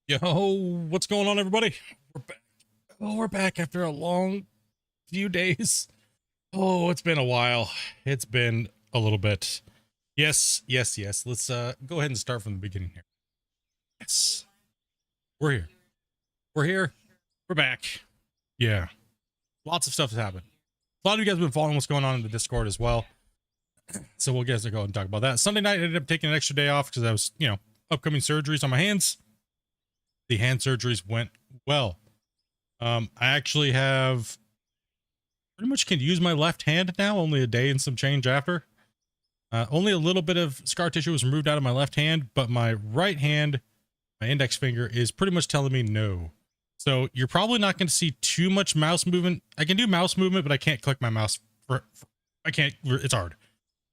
Yo, what's going on, everybody? We're back. Oh, we're back after a long few days. Oh, it's been a while. It's been a little bit. Yes. Let's go ahead and start from the beginning here. Yes. We're here. We're here. We're back. Yeah. Lots of stuff has happened. A lot of you guys have been following what's going on in the Discord as well. So we'll get to go and talk about that. Sunday night, I ended up taking an extra day off because I was, upcoming surgeries on my hands. The hand surgeries went well. I actually have pretty much can use my left hand now, only a day and some change after. Only a little bit of scar tissue was removed out of my left hand, but my right hand, my index finger, is pretty much telling me no. So you're probably not going to see too much mouse movement. I can do mouse movement, but I can't click my mouse. I can't, it's hard.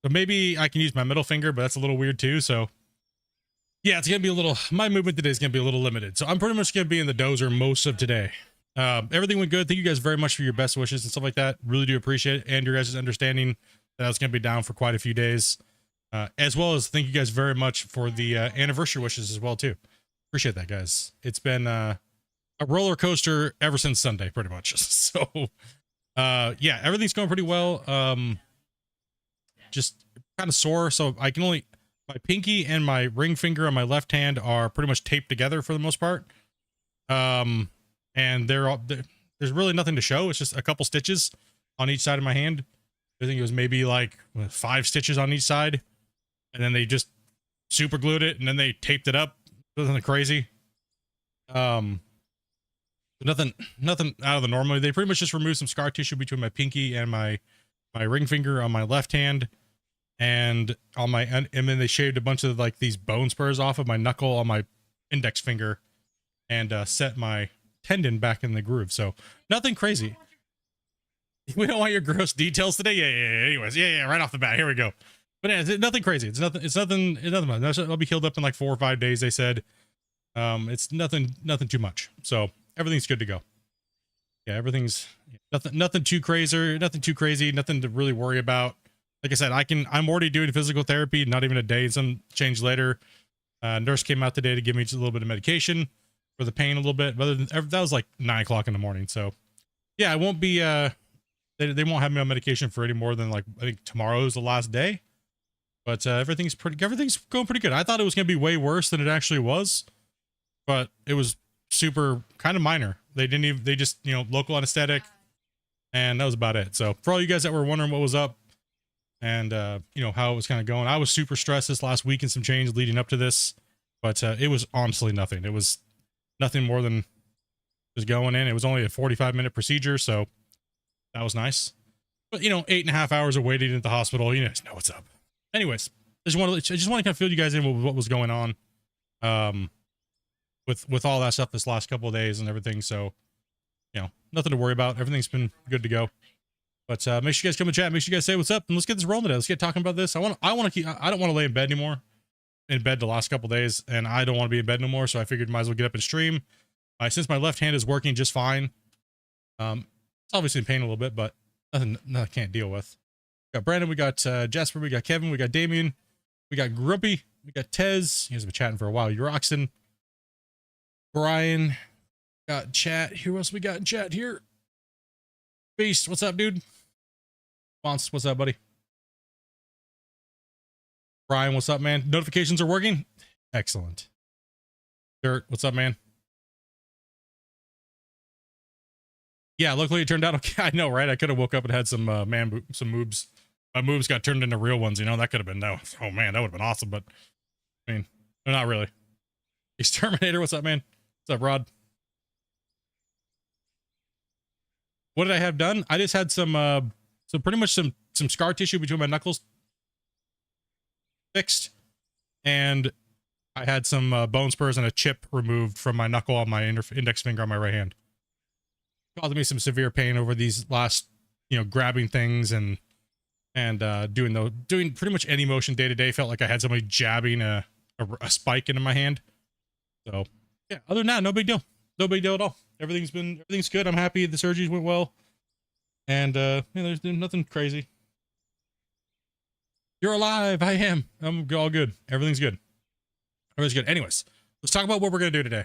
So maybe I can use my middle finger, but that's a little weird too. So yeah, it's going to be a little, my movement today is going to be a little limited. So I'm pretty much going to be in the dozer most of today. Everything went good. Thank you guys very much for your best wishes and stuff like that. Really do appreciate it. And your guys' understanding that I was going to be down for quite a few days. As well as thank you guys very much for the anniversary wishes as well too. Appreciate that, guys. It's been a roller coaster ever since Sunday, pretty much. So yeah, everything's going pretty well. Just kind of sore. So I can only, my pinky and my ring finger on my left hand are pretty much taped together for the most part. And there's really nothing to show. It's just a couple stitches on each side of my hand. I think it was maybe like 5 stitches on each side, and then they just super glued it and then they taped it up. Nothing crazy. Nothing out of the normal. They pretty much just removed some scar tissue between my pinky and my ring finger on my left hand, and on my, and then they shaved a bunch of like these bone spurs off of my knuckle on my index finger, and set my tendon back in the groove. So nothing crazy. We don't want your gross details today. Yeah. Anyways, yeah. Right off the bat, here we go. But yeah, it's nothing crazy. It's nothing much. I'll be healed up in like 4 or 5 days, they said. It's nothing too much. So everything's good to go. Yeah, everything's nothing too crazy, nothing to really worry about. Like I said, I'm already doing physical therapy, not even a day, some change later. Nurse came out today to give me just a little bit of medication for the pain a little bit, but that was like 9 o'clock in the morning. So yeah, I won't be, they won't have me on medication for any more than like, I think tomorrow is the last day, but everything's going pretty good. I thought it was going to be way worse than it actually was, but it was super kind of minor. They just, local anesthetic, and that was about it. So for all you guys that were wondering what was up and, how it was kind of going, I was super stressed this last week and some change leading up to this, but it was honestly nothing. It was nothing more than just going in. It was only a 45-minute procedure, so that was nice. But 8.5 hours of waiting at the hospital, you guys know what's up. Anyways, I just want to kind of fill you guys in with what was going on, with all that stuff this last couple of days and everything. So, nothing to worry about. Everything's been good to go. But make sure you guys come and chat. Make sure you guys say what's up, and let's get this rolling today. Let's get talking about this. I don't want to lay in bed anymore. In bed the last couple of days, and I don't want to be in bed no more. So I figured might as well get up and stream. Since my left hand is working just fine. It's obviously in pain a little bit, but nothing I can't deal with. We got Brandon, we got Jasper, we got Kevin, we got Damien, we got Grumpy, we got Tez. He's been chatting for a while. Roxon, Brian, got chat. Who else we got in chat here? Beast, what's up, dude? Fonce, what's up, buddy? Brian, what's up, man? Notifications are working? Excellent. Dirt, what's up, man? Yeah, luckily it turned out okay. I know, right? I could have woke up and had some some moves. My moves got turned into real ones, that could have been oh man, that would have been awesome, but I mean, not really. Exterminator, what's up, man? What's up, Rod? What did I have done? I just had some pretty much some scar tissue between my knuckles fixed, and I had some bone spurs and a chip removed from my knuckle on my index finger on my right hand. Caused me some severe pain over these last, grabbing things and doing pretty much any motion day to day. Felt like I had somebody jabbing a spike into my hand. So yeah, other than that, no big deal. No big deal at all. Everything's good. I'm happy the surgeries went well, and there's nothing crazy. You're alive. I am. I'm all good. Everything's good. Everything's good. Anyways, let's talk about what we're gonna do today.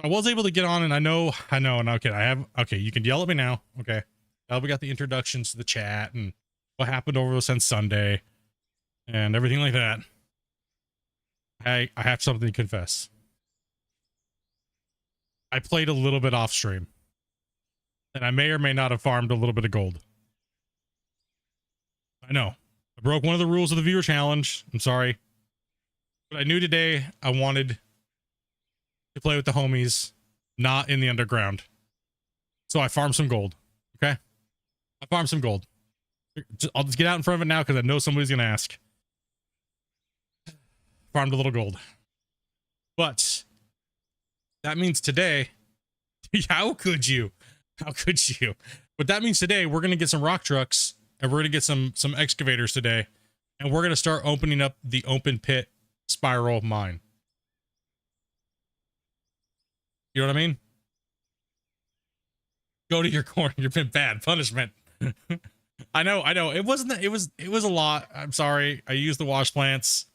I was able to get on, and I know, and okay, okay, you can yell at me now. Okay. We got the introductions to the chat and what happened over since Sunday and everything like that. I have something to confess. I played a little bit off stream, and I may or may not have farmed a little bit of gold. I know. I broke one of the rules of the viewer challenge. I'm sorry. But I knew today I wanted to play with the homies, not in the underground. So I farmed some gold. Okay? I farmed some gold. I'll just get out in front of it now because I know somebody's going to ask. Farmed a little gold. But that means today, how could you? How could you? But that means today we're going to get some rock trucks and we're going to get some excavators today. And we're going to start opening up the open pit spiral mine. You know what I mean? Go to your corner. You've been bad. Punishment. I know. It wasn't that. It was a lot. I'm sorry. I used the wash plants.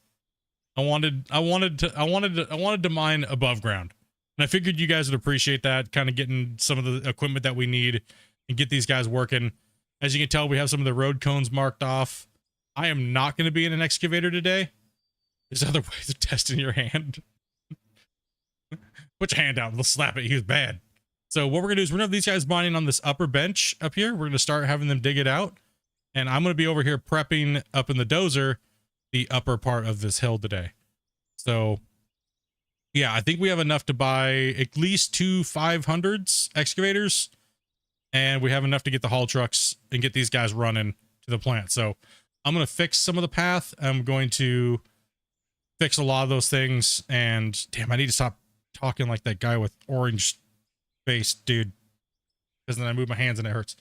I wanted to mine above ground. And I figured you guys would appreciate that, kind of getting some of the equipment that we need and get these guys working. As you can tell, we have some of the road cones marked off. I am not going to be in an excavator today. There's other ways of testing your hand. Put your hand out. We'll slap it. He was bad. So what we're going to do is we're going to have these guys mining on this upper bench up here. We're going to start having them dig it out. And I'm going to be over here prepping up in the dozer the upper part of this hill today. So yeah, I think we have enough to buy at least 2 500s excavators, and we have enough to get the haul trucks and get these guys running to the plant. So I'm going to fix some of the path. I'm going to fix a lot of those things. And damn, I need to stop talking like that guy with orange face, dude, because then I move my hands and it hurts.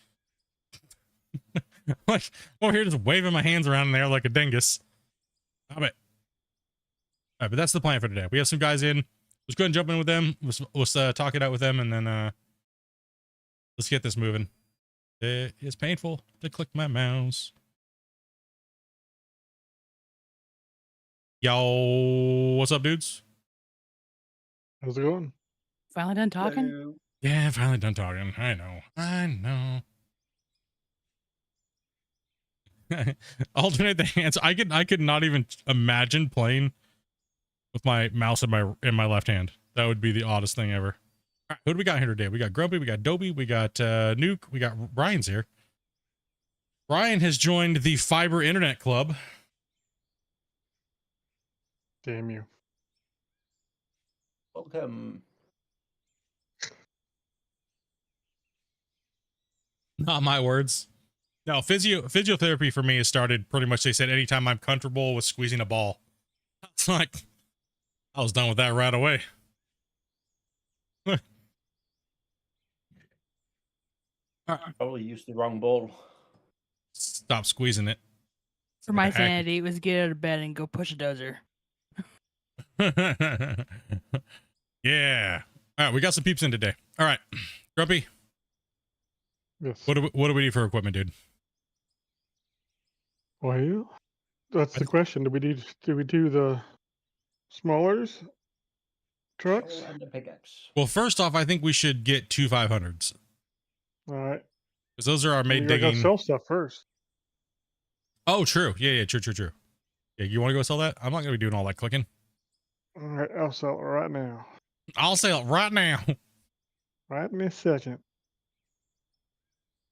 Like, I'm over here just waving my hands around in there like a dingus. Stop it. All right, but that's the plan for today. We have some guys in. Let's go ahead and jump in with them. Let's talk it out with them, and then let's get this moving. It is painful to click my mouse. Yo, what's up, dudes? How's it going? Finally done talking? Hello. Yeah, finally done talking. I know. Alternate the hands. I could not even imagine playing with my mouse in my left hand. That would be the oddest thing ever. All right, who do we got here today? We got Grumpy, we got Dobie, we got Nuke, we got Brian's here. Brian has joined the Fiber Internet Club. Damn you. Welcome. Not my words. No, physiotherapy for me has started pretty much, they said, anytime I'm comfortable with squeezing a ball. It's like, I was done with that right away. Probably used the wrong ball. Stop squeezing it. For my sanity, it was get out of bed and go push a dozer. Yeah. All right, we got some peeps in today. All right, Grumpy, Yes. what do we need for equipment, dude? Well, that's the question. Do we do the smallers trucks? And the pickaxe. Well, first off, I think we should get 2 500s All right. because those are our main We gotta digging. sell stuff first. Oh, true. Yeah, true. Yeah, you want to go sell that? I'm not gonna be doing all that clicking. All right, I'll sell it right now. I'll sell it right now. Right in this second.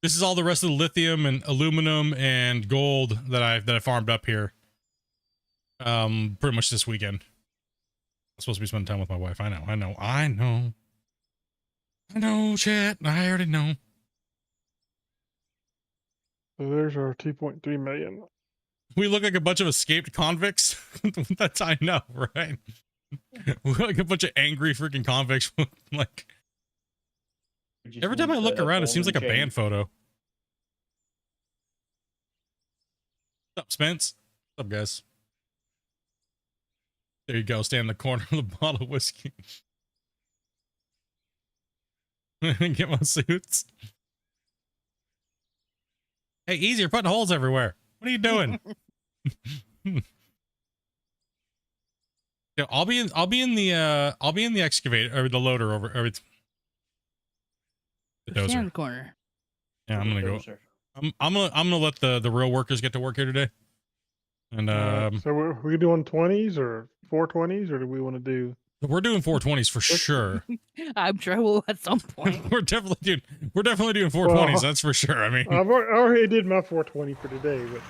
This is all the rest of the lithium and aluminum and gold that I farmed up here. Pretty much this weekend. I'm supposed to be spending time with my wife. I know, chat. I already know. So there's our 2.3 million. We look like a bunch of escaped convicts. That's, I know, right? We look like a bunch of angry freaking convicts. Like, every time I look around, it seems like a band photo. What's up, Spence? What's up, guys? There you go. Stand in the corner with a bottle of whiskey. Get my suits. Hey, easy. You're putting holes everywhere. What are you doing? Yeah, I'll be in the excavator or the loader over or it's the Stand in dozer. the corner. Yeah, I'm gonna go. Dozer. I'm gonna let the real workers get to work here today. And so we doing 20s or 420s, or do we want to do? we're doing 420s for sure. I'm sure I will at some point. we're definitely doing 420s. Well, That's for sure. I mean, I already did my 420 for today, but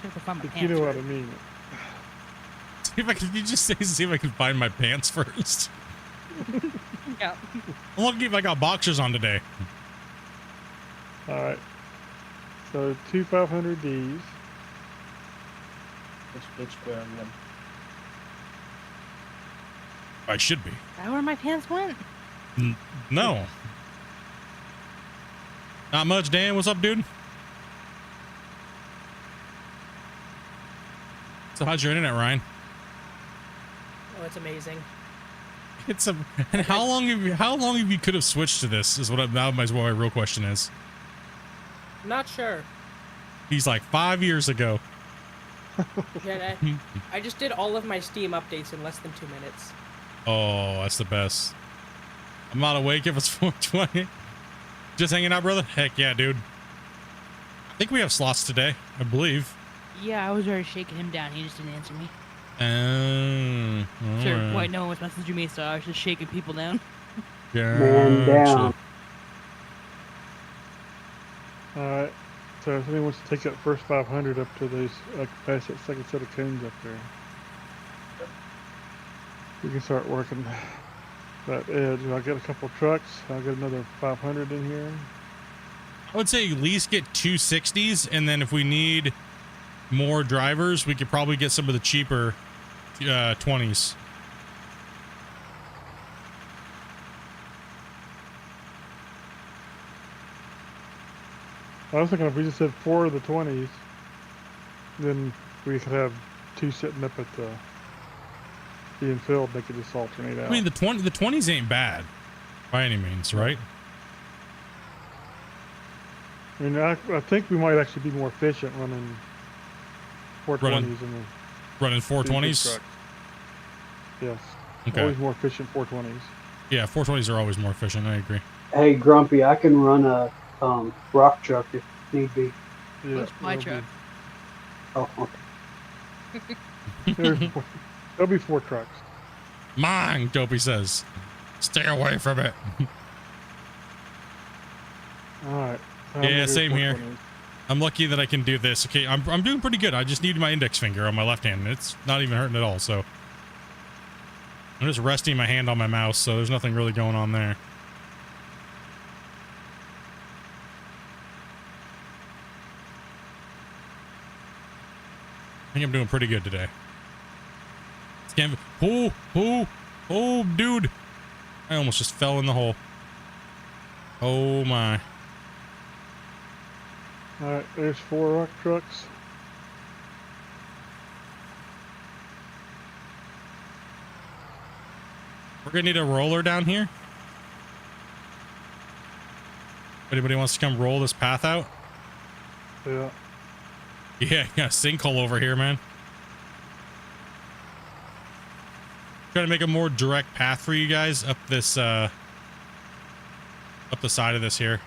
See if I can find my if you know pants what I right. mean. see if I can. You just say see if I can find my pants first. Yeah. I'm lucky if I got boxers on today. All right. So 2 500Ds. Let's split square again. I should be. Is that where my pants went? No. Not much, Dan. What's up, dude? So how's your internet, Ryan? Oh, it's amazing. It's a and how long have you could have switched to this is what my real question is. Not sure. He's like 5 years ago. Yeah, I just did all of my Steam updates in less than 2 minutes. Oh, that's the best. I'm not awake if it's 420. Just hanging out, brother? Heck yeah, dude. I think we have slots today, I believe. Yeah, I was already shaking him down. He just didn't answer me. All Sure, right. White no one was messaging me, so I was just shaking people down. Man down. All right. So if anyone wants to take that first 500 up to those, pass that second set of cones up there, we can start working that edge. I'll get a couple of trucks. I'll get another 500 in here. I would say at least get 260s, and then if we need more drivers, we could probably get some of the cheaper 20s. I was thinking if we just had 4 of the 20s, then we could have 2 sitting up at the being filled. They could just alternate out. I mean, the 20s ain't bad by any means, right? I mean, I think we might actually be more efficient running 420s Running and Running the big 420s. trucks. Yes. Okay. Always more efficient 420s. Yeah, 420s are always more efficient. I agree. Hey, Grumpy, I can run a rock truck if need be. Yeah. It's my there'll truck. Oh, okay. There'll be 4 trucks. Mine, Dopey says. Stay away from it. All right. I'm Yeah, gonna do same here. 420s. I'm lucky that I can do this. Okay, I'm doing pretty good. I just need my index finger on my left hand. It's not even hurting at all, so. I'm just resting my hand on my mouse, so there's nothing really going on there. I think I'm doing pretty good today. Oh, dude. I almost just fell in the hole. Oh my. All right. There's 4 rock trucks. We're gonna need a roller down here. Anybody wants to come roll this path out? Yeah. Yeah, got a sinkhole over here, man. Trying to make a more direct path for you guys up this, up the side of this here.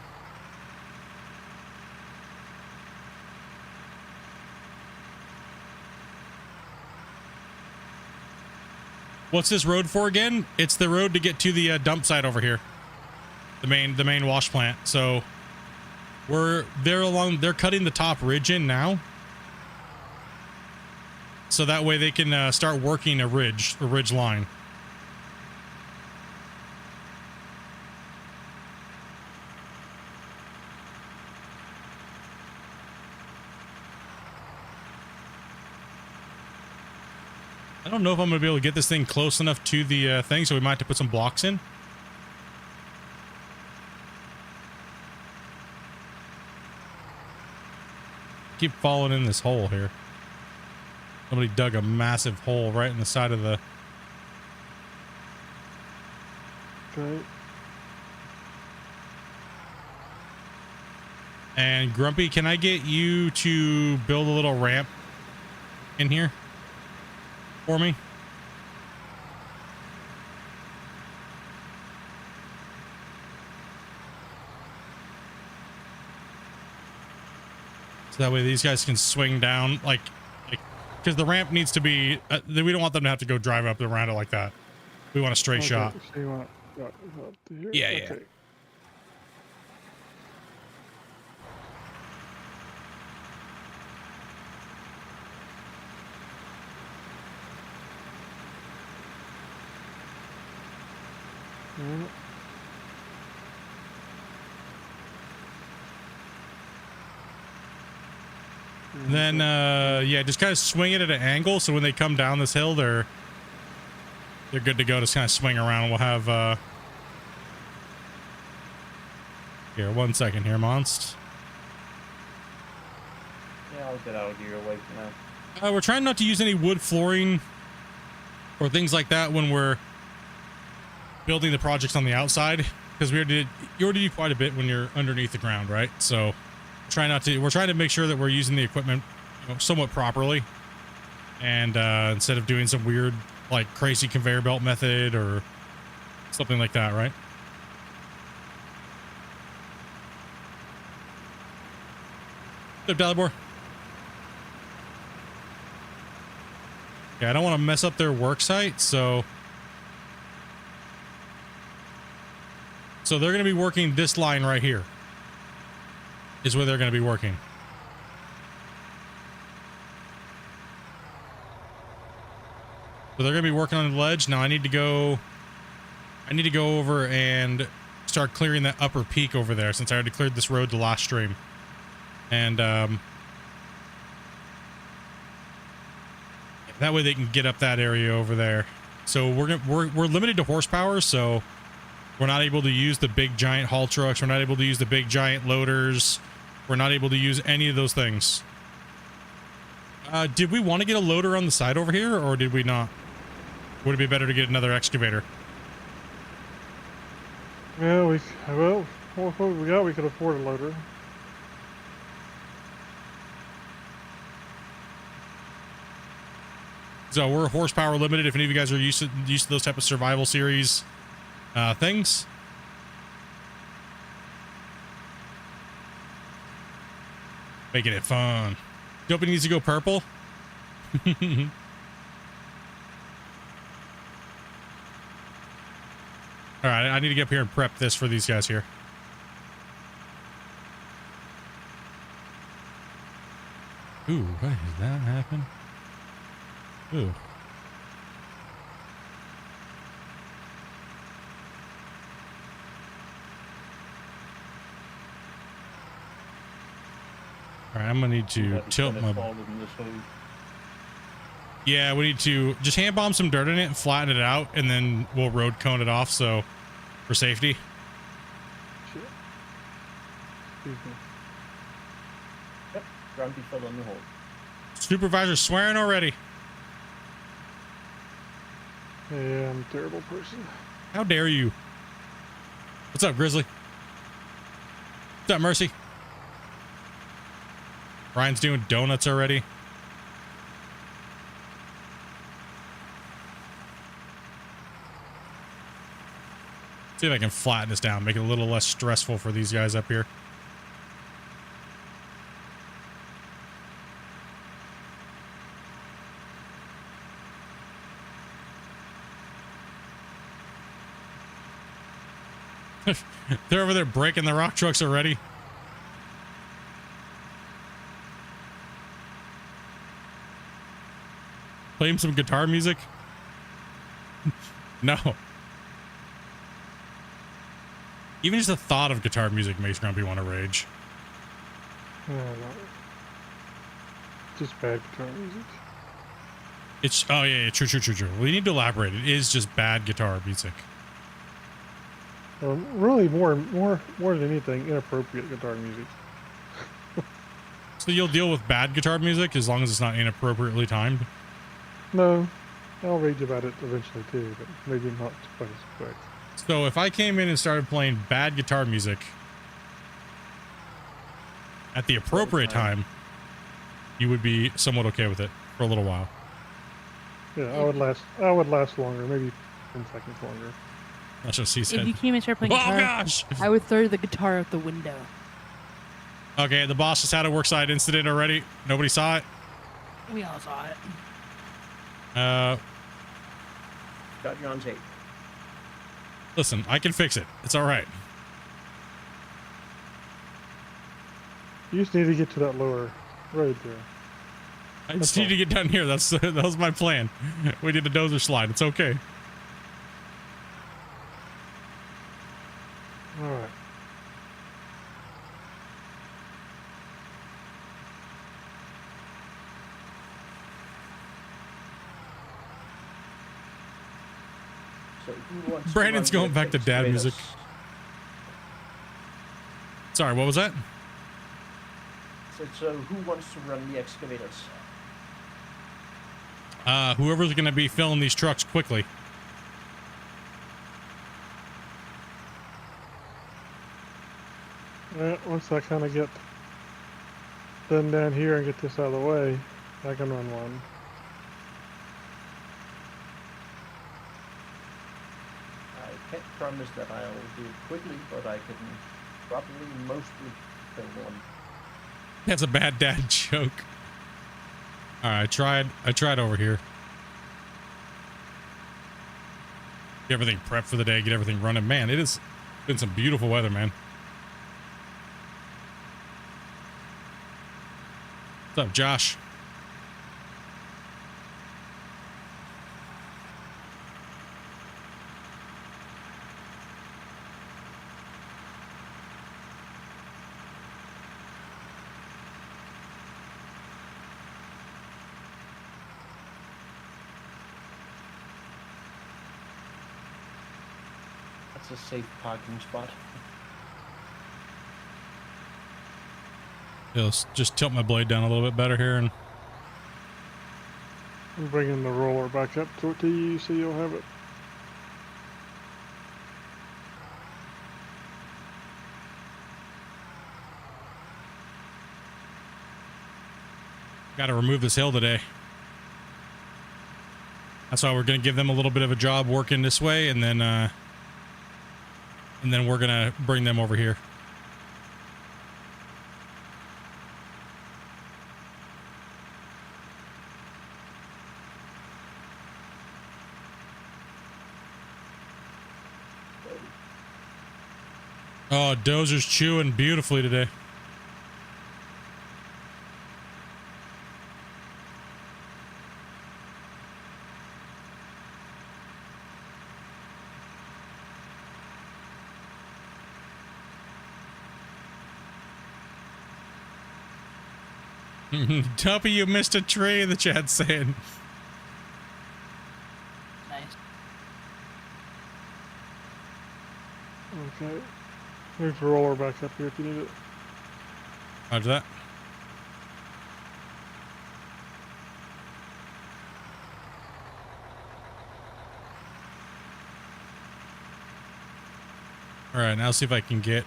What's this road for again? It's the road to get to the dump site over here. The main wash plant. So they're cutting the top ridge in now. So that way they can start working a ridge line. I don't know if I'm going to be able to get this thing close enough to the thing, so we might have to put some blocks in. Keep falling in this hole here. Somebody dug a massive hole right in the side of the... Okay. And Grumpy, can I get you to build a little ramp in here for me? So that way these guys can swing down, like, because the ramp needs to be, we don't want them to have to go drive up the ramp like that. We want a straight shot. So you want up to here? Yeah, yeah. Okay. Mm. And then, yeah, just kind of swing it at an angle. So when they come down this hill, they're good to go. Just kind of swing around. We'll have, here, 1 second here, Monst. Yeah, I'll get out of your way for now. We're trying not to use any wood flooring or things like that when we're building the projects on the outside, because you already do quite a bit when you're underneath the ground, right? So we're trying to make sure that we're using the equipment, you know, somewhat properly, and instead of doing some weird, like, crazy conveyor belt method or something like that, right? What's up, Dalibor? Yeah, I don't want to mess up their work site, so they're going to be working this line right here. Is where they're going to be working. So they're going to be working on the ledge. Now I need to go over and start clearing that upper peak over there, since I already cleared this road the last stream. And that way they can get up that area over there. So we're limited to horsepower, so we're not able to use the big giant haul trucks. We're not able to use the big giant loaders. We're not able to use any of those things. Did we want to get a loader on the side over here, or did we not? Would it be better to get another excavator? Yeah, what we got, we could afford a loader. So we're horsepower limited. If any of you guys are used to those type of survival series things. Making it fun. Dopey needs to go purple. All right, I need to get up here and prep this for these guys here. Ooh, what did that happen? Ooh. All right, I'm gonna need to tilt my. Yeah, we need to just hand bomb some dirt in it and flatten it out, and then we'll road cone it off, so for safety. Shit. Excuse me. Yep, grumpy fell in the hole. Supervisor swearing already. Yeah, I'm a terrible person. How dare you? What's up, Grizzly? What's up, Mercy? Ryan's doing donuts already. See if I can flatten this down, make it a little less stressful for these guys up here. They're over there breaking the rock trucks already. Play him some guitar music? No. Even just the thought of guitar music makes Grumpy want to rage. No. Just bad guitar music. It's, oh yeah, true. We need to elaborate. It is just bad guitar music. Really, more than anything, inappropriate guitar music. So you'll deal with bad guitar music as long as it's not inappropriately timed? No, I'll rage about it eventually too, but maybe not quite as quick. So if I came in and started playing bad guitar music at the appropriate time, you would be somewhat okay with it for a little while. Yeah, I would last longer, maybe 10 seconds longer. That's what she If said. you came and started playing Oh guitar, gosh! I would throw the guitar out the window. Okay, the boss just had a worksite incident already. Nobody saw it. We all saw it. Got you on tape. Listen, I can fix it. It's all right. You just need to get to that lower road there. I just That's need all. to get down here. That was my plan. We did a dozer slide. It's okay. All right. So who wants Brandon's to run going the back to dad excavators? music. Sorry, what was that? So who wants to run the excavators? Whoever's going to be filling these trucks quickly. Once I kind of get done down here and get this out of the way, I can run one. I can't promise that I'll do it quickly, but I can probably mostly fill one. That's a bad dad joke. All right, I tried over here. Get everything prepped for the day, get everything running. Man, it has been some beautiful weather, man. What's up, Josh? That's a safe parking spot. Just tilt my blade down a little bit better here, and I'm bringing the roller back up to you so you'll have it. got to remove this hill today. That's why we're going to give them a little bit of a job working this way, and then we're going to bring them over here. Oh, Dozer's chewing beautifully today. Tuppy, you missed a tree, the chat's saying. Nice. Okay. Move the roller back up here if you need it. Roger that. All right, now see if I can get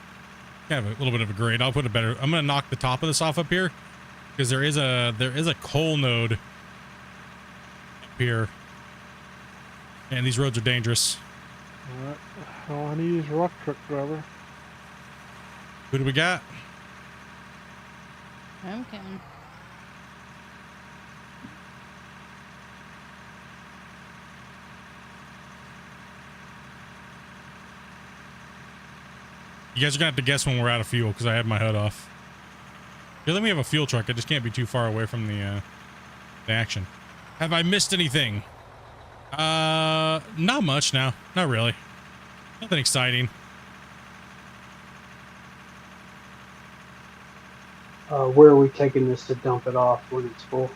kind of a little bit of a grade. I'll put a better. I'm gonna knock the top of this off up here because there is a coal node up here, and these roads are dangerous. Alright. All I need is a rock truck driver. Who do we got? Okay. You guys are gonna have to guess when we're out of fuel because I had my HUD off. Yeah, then we have a fuel truck. I just can't be too far away from the action. Have I missed anything? Not much now. Not really. Nothing exciting. Where are we taking this to dump it off when it's full?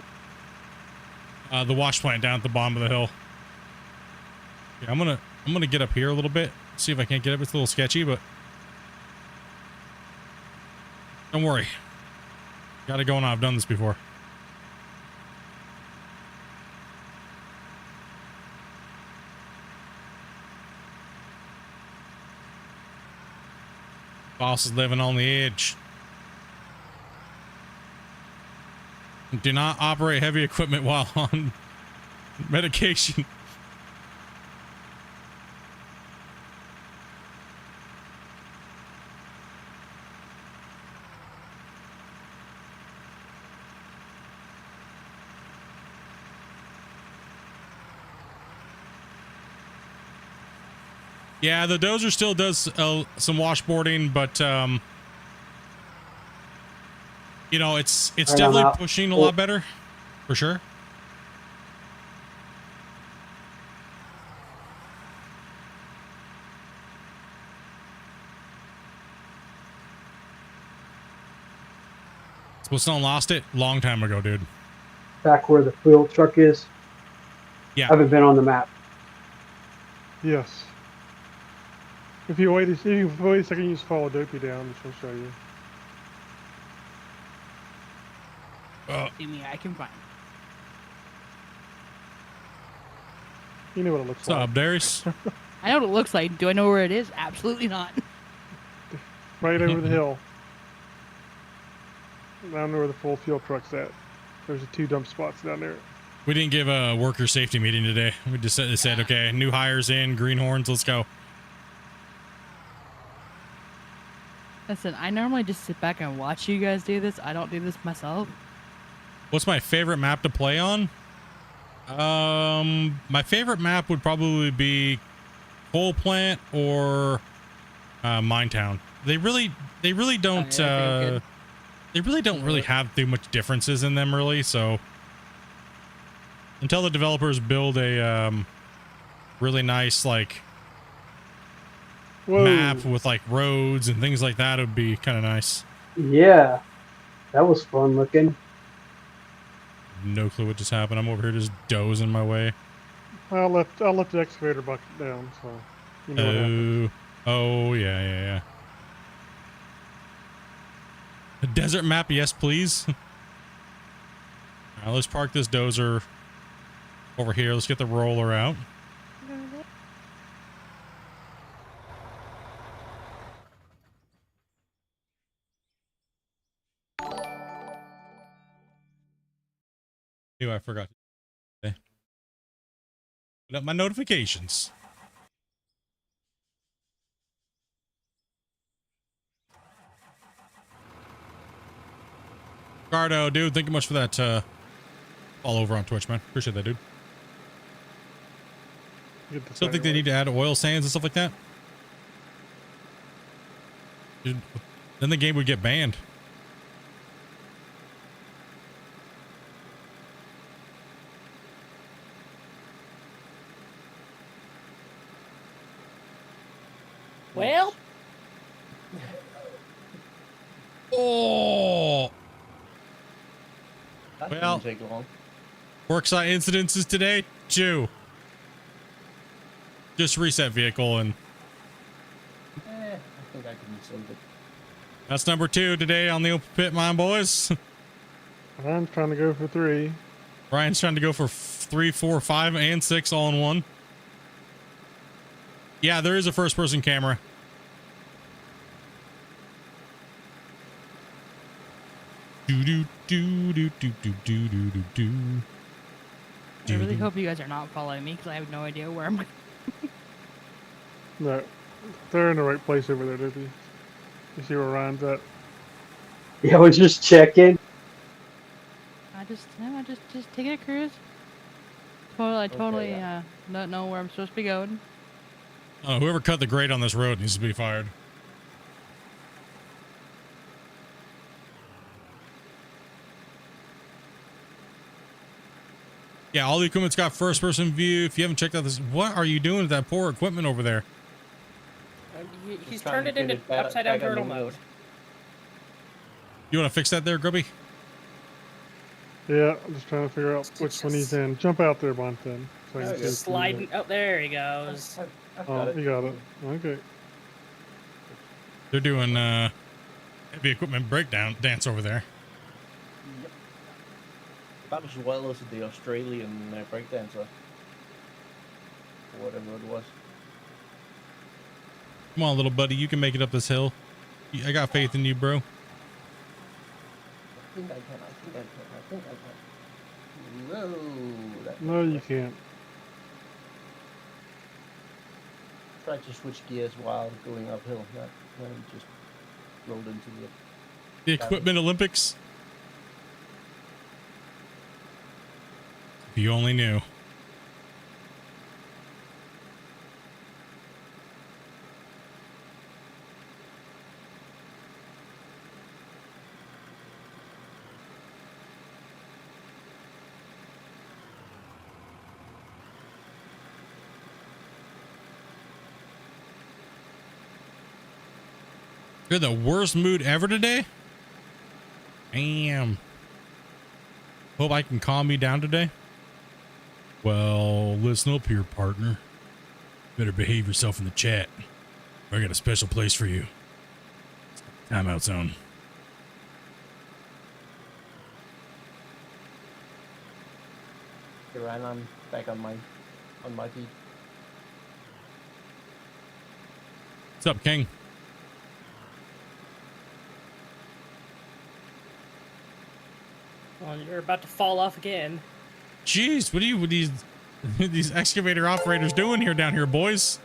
The wash plant down at the bottom of the hill. Yeah, I'm gonna get up here a little bit. See if I can't get up. It's a little sketchy, but don't worry. Got it going on. I've done this before. Boss is living on the edge. Do not operate heavy equipment while on medication. Yeah, the dozer still does some washboarding, but you know, it's Right, I'm definitely out. pushing a Oh. lot better, for sure. So someone lost it long time ago, dude. Back where the fuel truck is. Yeah. I haven't been on the map. Yes. If you wait a second, you just follow Dopey down, and she'll show you. See me, I can find. You know what it looks What's like. up, Darius? I know what it looks like. Do I know where it is? Absolutely not. Right over the hill. Down where the full fuel truck's at. There's the 2 dump spots down there. We didn't give a worker safety meeting today. We just said, okay, new hires in, greenhorns, let's go. Listen, I normally just sit back and watch you guys do this. I don't do this myself. What's my favorite map to play on? My favorite map would probably be Coal Plant or Minetown. They really don't they really don't really have too much differences in them, really. So until the developers build a really nice like Whoa. map with like roads and things like that, it would be kind of nice. Yeah, that was fun looking. No clue what just happened. I'm over here just dozing my way. I'll let the excavator bucket down, so you know what happens. Oh yeah. A desert map, yes please. All right, let's park this dozer over here. Let's get the roller out. Ew, I forgot. Okay. Put up my notifications. Gardo, dude, thank you much for that all over on Twitch, man. Appreciate that, dude. Get the Still think second they one. need to add oil sands and stuff like that? Dude, then the game would get banned. Well, Oh! That Well. didn't take long. Worksite incidences today? 2. Just reset vehicle and I think I can save it. that's number 2 today on the open pit mine, boys. I'm trying to go for 3. Ryan's trying to go for 3, 4, 5, and 6 all in one. Yeah, there is a first person camera. Do do do do do do do do do do. I really hope you guys are not following me because I have no idea where I'm going. No, they're in the right place over there, Dopey. You see where Ryan's at? Yeah, I was just checking. I'm just taking a cruise. I totally don't know where I'm supposed to be going. Whoever cut the grate on this road needs to be fired. Yeah, all the equipment's got first person view. If you haven't checked out this, what are you doing with that poor equipment over there? He's trying turned to it get into it back- upside down back on the turtle mode. wheels. You want to fix that there, Grubby? Yeah, I'm just trying to figure out which one he's in. Jump out there, Bonton. So I can Oh, see yeah. if you Sliding. Oh, there he goes. I've Oh, got it. you got it. Okay. They're doing heavy equipment breakdown dance over there. Yep. About as well as the Australian breakdancer. Or whatever it was. Come on, little buddy, you can make it up this hill. I got faith in you, bro. I think I can. Whoa. That No, you can't. Tried to switch gears while going uphill. That just rolled into The equipment Olympics. If you only knew. You're the worst mood ever today? Damn. Hope I can calm you down today. Well, listen up here, partner. Better behave yourself in the chat. I got a special place for you. Timeout zone. Okay, Ryan, I'm back on my feet. What's up, King? Well, you're about to fall off again. Jeez, what are you with these excavator operators doing here down here, boys?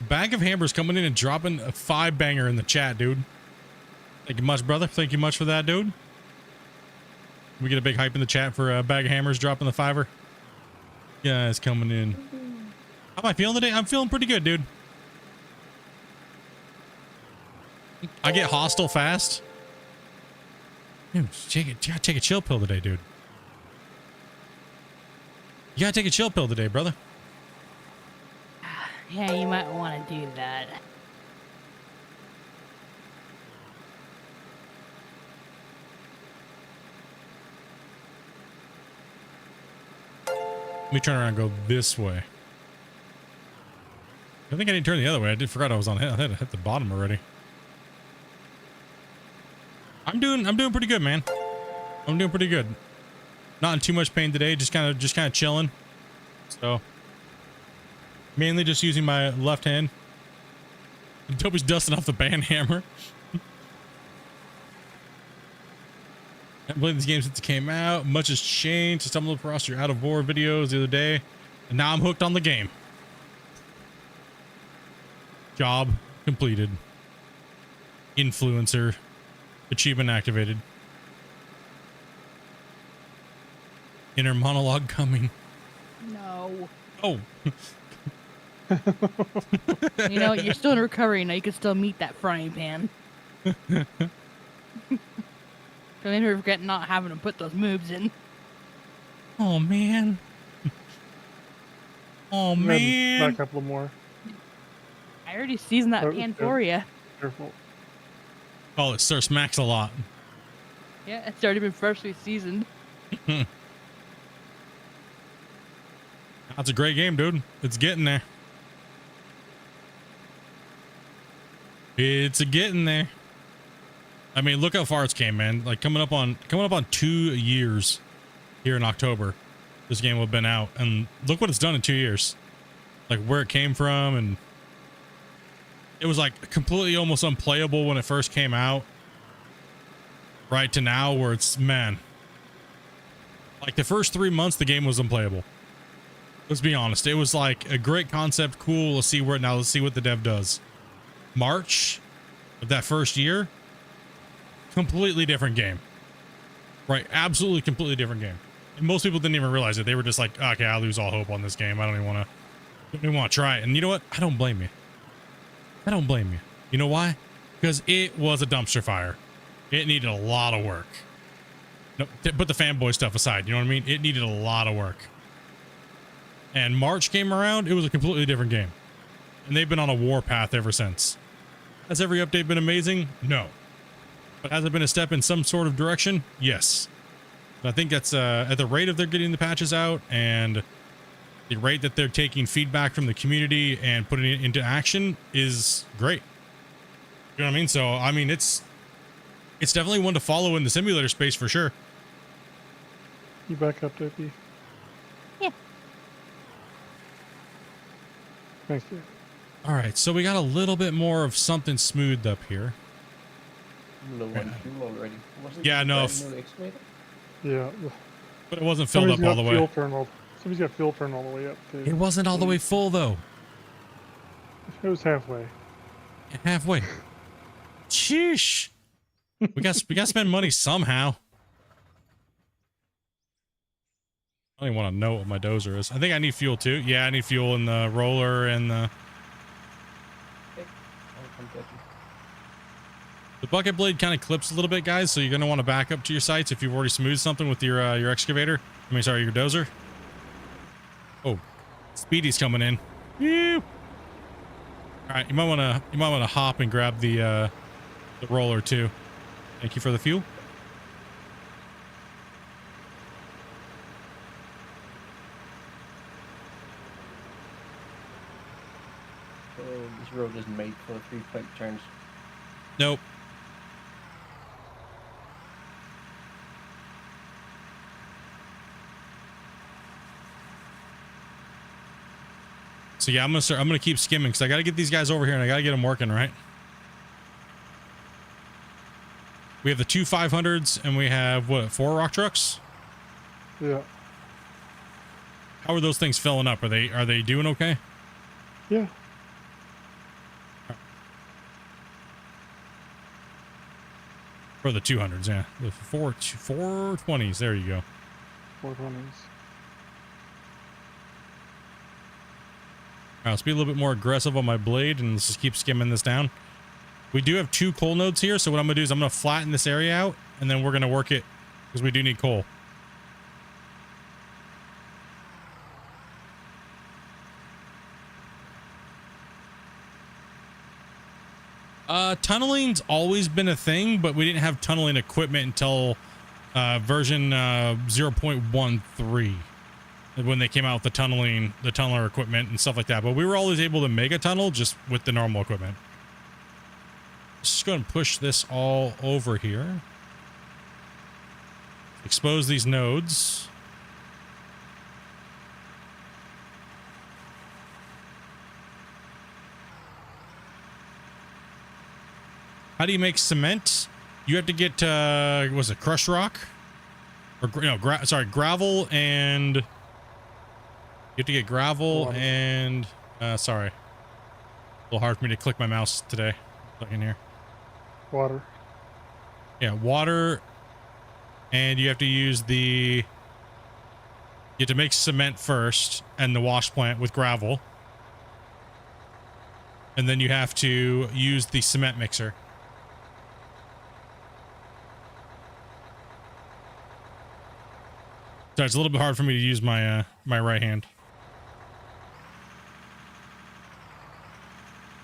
Bag of hammers coming in and dropping a 5-banger in the chat, dude. Thank you much, brother. Thank you much for that, dude. We get a big hype in the chat for a bag of hammers dropping the 5er. Guys coming in. How am I feeling today? I'm feeling pretty good, dude. I get hostile fast. Dude, you gotta take a chill pill today, dude. You gotta take a chill pill today, brother. Yeah, you might want to do that. Let me turn around and go this way. I think I didn't turn the other way. I did forgot I was on I had hit the bottom already. I'm doing pretty good, man. I'm doing pretty good. Not in too much pain today, just kind of chilling. So mainly just using my left hand. Toby's dusting off the band hammer. I've played this game since it came out. Much has changed. I stumbled across your out of war videos the other day, and now I'm hooked on the game. Job completed. Influencer. Achievement activated. Inner monologue coming. No. Oh. You know, you're still in recovery now. You can still meet that frying pan. Don't ever forget not having to put those moves in. Oh, man. Oh, man. Got a couple more. I already seasoned that pan for you. Careful. Oh, it Sir Smacks a lot. Yeah, it's already been freshly seasoned. That's a great game, dude. It's getting there. It's a getting there. I mean, look how far it's came, man. Like coming up on 2 years here in October. This game will have been out, and look what it's done in 2 years. Like where it came from, and it was like completely almost unplayable when it first came out. Right to now, where it's, man, like the first 3 months the game was unplayable. Let's be honest. It was like a great concept, cool. Let's see where now. Let's see what the dev does. March of that first year, completely different game. Right, absolutely completely different game. And most people didn't even realize it. They were just like, okay, I lose all hope on this game. I don't even want to try it. And you know what? I don't blame you. I don't blame you. You know why? Because it was a dumpster fire. It needed a lot of work. No, put the fanboy stuff aside. You know what I mean? It needed a lot of work. And March came around, it was a completely different game. And they've been on a war path ever since. Has every update been amazing? No. But has it been a step in some sort of direction? Yes. But I think that's at the rate of they're getting the patches out and the rate that they're taking feedback from the community and putting it into action is great. You know what I mean? So, I mean, it's definitely one to follow in the simulator space for sure. You back up, Dopey? Yeah. Thanks, dude. All right, so we got a little bit more of something smoothed up here. Low on fuel already. Wasn't Yeah, it no, brand new excavator? Yeah. But it wasn't filled up all the way. Somebody's got fuel turned all the way up, too. It wasn't all the way full, though. It was halfway. Halfway. Sheesh. We got to spend money somehow. I don't even want to know what my dozer is. I think I need fuel too. Yeah, I need fuel in the roller and the bucket blade kind of clips a little bit, guys. So you're going to want to back up to your sights if you've already smoothed something with your excavator. I mean, sorry, your dozer. Oh, Speedy's coming in. Woo. All right, you might wanna hop and grab the roller too. Thank you for the fuel. So this road isn't made for 3-plate turns. Nope. So yeah, I'm gonna keep skimming because I gotta get these guys over here and I gotta get them working, right? We have the 2 500s and we have what, 4 rock trucks? Yeah. How are those things filling up? Are they doing okay? Yeah. For the 200s, yeah. The 420s, there you go. 420s. All right, let's be a little bit more aggressive on my blade and let's just keep skimming this down. We do have 2 coal nodes here, so what I'm gonna do is I'm gonna flatten this area out and then we're gonna work it because we do need coal. Tunneling's always been a thing, but we didn't have tunneling equipment until version 0.13 when they came out with the tunneler equipment and stuff like that. But we were always able to make a tunnel just with the normal equipment. Just go and push this all over here. Expose these nodes. How do you make cement? You have to get, was it crushed rock? Or, no, gravel and... You have to get gravel Water. and... sorry. A little hard for me to click my mouse today. Look in here. Water. Yeah, water. And you have to use the... You have to make cement first and the wash plant with gravel. And then you have to use the cement mixer. So it's a little bit hard for me to use my my right hand.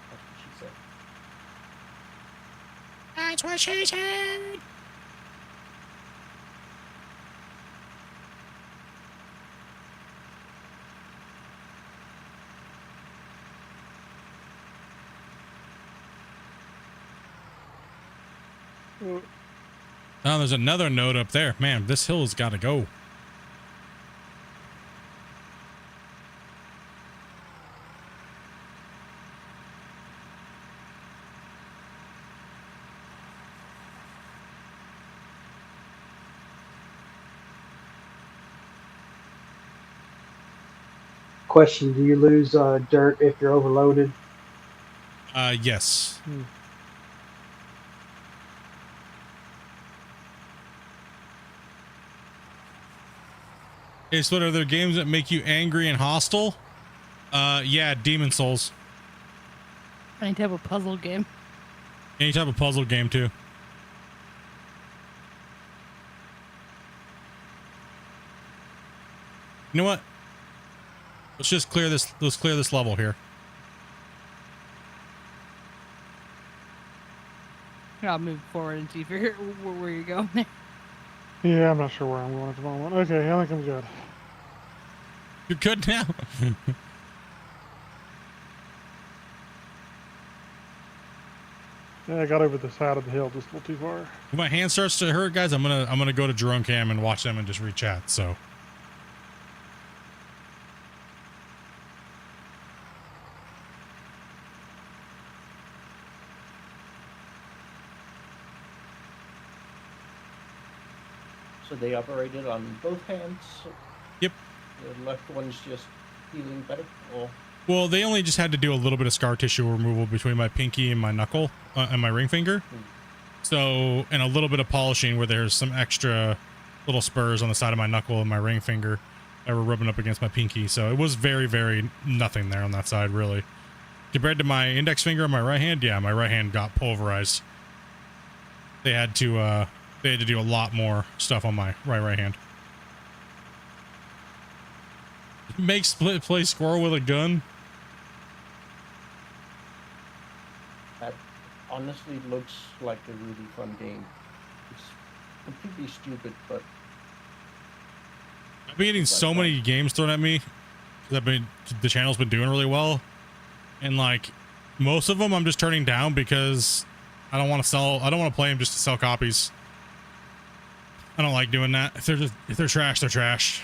That's what she said. That's what she said. Oh, Oh, there's another node up there. Man, this hill has got to go. Question: do you lose dirt if you're overloaded? Yes. Is what are there games that make you angry and hostile? Yeah, Demon Souls. Any type of puzzle game. Any type of puzzle game too. You know what? Let's just clear this. Let's clear this level here. I'll move forward and see if you're where you're going there. yeah, I'm not sure where I'm going at the moment. Okay, I think I'm good. You're good now. Yeah, I got over the side of the hill just a little too far. If my hand starts to hurt, guys, I'm gonna go to drone cam and watch them and just rechat. So. So they operated on both hands. Yep. The left one's just healing better, or Well, they only just had to do a little bit of scar tissue removal between my pinky and my knuckle and my ring finger. So, and a little bit of polishing where there's some extra little spurs on the side of my knuckle and my ring finger that were rubbing up against my pinky. So it was very, very nothing there on that side, really. Compared to my index finger on my right hand, yeah, my right hand got pulverized. They had to do a lot more stuff on my right hand. Make split play squirrel with a gun. honestly looks like a really fun game. It's completely stupid, but I've been getting so many games thrown at me because the channel's been doing really well, and like most of them I'm just turning down because I don't want to play them just to sell copies. I don't like doing that. If they're trash, they're trash.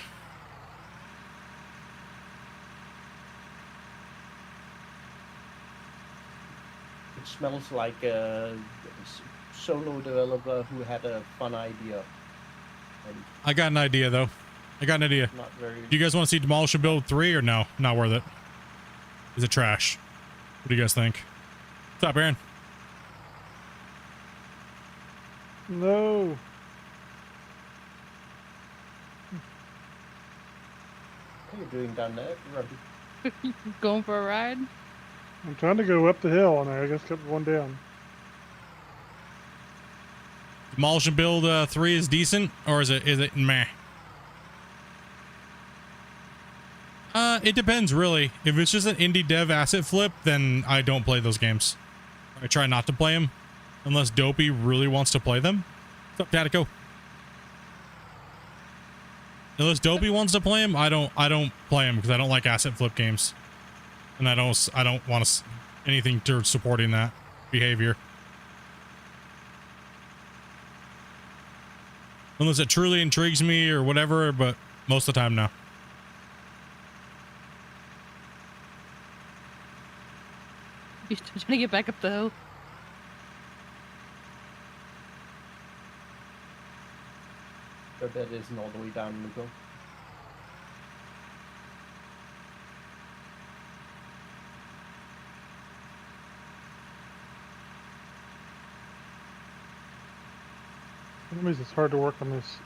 it smells like a solo developer who had a fun idea. And I got an idea though. not very. Do you guys want to see Demolish and Build 3 or no? Not worth it. Is it trash? What do you guys think? What's up, Aaron? No. What are you doing down there, Ruby? Going for a ride? I'm trying to go up the hill and I just kept going down. Demolish and Build 3 is decent, or is it meh? It depends really. If it's just an indie dev asset flip, then I don't play those games. I try not to play them unless Dopey really wants to play them. What's up, Tatico? Unless Dopey wants to play them, I don't play them because I don't like asset flip games, and I don't want anything to supporting that behavior. Unless it truly intrigues me or whatever, but most of the time, no. You still trying to get back up the hill? Your bed isn't all the way down, Nico. It means it's hard to work on this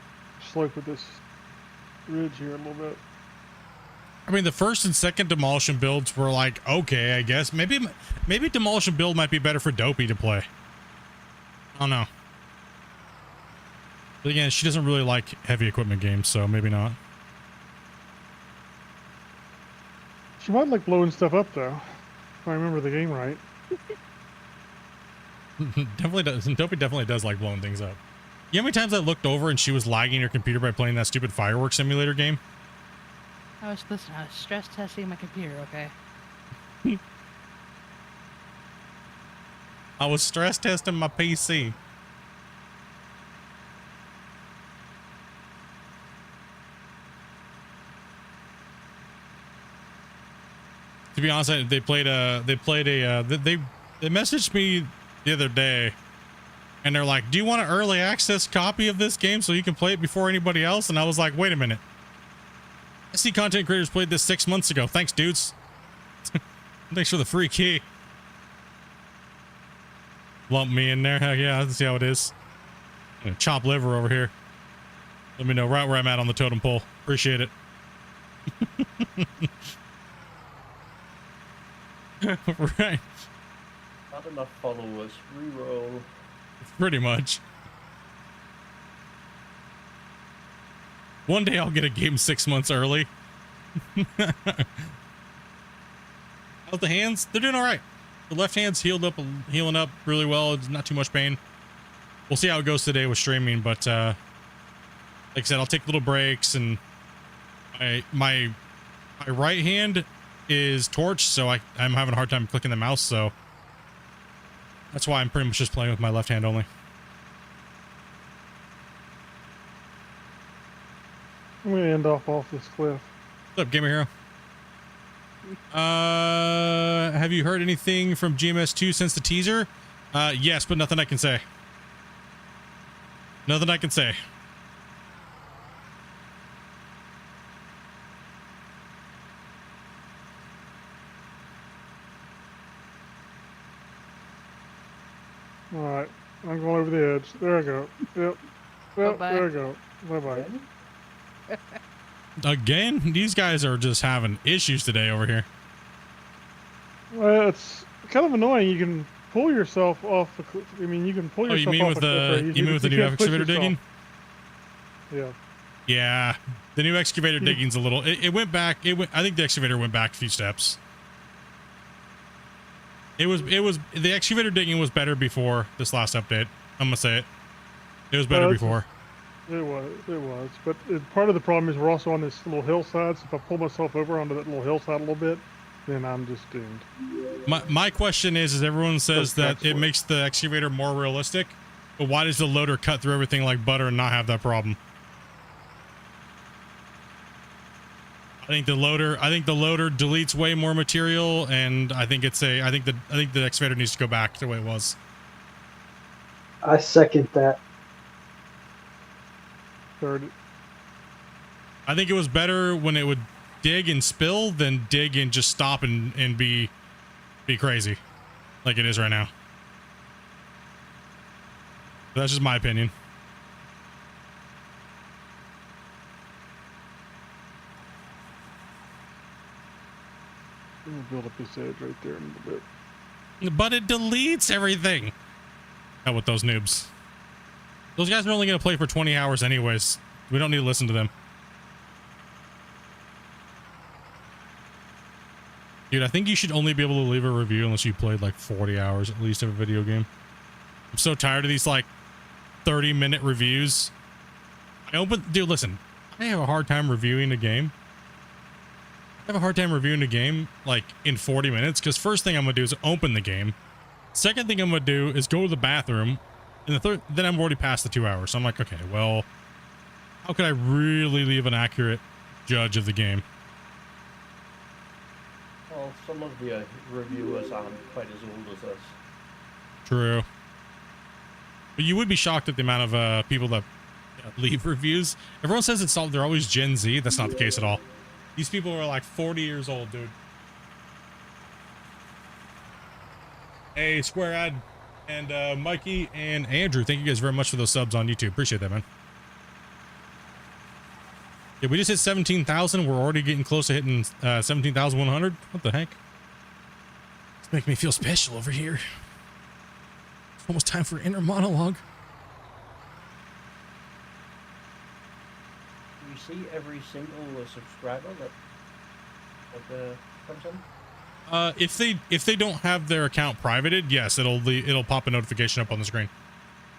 slope with this ridge here a little bit. I mean, the first and second Demolition builds were like, okay, I guess. Maybe Demolition build might be better for Dopey to play. I don't know. But again, she doesn't really like heavy equipment games, so maybe not. She might like blowing stuff up though, if I remember the game right. Definitely does. Dopey definitely does like blowing things up. You know how many times I looked over and she was lagging her computer by playing that stupid fireworks simulator game? I was stress testing my computer, okay? I was stress testing my PC. To be honest, they messaged me the other day and they're like, do you want an early access copy of this game so you can play it before anybody else? And I was like, wait a minute. I see content creators played this 6 months ago. Thanks, dudes. Thanks for the free key. Lump me in there. Heck yeah, let's see how it is. Chop liver over here. Let me know right where I'm at on the totem pole. Appreciate it. Right. Not enough followers. Reroll. Pretty much. One day I'll get a game 6 months early. How's the hands? They're doing all right. The left hand's healing up really well. It's not too much pain. We'll see how it goes today with streaming, but like I said, I'll take little breaks, and my right hand is torch, so I'm having a hard time clicking the mouse, so that's why I'm pretty much just playing with my left hand only. I'm gonna end off this cliff. What's up, Gamer Hero? Have you heard anything from GMS2 since the teaser? Yes, but nothing I can say. Nothing I can say. Alright, I'm going over the edge. There I go. Yep. Yep, Bye-bye. there I go. Bye-bye. Again? These guys are just having issues today over here. Well, it's kind of annoying. You can pull yourself off the cliff. I mean, you can pull Oh, yourself you mean off with a cliff very the easily, with the but new you can't push excavator yourself. digging? Yeah. Yeah, the new excavator digging's a little. It went back. I think the excavator went back a few steps. It was the excavator digging was better before this last update. I'm gonna say it. It was better before. It was. But part of the problem is we're also on this little hillside. So if I pull myself over onto that little hillside a little bit, then I'm just doomed. My question is everyone says that it makes the excavator more realistic, but why does the loader cut through everything like butter and not have that problem? I think the loader deletes way more material, and I think I think the excavator needs to go back to the way it was. I second that. Third. I think it was better when it would dig and spill than dig and just stop and be crazy like it is right now. That's just my opinion. We'll build up this edge right there in a little bit. But it deletes everything. Hell with those noobs. Those guys are only going to play for 20 hours anyways. We don't need to listen to them. Dude, I think you should only be able to leave a review unless you played like 40 hours at least of a video game. I'm so tired of these like 30-minute reviews. Dude, listen. I have a hard time reviewing a game. I have a hard time reviewing a game like in 40 minutes because first thing I'm going to do is open the game. Second thing I'm going to do is go to the bathroom. And the third, then I'm already past the 2 hours. So I'm like, okay, well, how could I really leave an accurate judge of the game? Well, some of the reviewers aren't quite as old as us. True. But you would be shocked at the amount of people that leave reviews. Everyone says they're always Gen Z. That's not the case at all. These people are like 40 years old, dude. Hey, Square Ad and Mikey and Andrew, thank you guys very much for those subs on YouTube. Appreciate that, man. Yeah, we just hit 17,000. We're already getting close to hitting 17,100. What the heck? It's making me feel special over here. It's almost time for inner monologue. You see every single subscriber that comes in? If they don't have their account privated, yes, it'll pop a notification up on the screen.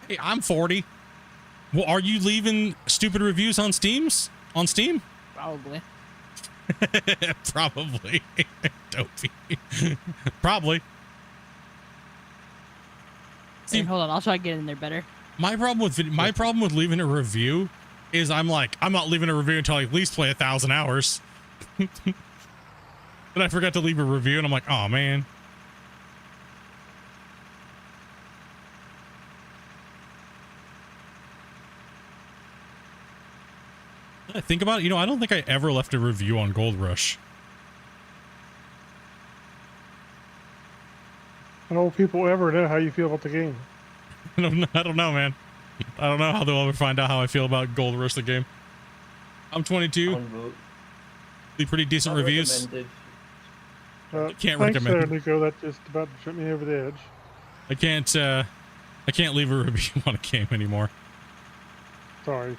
Hey, I'm 40. Well, are you leaving stupid reviews on Steam? Probably. Probably. Dopey. Probably. See, hold on, I'll try to get in there better. My problem with leaving a review is I'm not leaving a review until I at least play 1,000 hours. Then I forgot to leave a review, and I'm like, oh man. I think about it, I don't think I ever left a review on Gold Rush. I don't know if people ever know how you feel about the game. I don't know, man. I don't know how they'll ever find out how I feel about Gold Rush, the game. I'm 22. The pretty decent reviews. Can't recommend. Thanks, Nico. That just about sent me over the edge. I can't leave a review on a game anymore. Sorry.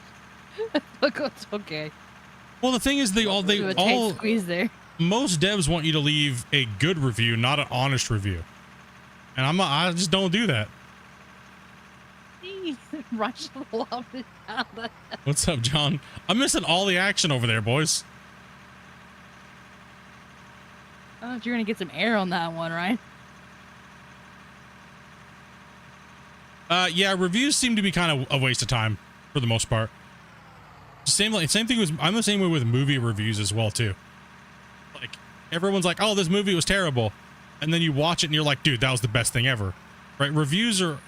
Look, it's okay. Well, the thing is, they all squeeze there. Most devs want you to leave a good review, not an honest review, and I just don't do that. What's up, John? I'm missing all the action over there, boys. I thought you were gonna get some air on that one, right? Yeah, reviews seem to be kind of a waste of time for the most part. Same thing with, I'm the same way with movie reviews as well too. Like everyone's like, "Oh, this movie was terrible," and then you watch it and you're like, "Dude, that was the best thing ever." Right? Reviews are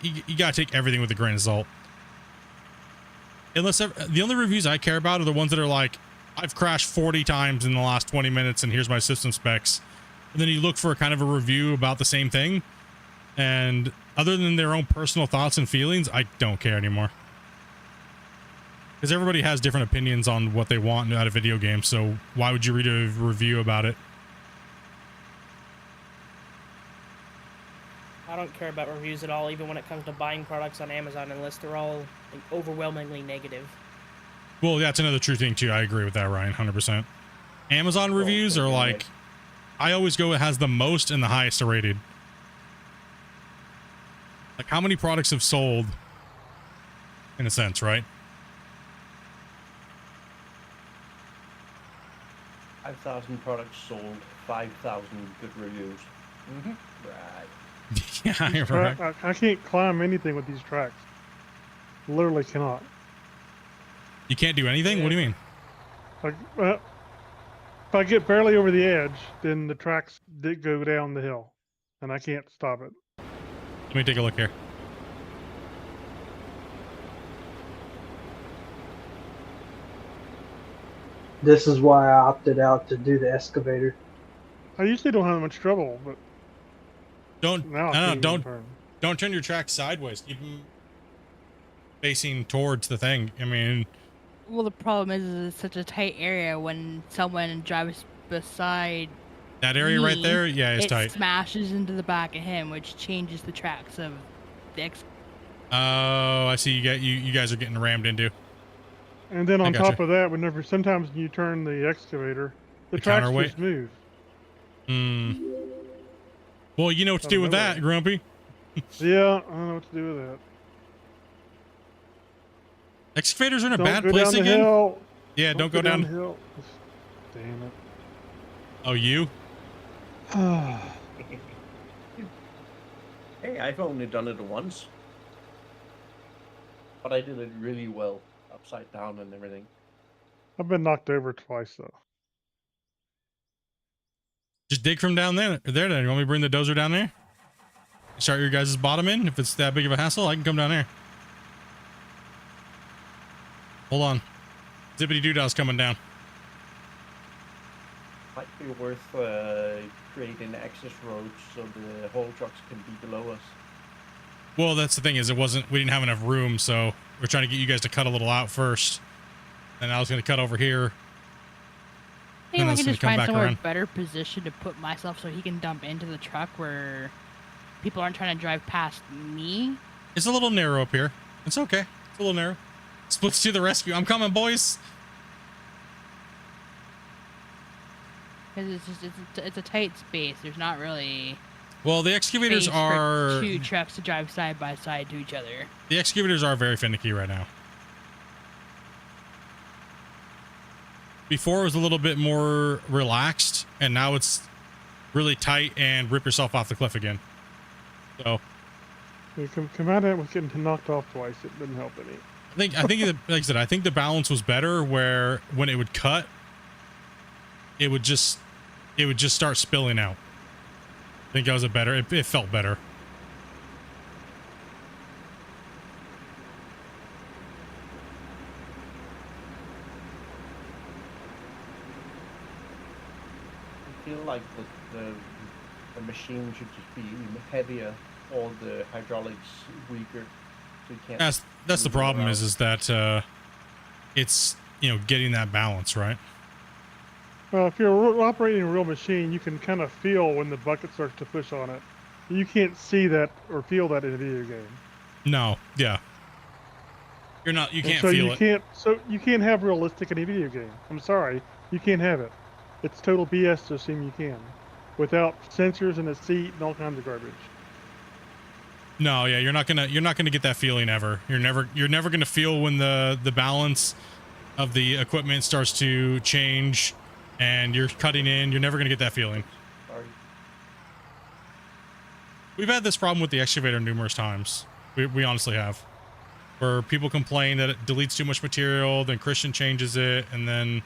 you gotta take everything with a grain of salt. Unless the only reviews I care about are the ones that are like, I've crashed 40 times in the last 20 minutes and here's my system specs. And then you look for a kind of a review about the same thing. And other than their own personal thoughts and feelings, I don't care anymore. Because everybody has different opinions on what they want out of video games. So why would you read a review about it? I don't care about reviews at all, even when it comes to buying products on Amazon, unless they're all like, overwhelmingly negative. Well, that's another true thing too. I agree with that, Ryan, 100%. Amazon reviews are like, I always go, it has the most and the highest rated. Like how many products have sold in a sense, right? 5,000 products sold, 5,000 good reviews. Right. Yeah, you're right. I can't climb anything with these tracks. Literally cannot. You can't do anything? What do you mean? Like, if I get barely over the edge, then the tracks did go down the hill, and I can't stop it. Let me take a look here. This is why I opted out to do the excavator. I usually don't have much trouble, but Don't now I no, can't no, even don't turn. don't turn your track sideways. Keep them facing towards the thing. I mean, Well, the problem is it's such a tight area when someone drives beside that area right me, there, yeah, it's it tight. smashes into the back of him, which changes the tracks of the Oh, I see. You guys are getting rammed into And then I on gotcha. top of that, whenever sometimes you turn the excavator, the The tracks counterweight? just move. Hmm. Well, you know what to Out do of with nowhere. that, Grumpy. Yeah, I don't know what to do with that. Excavators are in a Don't bad go place down the again. hill. Yeah, don't go down the down. hill. Damn Oh, you? it. Hey, I've only done it once. But I did it really well, upside down and everything. I've been knocked over twice though. Just dig from down there. Then you want me to bring the dozer down there? Start your guys' bottom in. If it's that big of a hassle, I can come down there. Hold on. Zippity Doodah's coming down. Might be worth creating access roads so the haul trucks can be below us. Well, that's the thing is we didn't have enough room, so we're trying to get you guys to cut a little out first. And I was going to cut over here. I think And I that's can gonna just come find back somewhere around. better position to put myself so he can dump into the truck where people aren't trying to drive past me. It's a little narrow up here. It's okay. It's a little narrow. Splits to the rescue. I'm coming, boys. Because it's a tight space. There's not really Well, the excavators space are for two trucks to drive side by side to each other. the excavators are very finicky right now. Before it was a little bit more relaxed, and now it's really tight and rip yourself off the cliff again. So You come out of it with getting knocked off twice. It didn't help any. I think like I said, I think the balance was better where when it would cut, it would just start spilling out. I think that was it felt better. I feel like the machine should just be heavier or the hydraulics weaker. So you can't That's the move problem around. is that it's, getting that balance, right? Well, if you're operating a real machine, you can kind of feel when the bucket starts to push on it. You can't see that or feel that in a video game. No, yeah. You And can't so feel you it. you can't have realistic in a video game. I'm sorry, you can't have it. It's total BS to assume you can, without sensors in the seat and all kinds of garbage. No, yeah, you're not gonna get that feeling ever. You're never gonna feel when the balance of the equipment starts to change and you're cutting in. You're never gonna get that feeling. Sorry. We've had this problem with the excavator numerous times. We honestly have. Where people complain that it deletes too much material, then Christian changes it, and then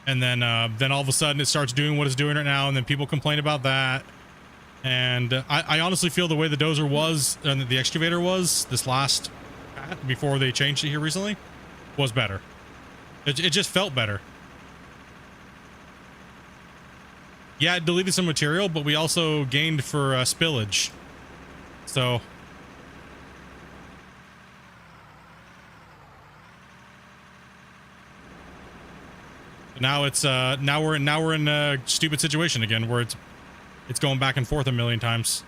all of a sudden it starts doing what it's doing right now, and then people complain about that. And I honestly feel the way the dozer was and the excavator was this last before they changed it here recently was better. It just felt better. Yeah, it deleted some material, but we also gained for spillage. So now it's now we're in a stupid situation again where it's going back and forth a million times.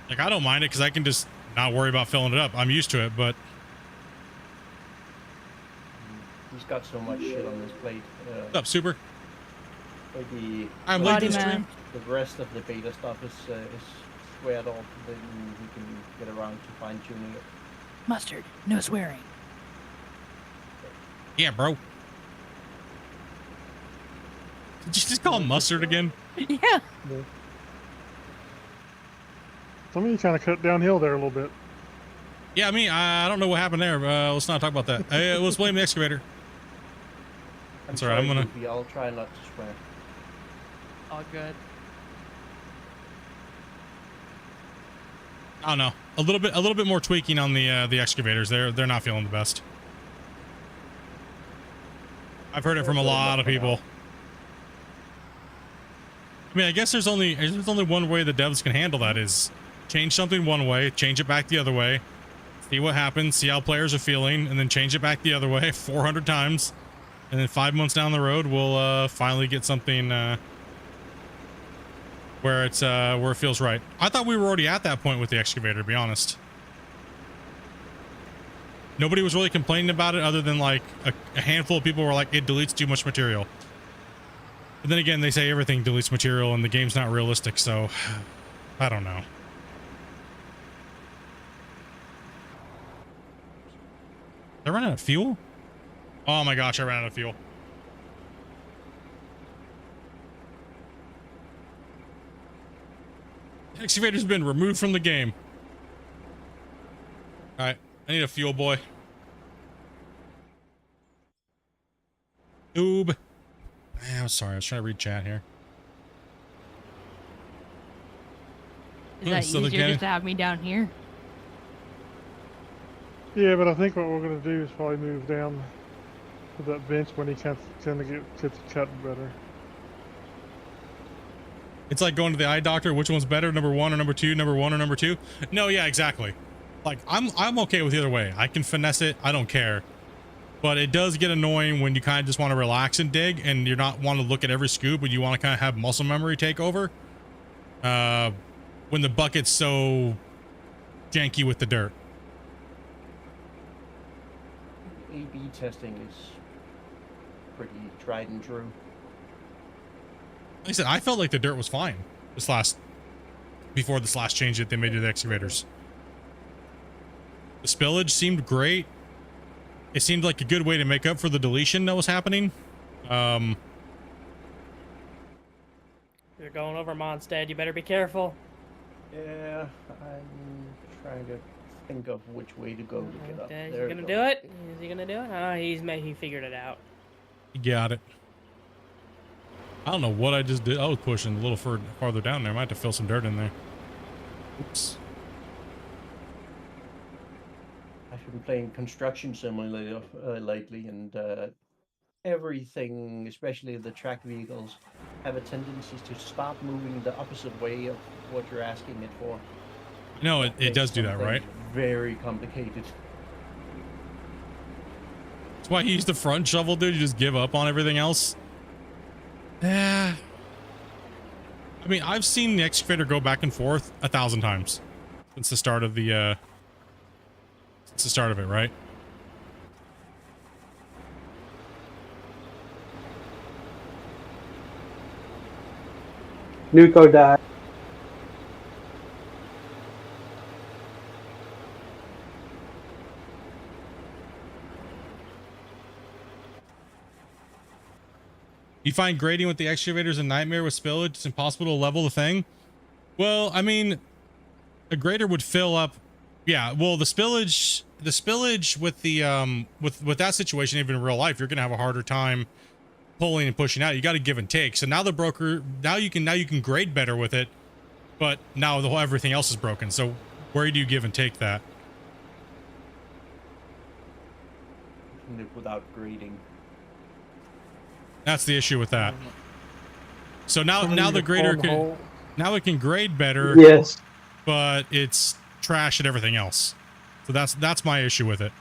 Like, I don't mind it because I can just not worry about filling it up. I'm used to it, but he's got so much shit on his plate. What's up, Super? Like I'm Body late to the man. stream. the rest of the beta stuff is squared off, then we can get around to fine tuning it. Mustard, no swearing. Yeah, bro. Did you just call him mustard again? Yeah. Some of you kind of cut downhill there a little bit. Yeah, I mean, I don't know what happened there. Let's not talk about that. Let's blame the excavator. That's all right. I'm gonna. Goofy, I'll try not to swear. All good. I don't know. A little bit more tweaking on the excavators. They're not feeling the best. I've heard it from a lot of people. I mean, I guess there's only one way the devs can handle that is change something one way, change it back the other way, see what happens, see how players are feeling, and then change it back the other way 400 times. And then 5 months down the road, we'll finally get something where it feels right. I thought we were already at that point with the excavator, to be honest. Nobody was really complaining about it other than like a handful of people were like, it deletes too much material. But then again, they say everything deletes material and the game's not realistic, so I don't know. Did I run out of fuel? Oh my gosh, I ran out of fuel. The excavator's been removed from the game. Alright, I need a fuel boy. Oob. I'm sorry, I was trying to read chat here. Is that so the easier guy- just to have me down here? Yeah, but I think what we're gonna do is probably move down to that bench when he kind of gets cut better. It's like going to the eye doctor. Which one's better, number one or number two? Number one or number two? No, yeah, exactly. Like I'm okay with either way. I can finesse it. I don't care. But it does get annoying when you kind of just want to relax and dig, and you're not want to look at every scoop, but you want to kind of have muscle memory take over. When the bucket's so janky with the dirt. A/B testing is pretty tried and true. Like I said, I felt like the dirt was fine before this last change that they made to the excavators. The spillage seemed great. It seemed like a good way to make up for the deletion that was happening. You're going over Mondstadt. You better be careful. Yeah, I'm trying to think of which way to go to get up. Is There he we gonna go. do it? Is he gonna do it? Oh, he figured it out. You got it. I don't know what I just did. I was pushing a little farther down there. I might have to fill some dirt in there. Oops. I've been playing Construction Simulator lately, and everything, especially the track vehicles, have a tendency to start moving the opposite way of what you're asking it for. No, it Makes does do that, something right? Very complicated. That's why you use the front shovel, dude. You just give up on everything else. Yeah. I mean, I've seen the excavator go back and forth 1,000 times since the start of the it, right? Nuko died. You find grading with the excavators a nightmare with spillage. It's impossible to level the thing. Well, I mean, a grader would fill up. Yeah, well, the spillage with the with that situation, even in real life, you're gonna have a harder time pulling and pushing out. You got to give and take. So now now you can grade better with it, but now everything else is broken. So where do you give and take that? Without grading. That's the issue with that. So now Somebody the need to grader plumb the can hole. now it can grade better, Yes. but it's trash at everything else. So that's my issue with it.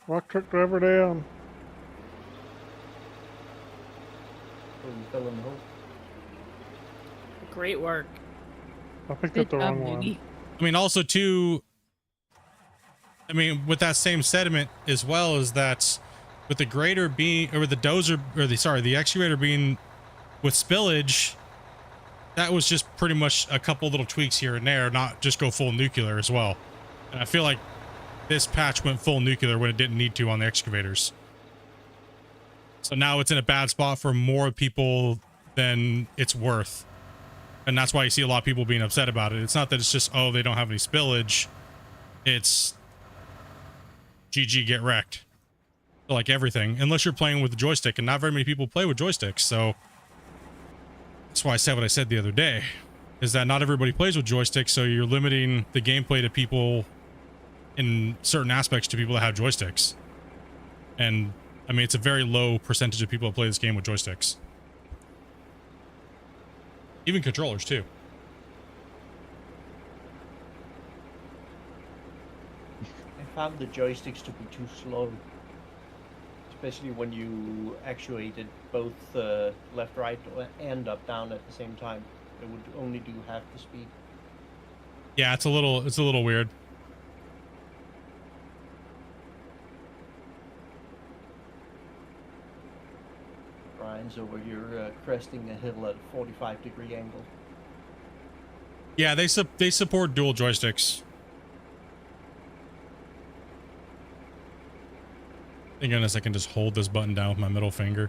Rock truck driver down. Fill in the hole. Great work. I picked Good up the job, wrong one. Judy. I mean, also too, I mean, with that same sentiment as well, is that with the grader being, or with the dozer, or the excavator being with spillage, that was just pretty much a couple little tweaks here and there, not just go full nuclear as well. And I feel like this patch went full nuclear when it didn't need to on the excavators. So now it's in a bad spot for more people than it's worth. And that's why you see a lot of people being upset about it. It's not that it's just, oh, they don't have any spillage. It's GG, get wrecked. So like everything, unless you're playing with the joystick, and not very many people play with joysticks. So that's why I said what I said the other day, is that not everybody plays with joysticks. So you're limiting the gameplay to people in certain aspects, to people that have joysticks. And I mean, it's a very low percentage of people that play this game with joysticks. Even controllers too. I found the joysticks to be too slow. Especially when you actuated both left, right, and up, down at the same time. It would only do half the speed. Yeah, it's a little weird. Brian's over here cresting a hill at a 45-degree angle. Yeah, they support dual joysticks. Thank goodness I can just hold this button down with my middle finger.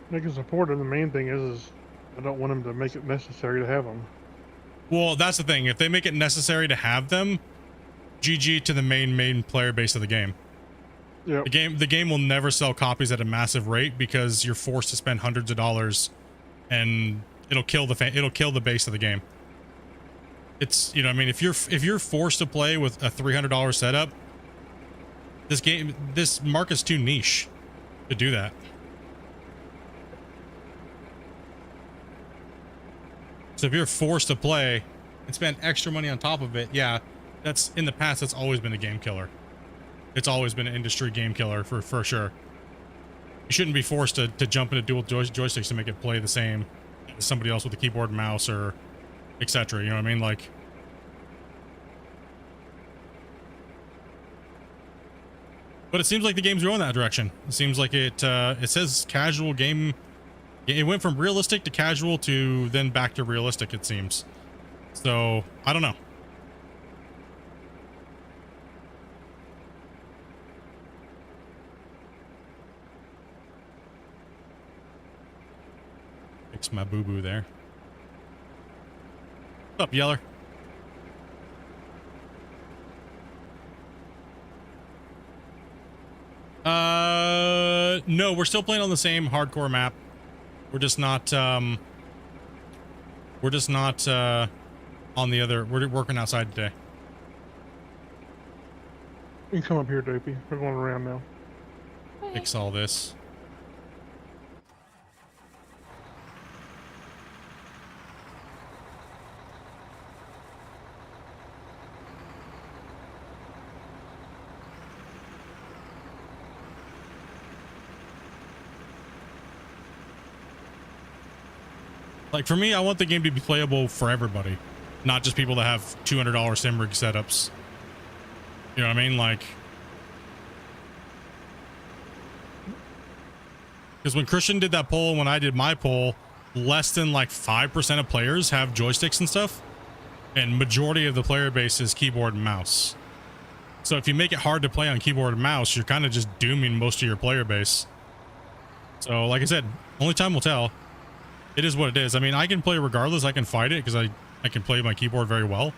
They can support it. The main thing is I don't want them to make it necessary to have them. Well, that's the thing. If they make it necessary to have them, GG to the main player base of the game. Yeah. The game will never sell copies at a massive rate because you're forced to spend hundreds of dollars, and it'll kill the base of the game. It's, you know, I mean, if you're forced to play with a $300 setup, this market's too niche to do that. So if you're forced to play and spend extra money on top of it, yeah, that's, in the past, that's always been a game killer. It's always been an industry game killer for sure. You shouldn't be forced to jump into dual joysticks to make it play the same as somebody else with a keyboard and mouse, or etc. You know what I mean? Like, but it seems like the game's going that direction. It seems like it says casual game. It went from realistic to casual to then back to realistic, it seems. So I don't know. Fix my boo-boo there. What's up, Yeller? No, we're still playing on the same hardcore map. We're just not on the other. We're working outside today. You can come up here, Dopey. We're going around now. Fix all this. Like, for me, I want the game to be playable for everybody, not just people that have $200 sim rig setups. You know what I mean? Like, because when Christian did that poll, when I did my poll, less than like 5% of players have joysticks and stuff, and majority of the player base is keyboard and mouse. So if you make it hard to play on keyboard and mouse, you're kind of just dooming most of your player base. So like I said, only time will tell. It is what it is. I mean, I can play regardless. I can fight it because I can play my keyboard very well.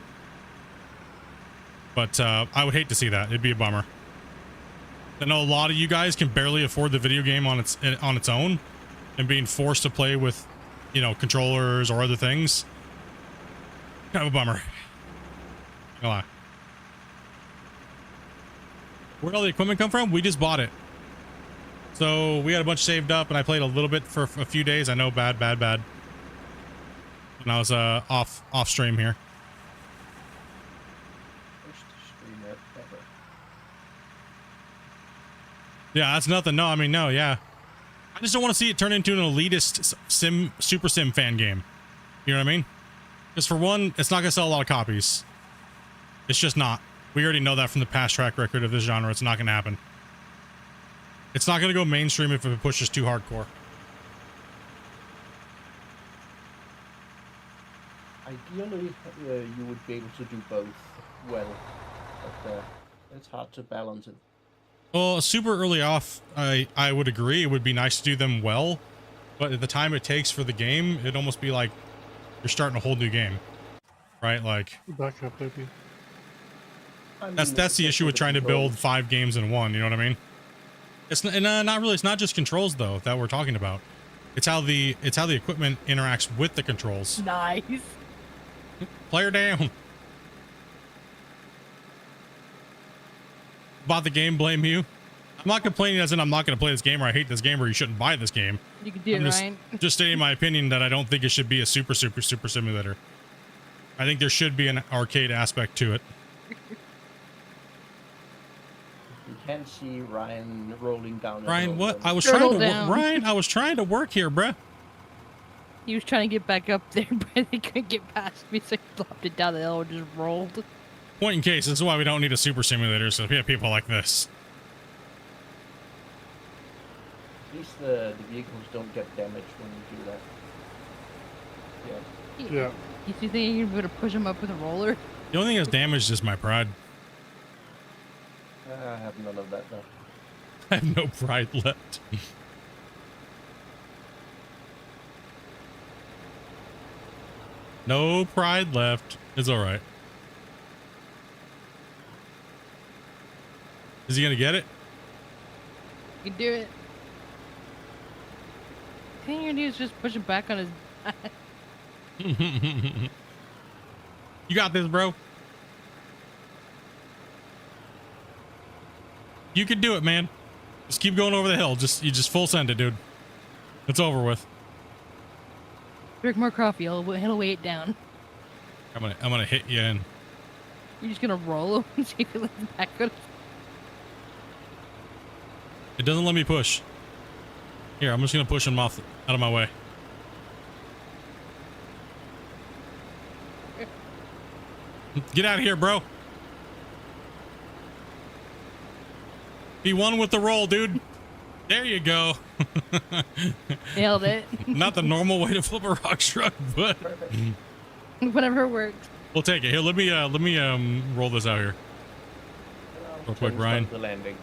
But I would hate to see that. It'd be a bummer. I know a lot of you guys can barely afford the video game on its own, and being forced to play with, you know, controllers or other things. Kind of a bummer. Not gonna lie. Where'd all the equipment come from? We just bought it. So we had a bunch saved up, and I played a little bit for a few days. I know, bad. And I was off stream here. First streamer ever. Yeah, that's nothing. No, I mean, no, yeah. I just don't want to see it turn into an elitist super sim fan game. You know what I mean? Because for one, it's not going to sell a lot of copies. It's just not. We already know that from the past track record of this genre. It's not going to happen. It's not going to go mainstream if it pushes too hardcore. Ideally, you would be able to do both well, but it's hard to balance it. Well, super early off, I would agree. It would be nice to do them well, but at the time it takes for the game, it'd almost be like you're starting a whole new game, right? Like Back up, baby. I mean, that's the issue with trying to build 5 games in one. You know what I mean? It's not really. It's not just controls though that we're talking about. It's how the equipment interacts with the controls. Nice. Player down. Bought the game, blame you. I'm not complaining as in I'm not going to play this game or I hate this game or you shouldn't buy this game. You can do it, Ryan. Just stating my opinion that I don't think it should be a super simulator. I think there should be an arcade aspect to it. You can't see Ryan rolling down. Ryan, what? I was Turtle trying to down. Ryan, I was trying to work here, bruh. He was trying to get back up there, but he couldn't get past me, so he dropped it down the hill and just rolled. Point in case, this is why we don't need a super simulator, so we have people like this. At least the vehicles don't get damaged when you do that. Yeah. Yeah. You think you're going to push him up with a roller? The only thing that's damaged is my pride. I have none of that though. I have no pride left. No pride left. It's all right. Is he gonna get it? You can do it. I think you're going to do is just push him back on his back. You got this, bro. You can do it, man. Just keep going over the hill. You just full send it, dude. It's over with. Drink more coffee. He'll weigh it down. I'm gonna hit you in. You're just going to roll him and see if he lets back on his... It doesn't let me push. Here, I'm just gonna push him out of my way. Get out of here, bro. He won with the roll, dude. There you go. Nailed it. Not the normal way to flip a rock truck, but Whatever works. we'll take it. Here, let me roll this out here. Real quick, Trying to Ryan. start the landing.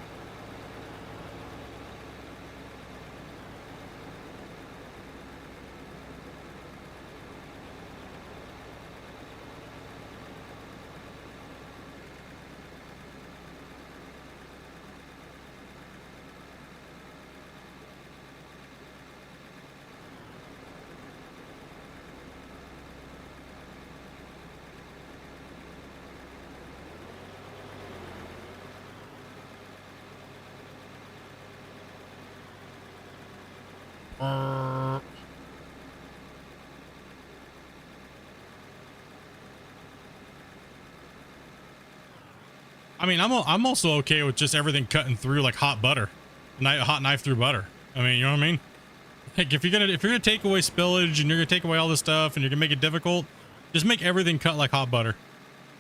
I mean, I'm also okay with just everything cutting through like hot butter, hot knife through butter. I mean, you know what I mean? Like if you're gonna take away spillage and you're gonna take away all this stuff and you're gonna make it difficult, just make everything cut like hot butter.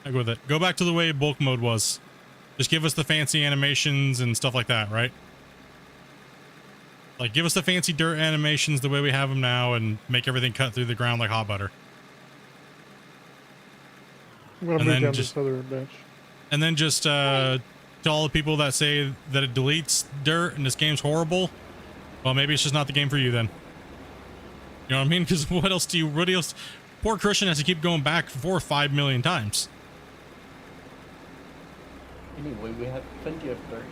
Like with it, go back to the way bulk mode was. Just give us the fancy animations and stuff like that, right? Like give us the fancy dirt animations the way we have them now, and make everything cut through the ground like hot butter. I'm going to And move then down just- this other bench. And then just to all the people that say that it deletes dirt and this game's horrible, well, maybe it's just not the game for you then. You know what I mean? Because what else? Poor Christian has to keep going back 4 or 5 million times. Anyway, we have plenty of dirt.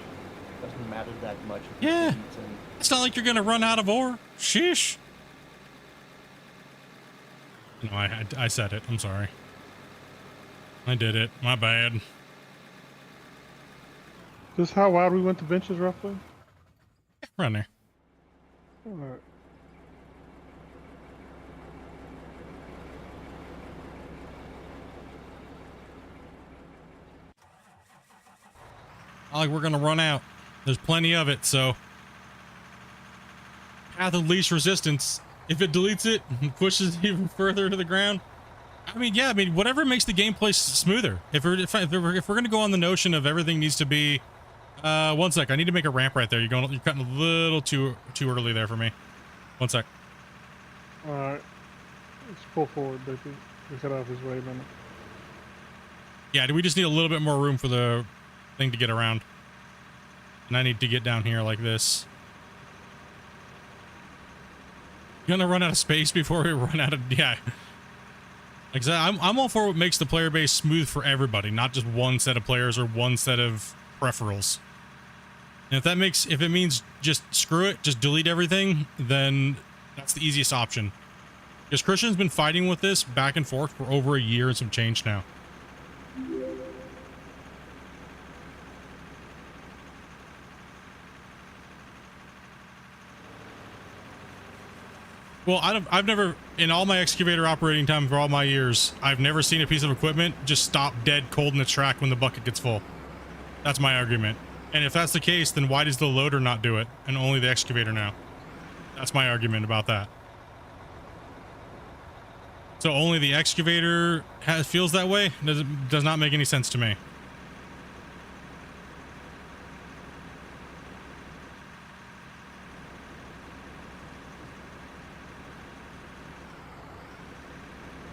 Doesn't matter that much. if it Yeah. deletes and- It's not like you're gonna run out of ore. Sheesh. No, I said it. I'm sorry. I did it. My bad. Is this how wide we went to benches, roughly? Run there. Alright. Not like we're gonna run out. There's plenty of it, so path of least resistance. If it deletes it and pushes it even further to the ground, I mean, yeah, I mean, whatever makes the gameplay smoother. If we're gonna go on the notion of everything needs to be, one sec, I need to make a ramp right there. You're cutting a little too early there for me. One sec. All right. Let's pull forward, baby. We cut off his way a minute. Yeah, we just need a little bit more room for the thing to get around. And I need to get down here like this. Gonna run out of space before we run out of, yeah. Like I said, I'm all for what makes the player base smooth for everybody, not just one set of players or one set of peripherals. And if it means just screw it, just delete everything, then that's the easiest option. Because Christian's been fighting with this back and forth for over a year and some change now. Well, I've never, in all my excavator operating time for all my years, I've never seen a piece of equipment just stop dead cold in its track when the bucket gets full. That's my argument. And if that's the case, then why does the loader not do it and only the excavator now? That's my argument about that. So only the excavator feels that way? Does not make any sense to me.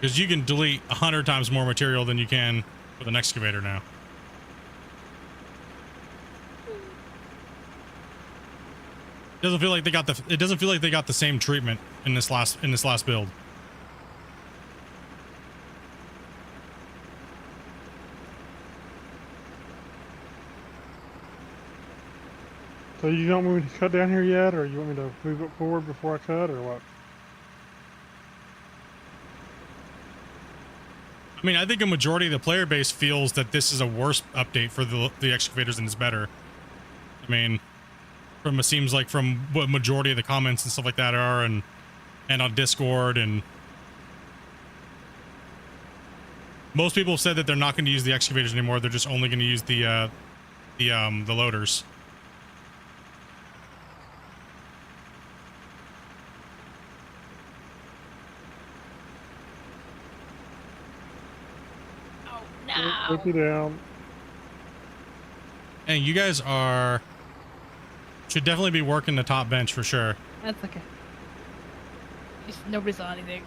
Because you can delete 100 times more material than you can with an excavator now. It doesn't feel like they got the same treatment in this last build. So you don't want me to cut down here yet, or you want me to move it forward before I cut, or what? I mean, I think a majority of the player base feels that this is a worse update for the excavators than it's better. I mean, it seems like from what majority of the comments and stuff like that are, and on Discord, and most people have said that they're not going to use the excavators anymore. They're just only going to use the loaders. Put me down. And you guys should definitely be working the top bench for sure. That's okay. Just nobody saw anything.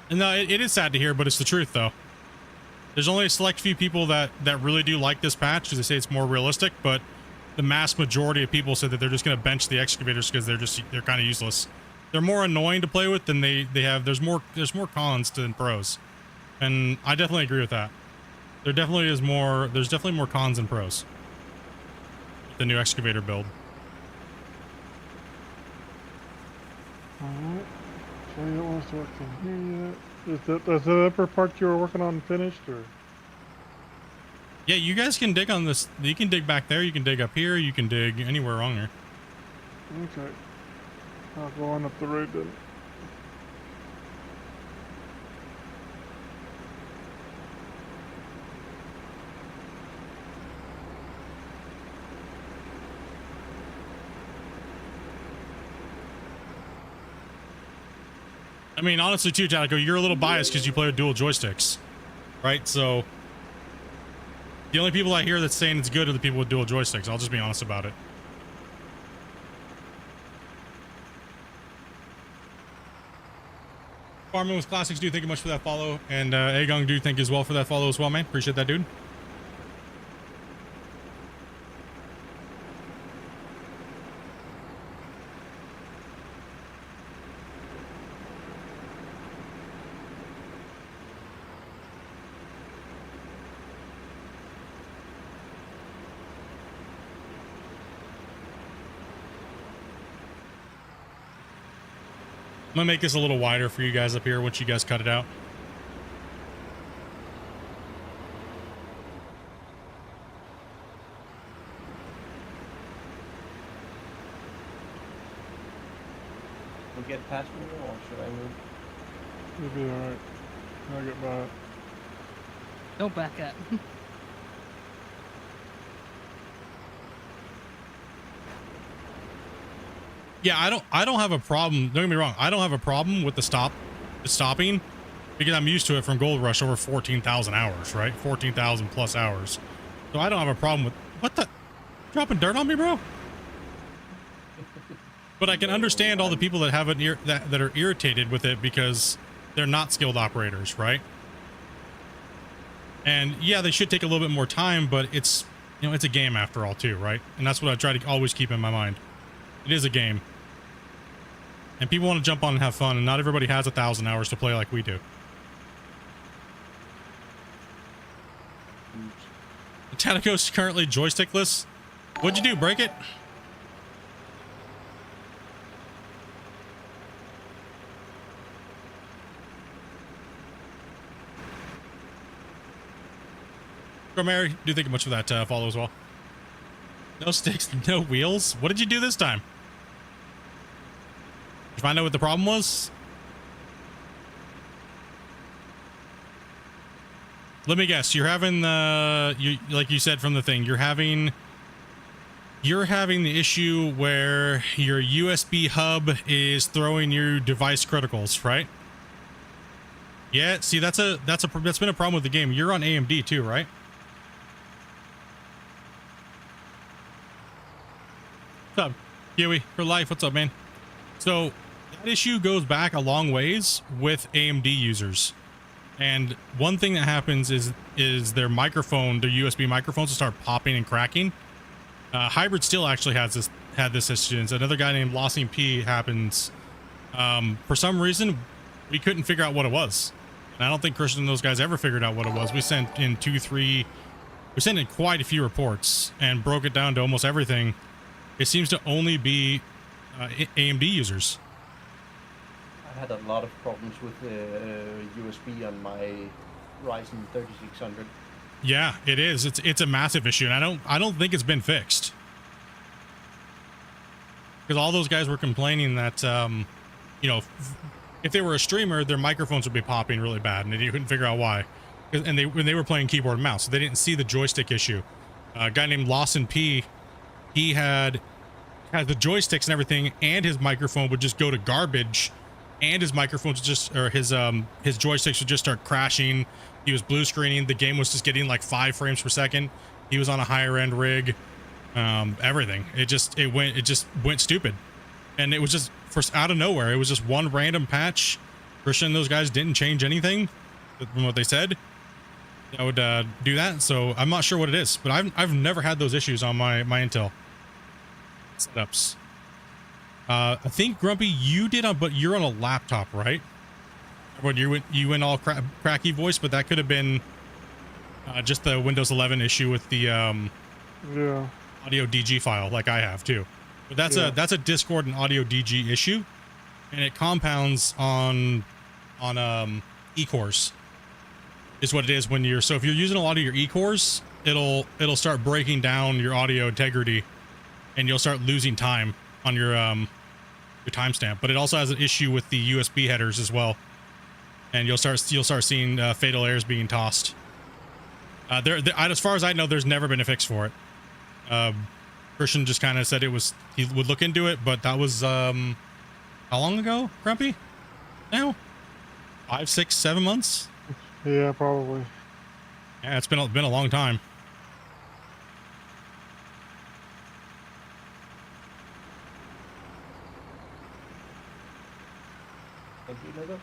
And no, it is sad to hear, but it's the truth though. There's only a select few people that really do like this patch because they say it's more realistic, but the mass majority of people said that they're just going to bench the excavators because they're kind of useless. They're more annoying to play with than they have. There's more cons than pros, and I definitely agree with that. There's definitely more cons than pros. The new excavator build. Alright. So you don't want us to work in here yet. Is the upper part you were working on finished, or? Yeah, you guys can dig on this. You can dig back there. You can dig up here. You can dig anywhere wrong here. Okay. I'll go on up the road then. I mean, honestly, too, Jalico, you're a little biased because you play with dual joysticks, right? So the only people I hear that's saying it's good are the people with dual joysticks. I'll just be honest about it. Farming with Classics, dude, thank you much for that follow. And Agung, dude, thank you as well for that follow as well, man. Appreciate that, dude. I'm gonna make this a little wider for you guys up here once you guys cut it out. We'll get past me, or should I move? You'll be alright. I'll get by it. Don't back up. Yeah, I don't have a problem. Don't get me wrong. I don't have a problem with the stopping, because I'm used to it from Gold Rush over 14,000 hours, right? 14,000 plus hours. So I don't have a problem with what the dropping dirt on me, bro. But I can understand all the people that have it that are irritated with it because they're not skilled operators, right? And yeah, they should take a little bit more time, but it's, you know, it's a game after all too, right? And that's what I try to always keep in my mind. It is a game. And people want to jump on and have fun, and not everybody has 1,000 hours to play like we do. Tanaco's currently joystickless. What'd you do, break it? Mary, do you think much of that follow as well? No sticks, no wheels. What did you do this time? Did you find out what the problem was? Let me guess. You're having like you said from the thing. You're having the issue where your USB hub is throwing you device criticals, right? Yeah. See, that's been a problem with the game. You're on AMD too, right? What's up, Huey for life? What's up, man? So that issue goes back a long ways with AMD users, and one thing that happens is their USB microphones will start popping and cracking. Hybrid still actually had this issue. Another guy named Lossing P happens. For some reason, we couldn't figure out what it was, and I don't think Christian and those guys ever figured out what it was. We sent in quite a few reports and broke it down to almost everything. It seems to only be AMD users. I had a lot of problems with USB on my Ryzen 3600. Yeah, it is. It's a massive issue, and I don't think it's been fixed. Because all those guys were complaining that, you know, if they were a streamer, their microphones would be popping really bad, and they couldn't figure out why. And when they were playing keyboard and mouse, so they didn't see the joystick issue. A guy named Lawson P, he had the joysticks and everything, and his microphone would just go to garbage, and his microphones his joysticks would just start crashing. He was blue screening. The game was just getting like 5 frames per second. He was on a higher end rig. Everything. It just went stupid, and it was just out of nowhere. It was just one random patch. Christian and those guys didn't change anything from what they said that would do that. So I'm not sure what it is, but I've never had those issues on my Intel setups. I think Grumpy, you did but you're on a laptop, right? When you went all cracky voice, but that could have been just the Windows 11 issue with the Yeah. audio DG file, like I have too. But that's a Discord and audio DG issue, and it compounds on eCores. Is what it is when if you're using a lot of your eCores, it'll start breaking down your audio integrity, and you'll start losing time on your timestamp. But it also has an issue with the USB headers as well, and you'll start seeing fatal errors being tossed. As far as I know, there's never been a fix for it. Christian just kind of said he would look into it, but that was how long ago, Grumpy? Now 5, 6, 7 months. Yeah, probably. Yeah, it's been a long time. Thank you, Lego.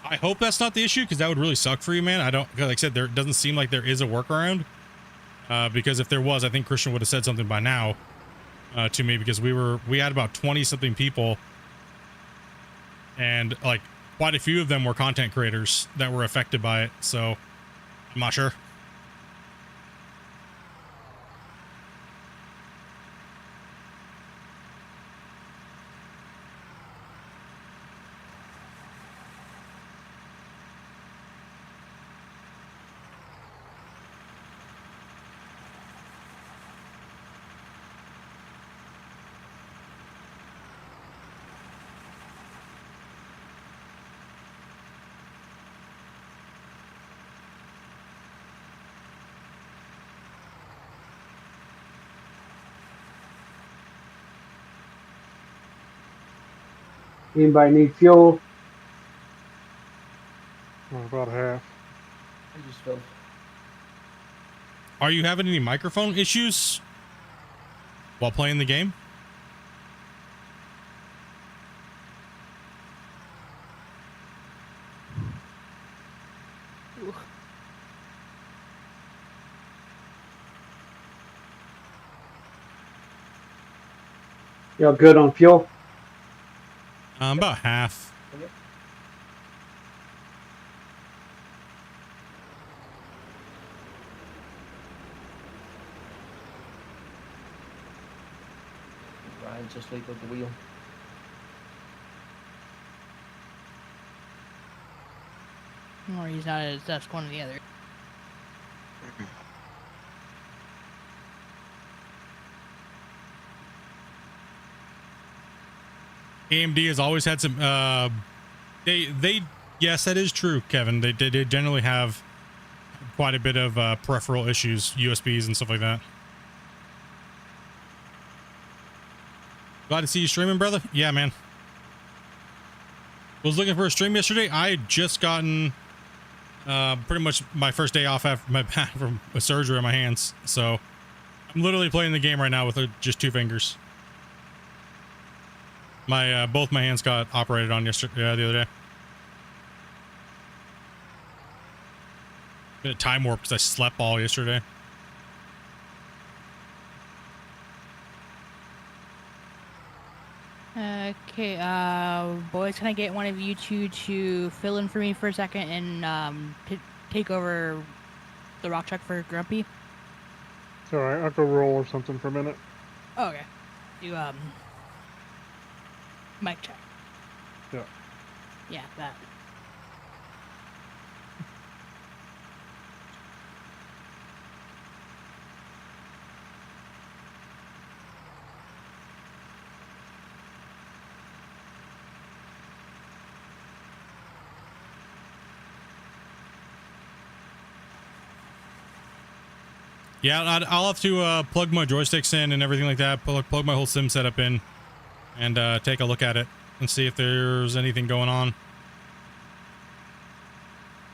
I hope that's not the issue, because that would really suck for you, man. Like I said, there doesn't seem like there is a workaround. Because if there was, I think Christian would have said something by now to me, because we had about 20 something people, and like quite a few of them were content creators that were affected by it. So I'm not sure. Anybody need fuel? Oh, about half. I just felt. Are you having any microphone issues while playing the game? Y'all good on fuel? About half. Okay. Ryan's asleep at the wheel. Or he's not at his desk, one or the other. AMD has always had some they yes, that is true, Kevin. They generally have quite a bit of peripheral issues, USBs and stuff like that. Glad to see you streaming, brother. Yeah, man. Was looking for a stream yesterday. I had just gotten pretty much my first day off after my back from a surgery on my hands, so I'm literally playing the game right now with just 2 fingers. My both my hands got operated on yesterday, the other day. Bit of time warp because I slept all yesterday. Okay, boys, can I get one of you two to fill in for me for a second and take over the rock truck for Grumpy? It's alright, I'll go roll or something for a minute. Oh, okay. You mic check. Yeah. Yeah, that. Yeah, I'll have to plug my joysticks in and everything like that. Plug my whole sim setup in, and take a look at it and see if there's anything going on.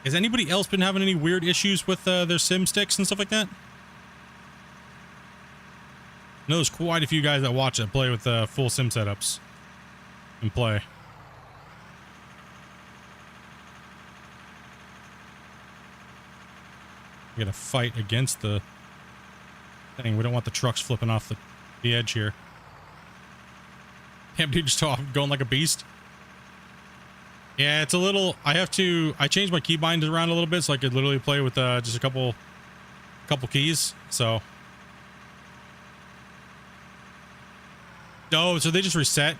Has anybody else been having any weird issues with their sim sticks and stuff like that? I know there's quite a few guys that watch it play with full sim setups and play. We gotta fight against the thing. We don't want the trucks flipping off the edge here. Damn, dude, just going like a beast. Yeah, it's a little. I changed my keybinds around a little bit so I could literally play with just a couple keys. So. Oh, so they just reset.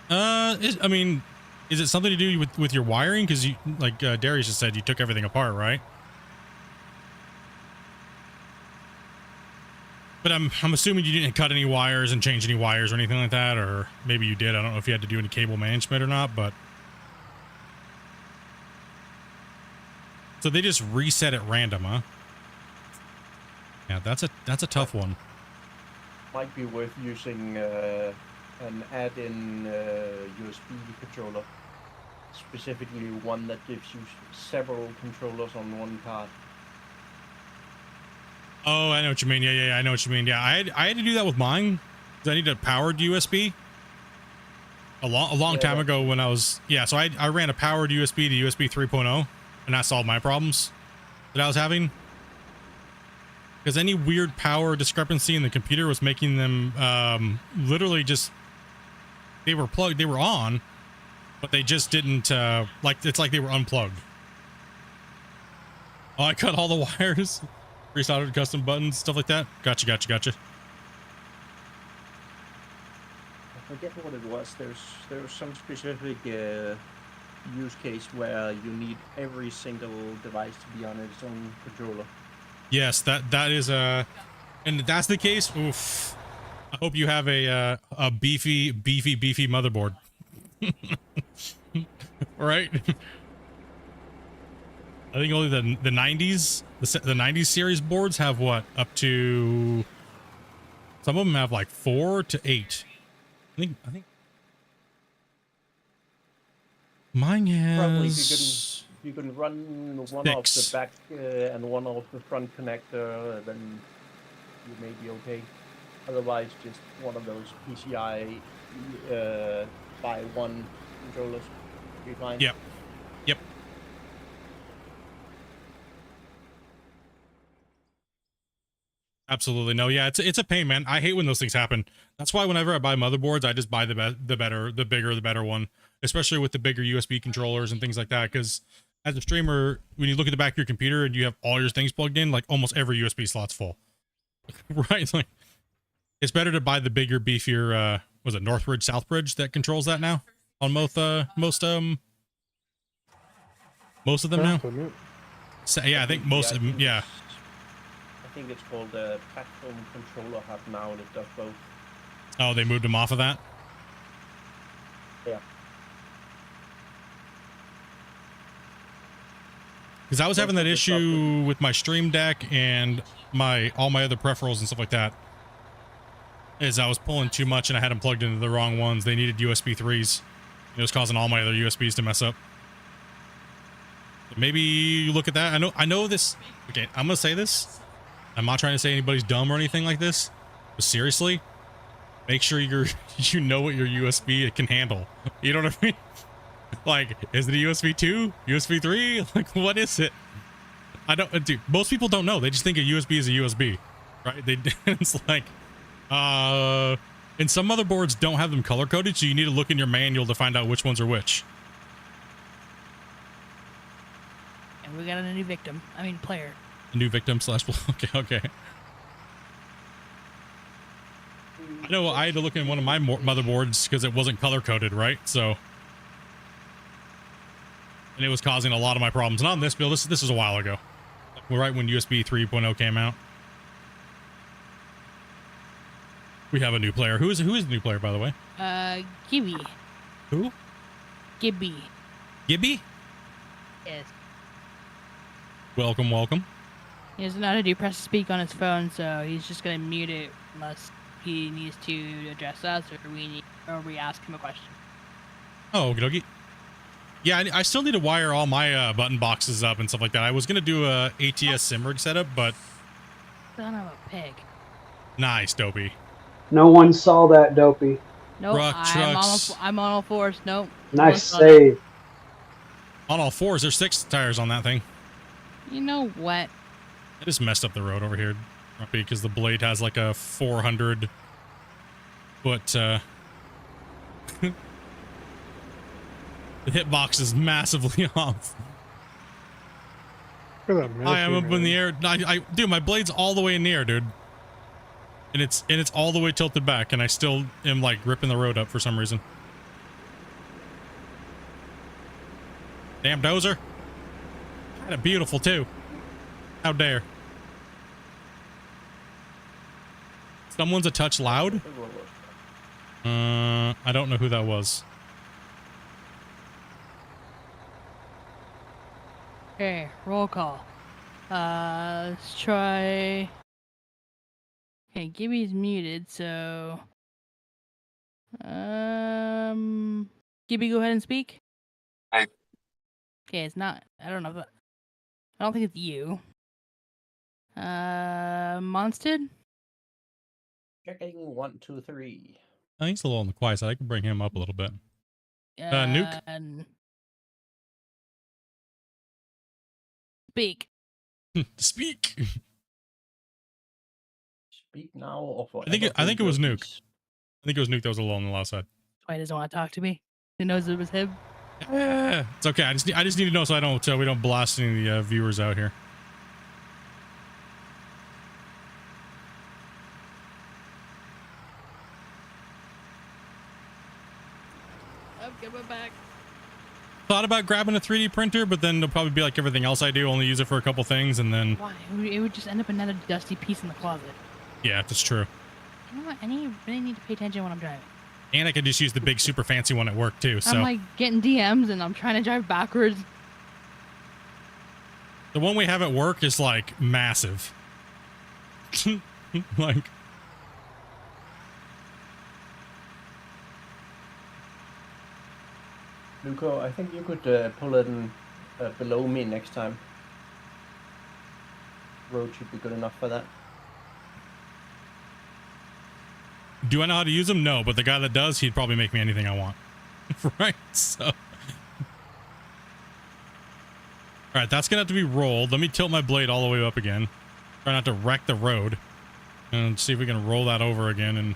I mean, is it something to do with your wiring? Because you, like Darius just said, you took everything apart, right? But I'm assuming you didn't cut any wires and change any wires or anything like that, or maybe you did. I don't know if you had to do any cable management or not, but. So they just reset at random, huh? Yeah, that's a tough one. Might be worth using an add-in USB controller, specifically one that gives you several controllers on one card. Oh, I know what you mean. Yeah, I know what you mean. Yeah, I had to do that with mine because I need a powered USB. A long time ago when I was so I ran a powered USB to USB 3.0, and that solved my problems that I was having. Because any weird power discrepancy in the computer was making them literally just they were plugged, they were on, but they just didn't like it's like they were unplugged. Oh, I cut all the wires. Resoldered custom buttons, stuff like that. Gotcha. I forget what it was. There was some specific use case where you need every single device to be on its own controller. Yes, that is and if that's the case, oof. I hope you have a beefy motherboard. Right? I think only the 90s, the 90s series boards have what, up to, some of them have like 4 to 8. I think Mine Probably has if you can run one off the 6. back and one off the front connector, then you may be okay. Otherwise, just one of those PCI by one controllers. Be fine. Yep. Yep. Absolutely. No, yeah, it's a pain, man. I hate when those things happen. That's why whenever I buy motherboards, I just buy the bigger, the better one, especially with the bigger USB controllers and things like that. Because as a streamer, when you look at the back of your computer and you have all your things plugged in, like almost every USB slot's full, right? Like, it's better to buy the bigger, beefier. Was it Northbridge, Southbridge that controls that now on most of them now? So, yeah, I think most of them. Yeah. I think it's called a platform controller hub now, and it does both. Oh, they moved them off of that? Yeah. Because I was having that issue with my Stream Deck and all my other peripherals and stuff like that. Is I was pulling too much and I had them plugged into the wrong ones. They needed USB 3s. It was causing all my other USBs to mess up. But maybe you look at that. I know this. Okay, I'm gonna say this. I'm not trying to say anybody's dumb or anything like this, but seriously, make sure you know what your USB can handle. You know what I mean? Like, is it a USB 2? USB 3? Like, what is it? I don't, dude, most people don't know. They just think a USB is a USB, right? It's like, and some motherboards don't have them color coded, so you need to look in your manual to find out which ones are which. And we got a new victim. I mean, player. A new victim / okay. I know I had to look in one of my motherboards because it wasn't color coded, right? So, and it was causing a lot of my problems. Not on this build. This was a while ago, right when USB 3.0 came out. We have a new player. Who is the new player, by the way? Gibby. Who? Gibby. Gibby? Yes. Welcome, welcome. He doesn't know how to do press to speak on his phone, so he's just gonna mute it unless he needs to address us or we ask him a question. Oh, okie dokie. Yeah, I still need to wire all my button boxes up and stuff like that. I was gonna do a ATS Simrig setup, but Son of a pig. nice, Dopey. No one saw that, Dopey. Nope, Rock trucks. I'm on all fours. Nope. Nice save. On all fours, there's 6 tires on that thing. You know what? I just messed up the road over here, because the blade has like a 400 foot, the hitbox is massively off. Look at that I am up military, in the man. air. Dude, my blade's all the way in the air, dude. And it's all the way tilted back, and I still am like ripping the road up for some reason. Damn dozer. Kind of beautiful too. How dare. Someone's a touch loud? I don't know who that was. Okay, roll call. Let's try. Okay, Gibby's muted, so. Gibby, go ahead and speak. Hi. Okay, it's not. I don't know. I don't think it's you. Monsted? Checking 1, 2, 3. Oh, he's a little on the quiet side. I can bring him up a little bit. Nuke? Speak. Speak. Speak now or forever. I think it was hold your Nuke. peace. I think it was Nuke that was a little on the loud side. Why he doesn't want to talk to me? He knows it was him. Yeah, it's okay. I just need to know so we don't blast any of the viewers out here. I'm coming back. Thought about grabbing a 3D printer, but then it'll probably be like everything else I do, only use it for a couple things, and then... Why? It would just end up another dusty piece in the closet. Yeah, that's true. You know what? I really need to pay attention when I'm driving. And I can just use the big super fancy one at work too, so... I'm like getting DMs and I'm trying to drive backwards. The one we have at work is like massive. Like... Luco, I think you could pull it in, below me next time. Road should be good enough for that. Do I know how to use them? No, but the guy that does, he'd probably make me anything I want. Right? So. All right, that's going to have to be rolled. Let me tilt my blade all the way up again. Try not to wreck the road. And see if we can roll that over again. And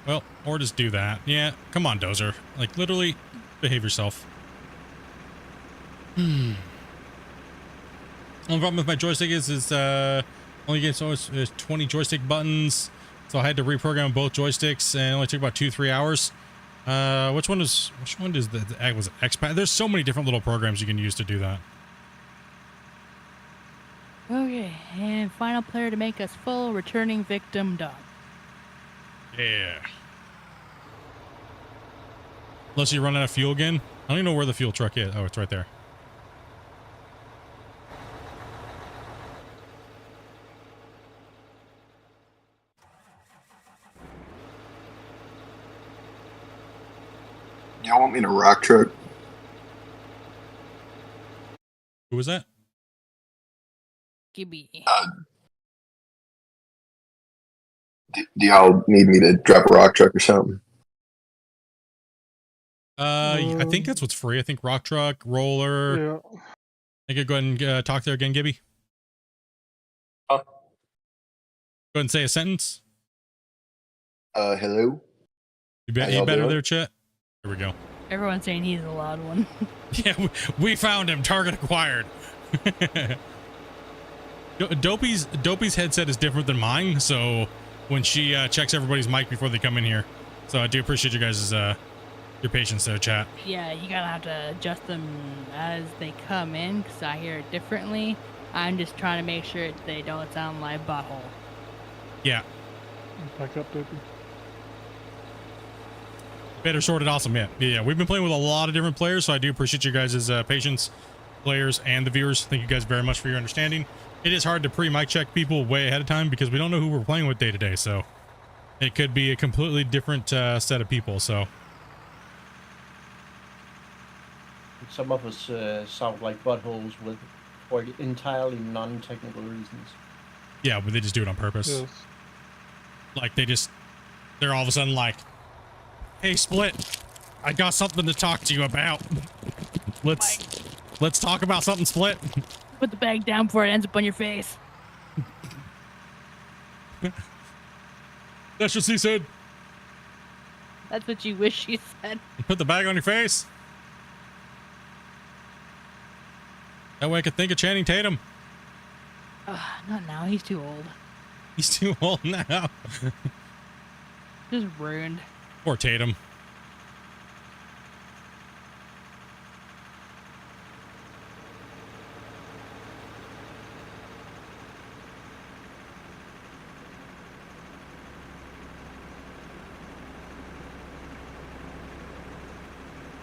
well, or just do that. Yeah, come on, Dozer. Like, literally, behave yourself. The only problem with my joystick is only gets always 20 joystick buttons, so I had to reprogram both joysticks, and it only took about 2-3 hours. Which one does the was it XPath? There's so many different little programs you can use to do that. Okay, and final player to make us full, returning victim done. Yeah. Unless you run out of fuel again. I don't even know where the fuel truck is. Oh, it's right there. Y'all want me to rock truck? Who was that? Gibby. Do y'all need me to drop a rock truck or something? I think that's what's free. I think rock truck, roller. Yeah. I could go ahead and talk there again, Gibby. Huh? Go ahead and say a sentence. Hello? You How y'all better doing? there, chat. Here we go. Everyone's saying he's the loud one. Yeah, we found him. Target acquired. Dopey's headset is different than mine, so when she checks everybody's mic before they come in here. So I do appreciate you guys' your patience there, chat. Yeah, you gotta have to adjust them as they come in, because I hear it differently. I'm just trying to make sure they don't sound like butthole. Yeah. Back up, Dopey. Better sorted, awesome. Yeah. We've been playing with a lot of different players, so I do appreciate you guys' patience, players and the viewers. Thank you guys very much for your understanding. It is hard to pre-mic check people way ahead of time because we don't know who we're playing with day to day, so it could be a completely different set of people. So Some of us sound like buttholes for entirely non-technical reasons. yeah, but they just do it on purpose. Yes. Like they're all of a sudden like, "Hey, Split, I got something to talk to you about. Let's talk about something, Split." Put the bag down before it ends up on your face. That's what she said. That's what you wish you said. Put the bag on your face. That way I could think of Channing Tatum. Not now, he's too old. He's too old now. Just ruined. Poor Tatum.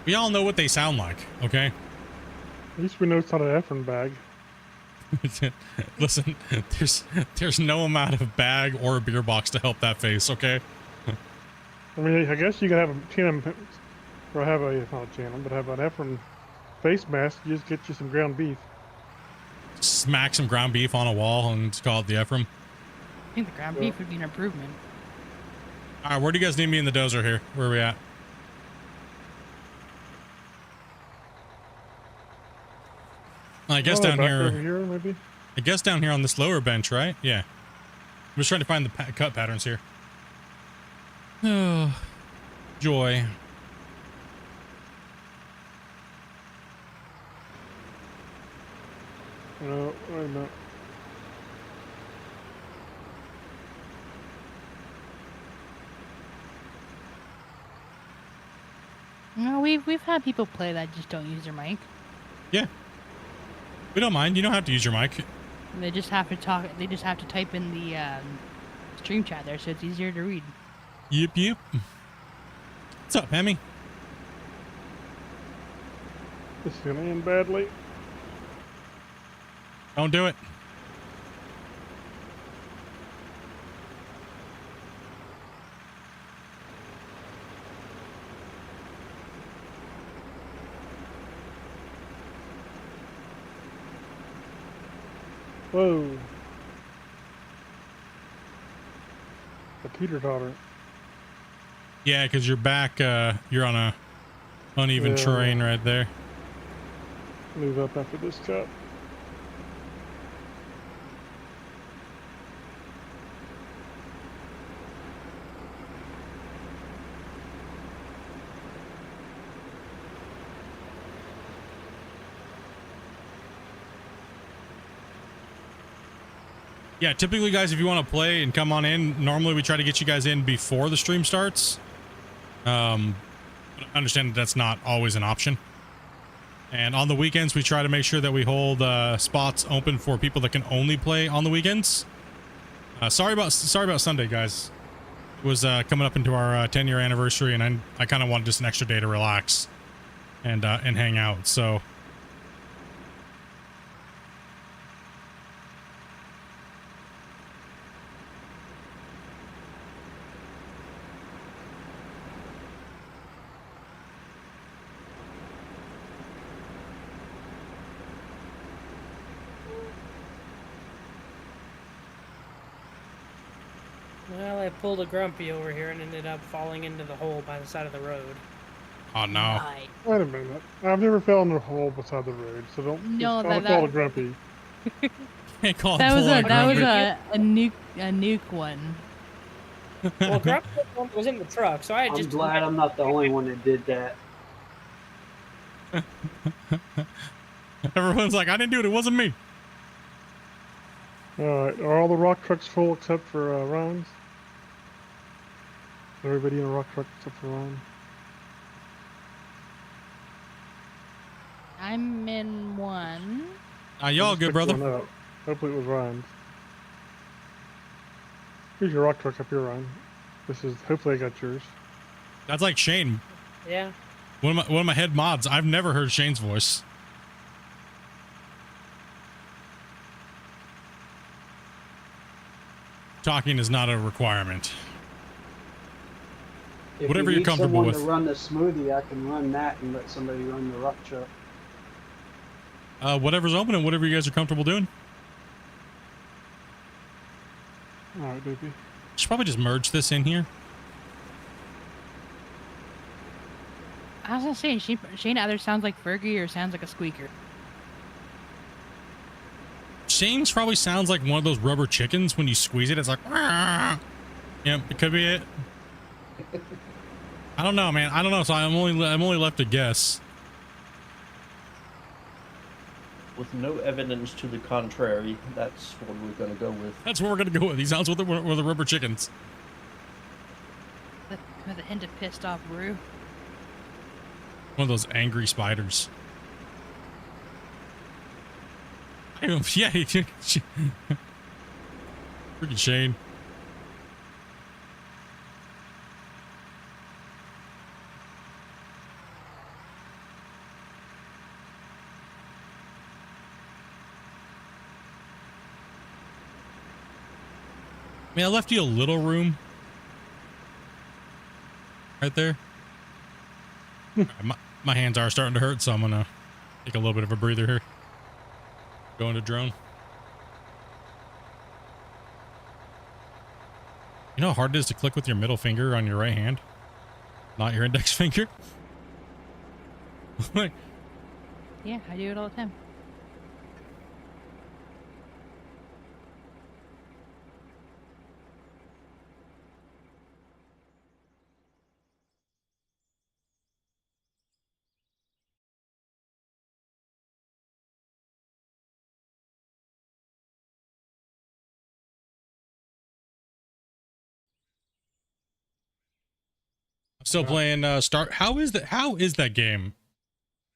We all know what they sound like, okay? At least we know it's not an Efron bag. Listen, there's no amount of bag or a beer box to help that face, okay? I mean, I guess you can have a Tandem, or have a, not a Tandem, but have an Efron face mask. You just get you some ground beef. Smack some ground beef on a wall and just call it the Ephraim. I think the ground beef would be an improvement. All right, where do you guys need me in the dozer here? Where are we at? I guess down back here. over here, maybe. I guess down here on this lower bench, right? Yeah. I'm just trying to find the cut patterns here. Oh, joy. No, wait a minute. No, we've had people play that just don't use their mic. Yeah. We don't mind. You don't have to use your mic. They just have to talk. They just have to type in the stream chat there, so it's easier to read. Yep. What's up, Hemi? This is gonna end badly. Don't do it. Whoa. A teeter-totter. Yeah, because you're back. You're on a uneven Yeah, terrain yeah. right there. Move up after this cut. Yeah, typically, guys, if you want to play and come on in, normally we try to get you guys in before the stream starts. But I understand that that's not always an option. And on the weekends, we try to make sure that we hold spots open for people that can only play on the weekends. Sorry about Sunday, guys. It was coming up into our 10-year anniversary, and I kind of wanted just an extra day to relax and hang out. So. Well, I pulled a grumpy over here and ended up falling into the hole by the side of the road. Oh no. Nice. Wait a minute. I've never fell in a hole beside the road, so don't No, don't that- call it grumpy. Can't call it That was pulling a nuke one. Well, grumpy was in the truck, so I had I'm just. glad I'm not the only one that did that. Everyone's like, I didn't do it. It wasn't me. Alright, are all the rock trucks full except for Ryan's? Everybody in a rock truck except for Ryan? I'm in one. Y'all Just good, picked brother? one up. Hopefully it was Ryan's. Here's your rock truck up here, Ryan. This is, hopefully I got yours. That's like Shane. Yeah. One of my head mods. I've never heard Shane's voice. Talking is not a requirement. If Whatever you you're need comfortable someone with. to run the smoothie, I can run that and let somebody run the rock truck. Whatever's open and whatever you guys are comfortable doing. Alright, baby. Should probably just merge this in here. I was gonna say, Shane either sounds like Fergie or sounds like a squeaker. Shane's probably sounds like one of those rubber chickens when you squeeze it. It's like, "Rah." Yeah, it could be it. I don't know, man. I don't know. So I'm only left to guess. With no evidence to the contrary, that's what we're going to go with. That's what we're gonna go with. He sounds with the rubber chickens. With a hint of pissed off Rue. One of those angry spiders. Yeah, freaking Shane. I mean, I left you a little room right there. My hands are starting to hurt, so I'm gonna take a little bit of a breather here. Go into drone. You know how hard it is to click with your middle finger on your right hand, not your index finger? Yeah, I do it all the time. I'm still playing Start. How is that game?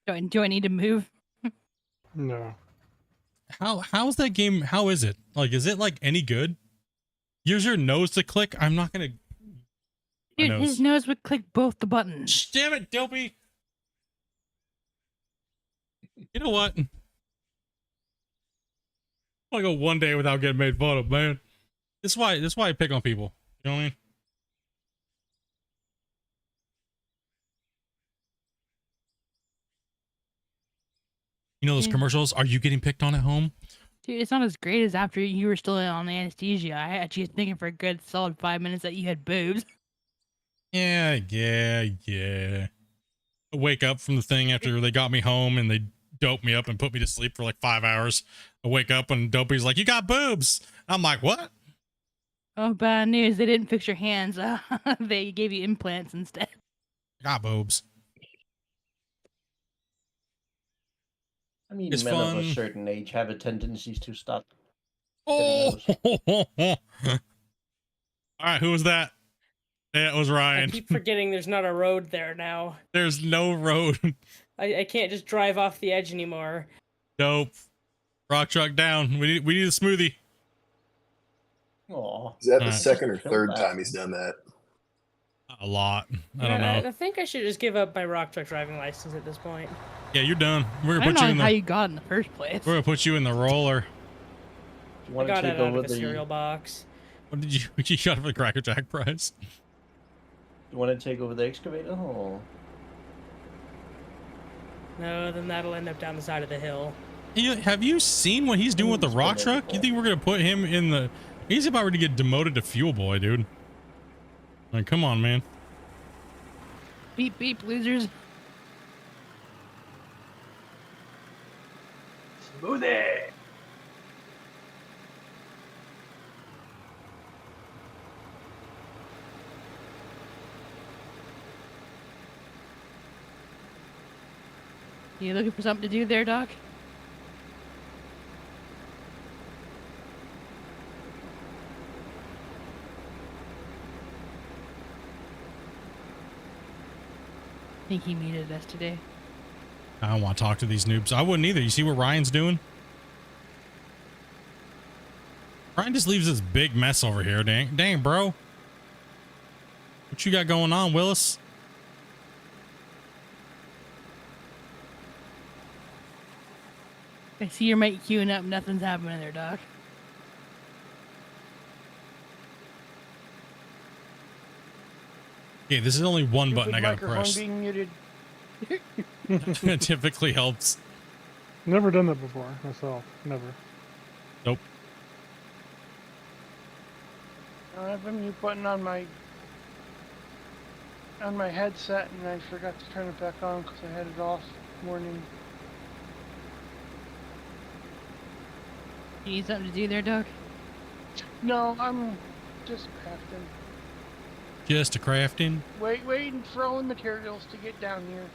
Do I need to move? No. How's that game? How is it? Like, is it like any good? Use your nose to click. I'm not gonna. Dude, his nose would click both the buttons. Damn it, Dopey. You know what? I want to go one day without getting made fun of, man. This is why I pick on people. You know what I mean? You know those Yeah. commercials? Are you getting picked on at home? Dude, it's not as great as after you were still on the anesthesia. I had you thinking for a good solid 5 minutes that you had boobs. Yeah. I wake up from the thing after they got me home and they doped me up and put me to sleep for like 5 hours. I wake up and Dopey's like, "You got boobs." I'm like, "What?" Oh, bad news. They didn't fix your hands. They gave you implants instead. I got boobs. I mean, It's men of a fun. certain age have a tendency to start. Oh. All right, who was that? That was I Ryan. keep forgetting there's not a road there now. There's no road. I can't just drive off the edge anymore. Dope. Rock truck down. We need a smoothie. Aw. Is that the Alright. second or Kill third that. time he's done that? A lot. I don't know. I think I should just give up my rock truck driving license at this point. Yeah, you're done. We're I gonna don't put you know in how the. you got in the first place. We're gonna put you in the roller. Do you I want to got take it out over of a cereal box. What did you? You got for the Cracker Jack prize? You want to take over the excavator? Oh. No, then that'll end up down the side of the hill. Have you seen what he's doing with the He's rock been truck? You think we're gonna put him in the? He's about ready to get demoted to fuel boy, dude. Like, come on, man. Beep, beep, losers. Smoothie. You looking for something to do there, Doc? I think he muted us today. I don't want to talk to these noobs. I wouldn't either. You see what Ryan's doing? Ryan just leaves this big mess over here. Dang, bro. What you got going on, Willis? I see your mate queuing up. Nothing's happening there, Doc. Okay, this is only one button I gotta Microphone press. being muted. It typically helps. Never done that before myself. Never. Nope. I have a mute button on my headset, and I forgot to turn it back on because I had it off this morning. You need something to do there, Doc? No, I'm just crafting. Just a crafting. Waiting for all the materials to get down here.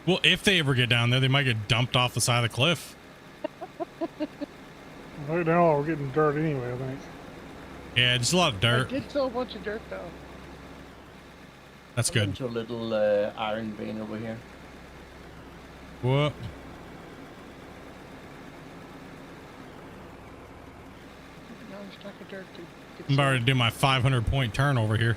Well, if they ever get down there, they might get dumped off the side of the cliff. Right now we're getting dirt anyway, I think. Yeah, just a lot of I dirt. did sell a bunch of dirt though. That's I'm good. into a little iron vein over here. What? No, I'm stuck of dirt to get I'm about sold. to do my 500-point turn over here.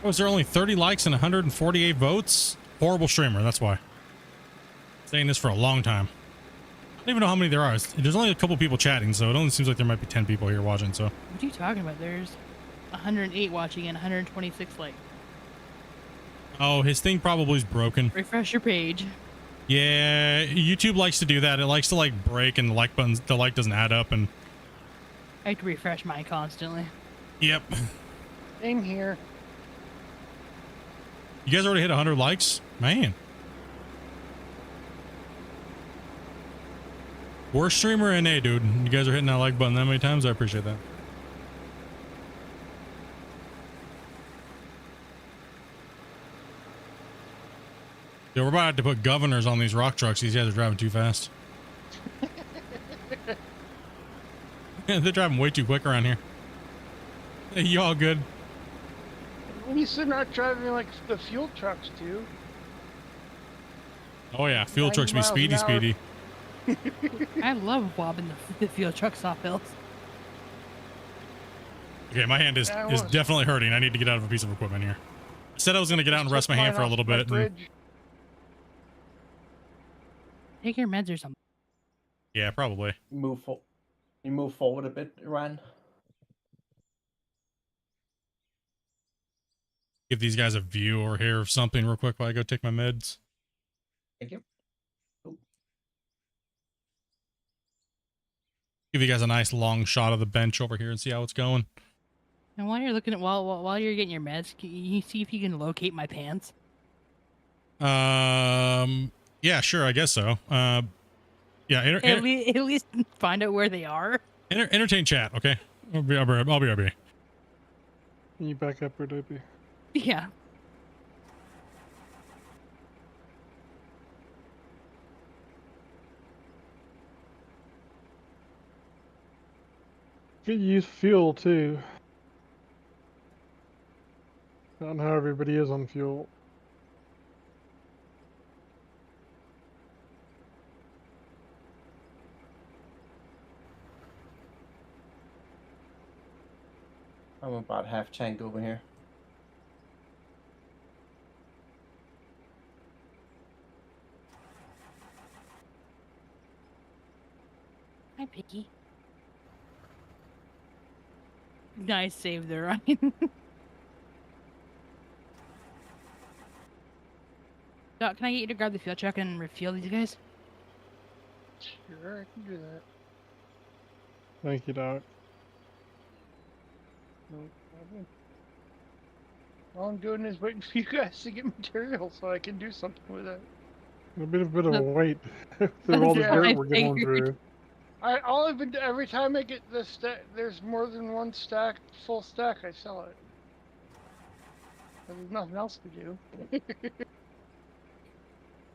Was there only 30 likes and 148 votes? Horrible streamer, that's why. Saying this for a long time. I don't even know how many there are. There's only a couple people chatting, so it only seems like there might be 10 people here watching, so. What are you talking about? There's 108 watching and 126 like. Oh, his thing probably is broken. Refresh your page. Yeah, YouTube likes to do that. It likes to like break and the like doesn't add up and. I have to refresh mine constantly. Yep. Same here. You guys already hit 100 likes? Man. Worst streamer NA, dude. You guys are hitting that like button that many times. I appreciate that. Yeah, we're about to put governors on these rock trucks. These guys are driving too fast. They're driving way too quick around here. Hey, you all good? At least they're not driving like the fuel trucks do. Oh yeah, fuel 90 trucks be miles an speedy, hour. speedy. I love wobbing the fuel trucks off hills. Okay, my hand is Yeah, I is was. definitely hurting. I need to get out of a piece of equipment here. I said I was gonna get out and rest my hand for a little bit. And, Bridge. Take your meds or something. yeah, probably. You move forward a bit, Ryan. Give these guys a view over here of something real quick while I go take my meds. Thank you. Give you guys a nice long shot of the bench over here and see how it's going. And while you're looking at while you're getting your meds, can you see if you can locate my pants? Yeah, sure, I guess so. Yeah, At least find out where they are. entertain chat, okay? I'll be right back. Can you back up, Rodopy? Yeah. Could use fuel too. I don't know how everybody is on fuel. I'm about half tank over here. Hi, Piggy. Nice save there, Ryan. Doc, can I get you to grab the fuel truck and refuel these guys? Sure, I can do that. Thank you, Doc. No problem. All I'm doing is waiting for you guys to get material so I can do something with it. A bit of a wait through That's all the what dirt I we're going figured. through. All I've been every time I get this stack, there's more than one stack, full stack. I sell it. There's nothing else to do. I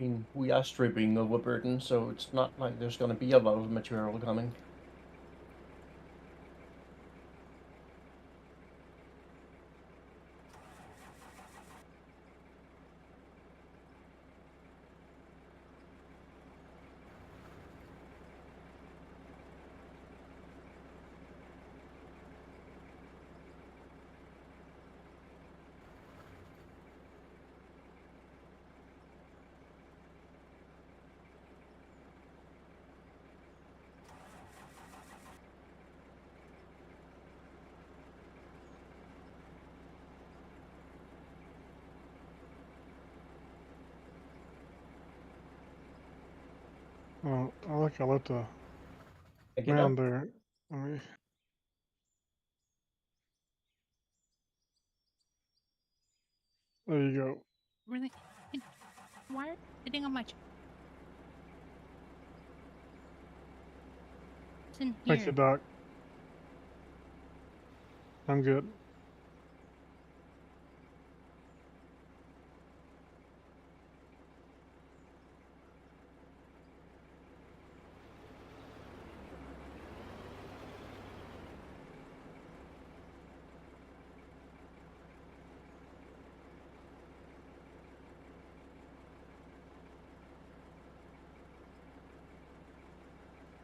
mean, we are stripping overburden, so it's not like there's going to be a lot of material coming. Oh, I like I let the Pick it man up. there. Let me. There you go. Really? Why are you sitting on my It's in here. Thank you, Doc. I'm good.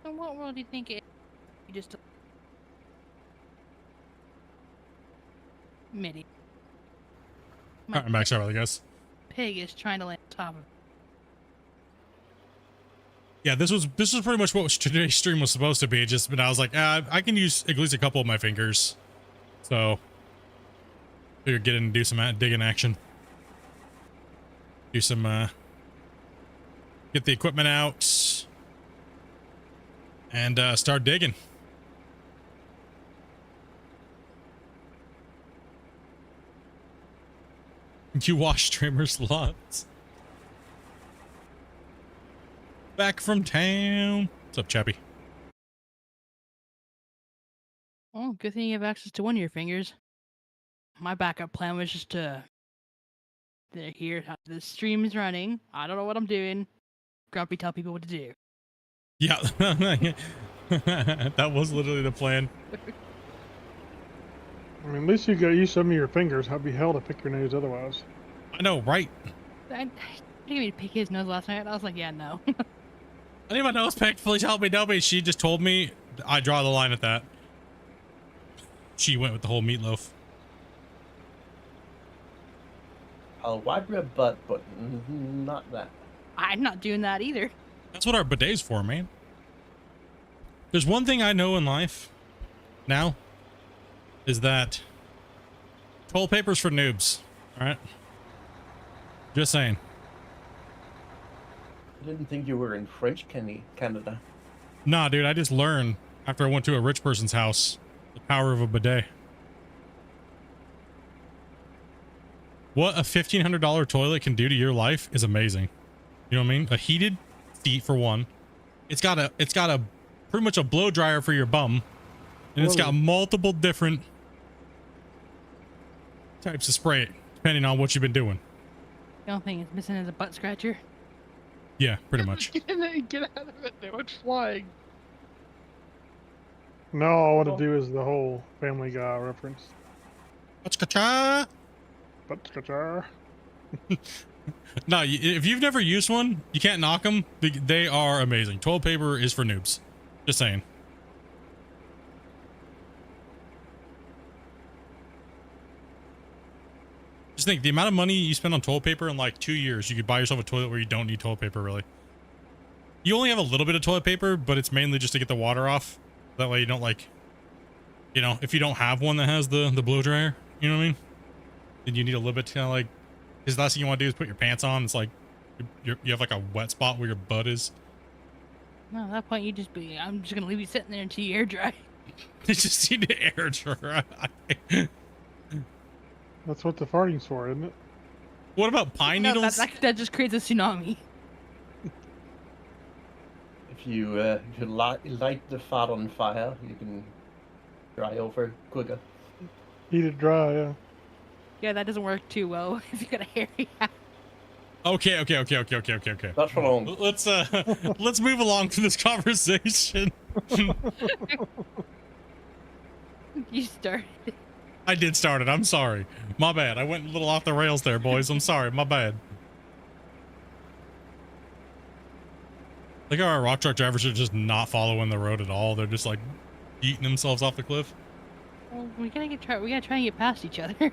So what world do you think it is? You just Mitty. All right, I'm back. Sorry about that, guys. Pig is trying to land on top of it. Yeah, this was pretty much what today's stream was supposed to be. But I was like, I can use at least a couple of my fingers, so figured get in and do some digging action. Do some get the equipment out and start digging. You wash streamers lots. Back from town. What's up, Chappie? Oh, good thing you have access to one of your fingers. My backup plan was just to here, the stream is running. I don't know what I'm doing. Grumpy tell people what to do. Yeah. That was literally the plan. I mean, at least you got use some of your fingers. I'd be hell to pick your nose otherwise. I know, right? I gave me to pick his nose last night. I was like, yeah, no. I need my nose picked. Please help me. Nobody. She just told me. I draw the line at that. She went with the whole meatloaf. I'll wipe your butt, but not that. I'm not doing that either. That's what our bidet's for, man. There's one thing I know in life now is that toilet paper's for noobs. All right. Just saying. I didn't think you were in French Canada. Nah, dude, I just learned after I went to a rich person's house the power of a bidet. What a $1,500 toilet can do to your life is amazing. You know what I mean? A heated seat for one. It's got a pretty much a blow dryer for your bum, and it's got multiple different types of spray depending on what you've been doing. The only thing it's missing is a butt scratcher. Yeah, pretty much. Get in there and get out of it. Now it's flying. No, all I want to do is the whole Family Guy reference. Cha-cha. But guitar. No, if you've never used one, you can't knock them. They are amazing. Toilet paper is for noobs. Just saying. Just think, the amount of money you spend on toilet paper in like 2 years, you could buy yourself a toilet where you don't need toilet paper, really. You only have a little bit of toilet paper, but it's mainly just to get the water off. That way you don't like, you know, if you don't have one that has the blow dryer, you know what I mean? Then you need a little bit to kind of like, because the last thing you want to do is put your pants on. It's like, you have like a wet spot where your butt is. No, at that point, I'm just going to leave you sitting there until you air dry. You just need to air dry. That's what the farting's for, isn't it? What about pine No, needles? that just creates a tsunami. If you light the fat on fire, you can dry over quicker. Heat it dry, yeah. Yeah, that doesn't work too well if you got a hairy house. Okay. Not for long. Let's move along to this conversation. You started. I did start it. I'm sorry. My bad. I went a little off the rails there, boys. I'm sorry. My bad. Like how our rock truck drivers are just not following the road at all. They're just like eating themselves off the cliff. Well, we gotta try and get past each other.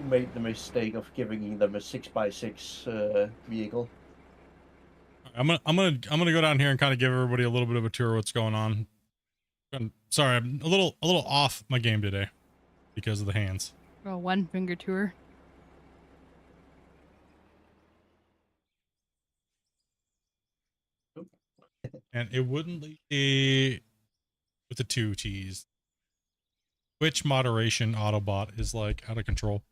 Made the mistake of giving them a 6x6 vehicle. I'm gonna go down here and kind of give everybody a little bit of a tour of what's going on. Sorry, I'm a little off my game today because of the hands. A one finger tour. And it wouldn't leave me with the 2 T's. Twitch moderation Autobot is like out of control.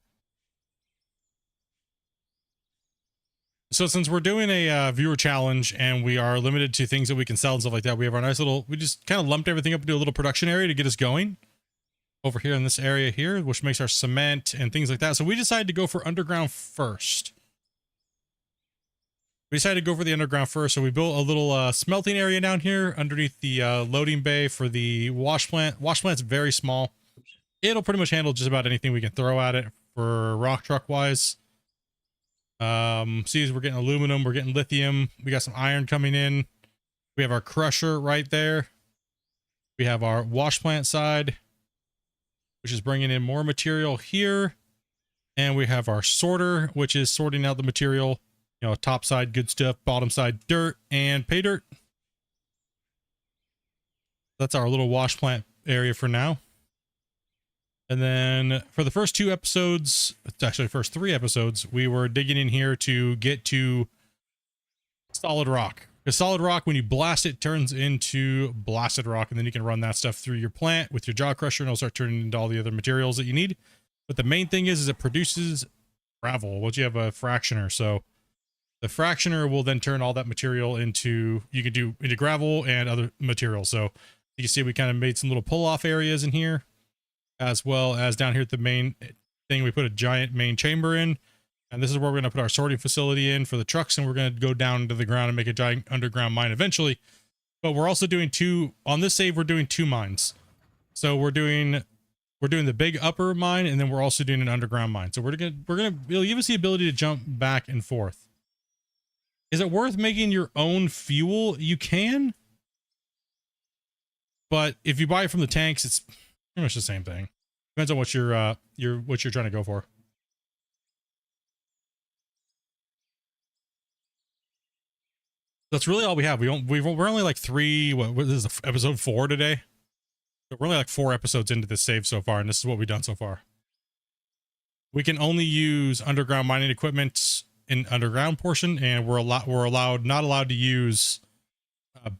So since we're doing a viewer challenge and we are limited to things that we can sell and stuff like that, we have our nice little, we just kind of lumped everything up into a little production area to get us going over here in this area here, which makes our cement and things like that. So we decided to go for underground first. We decided to go for the underground first. So we built a little smelting area down here underneath the loading bay for the wash plant. Wash plant's very small. It'll pretty much handle just about anything we can throw at it for rock truck wise. See, we're getting aluminum, we're getting lithium, we got some iron coming in. We have our crusher right there. We have our wash plant side, which is bringing in more material here. And we have our sorter, which is sorting out the material, you know, top side good stuff, bottom side dirt and pay dirt. That's our little wash plant area for now. And then for the first 2 episodes, actually first 3 episodes, we were digging in here to get to solid rock. Because solid rock, when you blast it, turns into blasted rock, and then you can run that stuff through your plant with your jaw crusher, and it'll start turning into all the other materials that you need. But the main thing is it produces gravel. Well, you have a fractioner, so the fractioner will then turn all that material into, you can do into gravel and other materials. So you can see we kind of made some little pull-off areas in here, as well as down here at the main thing, we put a giant main chamber in, And this is where we're going to put our sorting facility in for the trucks, and we're going to go down to the ground and make a giant underground mine eventually. But we're also doing on this save, we're doing 2 mines. So we're doing the big upper mine, and then we're also doing an underground mine. So it'll give us the ability to jump back and forth. Is it worth making your own fuel? You can, but if you buy it from the tanks, it's pretty much the same thing. Depends on what you're trying to go for. That's really all we have. We're only like 3. What this is episode 4 today. But we're only like 4 episodes into this save so far, and this is what we've done so far. We can only use underground mining equipment in underground portion, and we're not allowed to use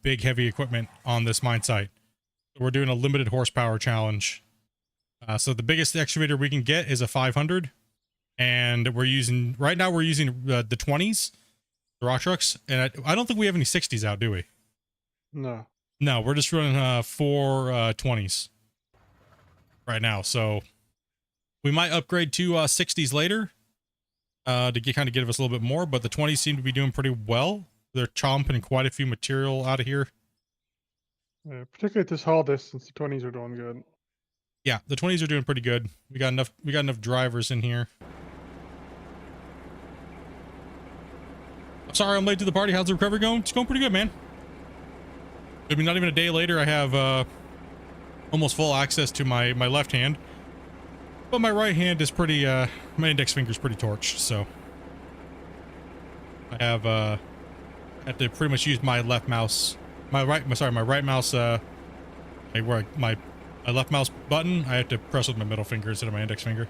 big heavy equipment on this mine site. So we're doing a limited horsepower challenge. So the biggest excavator we can get is a 500, and right now we're using the 20s. The rock trucks, and I don't think we have any 60s out, do we? No. No, we're just running 4 20s right now. So we might upgrade to 60s later to kind of give us a little bit more, but the 20s seem to be doing pretty well. They're chomping quite a few material out of here. Yeah, particularly at this haul distance, the 20s are doing good. Yeah, the 20s are doing pretty good. We got enough drivers in here. Sorry I'm late to the party. How's the recovery going? It's going pretty good, man. I mean, not even a day later, I have almost full access to my left hand. But my right hand is pretty, my index finger's pretty torched, so. I have to pretty much use my left mouse. My right mouse, my left mouse button, I have to press with my middle finger instead of my index finger.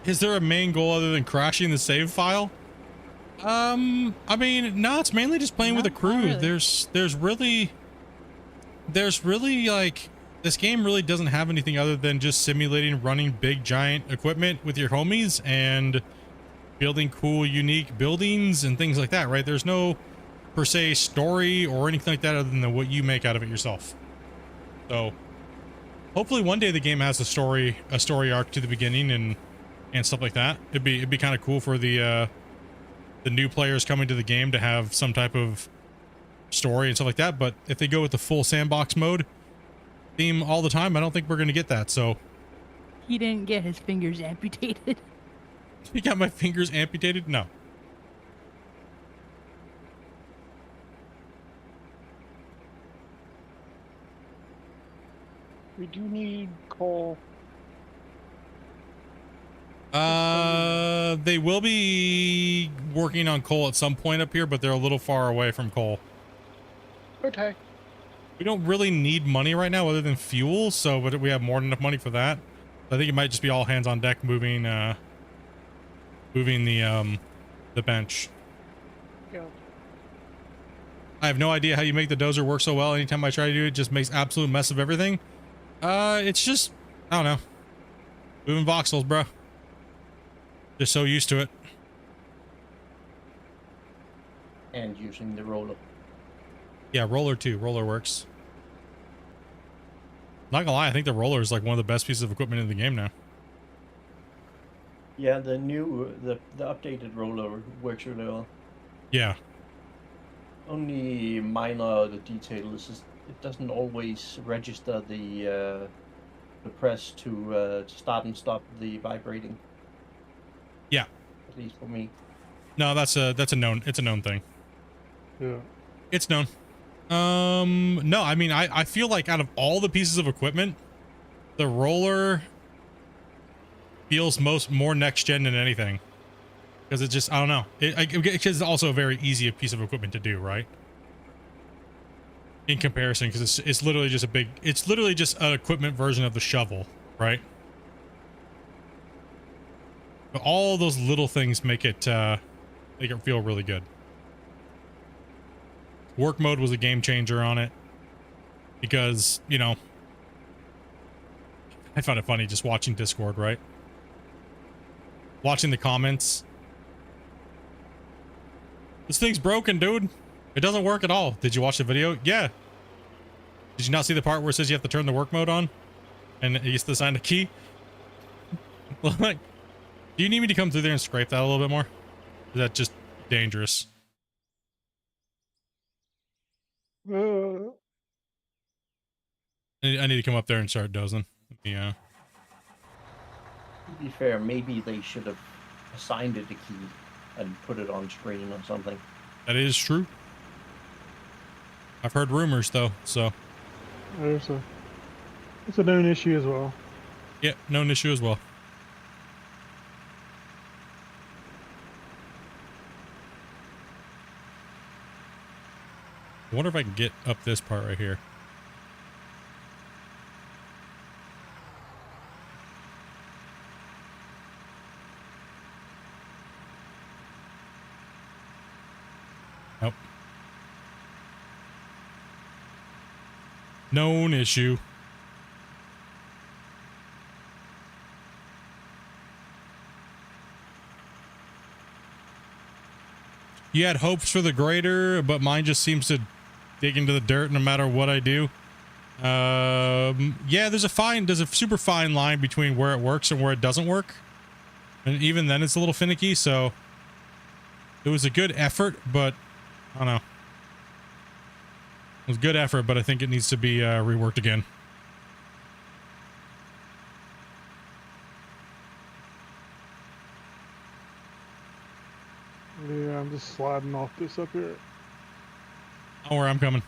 Is there a main goal other than crashing the save file? I mean, no, it's mainly just playing with a crew. Really. There's really like, this game really doesn't have anything other than just simulating running big giant equipment with your homies and building cool, unique buildings and things like that, right? There's no per se story or anything like that other than what you make out of it yourself. So hopefully one day the game has a story arc to the beginning and stuff like that. It'd be kind of cool for the new players coming to the game to have some type of story and stuff like that. But if they go with the full sandbox mode theme all the time, I don't think we're going to get that. So He didn't get his fingers amputated. you got my fingers amputated? No. We do need coal. They will be working on coal at some point up here, but they're a little far away from coal. Okay. We don't really need money right now other than fuel, so but we have more than enough money for that. I think it might just be all hands on deck moving the bench. Yeah. I have no idea how you make the dozer work so well. Anytime I try to do it, it just makes absolute mess of everything. It's just, I don't know. Moving voxels, bro. Just so used to it. And using the roller. Yeah, roller too. Roller works. Not gonna lie, I think the roller is like one of the best pieces of equipment in the game now. Yeah, the updated roller works really well. Yeah. Only minor the detail is it doesn't always register the press to start and stop the vibrating. Yeah. At least for me. No, it's a known thing. Yeah. It's known. No, I mean, I feel like out of all the pieces of equipment, the roller feels more next gen than anything. Because it just, I don't know. It's also a very easy piece of equipment to do, right? In comparison, because it's literally just it's literally just an equipment version of the shovel, right? But all those little things make it feel really good. Work mode was a game changer on it because, you know, I found it funny just watching Discord, right? Watching the comments. This thing's broken, dude. It doesn't work at all. Did you watch the video? Yeah. Did you not see the part where it says you have to turn the work mode on? And you used to assign a key? Like, do you need me to come through there and scrape that a little bit more? Is that just dangerous? Uh, I need to come up there and start dozing. Yeah. To be fair, maybe they should have assigned it a key and put it on screen or something. That is true. I've heard rumors though, so. It's a known issue as well. Yeah, known issue as well. I wonder if I can get up this part right here. Nope. Known issue. You had hopes for the grader, but mine just seems to dig into the dirt no matter what I do. Yeah, there's a super fine line between where it works and where it doesn't work. And even then it's a little finicky, so it was a good effort, but I don't know. It was good effort, but I think it needs to be reworked again. Yeah, I'm just sliding off this up here. Oh, where I'm coming.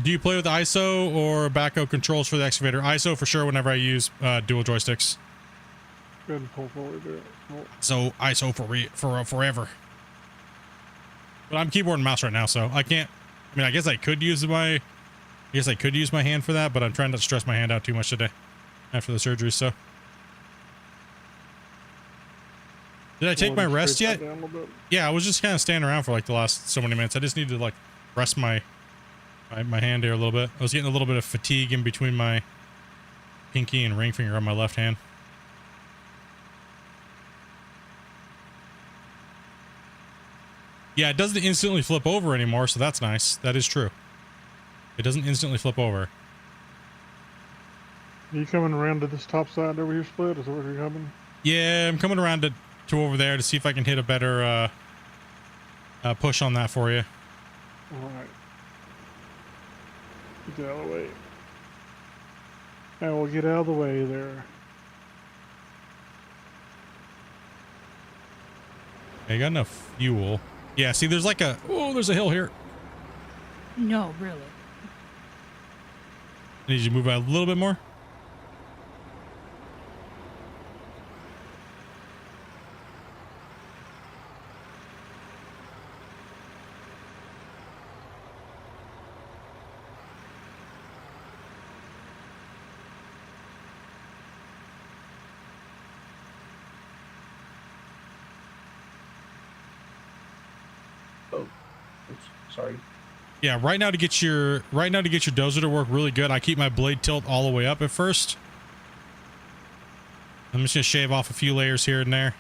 Do you play with ISO or backhoe controls for the excavator? ISO for sure whenever I use dual joysticks. Go ahead and pull forward there. Oh, So ISO for forever. But I'm keyboard and mouse right now, so I can't. I mean, I guess I could use my hand for that, but I'm trying not to stress my hand out too much today after the surgery. So, did I take my rest yet? Yeah, I was just kind of standing around for like the last so many minutes. I just need to like rest my hand here a little bit. I was getting a little bit of fatigue in between my pinky and ring finger on my left hand. Yeah, it doesn't instantly flip over anymore, so that's nice. That is true. It doesn't instantly flip over. Are you coming around to this top side over here, Split? Is that where you're coming? Yeah, I'm coming around to over there to see if I can hit a better push on that for you. Alright. Get out of the way. I will get out of the way there. I got enough fuel. Yeah, see, there's like there's a hill here. No, really. I need you to move out a little bit more. Sorry. Yeah, right now to get your dozer to work really good, I keep my blade tilt all the way up at first. I'm just gonna shave off a few layers here and there.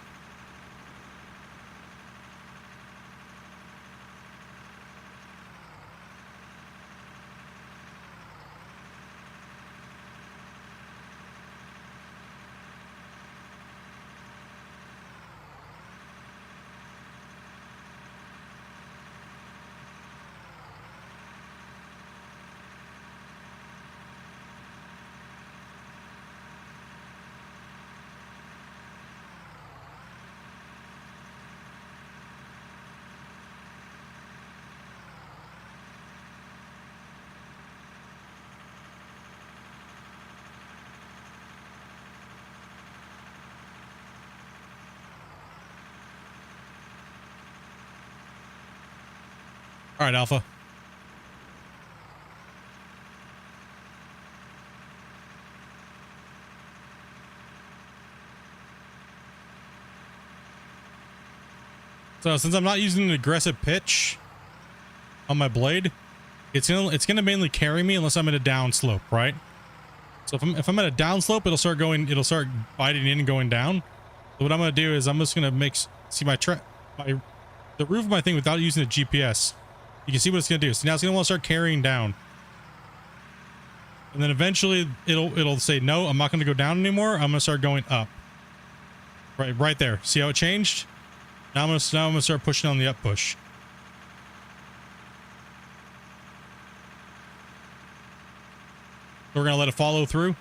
All right, Alpha. So since I'm not using an aggressive pitch on my blade, it's gonna mainly carry me unless I'm at a down slope, right? So if I'm at a down slope, it'll start biting in and going down. So what I'm gonna do is I'm just gonna see my the roof of my thing without using the GPS. You can see what it's gonna do. So now it's gonna want to start carrying down, and then eventually it'll say no, I'm not gonna go down anymore. I'm gonna start going up. Right there. See how it changed? Now I'm gonna start pushing on the up push. We're gonna let it follow through.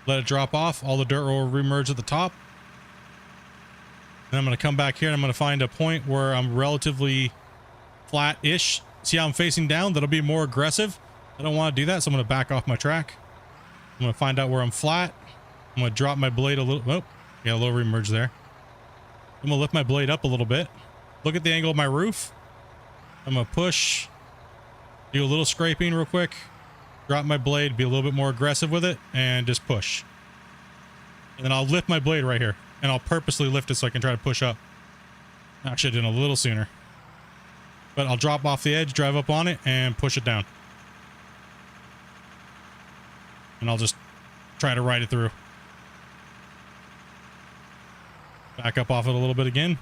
Let it drop off. All the dirt will remerge at the top. And I'm going to come back here and I'm going to find a point where I'm relatively flat-ish. See how I'm facing down? That'll be more aggressive. I don't want to do that, so I'm going to back off my track. I'm going to find out where I'm flat. I'm going to drop my blade a little. Oh, yeah, a little remerge there. I'm going to lift my blade up a little bit. Look at the angle of my roof. I'm going to push. Do a little scraping real quick. Drop my blade, be a little bit more aggressive with it, and just push. And then I'll lift my blade right here, and I'll purposely lift it so I can try to push up. I should have done a little sooner. But I'll drop off the edge, drive up on it, and push it down. And I'll just try to ride it through. Back up off it a little bit again.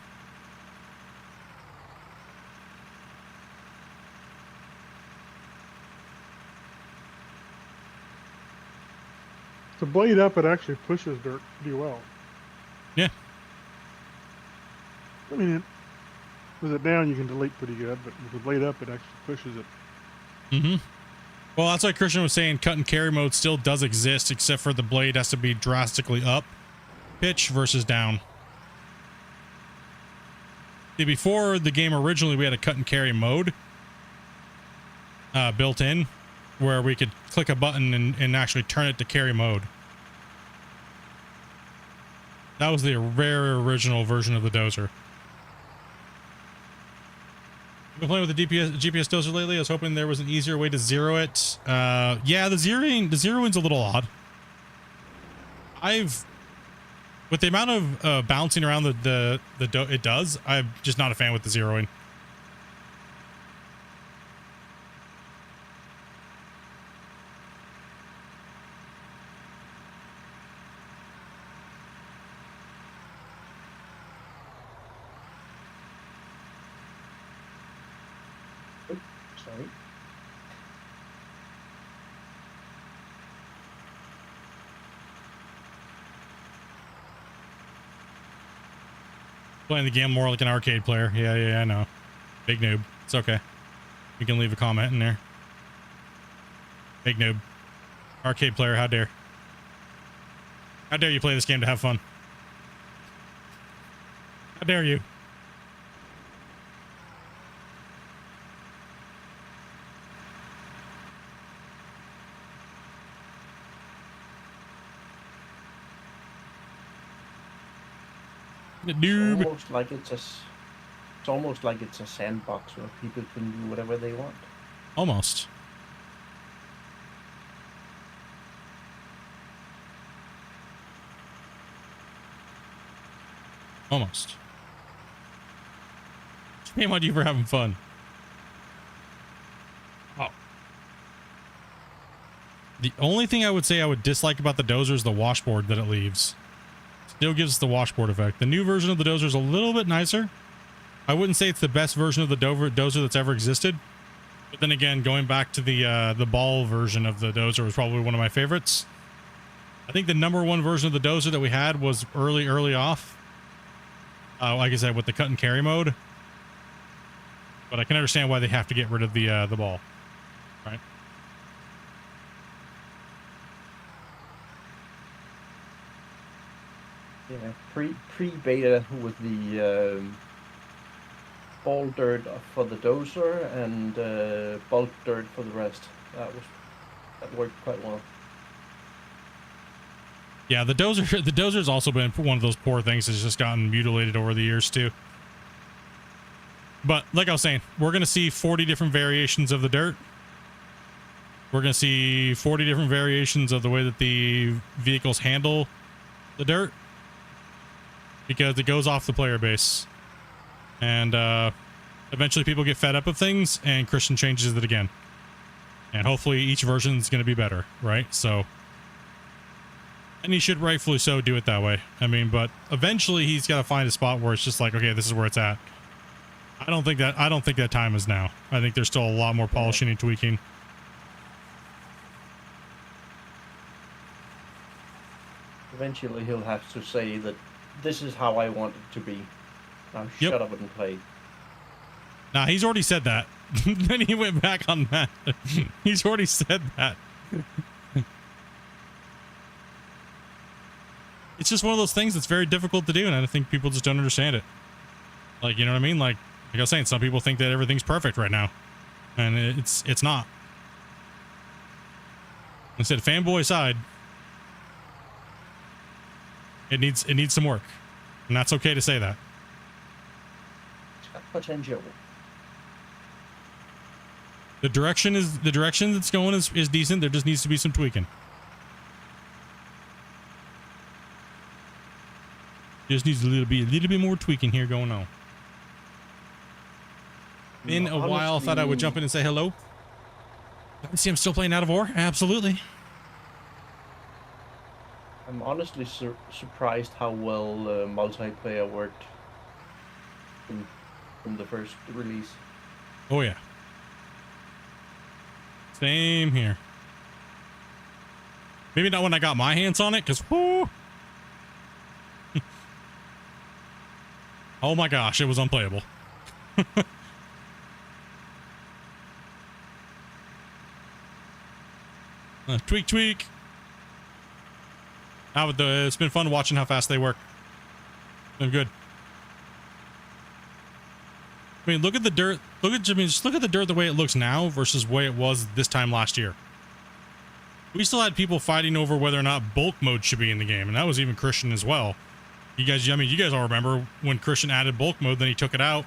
The blade up, it actually pushes dirt pretty well. Yeah. I mean, with it down, you can delete pretty good, but with the blade up, it actually pushes it. Mm-hmm. Well, that's like Christian was saying, cut and carry mode still does exist, except for the blade has to be drastically up pitch versus down. See, before the game originally, we had a cut and carry mode built in, where we could click a button and actually turn it to carry mode. That was the very original version of the dozer. I've been playing with the GPS dozer lately. I was hoping there was an easier way to zero it. Yeah, the zeroing's a little odd. With the amount of bouncing around it does, I'm just not a fan with the zeroing. Sorry. Playing the game more like an arcade player. Yeah, I know. Big noob. It's okay. You can leave a comment in there. Big noob. Arcade player, how dare. How dare you play this game to have fun? How dare you? Noob. It's almost like it's a sandbox where people can do whatever they want. Almost. Almost. Shame on you for having fun. Oh. The only thing I would say I would dislike about the dozer is the washboard that it leaves. Still gives us the washboard effect. The new version of the dozer is a little bit nicer. I wouldn't say it's the best version of the dozer that's ever existed. But then again, going back to the ball version of the dozer was probably one of my favorites. I think the #1 version of the dozer that we had was early off. Like I said, with the cut and carry mode. But I can understand why they have to get rid of the ball. Right? Yeah, pre-beta with the ball dirt for the dozer and bulk dirt for the rest. That worked quite well. Yeah, the dozer's also been one of those poor things that's just gotten mutilated over the years too. But like I was saying, we're gonna see 40 different variations of the dirt. We're gonna see 40 different variations of the way that the vehicles handle the dirt, because it goes off the player base, and eventually people get fed up of things, and Christian changes it again, and hopefully each version is going to be better, right? So And he should rightfully so do it that way. I mean, but eventually he's got to find a spot where it's just like, okay, this is where it's at. I don't think that time is now. I think there's still a lot more polishing and tweaking. Eventually he'll have to say that this is how I want it to be. Now shut up and play. Nah, he's already said that. Then he went back on that. He's already said that. It's just one of those things that's very difficult to do, and I think people just don't understand it. Like, you know what I mean? Like I was saying, some people think that everything's perfect right now, and it's not. Instead, fanboy aside, it needs some work, and that's okay to say that. It's got potential. The direction that's going is decent. There just needs to be some tweaking. Just needs a little bit more tweaking here going on. Been a while. Thought I would jump in and say hello. I see I'm still playing Out of War. Absolutely. I'm honestly surprised how well multiplayer worked from the first release. Oh yeah. Same here. Maybe not when I got my hands on it, because whoo. Oh my gosh, it was unplayable. Tweak. It's been fun watching how fast they work. Been good. I mean, look at the dirt. Just look at the dirt the way it looks now versus the way it was this time last year. We still had people fighting over whether or not bulk mode should be in the game, and that was even Christian as well. You guys all remember when Christian added bulk mode, then he took it out.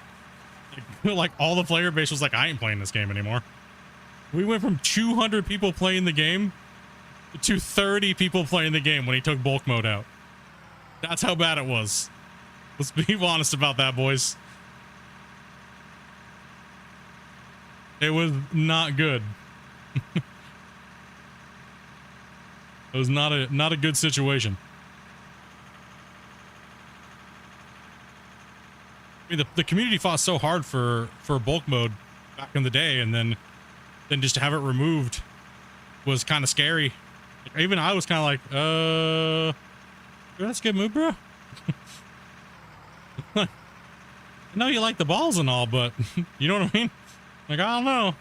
Like all the player base was like, I ain't playing this game anymore. We went from 200 people playing the game to 30 people playing the game when he took bulk mode out. That's how bad it was. Let's be honest about that, boys. It was not good. It was not a good situation. I mean, the community fought so hard for bulk mode back in the day, and then just to have it removed was kind of scary. Even I was kind of like, that's a good move, bro. I know you like the balls and all, but you know what I mean? Like, I don't know.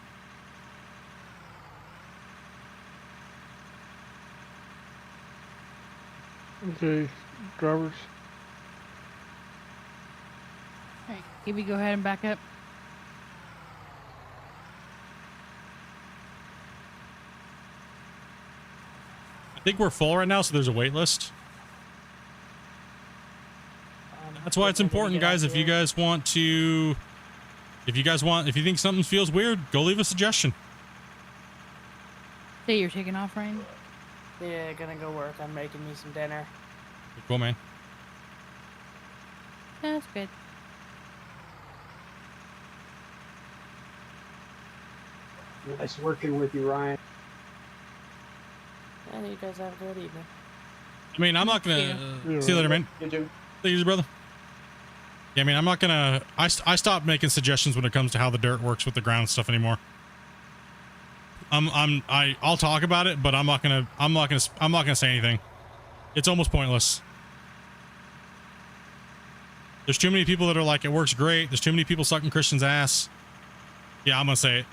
Okay, drivers. All right, Gibby, go ahead and back up. I think we're full right now, so there's a wait list. That's why it's important, guys. If you guys want to, if you think something feels weird, go leave a suggestion. Say you're taking off, Ryan. Yeah, gonna go work on making me some dinner. Cool, man. Yeah, that's good. Nice working with you, Ryan. And you guys have a good evening. I mean, I'm not gonna see you later, man. You do. Thank you, brother. Yeah, I mean, I'm not gonna. I stopped making suggestions when it comes to how the dirt works with the ground stuff anymore. I'll talk about it, but I'm not gonna say anything. It's almost pointless. There's too many people that are like, it works great. There's too many people sucking Christian's ass. Yeah, I'm gonna say it.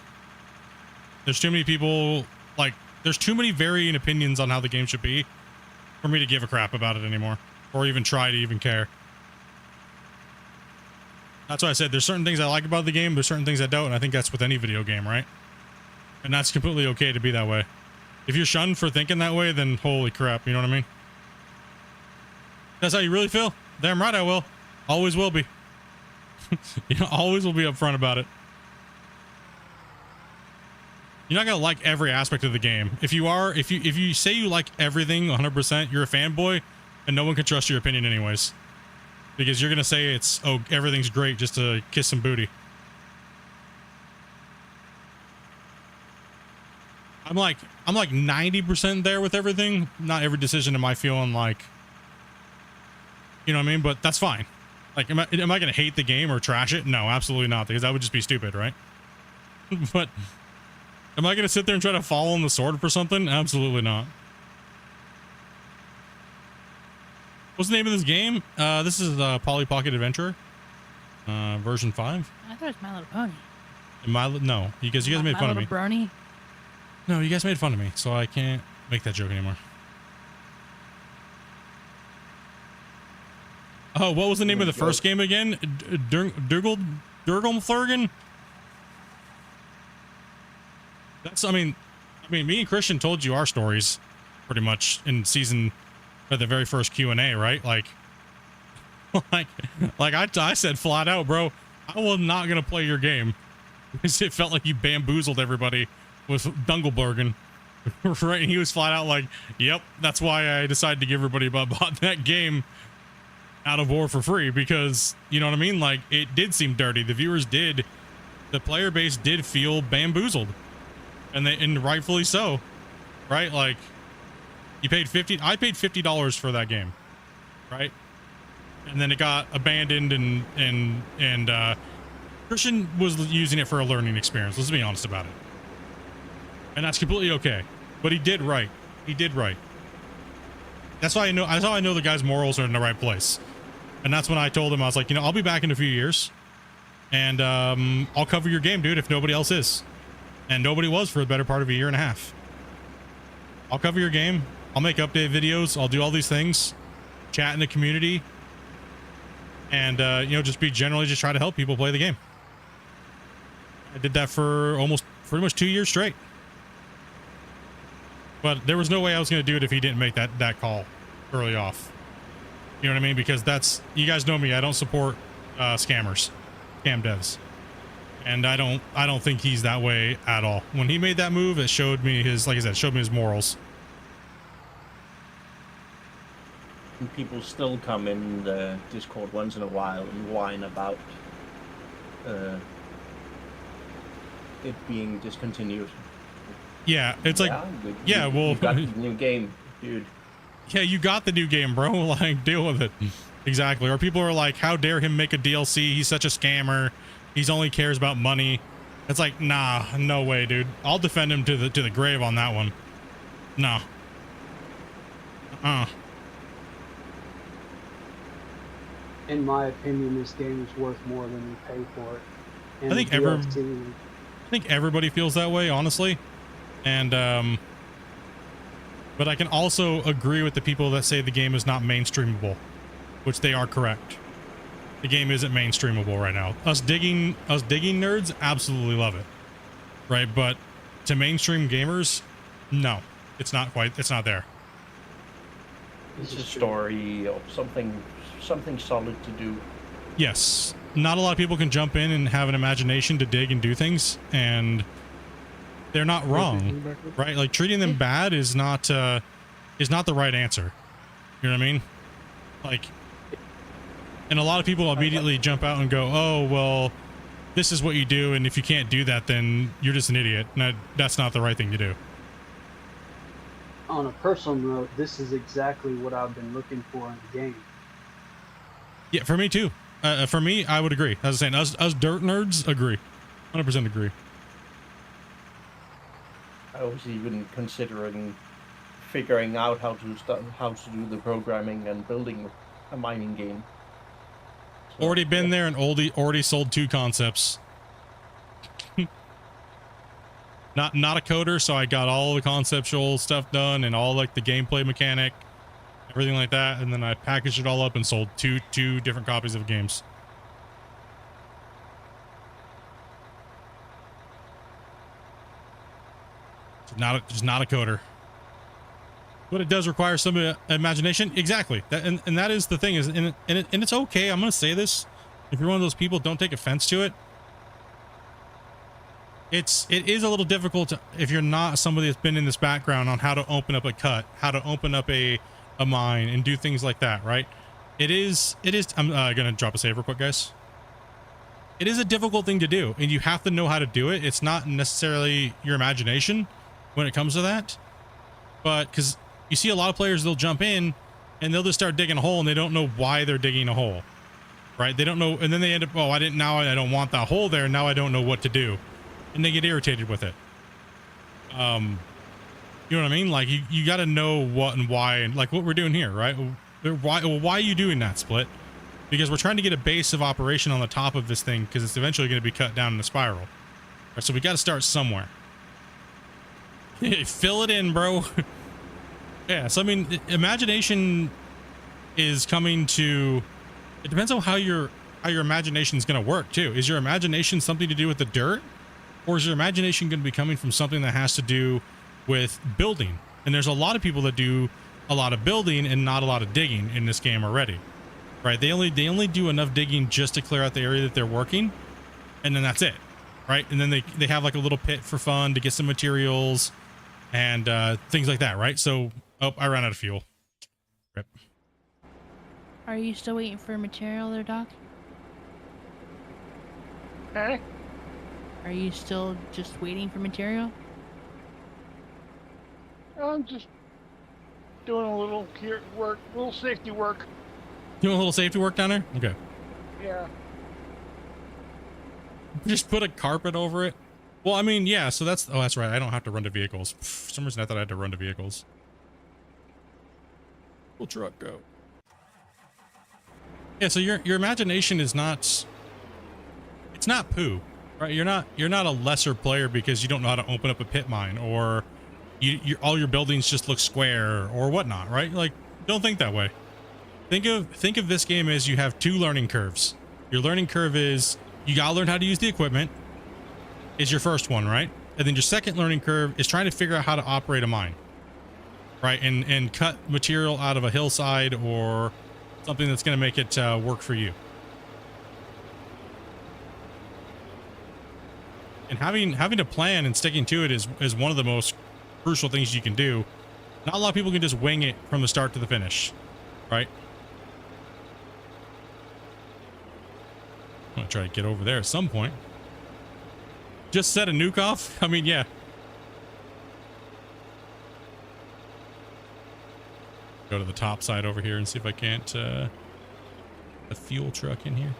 There's too many people, like, there's too many varying opinions on how the game should be for me to give a crap about it anymore, or even try to even care. That's why I said there's certain things I like about the game, there's certain things I don't, and I think that's with any video game, right? And that's completely okay to be that way. If you're shunned for thinking that way, then holy crap, you know what I mean? That's how you really feel? Damn right I will. Always will be. You know, always will be upfront about it. You're not gonna like every aspect of the game. If you say you like everything 100%, you're a fanboy, and no one can trust your opinion anyways. Because you're gonna say everything's great just to kiss some booty. I'm like 90% there with everything. Not every decision am I feeling like, you know what I mean? But that's fine. Like, am I going to hate the game or trash it? No, absolutely not, because that would just be stupid, right? But am I going to sit there and try to follow on the sword for something? Absolutely not. What's the name of this game? This is Polly Pocket Adventure, version 5. I thought it was My Little Pony. No, you guys made fun of me. Brony. No, you guys made fun of me, so I can't make that joke anymore. Oh, what was the name of the first game again? Durgelmflurgen? That's, I mean, me and Christian told you our stories pretty much in season, at the very first Q&A, right? Like I said flat out, bro, I was not going to play your game because it felt like you bamboozled everybody with Dungelbergen. Right? And he was flat out like, yep, that's why I decided to give everybody bought that game out of war for free, because, you know what I mean? Like, it did seem dirty. The viewers did, the player base did feel bamboozled, and rightfully so, right? Like, I paid $50 for that game, right? And then it got abandoned, and Christian was using it for a learning experience. Let's be honest about it. And that's completely okay. But he did right. He did right. That's why I know. That's how I know the guy's morals are in the right place. And that's when I told him, I was like, you know, I'll be back in a few years, and I'll cover your game, dude, if nobody else is. And nobody was for the better part of a year and a half. I'll cover your game. I'll make update videos. I'll do all these things. Chat in the community. And, you know, just try to help people play the game. I did that for pretty much 2 years straight. But there was no way I was going to do it if he didn't make that call early off. You know what I mean? Because you guys know me. I don't support scammers, scam devs. And I don't think he's that way at all. When he made that move, it showed me like I said, showed me his morals. People still come in the Discord once in a while and whine about it being discontinued. Yeah, it's like, yeah, well, you got the new game, dude. Yeah, you got the new game, bro. Like, deal with it. Exactly. Or people are like, how dare him make a DLC? He's such a scammer. He's only cares about money. It's like, nah, no way, dude. I'll defend him to the grave on that one. No. In my opinion, this game is worth more than you pay for it. And I think everybody feels that way, honestly. And but I can also agree with the people that say the game is not mainstreamable, which they are correct. The game isn't mainstreamable right now. Us digging nerds absolutely love it, right? But to mainstream gamers, no, it's not there. It's a story or something solid to do. Yes, not a lot of people can jump in and have an imagination to dig and do things, and they're not wrong, right? Like, treating them bad is not the right answer. You know what I mean? Like, and a lot of people immediately jump out and go, oh, well, this is what you do, and if you can't do that, then you're just an idiot. And that's not the right thing to do. On a personal note, this is exactly what I've been looking for in the game. Yeah, for me too. For me, I would agree. As I was saying, us dirt nerds agree. 100% agree. I was even considering figuring out how to do the programming and building a mining game. So, already been there and already sold 2 concepts. Not a coder, so I got all the conceptual stuff done and all like the gameplay mechanic, everything like that, and then I packaged it all up and sold two different copies of games. Just not a coder, but it does require some imagination. Exactly. And that is the thing, is, and it's okay. I'm going to say this. If you're one of those people, don't take offense to it. It is a little difficult if you're not somebody that's been in this background on how to open up a cut, how to open up a mine and do things like that, right? It is, I'm going to drop a save real quick, guys. It is a difficult thing to do, and you have to know how to do it. It's not necessarily your imagination, when it comes to that. But because you see a lot of players, they'll jump in and they'll just start digging a hole and they don't know why they're digging a hole, right? They don't know. And then they end up, oh, I don't want that hole there. Now I don't know what to do. And they get irritated with it. You know what I mean? Like you got to know what and why, and like what we're doing here, right? Why are you doing that, Split? Because we're trying to get a base of operation on the top of this thing because it's eventually going to be cut down in a spiral. Right, so we got to start somewhere. Fill it in, bro. Yeah, so I mean, imagination is coming to. It depends on how your imagination is going to work too. Is your imagination something to do with the dirt, or is your imagination going to be coming from something that has to do with building? And there's a lot of people that do a lot of building and not a lot of digging in this game already, right? They only do enough digging just to clear out the area that they're working, and then that's it, right? And then they have like a little pit for fun to get some materials and things like that, right? So, oh, I ran out of fuel. Rip. Are you still waiting for material there, Doc? Huh? Are you still just waiting for material? I'm just doing a little work, little safety work. Doing a little safety work down there? Okay. Yeah. Just put a carpet over it. Well, I mean, yeah, so that's right. I don't have to run to vehicles. For some reason I thought I had to run to vehicles. Full truck go. Yeah, so your imagination is not, it's not poo, right? You're not a lesser player because you don't know how to open up a pit mine, or all your buildings just look square or whatnot, right? Like, don't think that way. Think of this game as you have two learning curves. Your learning curve is you gotta learn how to use the equipment, is your first one, right? And then your second learning curve is trying to figure out how to operate a mine, right? And cut material out of a hillside or something that's going to make it work for you. And having a plan and sticking to it is one of the most crucial things you can do. Not a lot of people can just wing it from the start to the finish, right? I'm gonna try to get over there at some point. Just set a nuke off? I mean, yeah. Go to the top side over here and see if I can't a fuel truck in here.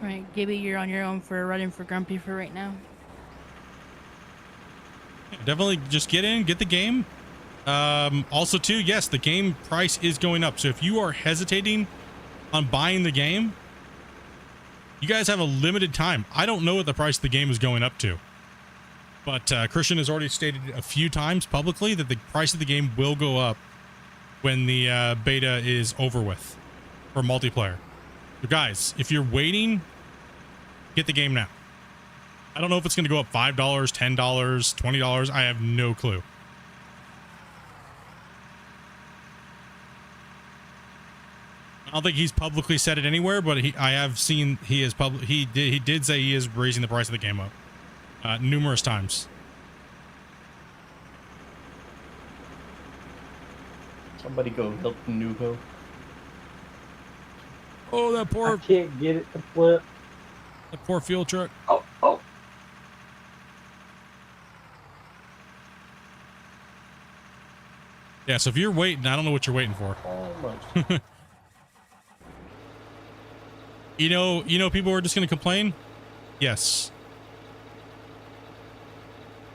All right, Gibby, you're on your own for running for Grumpy for right now. Definitely just get in, get the game. Also too, yes, the game price is going up. So if you are hesitating on buying the game, you guys have a limited time. I don't know what the price of the game is going up to, but Christian has already stated a few times publicly that the price of the game will go up when the beta is over with for multiplayer. So guys, if you're waiting, get the game now. I don't know if it's going to go up $5, $10, $20. I have no clue. I don't think he's publicly said it anywhere, but I have seen he did say he is raising the price of the game up numerous times. Somebody go help Nuvo. Oh, that I poor can't get it to flip. fuel truck. Oh. Yeah, so if you're waiting, I don't know what you're waiting for. Almost. You know people are just going to complain? Yes.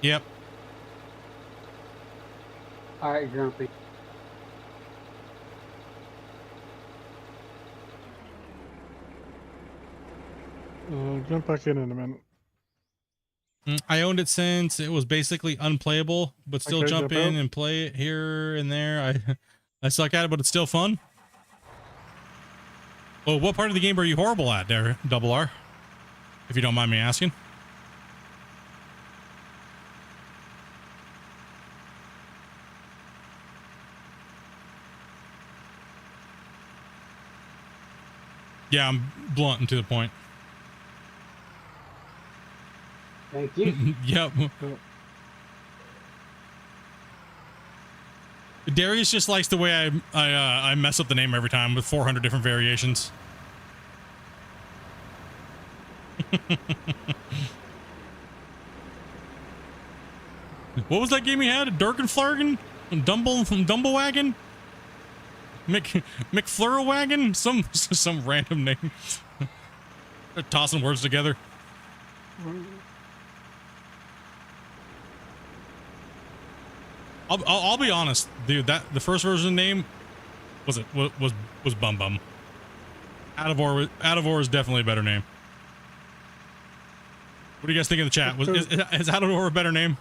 Yep. All right, Grumpy. Jump back in a minute. I owned it since it was basically unplayable, but still Okay, jump jump in out. and play it here and there. I suck at it, but it's still fun. Well, what part of the game are you horrible at there, Double R? If you don't mind me asking. Yeah, I'm blunt and to the point. Thank you. Yep. Darius just likes the way I mess up the name every time with 400 different variations. What was that game he had? Durkenflargen? Dumblewagon? McFlurrowagon? Some random name. They're tossing words together. I'll be honest, dude. That the first version name was Bum Bum. Atavor is definitely a better name. What do you guys think in the chat? Is Atavor a better name?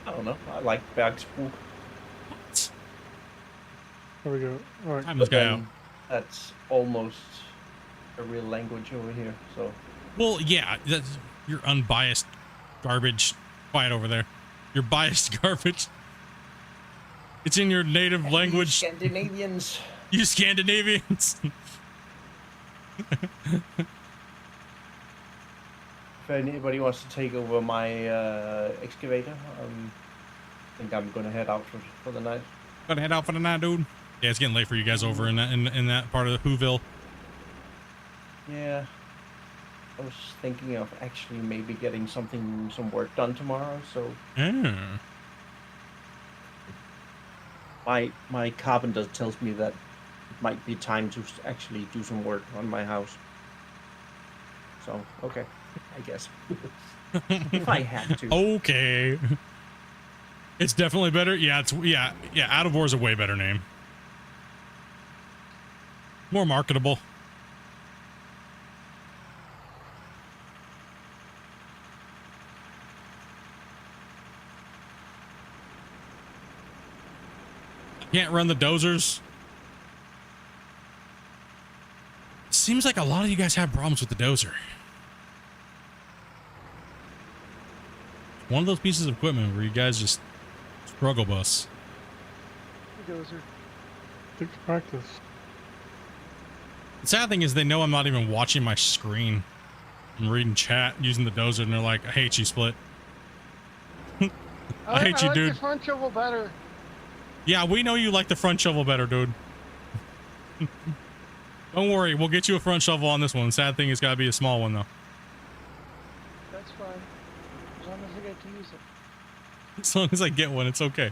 I don't know. I like Bergsburg. There we go. All right. Time this guy out. That's almost a real language over here. So. Well, yeah, that's your unbiased garbage. Quiet over there. Your biased garbage. It's in your native language. Scandinavians. You Scandinavians. If anybody wants to take over my excavator, I think I'm gonna head out for the night. Gonna head out for the night, dude. Yeah, it's getting late for you guys over in that part of Whoville. Yeah. I was thinking of actually maybe getting some work done tomorrow, so Yeah. my carpenter tells me that it might be time to actually do some work on my house. So, okay, I guess. If I had to. Okay. It's definitely better. Yeah, Atavor is a way better name. More marketable. Can't run the dozers. Seems like a lot of you guys have problems with the dozer. One of those pieces of equipment where you guys just struggle bus. Dozer. Takes practice. The sad thing is they know I'm not even watching my screen. I'm reading chat using the dozer and they're like, I hate you, Split. I hate you, like dude. the front shovel better. Yeah, we know you like the front shovel better, dude. Don't worry, we'll get you a front shovel on this one. Sad thing is gotta be a small one though. That's fine. As long as I get to use it. As long as I get one, it's okay.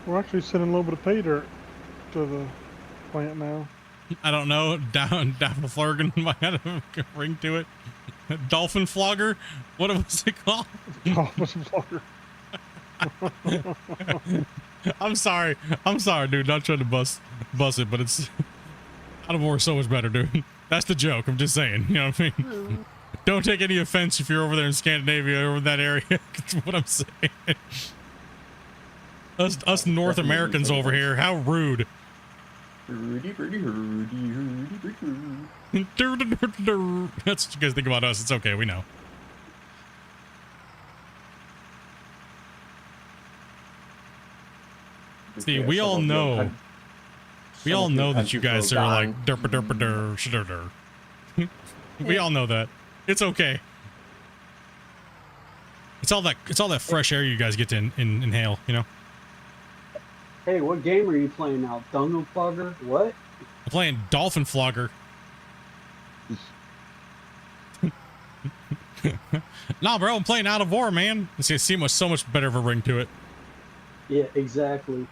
We're actually sending a little bit of pay dirt to the plant now. I don't know. Daffleflargen might have a ring to it. Dolphin flogger? What was it called? Dolphin flogger. I'm sorry, dude. Not trying to bust it, but it's Atavor is so much better, dude. That's the joke. I'm just saying. You know what I mean? Don't take any offense if you're over there in Scandinavia or in that area. That's what I'm saying. Us North Americans over here, how rude. That's what you guys think about us. It's okay, we know. See, we all know that you guys are like derpa derpa der shder. We all know that. It's okay. It's all that fresh air you guys get to inhale, you know. Hey, what game are you playing now? Dungeon Flogger? What? I'm playing Dolphin Flogger. Nah, bro, I'm playing Atavor, man. It's gonna seem so much better of a ring to it. Yeah, exactly.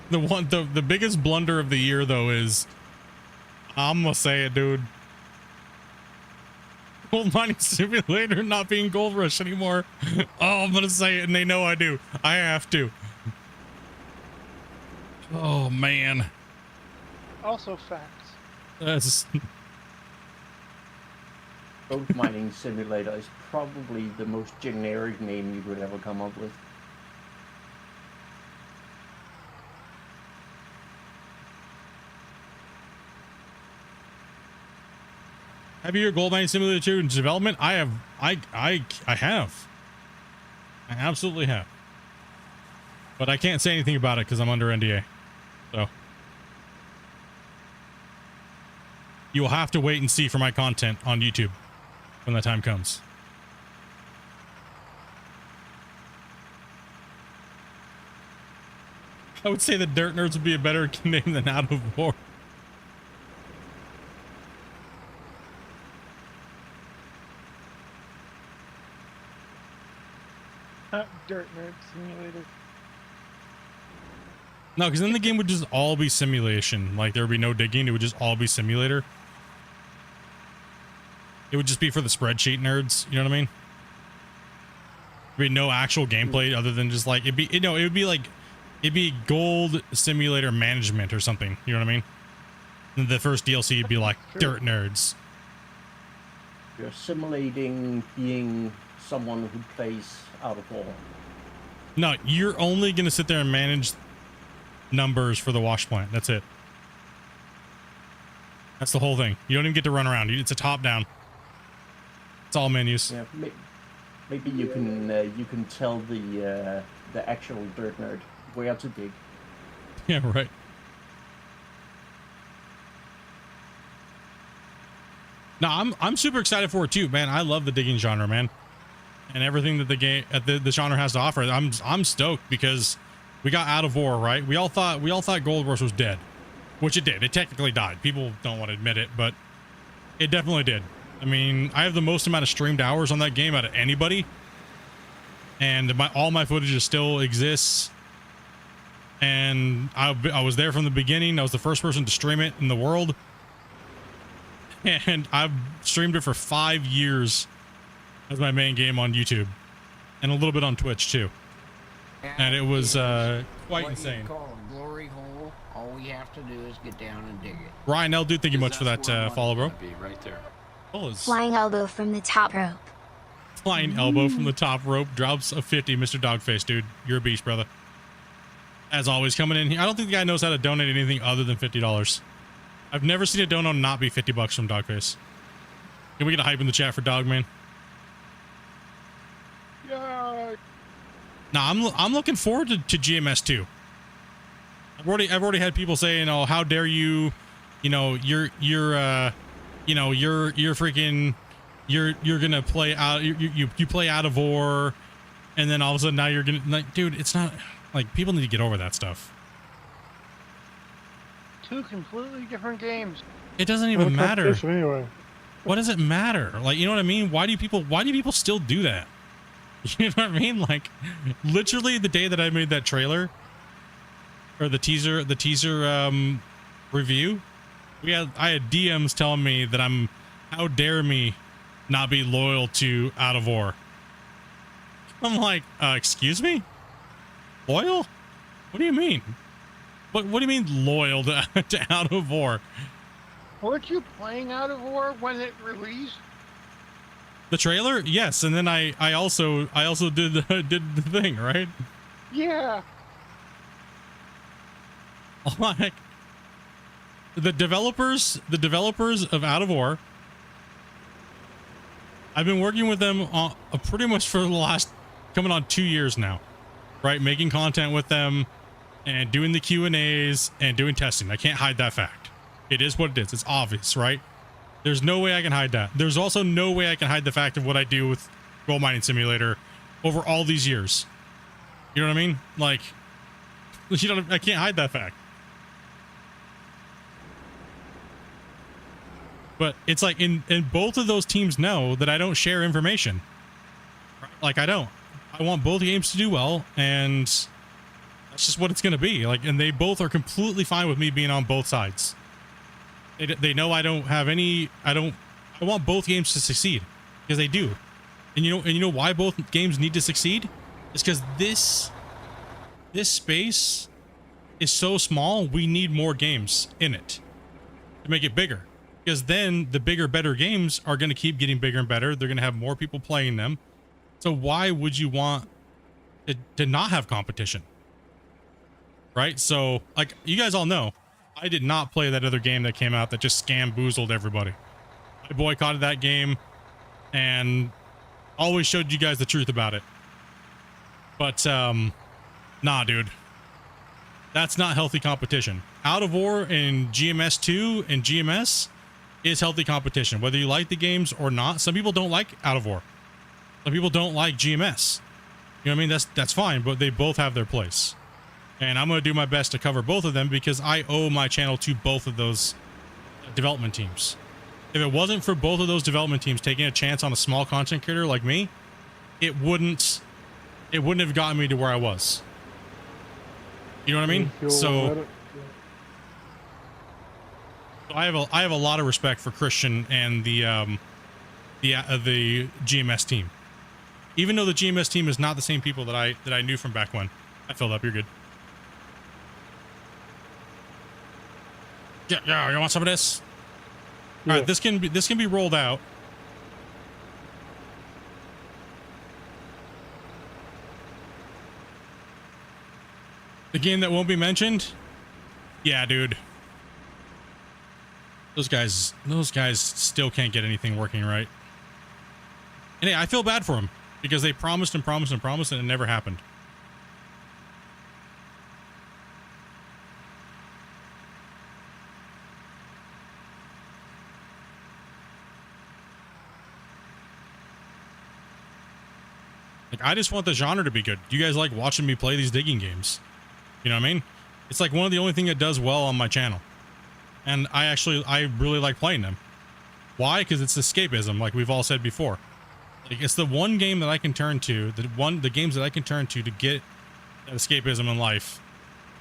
The biggest blunder of the year though is, I'm gonna say it, dude. Gold mining simulator not being Gold Rush anymore. Oh, I'm gonna say it, and they know I do. I have to. Oh man. Also facts. That's Gold mining simulator is probably the most generic name you could ever come up with. Have you your Gold Mining Simulator 2 in development? I have. I absolutely have. But I can't say anything about it because I'm under NDA. So you will have to wait and see for my content on YouTube when that time comes. I would say that Dirt Nerds would be a better name than Out of War. Dirt Nerd Simulator. No, because then the game would just all be simulation. Like, there would be no digging. It would just all be simulator. It would just be for the spreadsheet nerds. You know what I mean? There'd be no actual gameplay other than just like, it'd be, no, it would be like, it'd be Gold Simulator Management or something. You know what I mean? And the first DLC would be like Dirt Nerds. You're simulating being someone who plays Out of War. No, you're only going to sit there and manage numbers for the wash plant. That's it. That's the whole thing. You don't even get to run around. It's a top down. It's all menus. Yeah, maybe you can tell the actual Dirt Nerd where to dig. Yeah, right. No, I'm super excited for it too, man. I love the digging genre, man, and everything that the game the genre has to offer. I'm stoked because we got Out of War, right? We all thought Gold Rush was dead, which it did. It technically died. People don't want to admit it, but it definitely did. I mean, I have the most amount of streamed hours on that game out of anybody, and all my footage still exists. And I was there from the beginning. I was the first person to stream it in the world. And I've streamed it for 5 years as my main game on YouTube. And a little bit on Twitch, too. And it was quite insane. You call a glory hole. All we have to do is get down and dig it. Ryan L, dude, thank you much for that follow, bro. Right there. Flying elbow from the top rope. Flying elbow from the top rope. Drops a 50, Mr. Dogface, dude. You're a beast, brother. As always, coming in here. I don't think the guy knows how to donate anything other than $50. I've never seen a dono not be $50 from Dogface. Can we get a hype in the chat for Dogman? Yeah. Nah, I'm looking forward to GMS 2. I've already had people saying, "Oh, how dare you? You know, you're freaking, you're gonna play out. You play Out of War, and then all of a sudden now you're gonna like, dude, it's not like people need to get over that stuff. Two completely different games. It doesn't even matter. Anyway. What does it matter? Like, you know what I mean? Why do people still do that? You know what I mean? Like, literally the day that I made that trailer or the teaser review, I had DMs telling me that how dare me not be loyal to Out of War. I'm like, excuse me? Loyal? What do you mean? What do you mean loyal to Out of War? Weren't you playing Out of War when it released? The trailer? Yes, and then I also did the thing, right? Yeah. Like the developers of Out of War, I've been working with them pretty much for the last coming on 2 years now, right? Making content with them and doing the Q&As and doing testing. I can't hide that fact. It is what it is. It's obvious, right? There's no way I can hide that. There's also no way I can hide the fact of what I do with Gold Mining Simulator over all these years. You know what I mean? Like, I can't hide that fact. But it's like in both of those teams know that I don't share information. Like, I don't. I want both games to do well, and that's just what it's going to be. Like, and they both are completely fine with me being on both sides. They know I don't have any. I want both games to succeed because they do. And you know why both games need to succeed? It's because this space is so small. We need more games in it to make it bigger. Because then the bigger, better games are going to keep getting bigger and better. They're going to have more people playing them. So why would you want to not have competition? Right? So, like, you guys all know, I did not play that other game that came out that just scam-boozled everybody. I boycotted that game and always showed you guys the truth about it. But now Nah, dude. That's not healthy competition. Out of War and GMS 2 and GMS is healthy competition, whether you like the games or not. Some people don't like Out of War. Some people don't like GMS. You know what I mean? That's fine, but they both have their place. And I'm going to do my best to cover both of them because I owe my channel to both of those development teams. If it wasn't for both of those development teams taking a chance on a small content creator like me, it wouldn't have gotten me to where I was. You know what I mean? So I have a lot of respect for Christian and the GMS team. Even though the GMS team is not the same people that I knew from back when. I filled up. You're good. Yeah. You want some of this? Yeah. All right. This can be rolled out. The game that won't be mentioned? Yeah, dude. Those guys still can't get anything working right. And hey, I feel bad for them because they promised and promised and promised and it never happened. Like, I just want the genre to be good. You guys like watching me play these digging games? You know what I mean? It's like one of the only thing that does well on my channel. And I really like playing them. Why? Because it's escapism, like we've all said before. Like, it's the one game that I can turn to, the games that I can turn to get that escapism in life,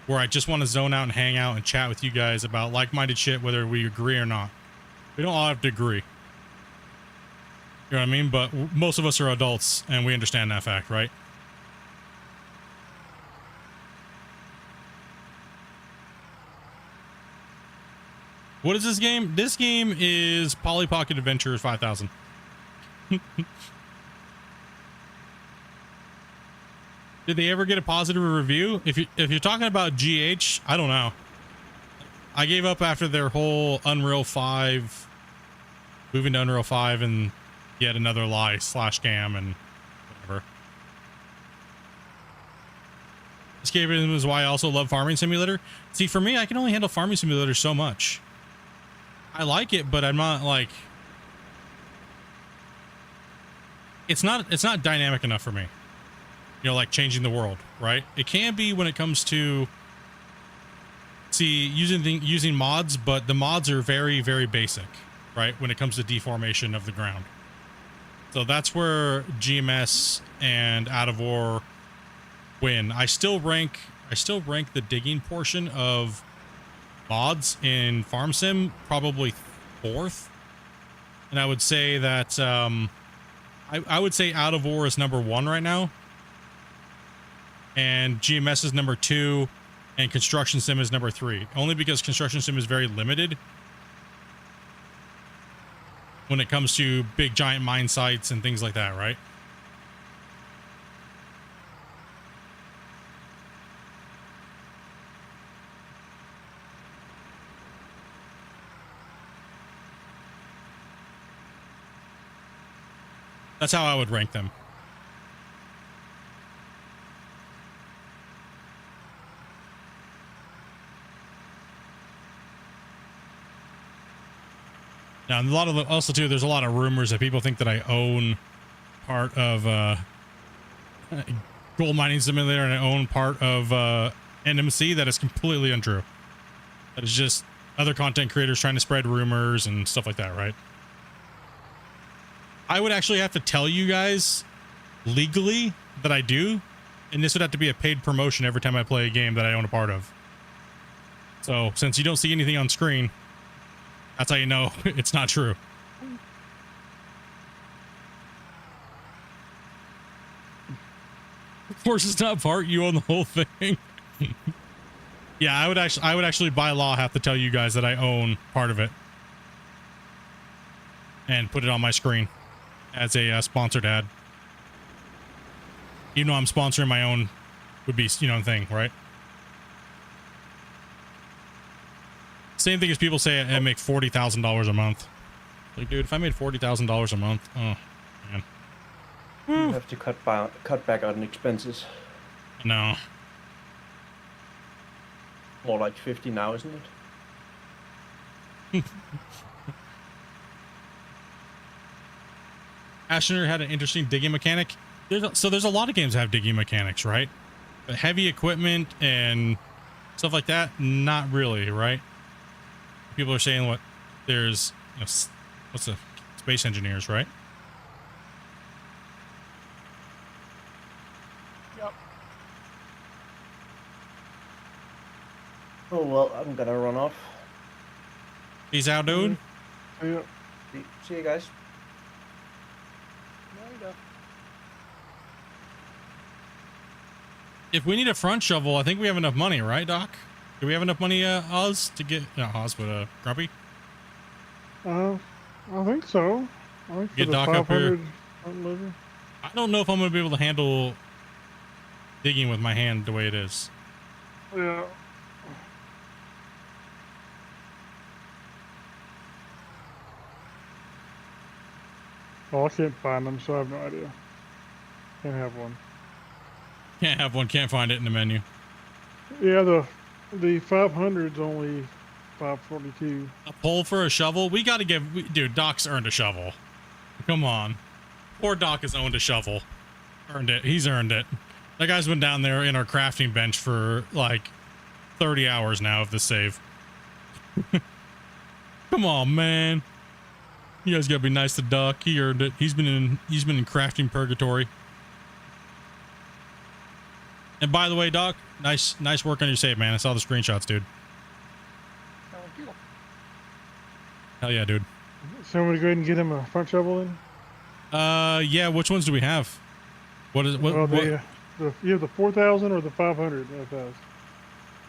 where I just want to zone out and hang out and chat with you guys about like-minded shit, whether we agree or not. We don't all have to agree. You know what I mean? But most of us are adults, and we understand that fact, right? What is this game? This game is Polly Pocket Adventures 5000. Did they ever get a positive review? If you're talking about GH, I don't know. I gave up after their whole Unreal 5, moving to Unreal 5 and yet another lie / scam and whatever. Escapism is why I also love Farming Simulator. See, for me, I can only handle Farming Simulator so much. I like it, but I'm not like, it's not dynamic enough for me. You know, like changing the world, right? It can be when it comes to using mods, but the mods are very, very basic, right? When it comes to deformation of the ground. So that's where GMS and Out of War win. I still rank the digging portion of mods in Farm Sim probably 4th, and I would say that I would say Out of War is number 1 right now, and GMS is number 2, and Construction Sim is number 3, only because Construction Sim is very limited when it comes to big giant mine sites and things like that, right? That's how I would rank them. Now, and a lot of also too, there's a lot of rumors that people think that I own part of Gold Mining Simulator and I own part of NMC. That is completely untrue. That is just other content creators trying to spread rumors and stuff like that, right? I would actually have to tell you guys legally that I do, and this would have to be a paid promotion every time I play a game that I own a part of. So since you don't see anything on screen, that's how you know it's not true. Of course it's not part, you own the whole thing. Yeah, I would actually by law have to tell you guys that I own part of it and put it on my screen as a sponsored ad. Even though I'm sponsoring my own would be, you know, thing, right? Same thing as people say I make $40,000 a month. Like, dude, if I made $40,000 a month, oh man, You have to cut back on expenses. no. More like 50 now, isn't it? Ashner had an interesting digging mechanic. There's a lot of games that have digging mechanics, right? But heavy equipment and stuff like that, not really, right? People are saying what there's, what's the space engineers, right? Yep. Oh well, I'm gonna run off. Peace out, dude. Yeah. See you guys. Later. If we need a front shovel, I think we have enough money, right, Doc? Do we have enough money, Oz, to get not Oz, but Grumpy? I think so. I think for Get the Doc up here. 500 front loader. I don't know if I'm gonna be able to handle digging with my hand the way it is. Yeah. Oh, I can't find them, so I have no idea. Can't have one. Can't have one. Can't find it in the menu. Yeah, the 500's only 542. A pole for a shovel? We got to give... dude, Doc's earned a shovel. Come on. Poor Doc has owned a shovel. Earned it. He's earned it. That guy's been down there in our crafting bench for like 30 hours now of the save. Come on, man. You guys gotta be nice to Doc. He earned it. He's been in crafting purgatory. And by the way, Doc, nice work on your save, man. I saw the screenshots, dude. Thank you. Hell yeah, dude. So I'm gonna go ahead and get him a front shovel in. Yeah. Which ones do we have? What is what? Well, what? You have the 4,000 or the 500.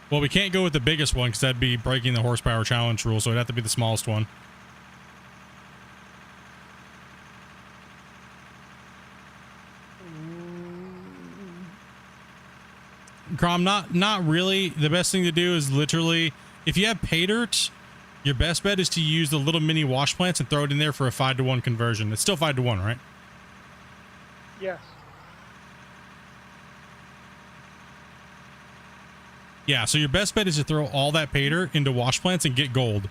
Well, we can't go with the biggest one because that'd be breaking the horsepower challenge rule. So it'd have to be the smallest one. Crom, not really. The best thing to do is literally, if you have pay dirt, your best bet is to use the little mini wash plants and throw it in there for a 5-to-1 conversion. It's still 5-to-1, right? Yes. Yeah, so your best bet is to throw all that pay dirt into wash plants and get gold.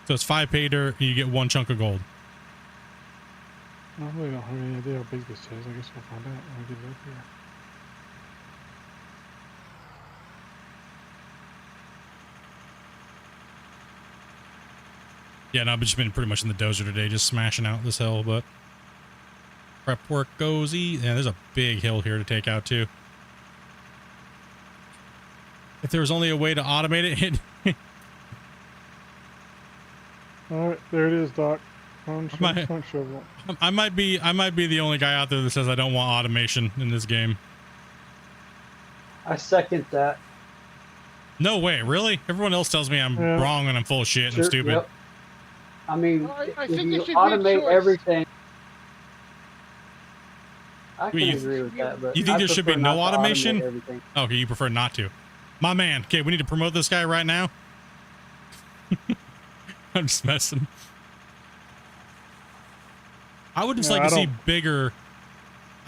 So it's 5 pay dirt and you get 1 chunk of gold. I really don't have any idea how big this is. I guess we'll find out when we get it up here. Yeah, no, I've just been pretty much in the dozer today, just smashing out this hill, but prep work goes easy. Yeah, there's a big hill here to take out too. If there was only a way to automate it, All right, there it is, Doc. Front might- shovel. I might be the only guy out there that says I don't want automation in this game. I second that. No way, really? Everyone else tells me I'm Yeah. wrong and I'm full of shit and Sure, I'm stupid. yep. I mean, Well, I if think you it should be a automate choice. everything, I can You- agree with that. But you think I there should be prefer no not to automate automation? everything. Okay, you prefer not to. My man. Okay, we need to promote this guy right now. I'm just messing. I would just Yeah, like I to see don't- bigger.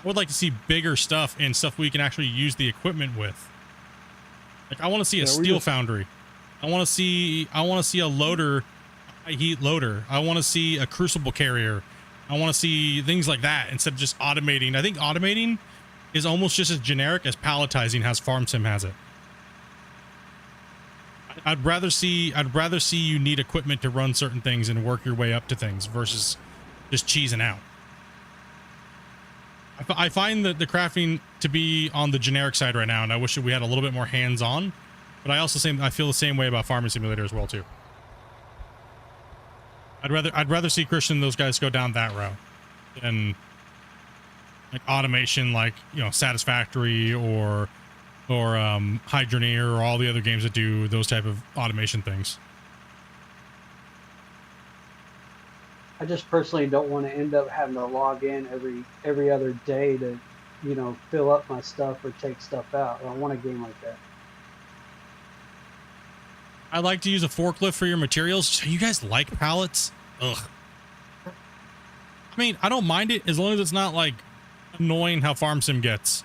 I would like to see bigger stuff and stuff we can actually use the equipment with. Like I want to see a Yeah, we steel just- foundry. I want to see a loader, a heat loader. I want to see a crucible carrier. I want to see things like that instead of just automating. I think automating is almost just as generic as palletizing has Farm Sim has it. I'd rather see you need equipment to run certain things and work your way up to things versus just cheesing out. I find that the crafting to be on the generic side right now, and I wish that we had a little bit more hands-on. But I feel the same way about Farming Simulator as well too. I'd rather see Christian and those guys go down that route than like automation, like Satisfactory or Hydroneer or all the other games that do those type of automation things. I just personally don't want to end up having to log in every other day to, fill up my stuff or take stuff out. I don't want a game like that. I like to use a forklift for your materials. So you guys like pallets? Ugh. I mean, I don't mind it as long as it's not like annoying how Farm Sim gets.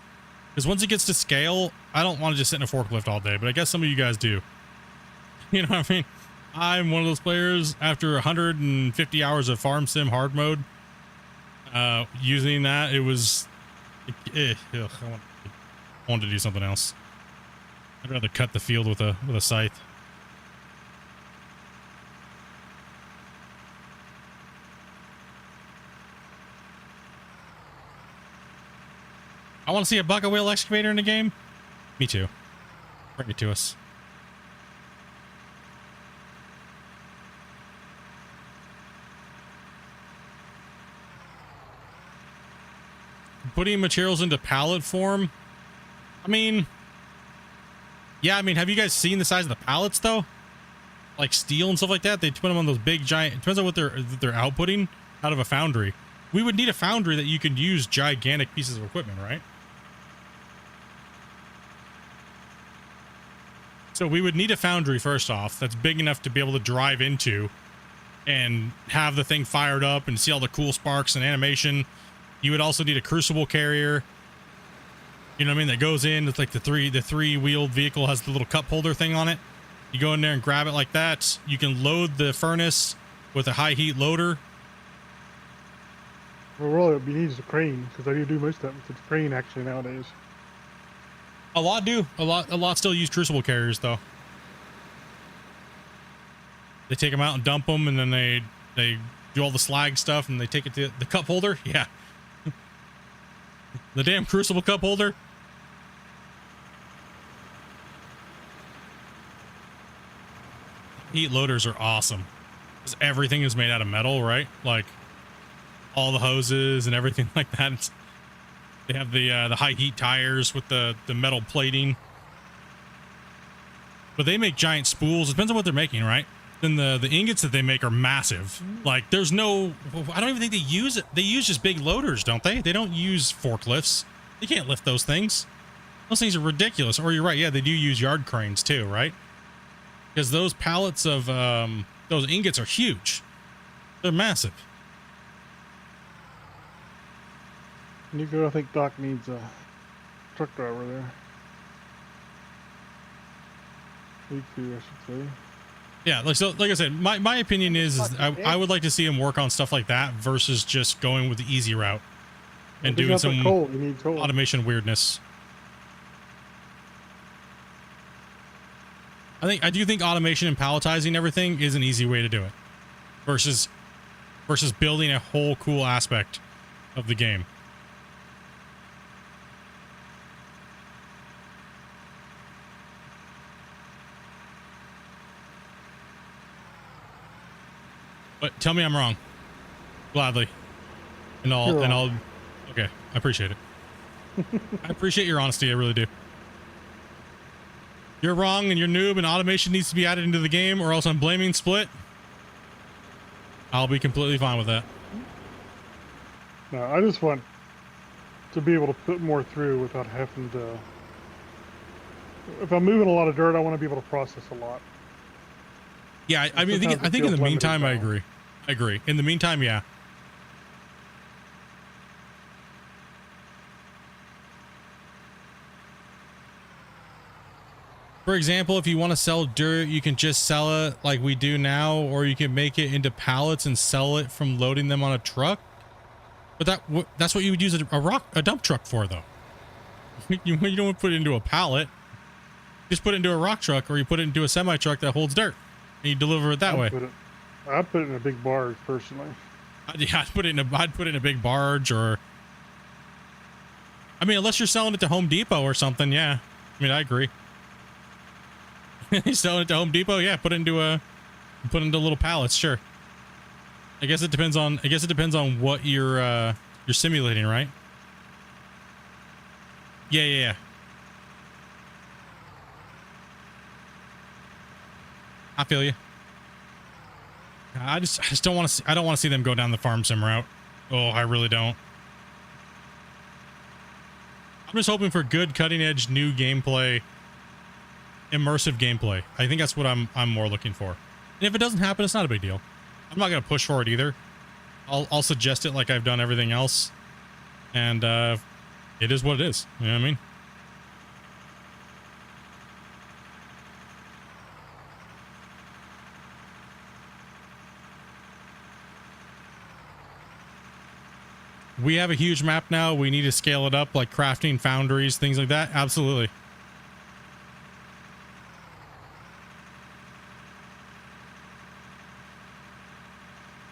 Because once it gets to scale, I don't want to just sit in a forklift all day. But I guess some of you guys do. You know what I mean? I'm one of those players after 150 hours of farm sim hard mode. Using that, it was, I wanted to do something else. I'd rather cut the field with a scythe. I want to see a bucket wheel excavator in the game. Me too. Bring it to us. Putting materials into pallet form. I mean, yeah, I mean, have you guys seen the size of the pallets though? Like steel and stuff like that. They put them on those big giant, it depends on what they're outputting out of a foundry. We would need a foundry that you can use gigantic pieces of equipment, right? So we would need a foundry first off that's big enough to be able to drive into and have the thing fired up and see all the cool sparks and animation. You would also need a crucible carrier. You know what I mean? That goes in. It's like the three-wheeled vehicle has the little cup holder thing on it. You go in there and grab it like that. You can load the furnace with a high heat loader. Well, really, what you need is a crane, because I do most of that with the crane actually nowadays. A lot do. A lot still use crucible carriers though. They take them out and dump them, and then they do all the slag stuff, and they take it to the cup holder. Yeah. The damn crucible cup holder. Heat loaders are awesome because everything is made out of metal, right? Like all the hoses and everything like that. They have the high heat tires with the metal plating, but they make giant spools. It depends on what they're making, right? Then the ingots that they make are massive. Like there's no, I don't even think they use it. They use just big loaders, don't they? They don't use forklifts. They can't lift those things. Those things are ridiculous. Or you're right. Yeah, they do use yard cranes too, right? Because those pallets of those ingots are huge. They're massive. Nico, I think Doc needs a truck driver there. Me too, I should say. Yeah, like I said, my opinion is I would like to see him work on stuff like that versus just going with the easy route and doing some automation weirdness. I do think automation and palletizing everything is an easy way to do it versus building a whole cool aspect of the game. But tell me I'm wrong. Gladly. I'll okay, I appreciate it. I appreciate your honesty, I really do. You're wrong and you're noob and automation needs to be added into the game or else I'm blaming Split. I'll be completely fine with that. No, I just want to be able to put more through without having to. If I'm moving a lot of dirt, I want to be able to process a lot. Yeah, I mean, I think in the meantime, I agree. In the meantime, yeah. For example, if you want to sell dirt, you can just sell it like we do now, or you can make it into pallets and sell it from loading them on a truck. But that's what you would use a dump truck for, though. You don't put it into a pallet. You just put it into a rock truck, or you put it into a semi truck that holds dirt, and you deliver it that way. I'd put it in a big barge personally. Yeah, I'd put it in a big barge, or I mean, unless you're selling it to Home Depot or something, yeah. I mean, I agree. You're selling it to Home Depot, yeah. Put it into little pallets, sure. I guess it depends on what you're simulating, right? Yeah. I feel you. I just don't want to. I don't want to see them go down the farm sim route. Oh, I really don't. I'm just hoping for good, cutting edge, new gameplay, immersive gameplay. I think that's what I'm more looking for. And if it doesn't happen, it's not a big deal. I'm not gonna push for it either. I'll suggest it like I've done everything else, and it is what it is. You know what I mean? we have a huge map now. We need to scale it up, like crafting foundries, things like that. Absolutely.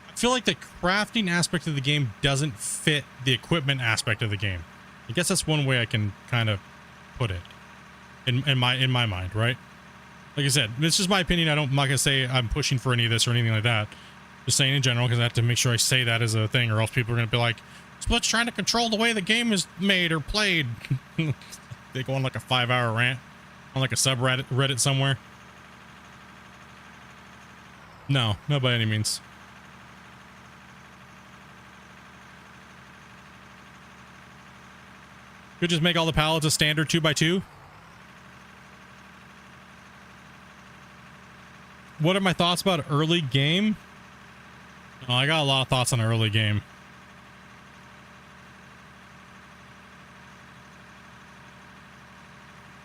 I feel like the crafting aspect of the game doesn't fit the equipment aspect of the game. I guess that's one way I can kind of put it in my mind, right? Like I said, this is my opinion. I'm not gonna say I'm pushing for any of this or anything like that. Just saying in general, because I have to make sure I say that as a thing, or else people are gonna be like, Split's trying to control the way the game is made or played. They go on like a 5-hour rant on like a subreddit Reddit somewhere. No, not by any means. Could just make all the pallets a standard 2x2. What are my thoughts about early game? Oh, I got a lot of thoughts on early game.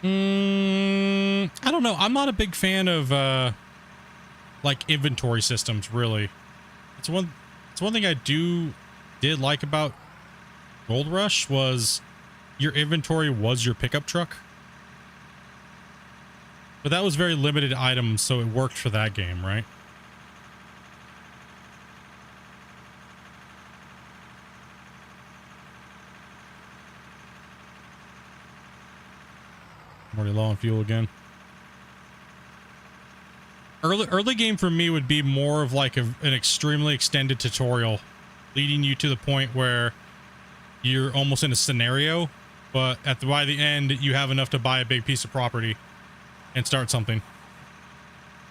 I don't know. I'm not a big fan of like inventory systems, really. It's one thing I did like about Gold Rush was your inventory was your pickup truck. But that was very limited items, so it worked for that game, right? I'm already low on fuel again. Early game for me would be more of like an extremely extended tutorial, leading you to the point where you're almost in a scenario, but by the end you have enough to buy a big piece of property and start something.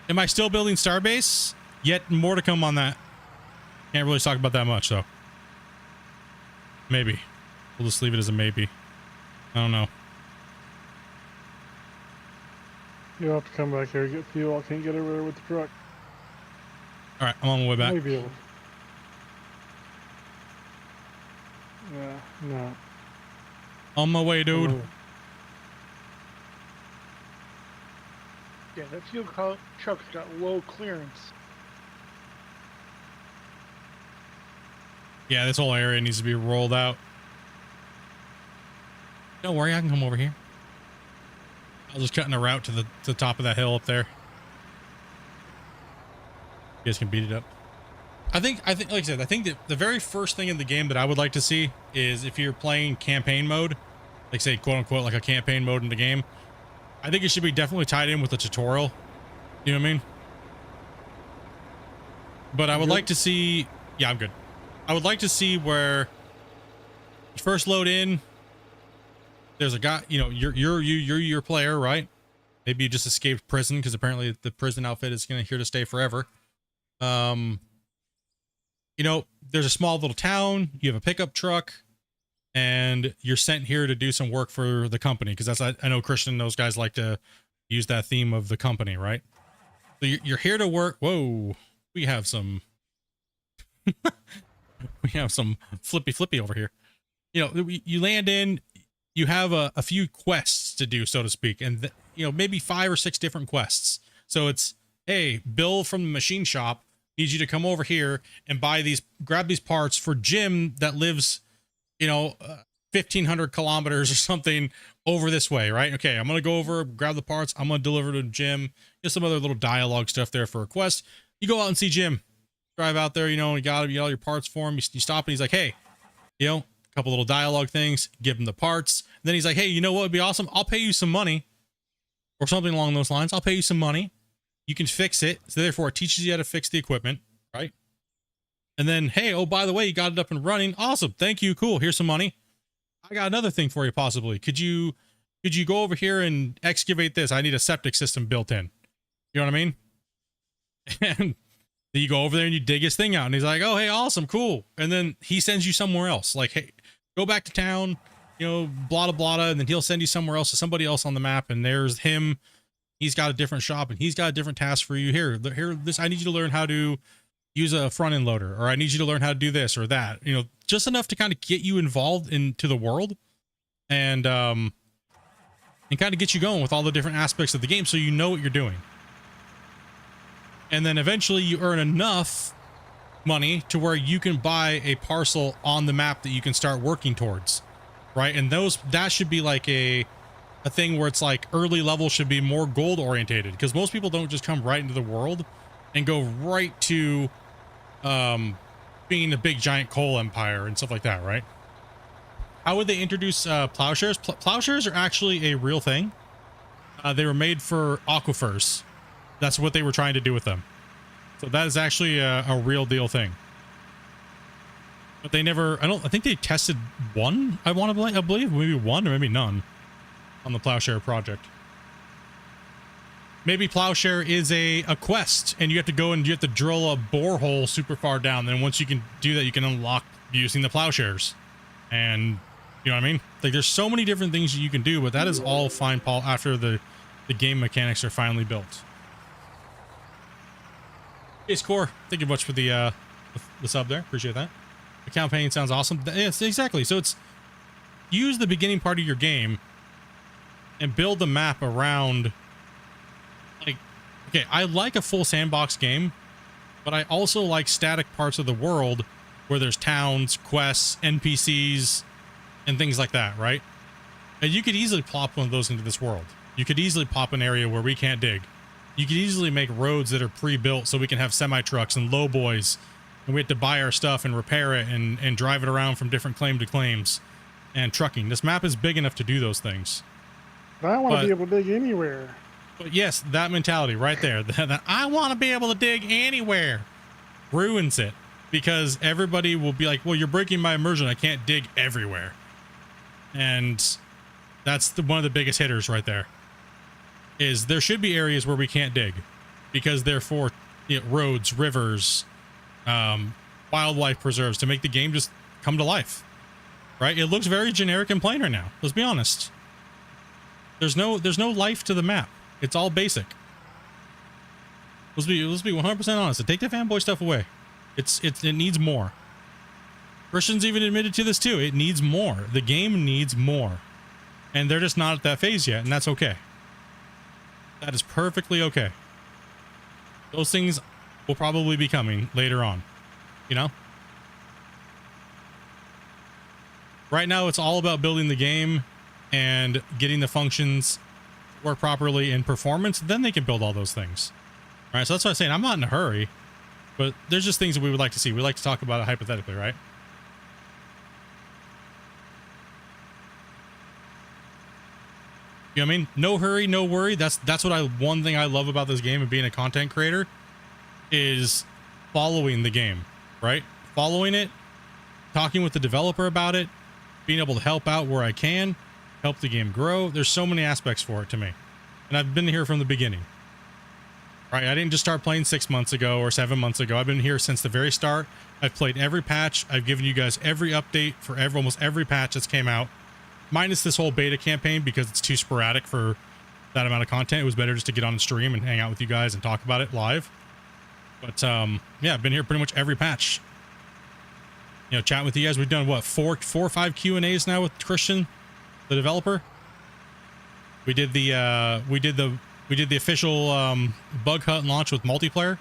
Am I still building Starbase? Yet more to come on that. Can't really talk about that much though. Maybe. We'll just leave it as a maybe. I don't know. You'll have to come back here and get fuel. I can't get over there with the truck. All right, I'm on my way back. Maybe able. Yeah, no. On my way, dude. Yeah, that fuel truck's got low clearance. Yeah, this whole area needs to be rolled out. Don't worry, I can come over here. I was just cutting a route to the top of that hill up there. You guys can beat it up. I think, like I said, I think that the very first thing in the game that I would like to see is if you're playing campaign mode, like say, quote unquote, like a campaign mode in the game, I think it should be definitely tied in with a tutorial. You know what I mean? But I would like to see, yeah, I'm good. I would like to see where you first load in, there's a guy, you know, you're your player, right? Maybe you just escaped prison because apparently the prison outfit is here to stay forever. You know, there's a small little town, you have a pickup truck, and you're sent here to do some work for the company, because that's, I know Christian and those guys like to use that theme of the company, right? So you're here to work. Whoa, we have some we have some flippy over here. You know, you land in, you have a few quests to do, so to speak, and you know, maybe 5 or 6 different quests. So it's, hey, Bill from the machine shop needs you to come over here and grab these parts for Jim that lives, you know, 1,500 kilometers or something over this way, right? Okay, I'm gonna go over, grab the parts, I'm gonna deliver to Jim. Just some other little dialogue stuff there for a quest. You go out and see Jim, drive out there, you know, you got all your parts for him. You stop and he's like, hey, you know, a couple little dialogue things, give him the parts. And then he's like, hey, you know what would be awesome? I'll pay you some money, or something along those lines. I'll pay you some money. You can fix it. So therefore it teaches you how to fix the equipment, right? And then, hey, oh, by the way, you got it up and running. Awesome. Thank you. Cool. Here's some money. I got another thing for you, possibly. Could you go over here and excavate this? I need a septic system built in. You know what I mean? And then you go over there and you dig his thing out, and he's like, oh, hey, awesome, cool. And then he sends you somewhere else. Like, hey, go back to town, you know, blah, blah, blah. And then he'll send you somewhere else to somebody else on the map. And there's him. He's got a different shop and he's got a different task for you. Here, this, I need you to learn how to use a front end loader, or I need you to learn how to do this or that, you know, just enough to kind of get you involved into the world and kind of get you going with all the different aspects of the game, so you know what you're doing. And then eventually you earn enough money to where you can buy a parcel on the map that you can start working towards, right? And that should be like a thing where it's like early level should be more gold orientated, because most people don't just come right into the world and go right to being a big giant coal empire and stuff like that, right? How would they introduce plowshares? Plowshares are actually a real thing. They were made for aquifers. That's what they were trying to do with them. So that is actually a real deal thing. But they never, I think they tested one, I believe, maybe one or maybe none on the plowshare project. Maybe plowshare is a quest and you have to go and you have to drill a borehole super far down. Then once you can do that, you can unlock using the plowshares. And you know what I mean? Like there's so many different things you can do, but that is all fine, Paul, after the game mechanics are finally built. Hey, Score, thank you much for the sub there. Appreciate that. The campaign sounds awesome. Yes, exactly. So it's use the beginning part of your game and build the map around, like, okay, I like a full sandbox game, but I also like static parts of the world where there's towns, quests, NPCs, and things like that, right? And you could easily plop one of those into this world. You could easily pop an area where we can't dig. You could easily make roads that are pre-built so we can have semi-trucks and low boys, and we have to buy our stuff and repair it and drive it around from different claim to claims and trucking. This map is big enough to do those things. But I want to be able to dig anywhere. But yes, that mentality right there, that I want to be able to dig anywhere, ruins it, because everybody will be like, well, you're breaking my immersion. I can't dig everywhere. And that's one of the biggest hitters right there. Is there should be areas where we can't dig because they're for roads, rivers, wildlife preserves to make the game just come to life, right? It looks very generic and plain right now. Let's be honest. There's no life to the map. It's all basic. Let's be 100% honest. Take the fanboy stuff away. It needs more. Christians even admitted to this too. It needs more. The game needs more, and they're just not at that phase yet, and that's okay. That is perfectly okay. Those things will probably be coming later on, you know? Right now, it's all about building the game and getting the functions work properly in performance. Then they can build all those things. All right, so that's what I'm saying. I'm not in a hurry, but there's just things that we would like to see. We like to talk about it hypothetically, right? You know what I mean? No hurry, no worry. That's one thing I love about this game and being a content creator is following the game, right? Following it, talking with the developer about it, being able to help out where I can, help the game grow. There's so many aspects for it to me. And I've been here from the beginning, right? I didn't just start playing 6 months ago or 7 months ago. I've been here since the very start. I've played every patch. I've given you guys every update for almost every patch that's came out. Minus this whole beta campaign because it's too sporadic for that amount of content. It was better just to get on the stream and hang out with you guys and talk about it live. But yeah, I've been here pretty much every patch. You know, chatting with you guys. We've done what, four or five Q&As now with Christian, the developer. We did the official bug hunt launch with multiplayer.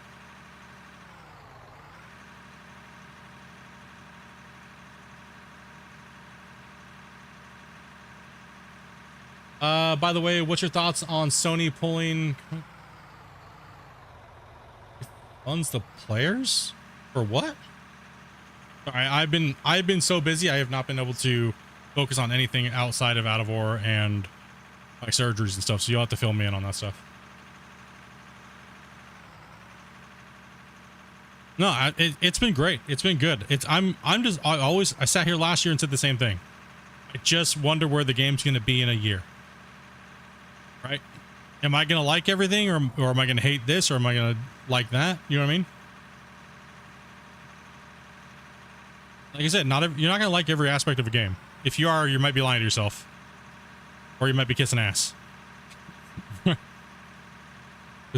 By the way, what's your thoughts on Sony pulling funds the players for what? Sorry, I've been so busy. I have not been able to focus on anything outside of Out of War and my surgeries and stuff. So you'll have to fill me in on that stuff. No, it's been great. It's been good. I sat here last year and said the same thing. I just wonder where the game's going to be in a year. Right? Am I going to like everything or am I going to hate this or am I going to like that? You know what I mean? Like I said, you're not going to like every aspect of a game. If you are, you might be lying to yourself. Or you might be kissing ass. Because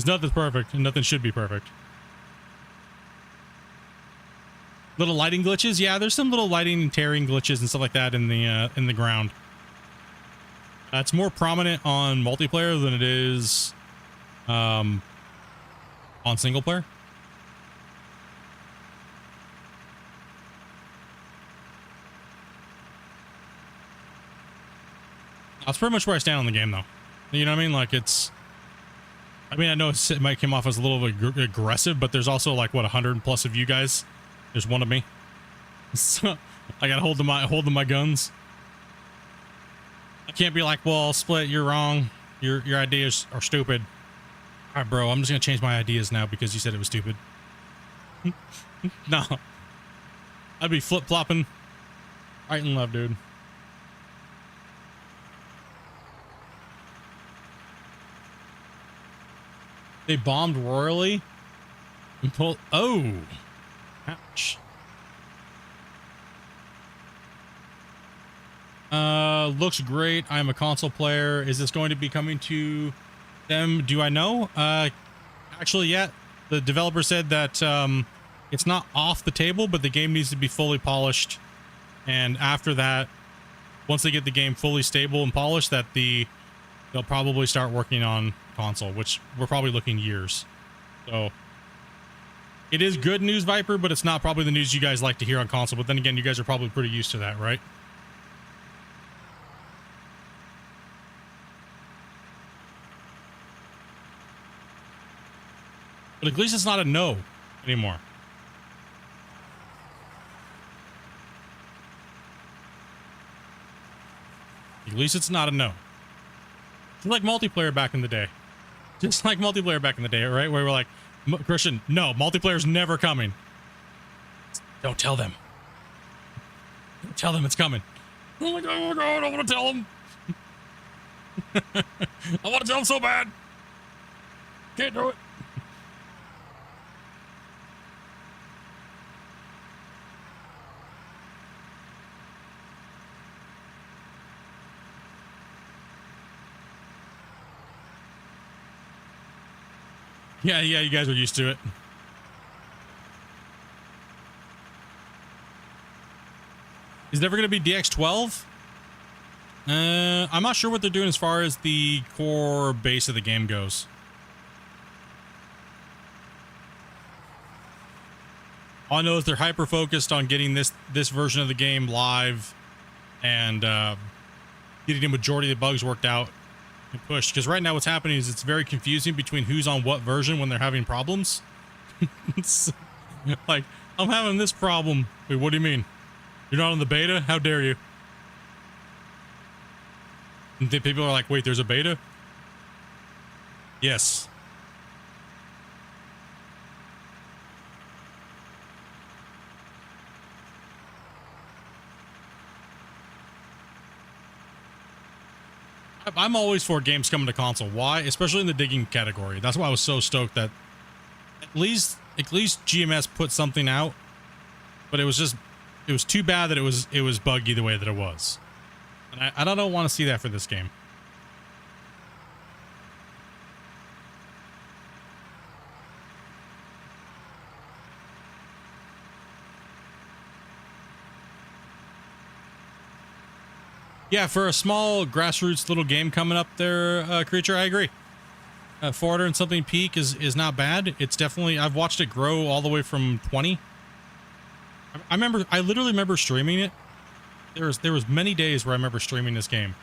nothing's perfect and nothing should be perfect. Little lighting glitches? Yeah, there's some little lighting and tearing glitches and stuff like that in the ground. It's more prominent on multiplayer than it is on single player. That's pretty much where I stand on the game, though. You know what I mean? Like, it's... I mean, I know it might come off as a little bit aggressive, but there's also, like, what, 100 plus of you guys? There's one of me. So, I gotta hold my guns. I can't be like, well, Split, you're wrong. Your ideas are stupid. All right, bro, I'm just gonna change my ideas now because you said it was stupid. No. I'd be flip-flopping right and left, dude. They bombed royally and pulled... Oh. Ouch. Looks great. I'm a console player. Is this going to be coming to them? Do I know? Actually, yeah. The developer said that it's not off the table, but the game needs to be fully polished. And after that, once they get the game fully stable and polished, that they'll probably start working on console, which we're probably looking years. So it is good news, Viper, but it's not probably the news you guys like to hear on console. But then again, you guys are probably pretty used to that, right? But at least it's not a no anymore. At least it's not a no. Just like multiplayer back in the day. Just like multiplayer back in the day, right? Where we're like, Christian, no, multiplayer's never coming. Don't tell them. Don't tell them it's coming. Oh my God, I want to tell them. I want to tell them so bad. Can't do it. Yeah, you guys are used to it. Is it ever going to be DX12? I'm not sure what they're doing as far as the core base of the game goes. All I know is they're hyper focused on getting this version of the game live and getting the majority of the bugs worked out and pushed. Because right now what's happening is it's very confusing between who's on what version when they're having problems. It's like, I'm having this problem. Wait, what do you mean? You're not on the beta? How dare you? And people are like, wait, there's a beta? Yes. I'm always for games coming to console. Why? Especially in the digging category. That's why I was so stoked that at least GMS put something out. But it was too bad that it was buggy the way that it was. And I don't want to see that for this game. Yeah, for a small grassroots little game coming up there, Creature, I agree. 400 and something peak is not bad. It's definitely, I've watched it grow all the way from 20. I literally remember streaming it. There was many days where I remember streaming this game.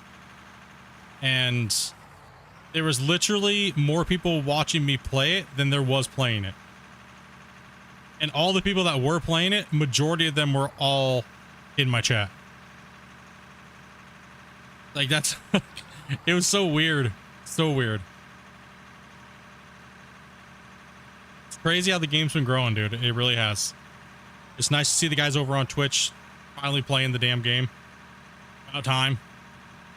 And there was literally more people watching me play it than there was playing it. And all the people that were playing it, majority of them were all in my chat. Like, that's... it was so weird. So weird. It's crazy how the game's been growing, dude. It really has. It's nice to see the guys over on Twitch finally playing the damn game. About time.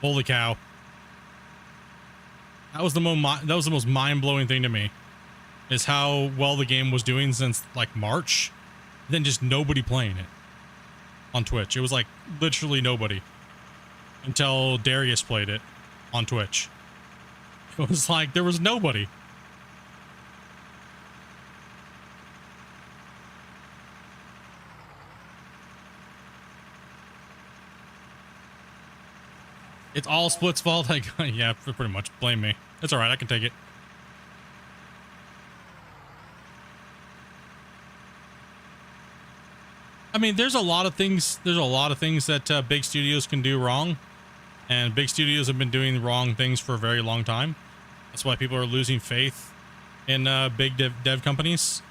Holy cow. That was the most mind-blowing thing to me. Is how well the game was doing since, like, March. Then just nobody playing it. On Twitch. It was, like, literally nobody. Until Darius played it on Twitch. It was like there was nobody. It's all Split's fault. Like, yeah, pretty much. Blame me. It's all right. I can take it. I mean, there's a lot of things that big studios can do wrong. and big studios have been doing the wrong things for a very long time. That's why people are losing faith in big dev companies.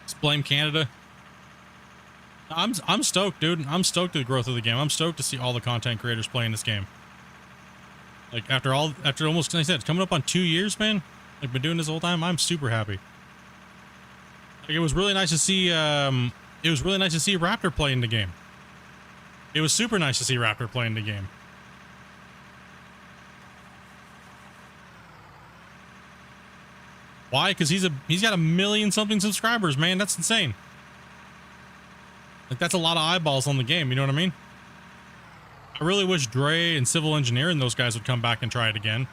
Just blame Canada. I'm stoked, dude. I'm stoked at the growth of the game. I'm stoked to see all the content creators playing this game. Like after almost, like I said, it's coming up on 2 years, man. Like been doing this the whole time. I'm super happy. Like, it was really nice to see. It was really nice to see Raptor play in the game. It was super nice to see Raptor play in the game. Why? Because he's got 1 million something subscribers, man. That's insane. Like that's a lot of eyeballs on the game. You know what I mean? I really wish Dre and Civil Engineer and those guys would come back and try it again,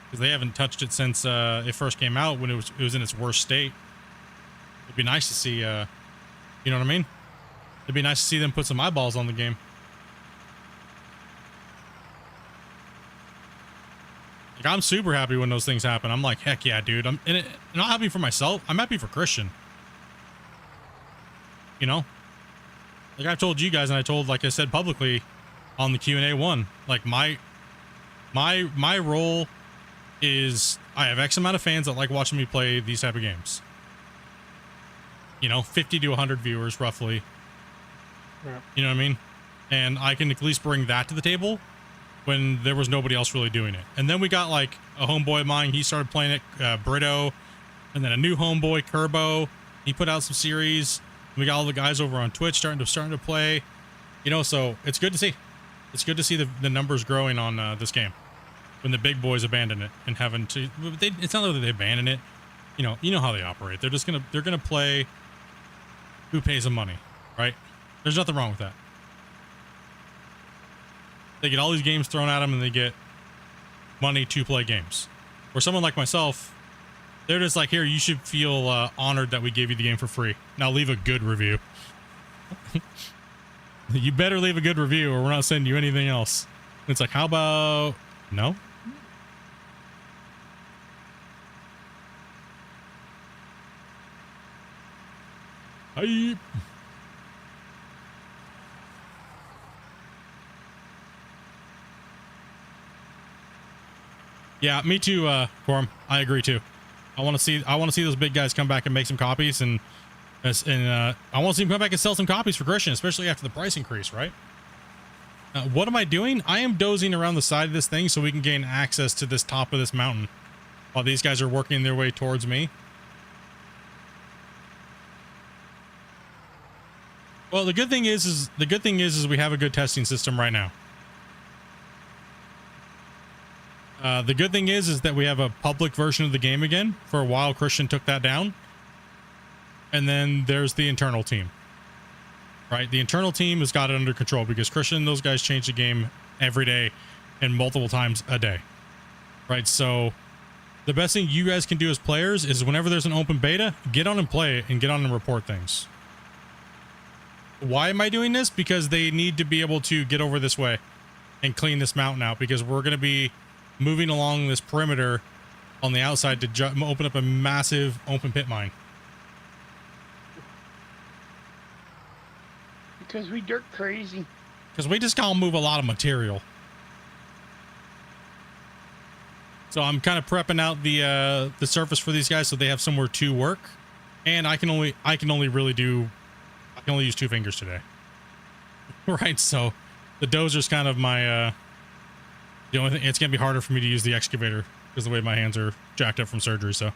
because they haven't touched it since it first came out, when it was in its worst state. It'd be nice to see, you know what I mean? It'd be nice to see them put some eyeballs on the game. Like, I'm super happy when those things happen. I'm like, heck yeah, dude. I'm not happy for myself. I'm happy for Christian. You know, like I've told you guys, and I told, like I said publicly on the Q&A one, like my role is I have X amount of fans that like watching me play these type of games. You know, 50 to 100 viewers roughly. Yeah. You know what I mean? And I can at least bring that to the table when there was nobody else really doing it. And then we got like a homeboy of mine, he started playing it, Brito, and then a new homeboy, Kerbo. He put out some series. We got all the guys over on Twitch starting to play. You know, so it's good to see. It's good to see the numbers growing on this game. When the big boys abandon it and having to, it's not that they abandon it. You know how they operate. They're gonna play who pays them money, right? There's nothing wrong with that. They get all these games thrown at them and they get money to play games. Or someone like myself, they're just like, here, you should feel honored that we gave you the game for free. Now leave a good review. You better leave a good review or we're not sending you anything else. It's like, how about no? Hi. Yeah, me too, Quorum. I agree too. I want to see those big guys come back and make some copies, and I want to see them come back and sell some copies for Christian, especially after the price increase, right? What am I doing? I am dozing around the side of this thing so we can gain access to this top of this mountain while these guys are working their way towards me. Well, the good thing is we have a good testing system right now. The good thing is that we have a public version of the game again. For a while, Christian took that down. And then there's the internal team. Right? The internal team has got it under control because Christian and those guys change the game every day and multiple times a day. Right? So the best thing you guys can do as players is whenever there's an open beta, get on and play it and get on and report things. Why am I doing this? Because they need to be able to get over this way and clean this mountain out, because we're going to be moving along this perimeter on the outside to open up a massive open pit mine. Because we dirt crazy. Because we just can't move a lot of material. So I'm kind of prepping out the surface for these guys so they have somewhere to work, and I can only use 2 fingers today. Right, so the dozer's kind of my the only thing. It's gonna be harder for me to use the excavator because the way my hands are jacked up from surgery. So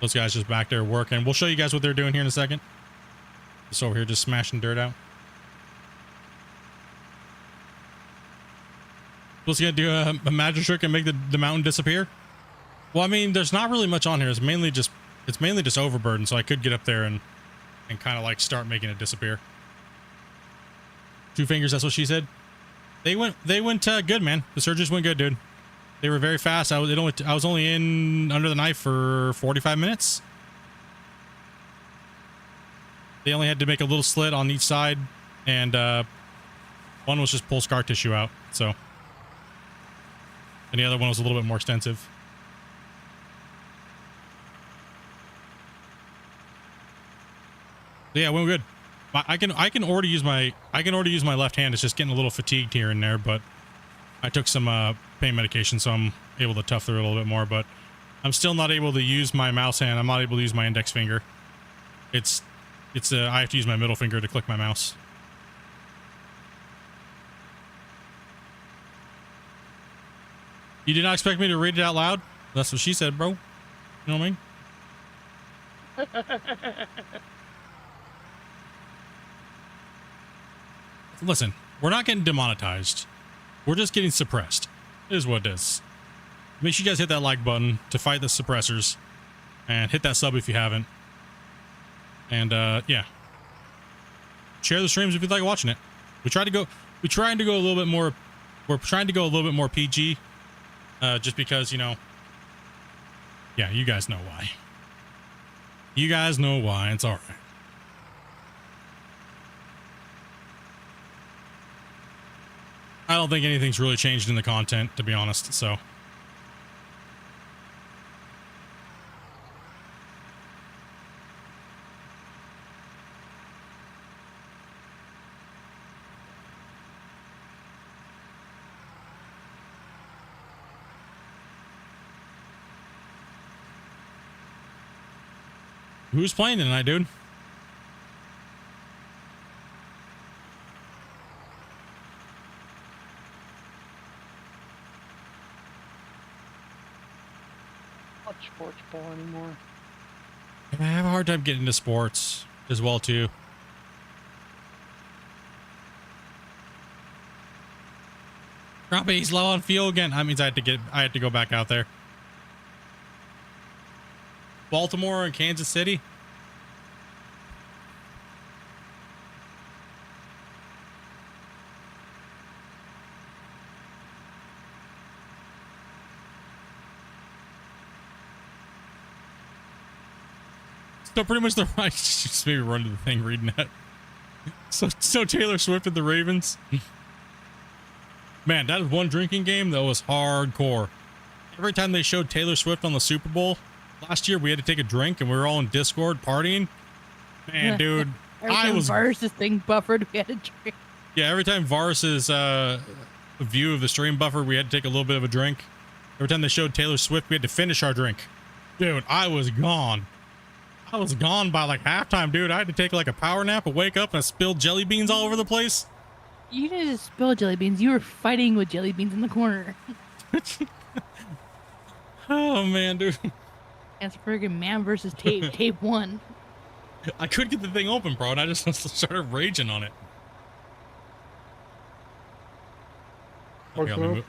those guys just back there working. We'll show you guys what they're doing here in a second. Just over here, just smashing dirt out. What's gonna do a magic trick and make the mountain disappear? Well, I mean, there's not really much on here. It's mainly just overburden, so I could get up there and kind of like start making it disappear. 2 fingers, that's what she said. They went good, man. The surgeries went good, dude. They were very fast. I was only in under the knife for 45 minutes. They only had to make a little slit on each side, and one was just pull scar tissue out. So, and the other one was a little bit more extensive. So yeah, we're good. I can already use my left hand. It's just getting a little fatigued here and there, but I took some pain medication, so I'm able to tough through it a little bit more. But I'm still not able to use my mouse hand. I'm not able to use my index finger. I have to use my middle finger to click my mouse. You did not expect me to read it out loud? That's what she said, bro. You know what I mean? Listen, we're not getting demonetized. We're just getting suppressed. It is what it is. Make sure you guys hit that like button to fight the suppressors. And hit that sub if you haven't. And, yeah. Share the streams if you'd like watching it. We're trying to go a little bit more, PG. Just because, you know, yeah, you guys know why. You guys know why. It's all right. I don't think anything's really changed in the content, to be honest, so. Who's playing tonight, dude? Not sports ball anymore. I have a hard time getting into sports as well, too. Grumpy, he's low on fuel again. That means I had to go back out there. Baltimore and Kansas City. So pretty much the right. Just maybe run to the thing reading that. So Taylor Swift and the Ravens. Man, that is one drinking game that was hardcore. Every time they showed Taylor Swift on the Super Bowl last year, we had to take a drink and we were all in Discord partying. Man, dude, Every time Varus's thing buffered, we had to drink. Yeah, every time Varus's view of the stream buffered, we had to take a little bit of a drink. Every time they showed Taylor Swift, we had to finish our drink. Dude, I was gone. I was gone by like halftime, dude. I had to take like a power nap and wake up and I spilled jelly beans all over the place. You didn't just spill jelly beans. You were fighting with jelly beans in the corner. Oh, man, dude. That's friggin' man versus tape. Tape 1. I couldn't get the thing open, bro, and I just started raging on it. Okay,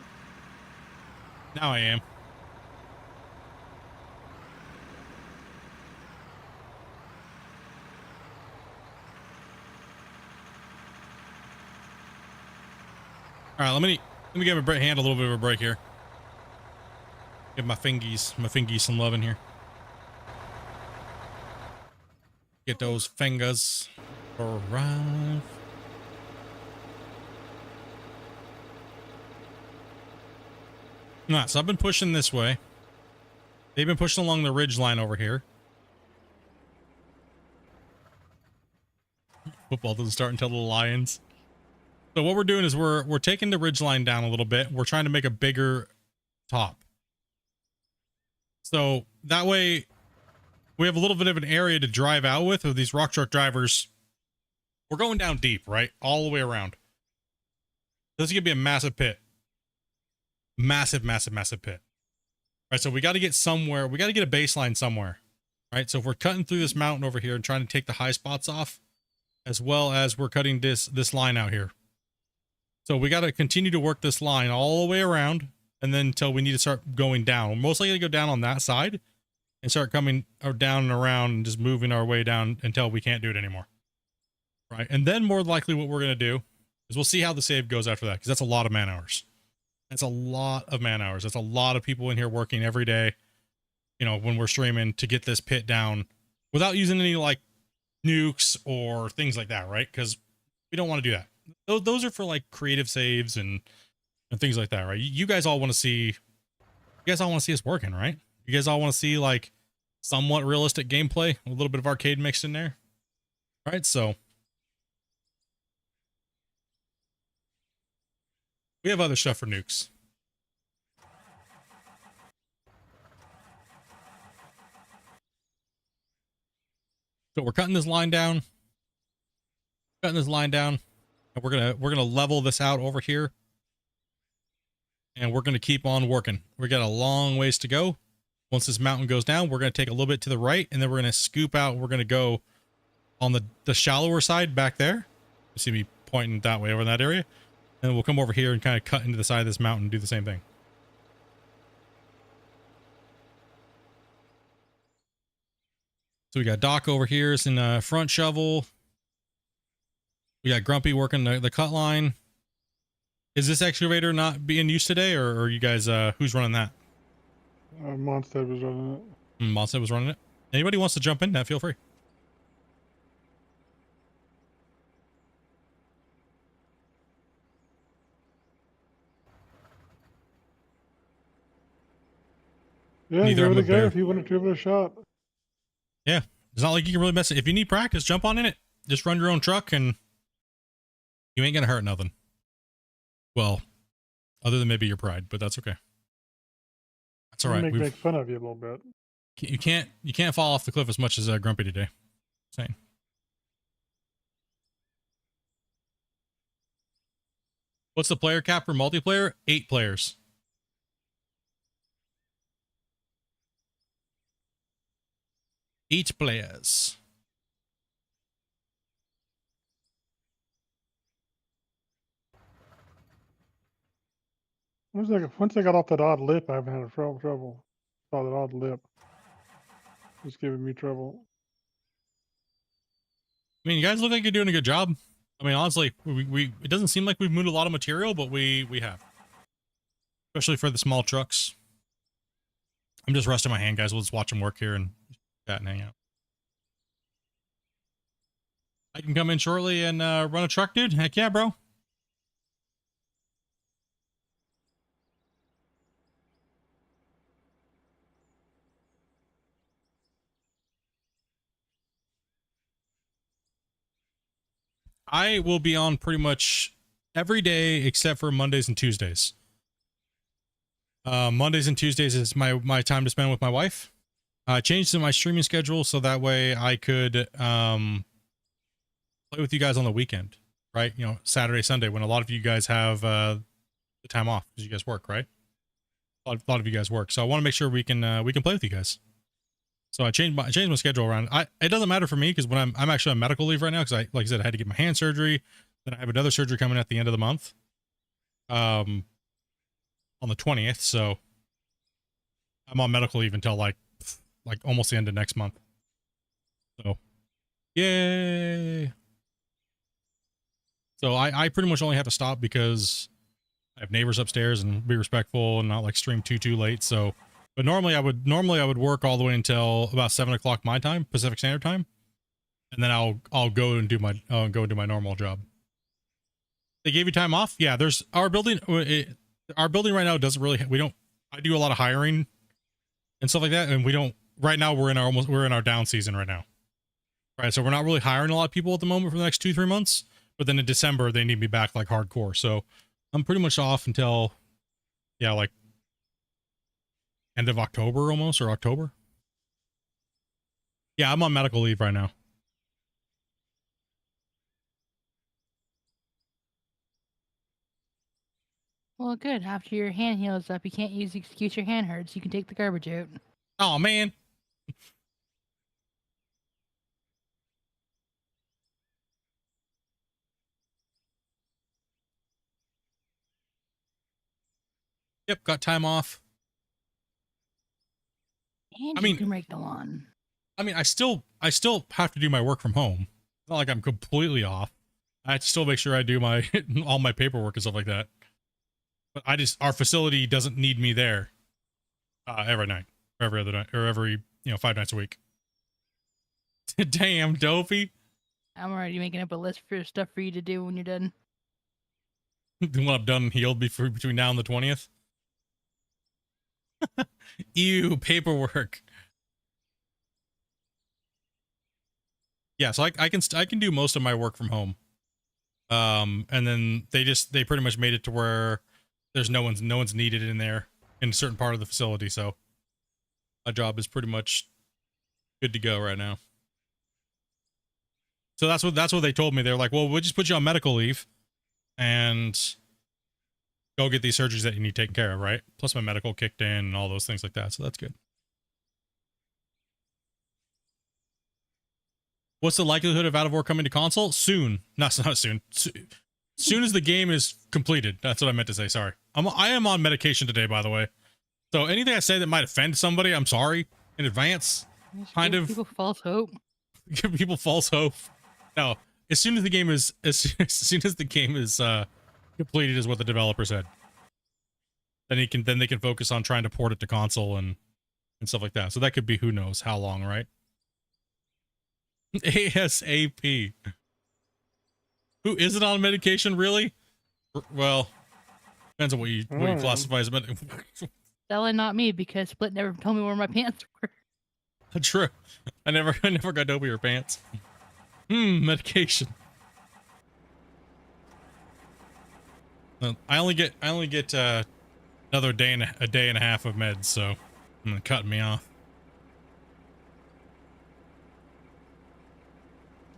now I am. All right, let me give my hand a little bit of a break here. Give my fingies some love in here. Get those fingers arrive. Alright, so I've been pushing this way. They've been pushing along the ridge line over here. Football doesn't start until the Lions. So what we're doing is we're taking the ridge line down a little bit. We're trying to make a bigger top. So that way we have a little bit of an area to drive out with these rock truck drivers. We're going down deep, right? All the way around. This is going to be a massive pit. Massive, massive, massive pit. All right, so we got to get somewhere. We got to get a baseline somewhere. Right? So if we're cutting through this mountain over here and trying to take the high spots off, as well as we're cutting this line out here. So we got to continue to work this line all the way around, and then until we need to start going down. We're mostly going to go down on that side and start coming down and around and just moving our way down until we can't do it anymore. Right? And then more likely what we're going to do is we'll see how the save goes after that, because that's a lot of man hours. That's a lot of man hours. That's a lot of people in here working every day, you know, when we're streaming to get this pit down without using any like nukes or things like that, right? Because we don't want to do that. Those are for like creative saves and things like that, right? You guys all want to see, us working, right? You guys all want to see like somewhat realistic gameplay, a little bit of arcade mixed in there. All right, so we have other stuff for nukes. So we're cutting this line down. And we're gonna level this out over here. And we're gonna keep on working. We got a long ways to go. Once this mountain goes down, we're gonna take a little bit to the right, and then we're gonna scoop out. We're gonna go on the shallower side back there. You see me pointing that way over in that area. And we'll come over here and kind of cut into the side of this mountain and do the same thing. So we got Doc over here is in a front shovel. We got Grumpy working the cut line. Is this excavator not being used today, or are you guys, who's running that? Monstead was running it. Monstead was running it. Anybody wants to jump in? Feel free. Yeah, Neither give of it a them go bear. if you want to give it a shot. Yeah, it's not like you can really mess it. If you need practice, jump on in it. Just run your own truck and you ain't gonna hurt nothing. Well, other than maybe your pride, but that's okay. That's all right. Make fun of you a little bit. You can't fall off the cliff as much as Grumpy today. Saying. What's the player cap for multiplayer? 8 players. 8 players. Once I got off that odd lip, I haven't had trouble. Saw that odd lip. It's giving me trouble. I mean, you guys look like you're doing a good job. I mean, honestly, we it doesn't seem like we've moved a lot of material, but we have. Especially for the small trucks. I'm just resting my hand, guys. We'll just watch them work here and chat and hang out. I can come in shortly and run a truck, dude. Heck yeah, bro. I will be on pretty much every day except for Mondays and Tuesdays. Mondays and Tuesdays is my time to spend with my wife. I changed my streaming schedule so that way I could play with you guys on the weekend, right? You know, Saturday, Sunday, when a lot of you guys have the time off because you guys work, right? A lot of you guys work, so I want to make sure we can play with you guys. So I changed my schedule around. It doesn't matter for me because when I'm actually on medical leave right now because like I said, I had to get my hand surgery. Then I have another surgery coming at the end of the month. On the 20th, so I'm on medical leave until like almost the end of next month. So, yay! So I pretty much only have to stop because I have neighbors upstairs and be respectful and not like stream too late. So, but normally I would work all the way until about 7 o'clock my time, Pacific Standard Time, and then I'll go and do my normal job. They gave you time off? Yeah, there's our building. Our building right now doesn't really. I do a lot of hiring and stuff like that, and we don't. Right now we're in our down season right now. Right, so we're not really hiring a lot of people at the moment for the next 2-3 months. But then in December they need me back like hardcore. So I'm pretty much off until, yeah, like end of October almost, or October. Yeah, I'm on medical leave right now. Well, good. After your hand heals up, you can't use the excuse your hand hurts. You can take the garbage out. Oh, man. Yep, got time off. And I mean, you can rake the lawn. I mean, I still have to do my work from home. It's not like I'm completely off. I have to still make sure I do my all my paperwork and stuff like that. But our facility doesn't need me there every night, or every other night, or every 5 nights a week. Damn, Dopey. I'm already making up a list for stuff for you to do when you're done. When I'm done and healed between now and the 20th. Ew, paperwork. Yeah, so I can do most of my work from home. And then they pretty much made it to where there's no one's needed in there in a certain part of the facility. So my job is pretty much good to go right now. So that's what they told me. They're like, well, we'll just put you on medical leave and go get these surgeries that you need taken care of, right? Plus my medical kicked in and all those things like that. So that's good. What's the likelihood of Out of War coming to console? Soon. Not soon. Soon as the game is completed. That's what I meant to say. Sorry. I am on medication today, by the way. So anything I say that might offend somebody, I'm sorry in advance. Kind of people false hope. Give people false hope. No, as soon as the game is completed, is what the developer said. Then they can focus on trying to port it to console and stuff like that. So that could be who knows how long, right? ASAP. Who isn't on medication, really? Well, depends on what you classify as medication. Definitely not me, because Split never told me where my pants were. True. I never got to open your pants. Medication. I only get another day and a half of meds, so I'm gonna cut me off.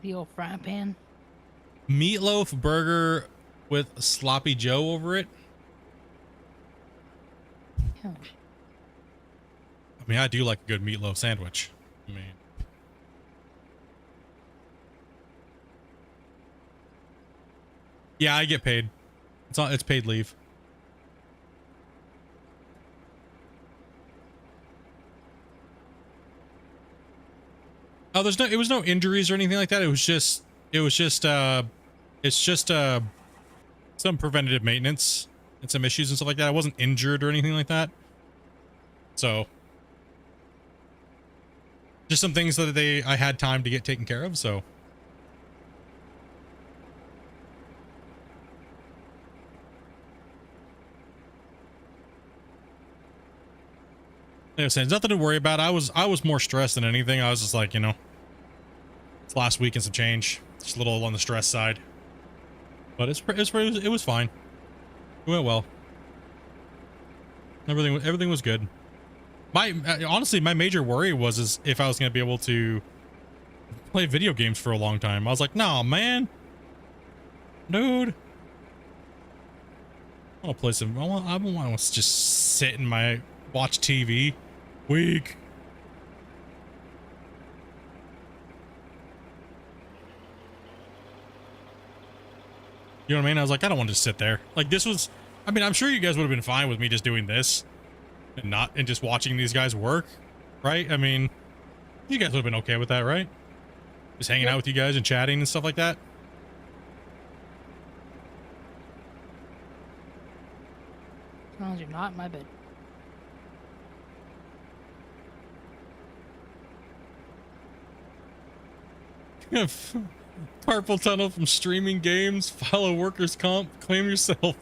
The old frying pan. Meatloaf burger with sloppy Joe over it. Yeah. I mean, I do like a good meatloaf sandwich. I mean, yeah, I get paid. It's paid leave. Oh, it was no injuries or anything like that. It's just some preventative maintenance and some issues and stuff like that. I wasn't injured or anything like that. So just some things that I had time to get taken care of, so. Like I said, there's nothing to worry about. I was more stressed than anything. I was just like, it's last week and some change. Just a little on the stress side. But it was fine. It went well. Everything was good. Honestly, my major worry was if I was going to be able to play video games for a long time. I was like, nah, man. Dude. I want to play some. I want to just sit in watch TV. Weak. You know what I mean? I was like, I don't want to just sit there. Like, this was, I mean, I'm sure you guys would have been fine with me just doing this and just watching these guys work, right? I mean, you guys would have been okay with that, right? Just hanging out with you guys and chatting and stuff like that. As long as you're not in my bed. Carpal tunnel from streaming games. File a workers' comp. Claim yourself.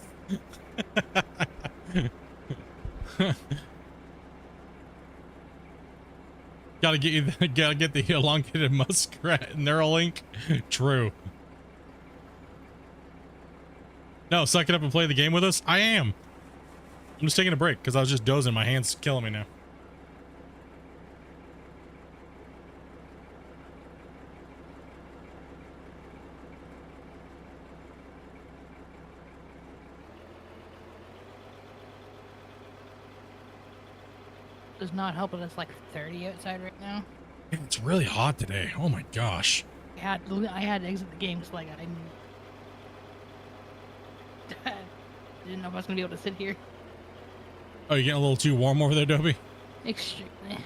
Gotta get the elongated muskrat Neuralink. True. No, suck it up and play the game with us. I am. I'm just taking a break because I was just dozing. My hand's killing me now. Does not help that it's like 30 outside right now. It's really hot today. Oh my gosh. I had to exit the game because like I didn't know if I was gonna be able to sit here. Oh, you getting a little too warm over there, Dobby? Extremely.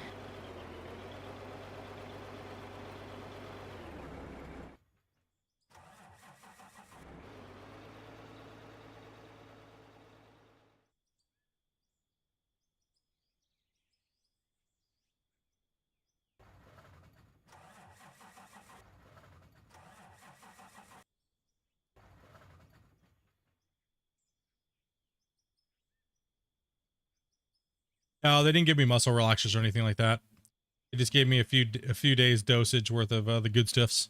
No, they didn't give me muscle relaxers or anything like that. They just gave me a few days dosage worth of the good stuffs.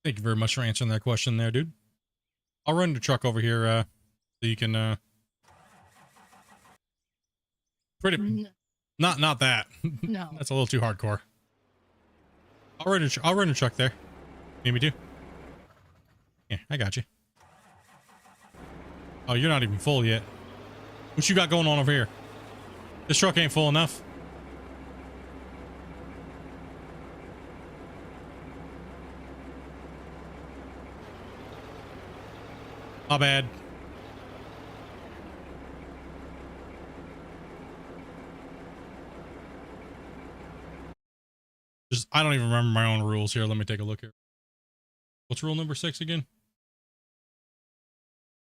Thank you very much for answering that question there, dude. I'll run the truck over here, so you can, not that. No. That's a little too hardcore. I'll run a truck there. Need me to? Yeah, I got you. Oh, you're not even full yet. What you got going on over here? This truck ain't full enough. My bad. I don't even remember my own rules here. Let me take a look here. What's rule number 6 again?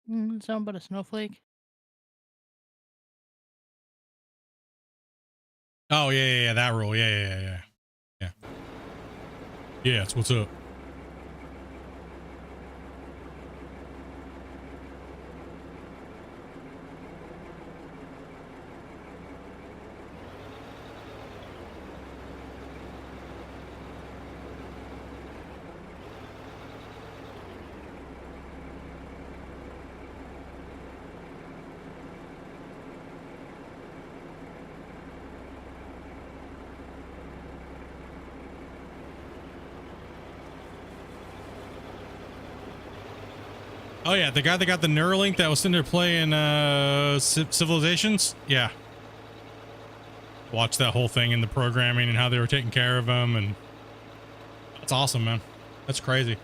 Something but a snowflake. Oh, yeah, that rule. Yeah. Yeah, it's what's up. Oh yeah, the guy that got the Neuralink that was sitting there playing Civilizations. Yeah. Watch that whole thing in the programming and how they were taking care of him, and that's awesome, man. That's crazy.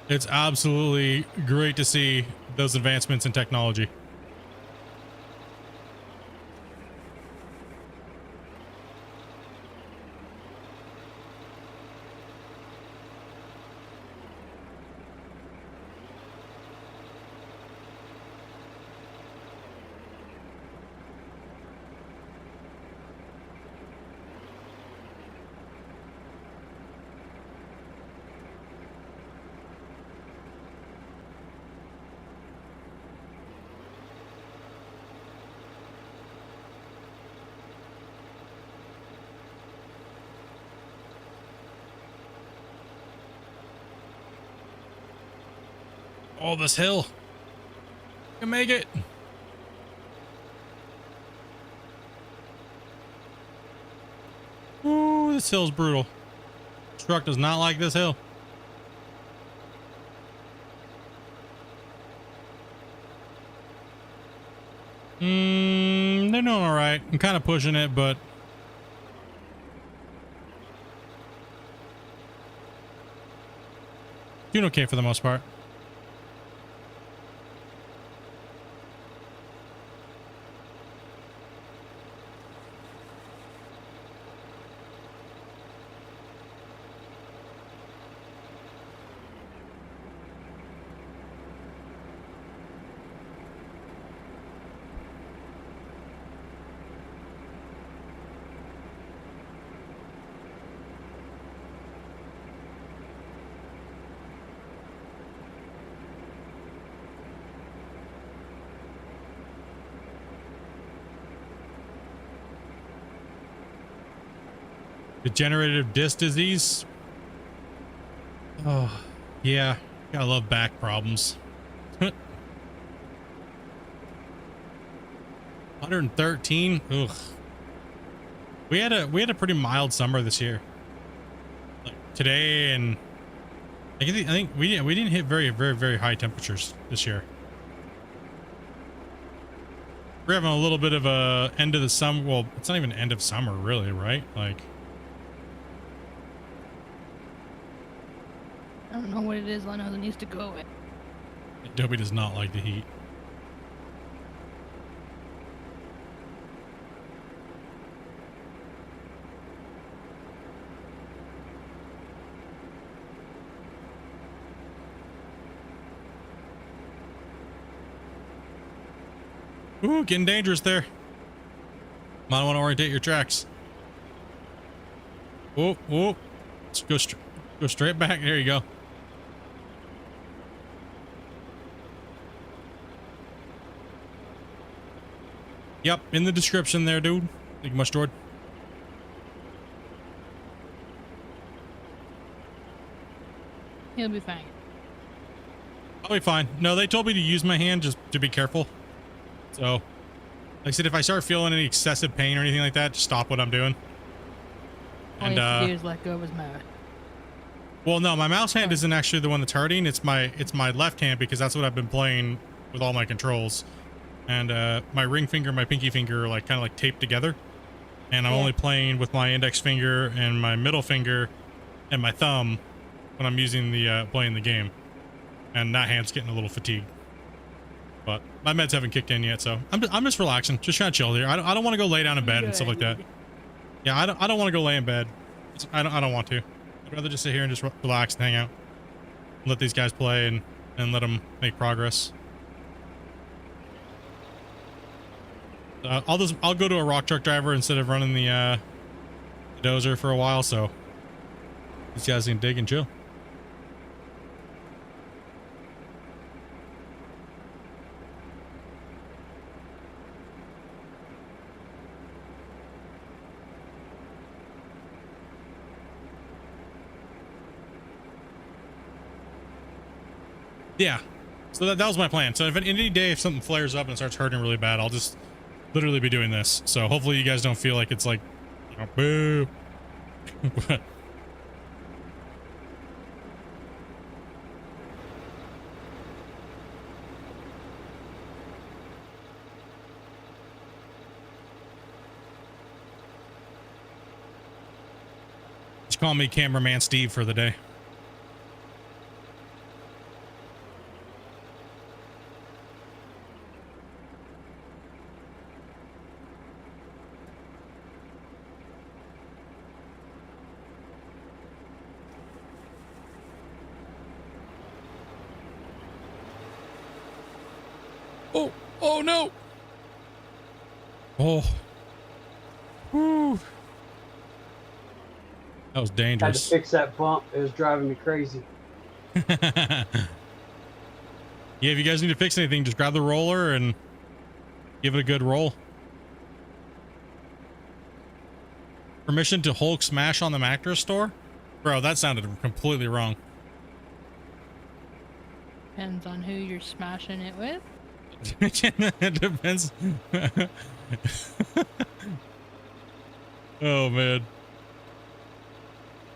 It's absolutely great to see those advancements in technology. Oh, this hill. I can make it. Ooh, this hill's brutal. This truck does not like this hill. They're doing all right. I'm kind of pushing it, but doing okay for the most part. Degenerative disc disease. Oh, yeah. Gotta love back problems. 113. Ugh. We had a pretty mild summer this year. Like today, and I think we didn't hit very high temperatures this year. We're having a little bit of a end of the summer. Well, it's not even end of summer, really, right? Like, I don't know what it is. I know it needs to go away. Adobe does not like the heat. Ooh, getting dangerous there. Might want to orientate your tracks. Oh, let's go straight back. There you go. Yep, in the description there, dude. Thank you much, Jordan. He'll be fine. I'll be fine. No, they told me to use my hand just to be careful. So, like I said, if I start feeling any excessive pain or anything like that, just stop what I'm doing. All you have to do is let go of his mouse. Well, no, my mouse hand isn't actually the one that's hurting. It's my left hand, because that's what I've been playing with all my controls. And my ring finger and my pinky finger are like kind of like taped together. And I'm only playing with my index finger and my middle finger and my thumb when I'm using the playing the game. And that hand's getting a little fatigued. But my meds haven't kicked in yet, so I'm just relaxing, just trying to chill here. I don't want to go lay down in bed and stuff like that. Yeah, I don't want to go lay in bed. I don't want to. I'd rather just sit here and just relax and hang out. Let these guys play and let them make progress. I'll go to a rock truck driver instead of running the dozer for a while, so these guys can dig and chill. Yeah, so that was my plan. So if any day if something flares up and starts hurting really bad, I'll just literally be doing this. So hopefully you guys don't feel like it's like, you know, boo. Just call me Cameraman Steve for the day. Oh no! Oh. Whew. That was dangerous. Had to fix that bump. It was driving me crazy. Yeah, if you guys need to fix anything, just grab the roller and give it a good roll. Permission to Hulk smash on the mattress store? Bro, that sounded completely wrong. Depends on who you're smashing it with. It depends. Oh man,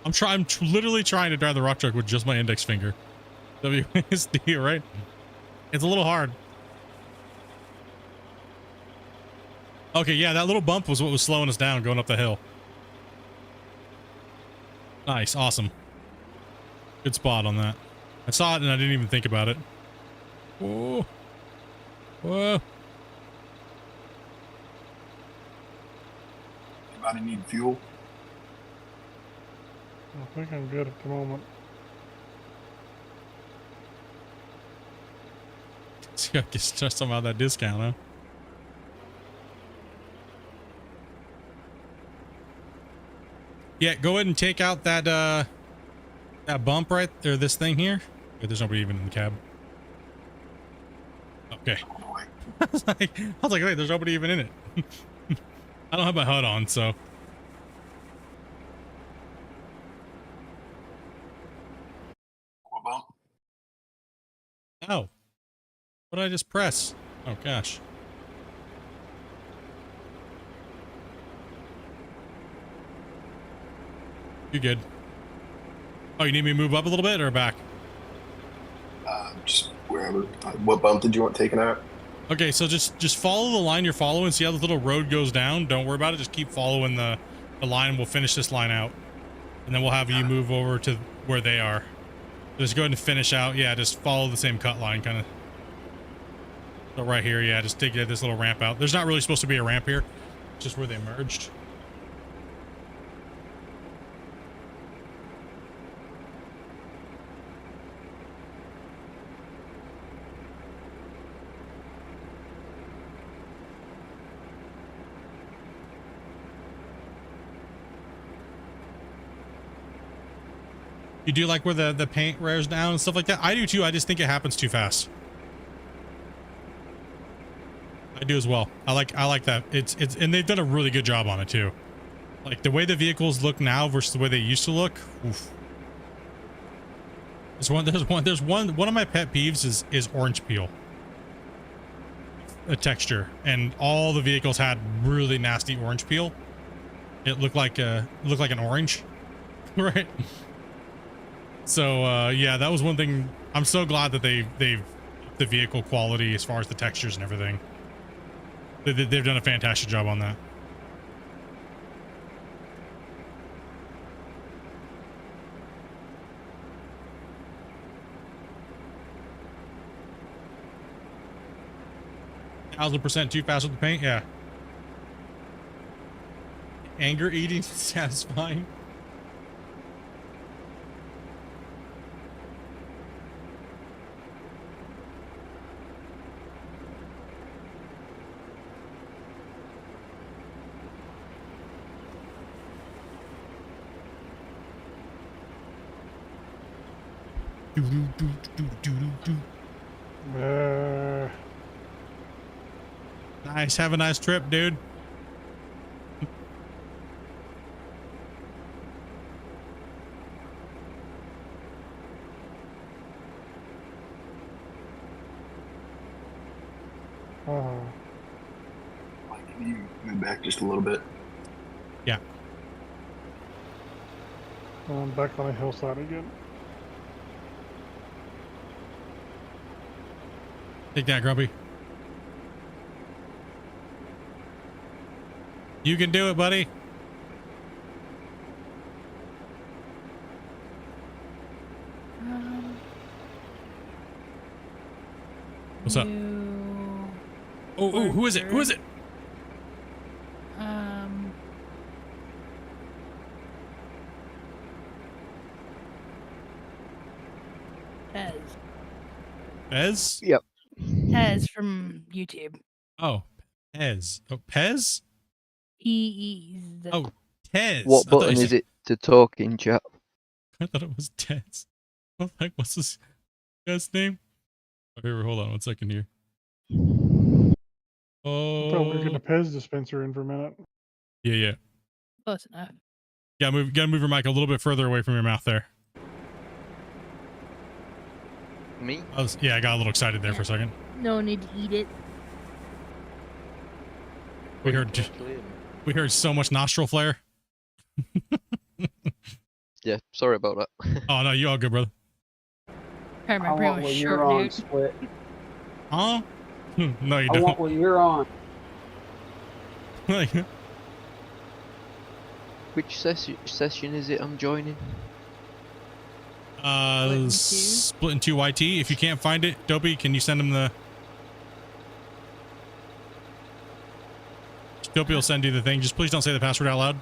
I'm literally trying to drive the rock truck with just my index finger. WSD, right? It's a little hard. Okay, yeah, that little bump was what was slowing us down going up the hill. Nice, awesome. Good spot on that. I saw it and I didn't even think about it. Whoa. Whoa. Anybody need fuel? I think I'm good at the moment. Get somehow that discount, huh? Yeah, go ahead and take out that that bump right there, this thing here. Okay, there's nobody even in the cab. Okay. I was like, wait, there's nobody even in it. I don't have my HUD on, so. What bump? Oh. What did I just press? Oh gosh. You good? Oh, you need me to move up a little bit or back? Just wherever. What bump did you want taken out? Okay, so just follow the line you're following. See how the little road goes down? Don't worry about it. Just keep following the line. We'll finish this line out. And then we'll have you move over to where they are. Just go ahead and finish out. Yeah, just follow the same cut line, kind of. So right here, yeah, just dig this little ramp out. There's not really supposed to be a ramp here. Just where they merged. You do like where the paint wears down and stuff like that? I do too. I just think it happens too fast. I do as well. I like that. It's and they've done a really good job on it too. Like the way the vehicles look now versus the way they used to look. Oof. There's one of my pet peeves is orange peel. A texture, and all the vehicles had really nasty orange peel. It looked like an orange, right? So yeah, that was one thing. I'm so glad that they've the vehicle quality as far as the textures and everything. They've done a fantastic job on that. %1,000% too fast with the paint, yeah. Anger eating satisfying. Nice. Have a nice trip, dude. Can you move back just a little bit? Yeah. I'm back on a hillside again. Take that, Grumpy. You can do it, buddy. What's up? Oh, who is it? Who is it? Pez. Pez? Yep. Pez from YouTube. Oh, Pez. Oh, Pez? He's the... Oh, Tez. What button is it to talk in chat? I thought it was Tez. What the heck? What's this guy's name? Oh, here, hold on 1 second here. I thought we were getting a Oh, Pez dispenser in for a minute. yeah. Close enough. Gotta move your mic a little bit further away from your mouth there. Me? I got a little excited there for a second. No need to eat it. We heard so much nostril flare. Yeah, sorry about that. Oh no, you all good, brother. Sorry, my I brain want was what short, you're on, dude. Split. Huh? No, you I don't. want what you're on. Which session is it I'm joining? Splitintwo YT. If you can't find it, Dopey, can you send him the... Dopey will send you the thing. Just please don't say the password out loud.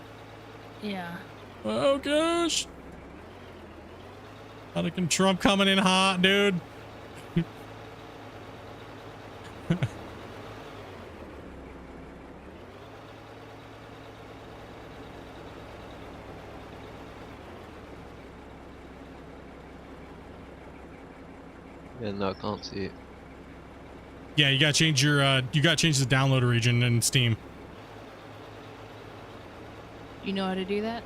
Yeah. Oh gosh. Anakin Trump coming in hot, dude. Yeah, no, I can't see it. Yeah, you gotta change your the download region in Steam. Do you know how to do that?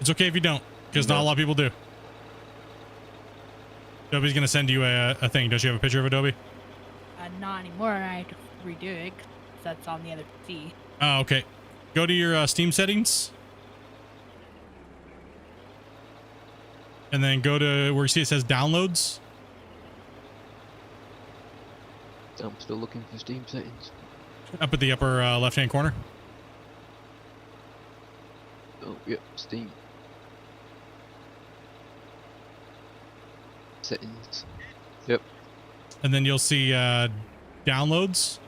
It's okay if you don't, because not a lot of people do. Adobe's gonna send you a thing. Don't you have a picture of Adobe? Not anymore. I have to redo it 'cause that's on the other PC. Oh, okay. Go to your Steam settings. And then go to where you see it says downloads. I'm still looking for Steam settings. Up at the upper left-hand corner. Oh, yep, Steam. Settings. Yep. And then you'll see downloads.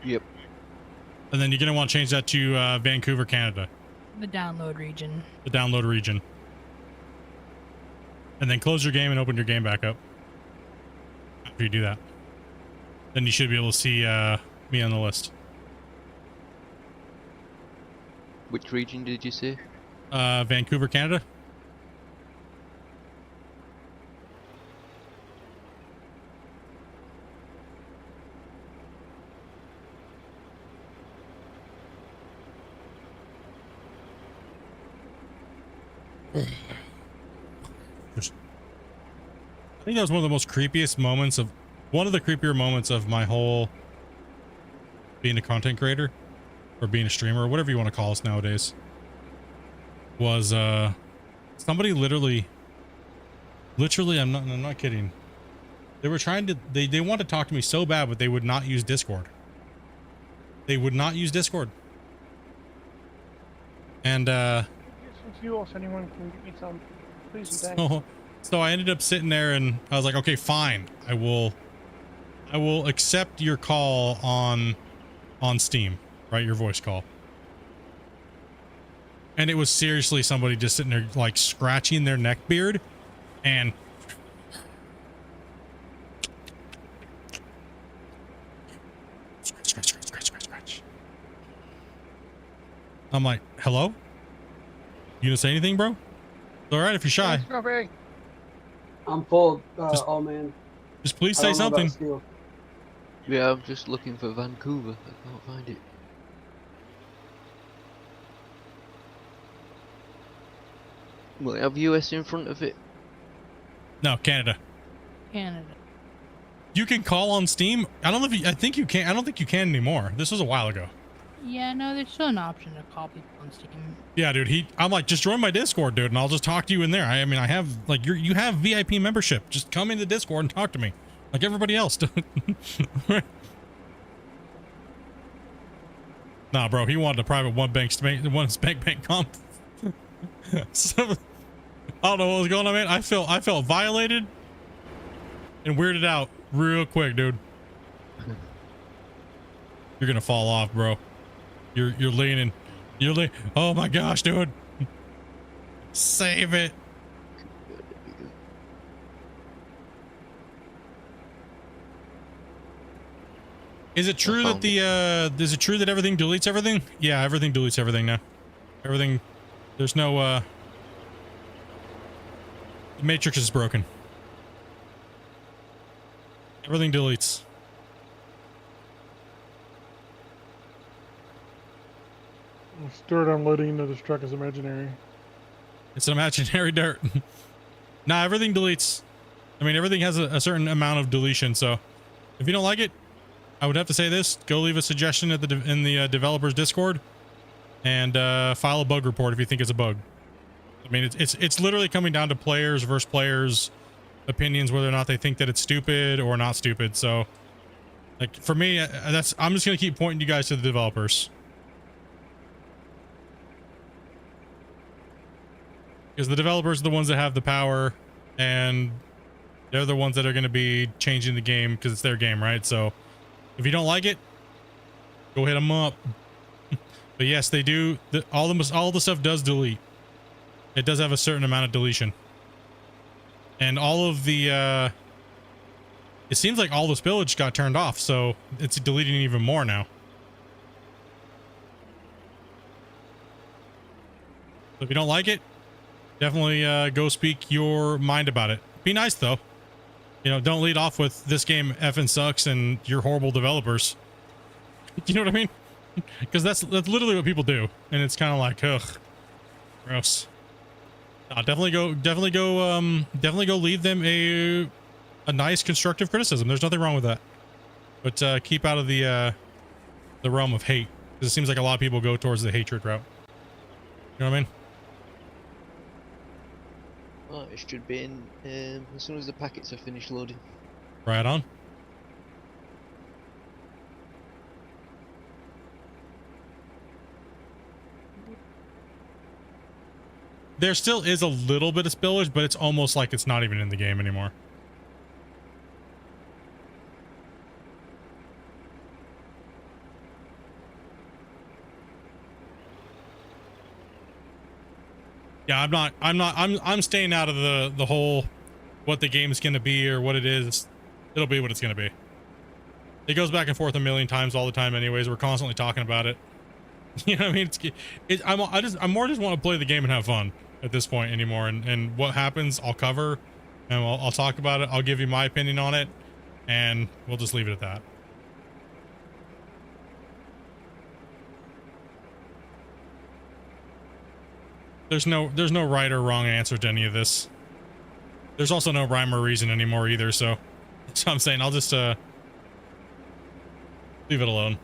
Yep. And then you're going to want to change that to Vancouver, Canada. The download region. The download region. And then close your game and open your game back up. After you do that. Then you should be able to see me on the list. Which region did you say? Vancouver, Canada. I think that was one of the most creepiest moments of one of the creepier moments of my whole being a content creator or being a streamer or whatever you want to call us nowadays was somebody literally I'm not kidding. They were trying to they wanted to talk to me so bad, but they would not use Discord. They would not use Discord. And Get some fuel if anyone can get me some. Please and thanks. so I ended up sitting there and I was like, okay, fine. I will accept your call on Steam, right? Your voice call. And it was seriously somebody just sitting there like scratching their neck beard and scratch. I'm like, hello? You gonna say anything, bro? It's all right if you're shy. Thanks, Strawberry. I'm full. Oh man. Just please I say don't know about something. steel. Yeah, I'm just looking for Vancouver. I can't find it. Will it have US in front of it? No, Canada. Canada. You can call on Steam. I don't know if you, I think you can. I don't think you can anymore. This was a while ago. Yeah, no, there's still an option to call people on Steam. Yeah, dude. I'm like, just join my Discord, dude, and I'll just talk to you in there. I mean, I have like you have VIP membership. Just come into Discord and talk to me, like everybody else. Nah, bro. He wanted a private one bank comp. So, I don't know what was going on, man. I felt violated and weirded out real quick, dude. You're gonna fall off, bro. You're leaning. Oh my gosh, dude. Save it. Is it true that is it true that everything deletes everything? Yeah, everything deletes everything now. Everything, there's no the matrix is broken. Everything deletes. Dirt unloading into this truck is imaginary. It's an imaginary dirt. Nah, everything deletes. I mean, everything has a certain amount of deletion. So, if you don't like it, I would have to say this: go leave a suggestion at in the developers Discord, and file a bug report if you think it's a bug. I mean, it's literally coming down to players versus players' opinions, whether or not they think that it's stupid or not stupid. So, like for me, I'm just gonna keep pointing you guys to the developers. Because the developers are the ones that have the power, and they're the ones that are going to be changing the game because it's their game, right? So if you don't like it, go hit them up. But yes, they do. All the stuff does delete. It does have a certain amount of deletion. And all of the, it seems like all the spillage got turned off, so it's deleting even more now. So if you don't like it, definitely go speak your mind about it. Be nice though. You know, don't lead off with this game effing sucks and you're horrible developers. You know what I mean? Because that's literally what people do, and it's kind of like, ugh, gross. Definitely go leave them a nice constructive criticism. There's nothing wrong with that. But keep out of the realm of hate, because it seems like a lot of people go towards the hatred route. You know what I mean? Oh, it should be in as soon as the packets are finished loading. Right on. There still is a little bit of spillage, but it's almost like it's not even in the game anymore. Yeah, I'm staying out of the whole what the game's gonna be or what it is. It'll be what it's gonna be. It goes back and forth a million times all the time anyways. We're constantly talking about it. You know what I mean? I more just want to play the game and have fun at this point anymore. And what happens, I'll cover, and I'll talk about it. I'll give you my opinion on it, and we'll just leave it at that. There's no right or wrong answer to any of this. There's also no rhyme or reason anymore either, so that's what I'm saying. I'll just leave it alone.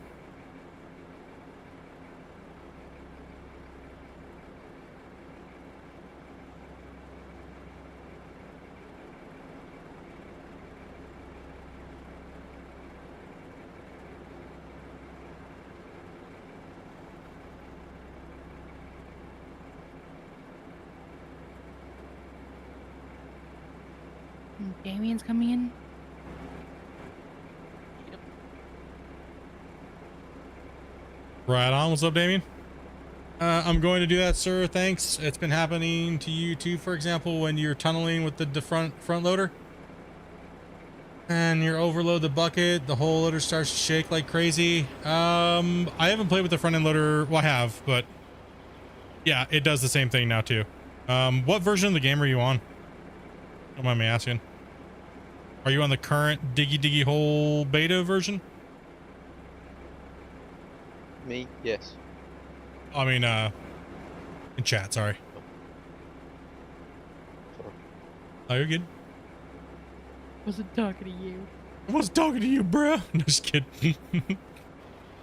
Damien's coming in. Right on. What's up, Damien? I'm going to do that, sir. Thanks. It's been happening to you too, for example, when you're tunneling with the front loader and you overload the bucket, the whole loader starts to shake like crazy. I haven't played with the front end loader. Well, I have, but yeah, it does the same thing now too. What version of the game are you on? Don't mind me asking. Are you on the current Diggy Hole beta version? Me? Yes. I mean, in chat, sorry. Sorry. Oh, you're good. Wasn't talking to you. I wasn't talking to you, bruh. No, just kidding.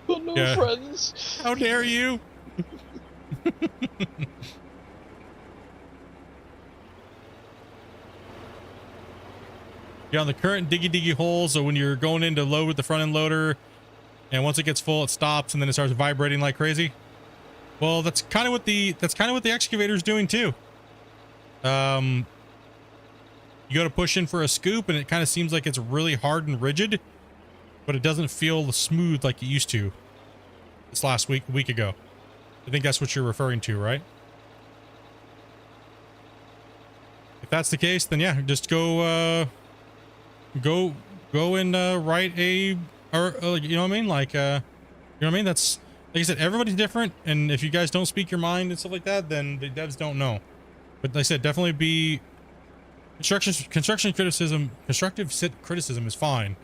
Got no Yeah. friends. How dare you? You're on the current Diggy Hole, so when you're going in to load with the front end loader, and once it gets full, it stops and then it starts vibrating like crazy. Well, that's kind of what the excavator's doing too. You go to push in for a scoop and it kind of seems like it's really hard and rigid, but it doesn't feel smooth like it used to this last week ago. I think that's what you're referring to, right? If that's the case, then yeah, just go and write a, or you know what I mean? Like, you know what I mean? That's, like I said, everybody's different. And if you guys don't speak your mind and stuff like that, then the devs don't know. But like I said, definitely be constructive criticism is fine.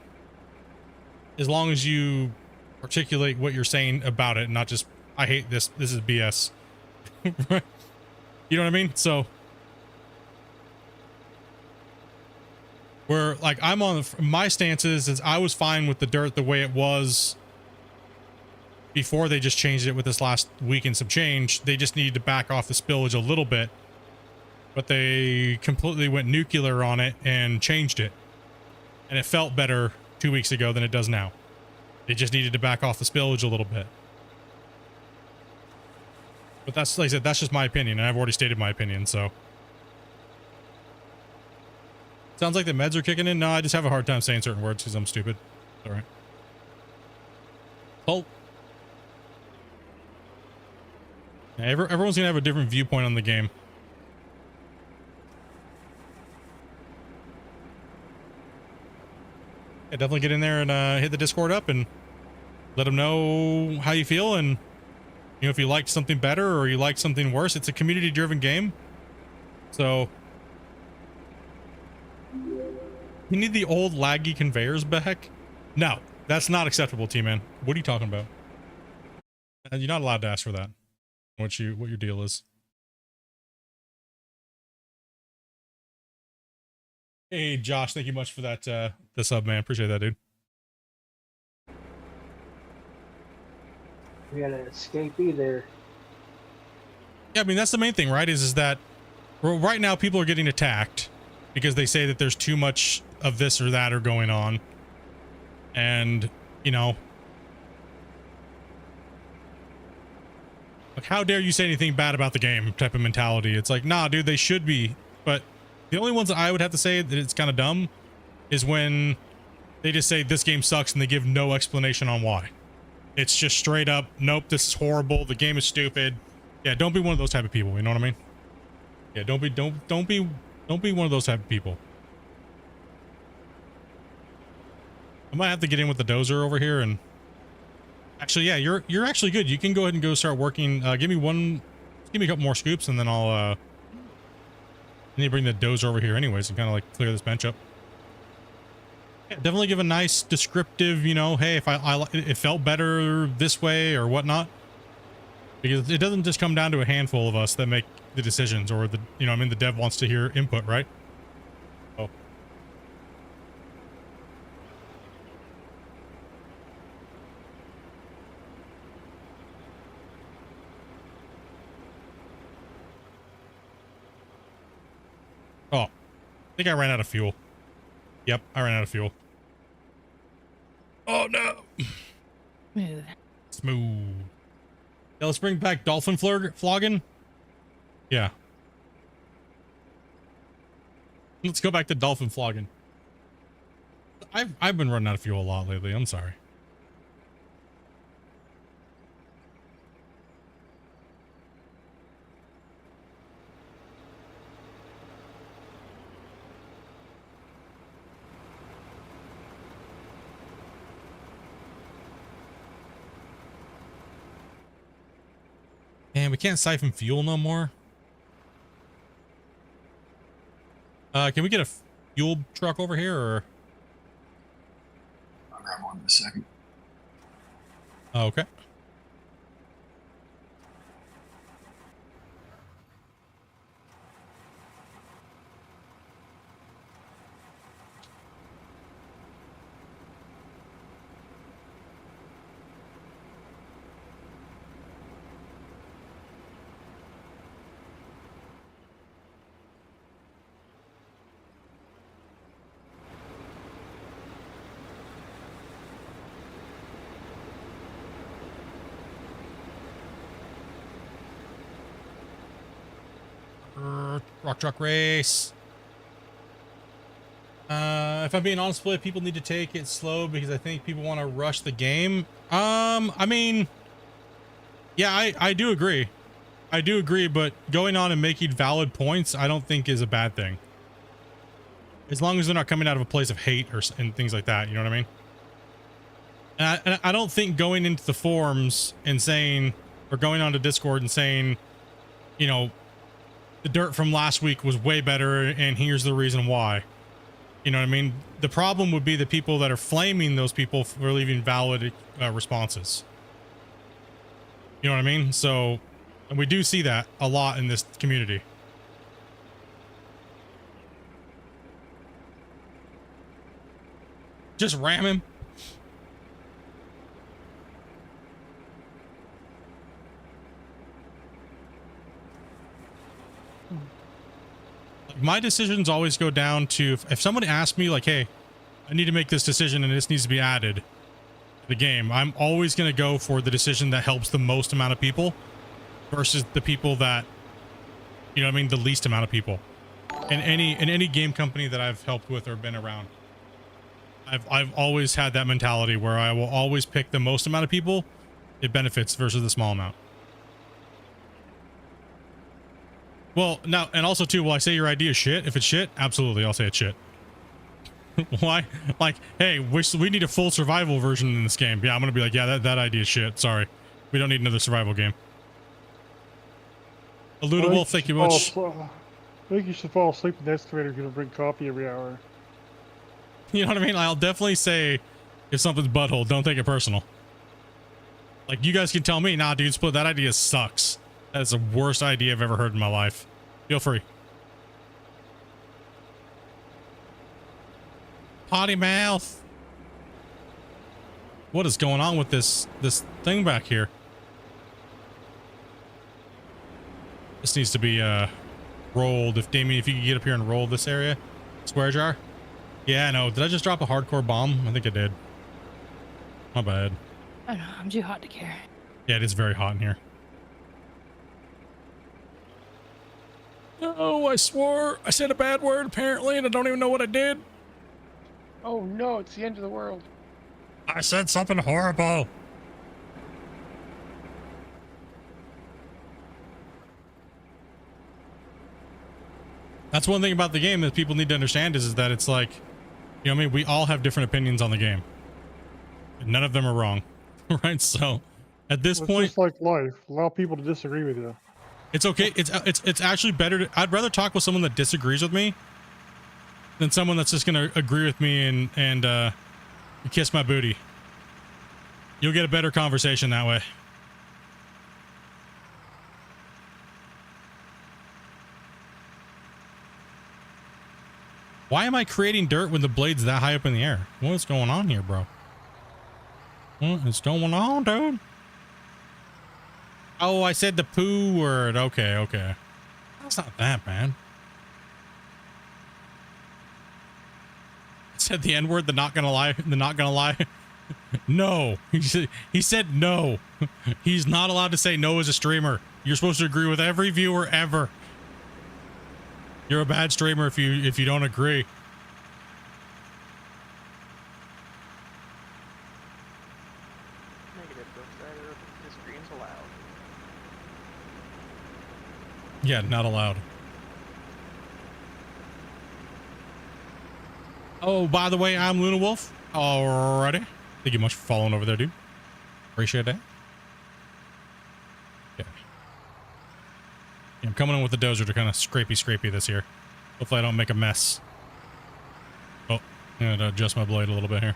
As long as you articulate what you're saying about it and not just, I hate this. This is BS. You know what I mean? So where like I'm on my stance is I was fine with the dirt the way it was before they just changed it with this last week and some change. They just needed to back off the spillage a little bit, but they completely went nuclear on it and changed it. And it felt better 2 weeks ago than it does now. They just needed to back off the spillage a little bit. But that's, like I said, that's just my opinion, and I've already stated my opinion, so. Sounds like the meds are kicking in. No, I just have a hard time saying certain words because I'm stupid. All right. Oh. Yeah, everyone's gonna have a different viewpoint on the game. Yeah, definitely get in there and hit the Discord up and let them know how you feel, and you know, if you liked something better or you liked something worse. It's a community-driven game, so you need the old laggy conveyors back. No, that's not acceptable, T-Man. What are you talking about? You're not allowed to ask for that. What your deal is. Hey, Josh, thank you much for that the sub, man. Appreciate that, dude. We got an escapee there. Yeah, I mean, that's the main thing, right? Is that right now people are getting attacked because they say that there's too much of this or that are going on. And, you know, like, how dare you say anything bad about the game type of mentality. It's like, nah, dude, they should be. But the only ones that I would have to say that it's kind of dumb is when they just say this game sucks and they give no explanation on why. It's just straight up, nope, this is horrible, the game is stupid. Yeah, don't be one of those type of people, you know what I mean? Yeah, don't be one of those type of people. I might have to get in with the dozer over here and actually, yeah, you're actually good. You can go ahead and go start working. Give me a couple more scoops and then I'll need to bring the dozer over here anyways and kind of like clear this bench up. Yeah, definitely give a nice descriptive, you know, hey, if it felt better this way or whatnot. because it doesn't just come down to a handful of us that make the decisions, or the, you know, I mean, the dev wants to hear input, right? Oh. Oh, I think I ran out of fuel. Yep, I ran out of fuel. Oh no. Smooth. Smooth. Yeah, let's bring back dolphin flogging. Yeah. Let's go back to dolphin flogging. I've been running out of fuel a lot lately. I'm sorry. Man, we can't siphon fuel no more. Can we get a fuel truck over here, or? I'll grab one in a second. Oh, okay. Rock truck race. If I'm being honest with you, people need to take it slow because I think people want to rush the game. I mean, yeah, I do agree. I do agree, but going on and making valid points, I don't think is a bad thing. As long as they're not coming out of a place of hate and things like that, you know what I mean? And I don't think going into the forums and saying, or going onto Discord and saying, you know, the dirt from last week was way better and here's the reason why. You know what I mean? The problem would be the people that are flaming those people for leaving valid responses. You know what I mean? So, and we do see that a lot in this community. Just ram him. My decisions always go down to, if someone asks me like, hey, I need to make this decision and this needs to be added to the game, I'm always going to go for the decision that helps the most amount of people versus the people that, you know what I mean, the least amount of people. In any game company that I've helped with or been around, I've always had that mentality where I will always pick the most amount of people it benefits versus the small amount. Well, now, and also too, will I say your idea is shit? If it's shit, absolutely, I'll say it's shit. Why? Like, hey, we need a full survival version in this game. Yeah, I'm gonna be like, yeah, that idea is shit. Sorry, we don't need another survival game. Eludable, thank you much. I think you should fall asleep in the excavator. You're gonna bring coffee every hour. You know what I mean? I'll definitely say, if something's butthole, don't take it personal. Like, you guys can tell me, nah, dude, Split, that idea sucks. That's the worst idea I've ever heard in my life. Feel free. Potty mouth. What is going on with this thing back here? This needs to be rolled. If Damien, if you could get up here and roll this area. Square jar. Yeah, I know. Did I just drop a hardcore bomb? I think I did. My bad. I know, I'm too hot to care. Yeah, it is very hot in here. Oh, I swore. I said a bad word, apparently, and I don't even know what I did. Oh no, it's the end of the world. I said something horrible. That's one thing about the game that people need to understand is that it's like, you know what I mean? We all have different opinions on the game. And none of them are wrong, right? So at this point, it's just like life. Allow people to disagree with you. It's okay. It's actually better to, I'd rather talk with someone that disagrees with me than someone that's just going to agree with me and kiss my booty. You'll get a better conversation that way. Why am I creating dirt when the blade's that high up in the air? What's going on here, bro? What is going on, dude? Oh, I said the poo word. Okay, okay. That's not that bad. I said the N word, the not gonna lie, the not gonna lie. No. He said no. He's not allowed to say no as a streamer. You're supposed to agree with every viewer ever. You're a bad streamer if you don't agree. Negative, the screen's allowed. Yeah, not allowed. Oh, by the way, I'm Luna Wolf. Alrighty. Thank you much for following over there, dude. Appreciate that. Okay. Yeah, I'm coming in with the dozer to kind of scrapey this here. Hopefully I don't make a mess. Oh, I'm gonna adjust my blade a little bit here.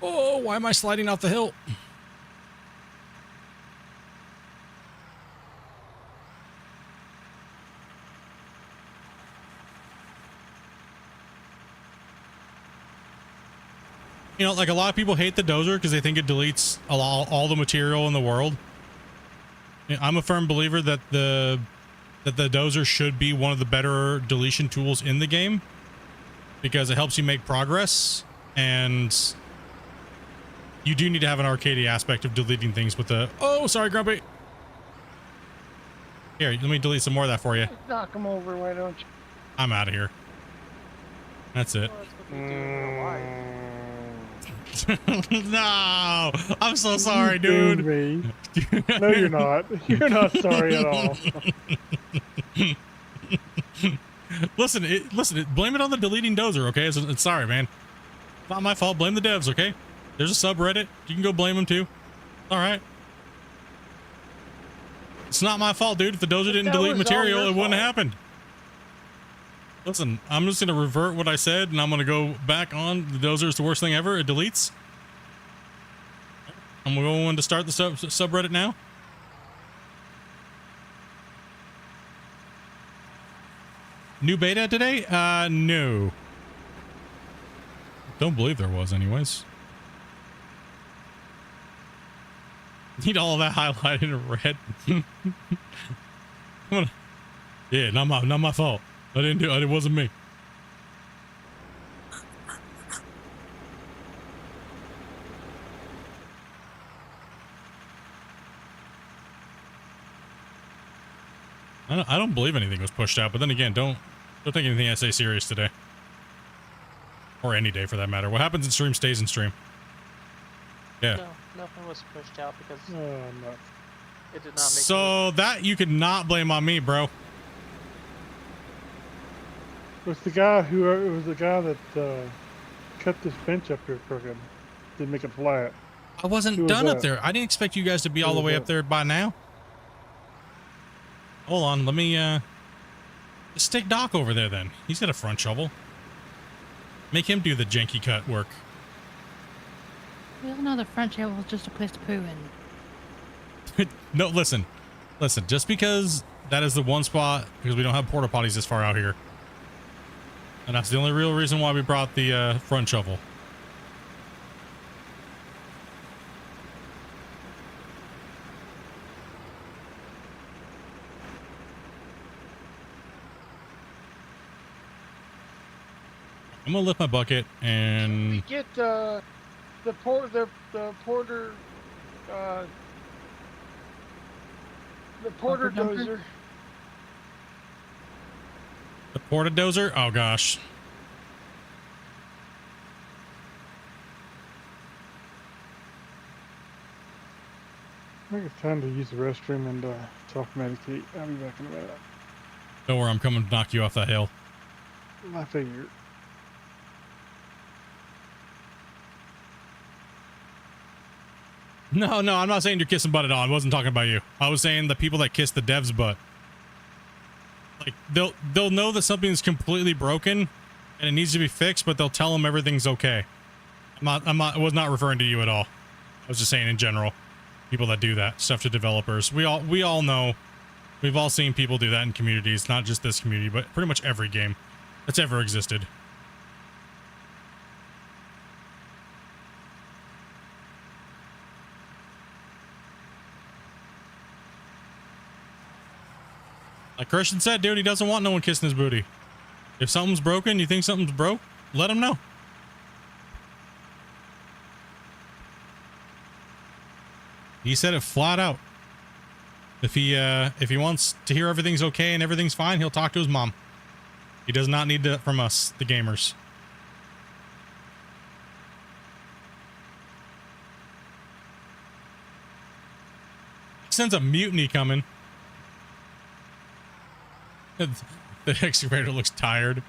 Oh, why am I sliding off the hill? You know, like a lot of people hate the dozer because they think it deletes all the material in the world. You know, I'm a firm believer that the dozer should be one of the better deletion tools in the game because it helps you make progress, and you do need to have an arcadey aspect of deleting things with the... Oh, sorry, Grumpy. Here, let me delete some more of that for you. Knock him over, why don't you? I'm out of here. That's it. Well, that's what they do in real life. No, I'm so sorry, dude. No, you're not. You're not sorry at all. Listen, blame it on the deleting dozer, okay? It's sorry, man. It's not my fault. Blame the devs, okay? There's a subreddit. You can go blame them too. All right. It's not my fault, dude. If the dozer didn't delete material, it wouldn't have happened. Listen, I'm just going to revert what I said, and I'm going to go back on. The dozer is the worst thing ever. It deletes. I'm going to start the subreddit now. New beta today? No. Don't believe there was anyways. Need all of that highlighted in red. Yeah, not my fault. I didn't do it. It wasn't me. I don't believe anything was pushed out, but then again, don't take anything I say serious today. Or any day for that matter. What happens in stream stays in stream. Yeah. No, nothing was pushed out because No. it did not make So that you could not blame on me, bro. It was the guy that cut this bench up here crooked. Didn't make it flat. I wasn't done up there. I didn't expect you guys to be all the way up there by now. Hold on, let me just stick Doc over there then. He's got a front shovel. Make him do the janky cut work. We all know the front shovel is just a place to poo in. No, listen. Just because that is the one spot, because we don't have porta potties this far out here. And that's the only real reason why we brought the front shovel. I'm gonna lift my bucket and We get the porter dozer. the porta dozer. Oh gosh. I think it's time to use the restroom and self-medicate. I'll be back in a minute. Don't worry, I'm coming to knock you off that hill. I figured. No, I'm not saying you're kissing butt at all. I wasn't talking about you. I was saying the people that kiss the dev's butt. Like they'll know that something's completely broken and it needs to be fixed, but they'll tell them everything's okay. I was not referring to you at all. I was just saying in general, people that do that stuff to developers. We all know We've all seen people do that in communities, not just this community, but pretty much every game that's ever existed. Like Christian said, dude, he doesn't want no one kissing his booty. If something's broken, you think something's broke, let him know. He said it flat out. If he wants to hear everything's okay and everything's fine, he'll talk to his mom. He does not need that from us, the gamers. He sends a mutiny coming. The excavator looks tired.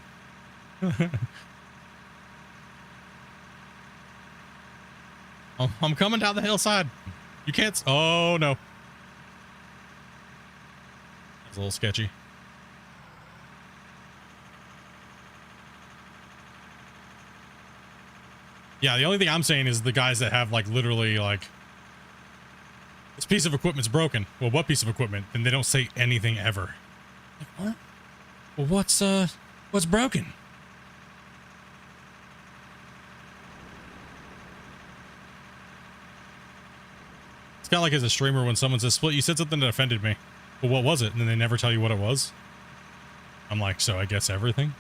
I'm coming down the hillside. You can't. Oh no. That's a little sketchy. Yeah, the only thing I'm saying is the guys that have like literally like this piece of equipment's broken. Well, what piece of equipment? And they don't say anything ever. Like, what? Well, what's broken? It's kind of like as a streamer when someone says, Split, you said something that offended me. Well, what was it? And then they never tell you what it was. I'm like, so I guess everything?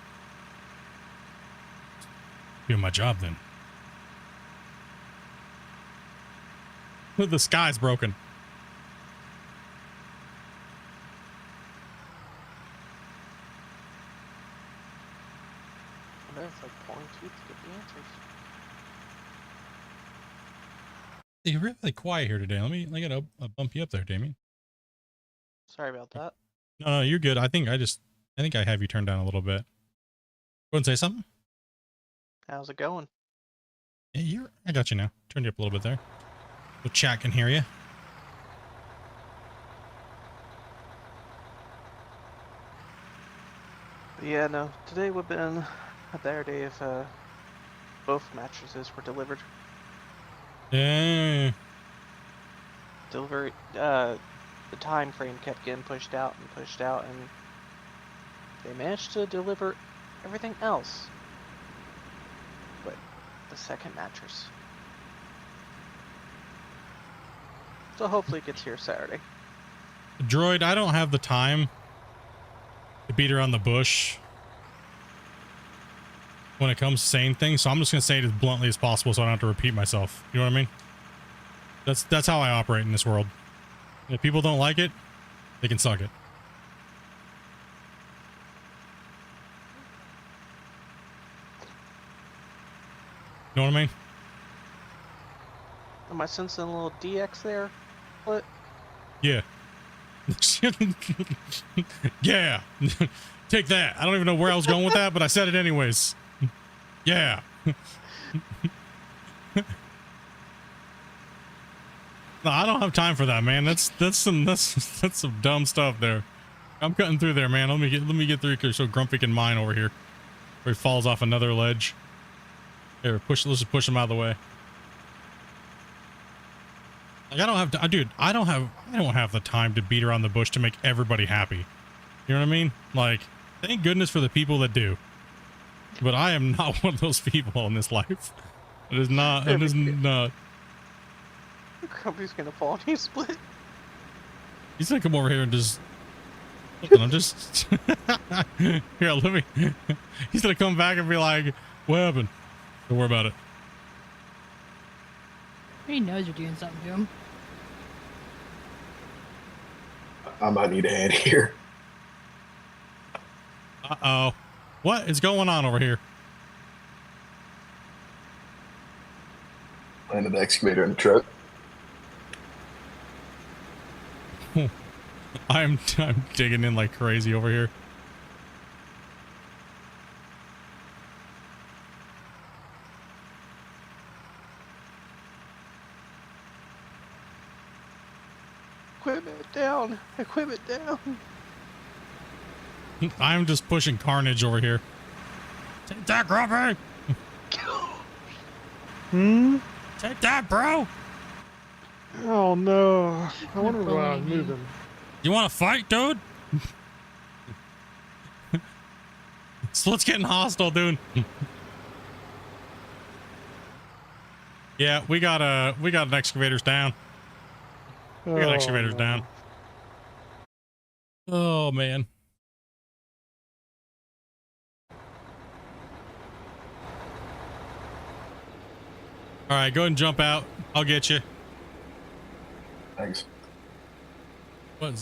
Doing my job then. The sky's broken. I know it's like pulling teeth to get the answers. You're really quiet here today. Let me get a bump you up there, Damien. Sorry about that. No, you're good. I think I have you turned down a little bit. Go and say something. How's it going? Yeah, I got you now. Turned you up a little bit there. So chat can hear you. But yeah, no. Today would have been a better day if both mattresses were delivered. Yeah. Delivery. The time frame kept getting pushed out, and they managed to deliver everything else, but the second mattress. So hopefully it gets here Saturday. Droid, I don't have the time to beat around the bush when it comes to saying things, so I'm just going to say it as bluntly as possible so I don't have to repeat myself. You know what I mean? That's how I operate in this world. If people don't like it, they can suck it. You know what I mean? Am I sensing a little DX there? What? Yeah. Yeah. Take that. I don't even know where I was going with that, but I said it anyways. Yeah. No, I don't have time for that, man. That's some dumb stuff there. I'm cutting through there, man. Let me get through so Grumpy can mine over here. Where he falls off another ledge. Here, let's just push him out of the way. Like I don't have the time to beat around the bush to make everybody happy. You know what I mean? Like, thank goodness for the people that do. But I am not one of those people in this life. It is not. It is not. Grumpy's gonna fall on you, Split. He's gonna come over here and just. Listen, I'm just. Here, let me. He's gonna come back and be like, "What happened?" Don't worry about it. He knows you're doing something to him. I might need a hand here. Uh-oh. What is going on over here? Landed the excavator in the truck. I'm digging in like crazy over here. Equipment down. Equipment down. I'm just pushing carnage over here. Take that, Grumpy! Take that, bro! Oh no. I wonder why I was moving. You want to fight, dude? Split's getting hostile, dude. Yeah, we got an excavators down. We got excavators down. Oh man. All right, go ahead and jump out. I'll get you. Thanks.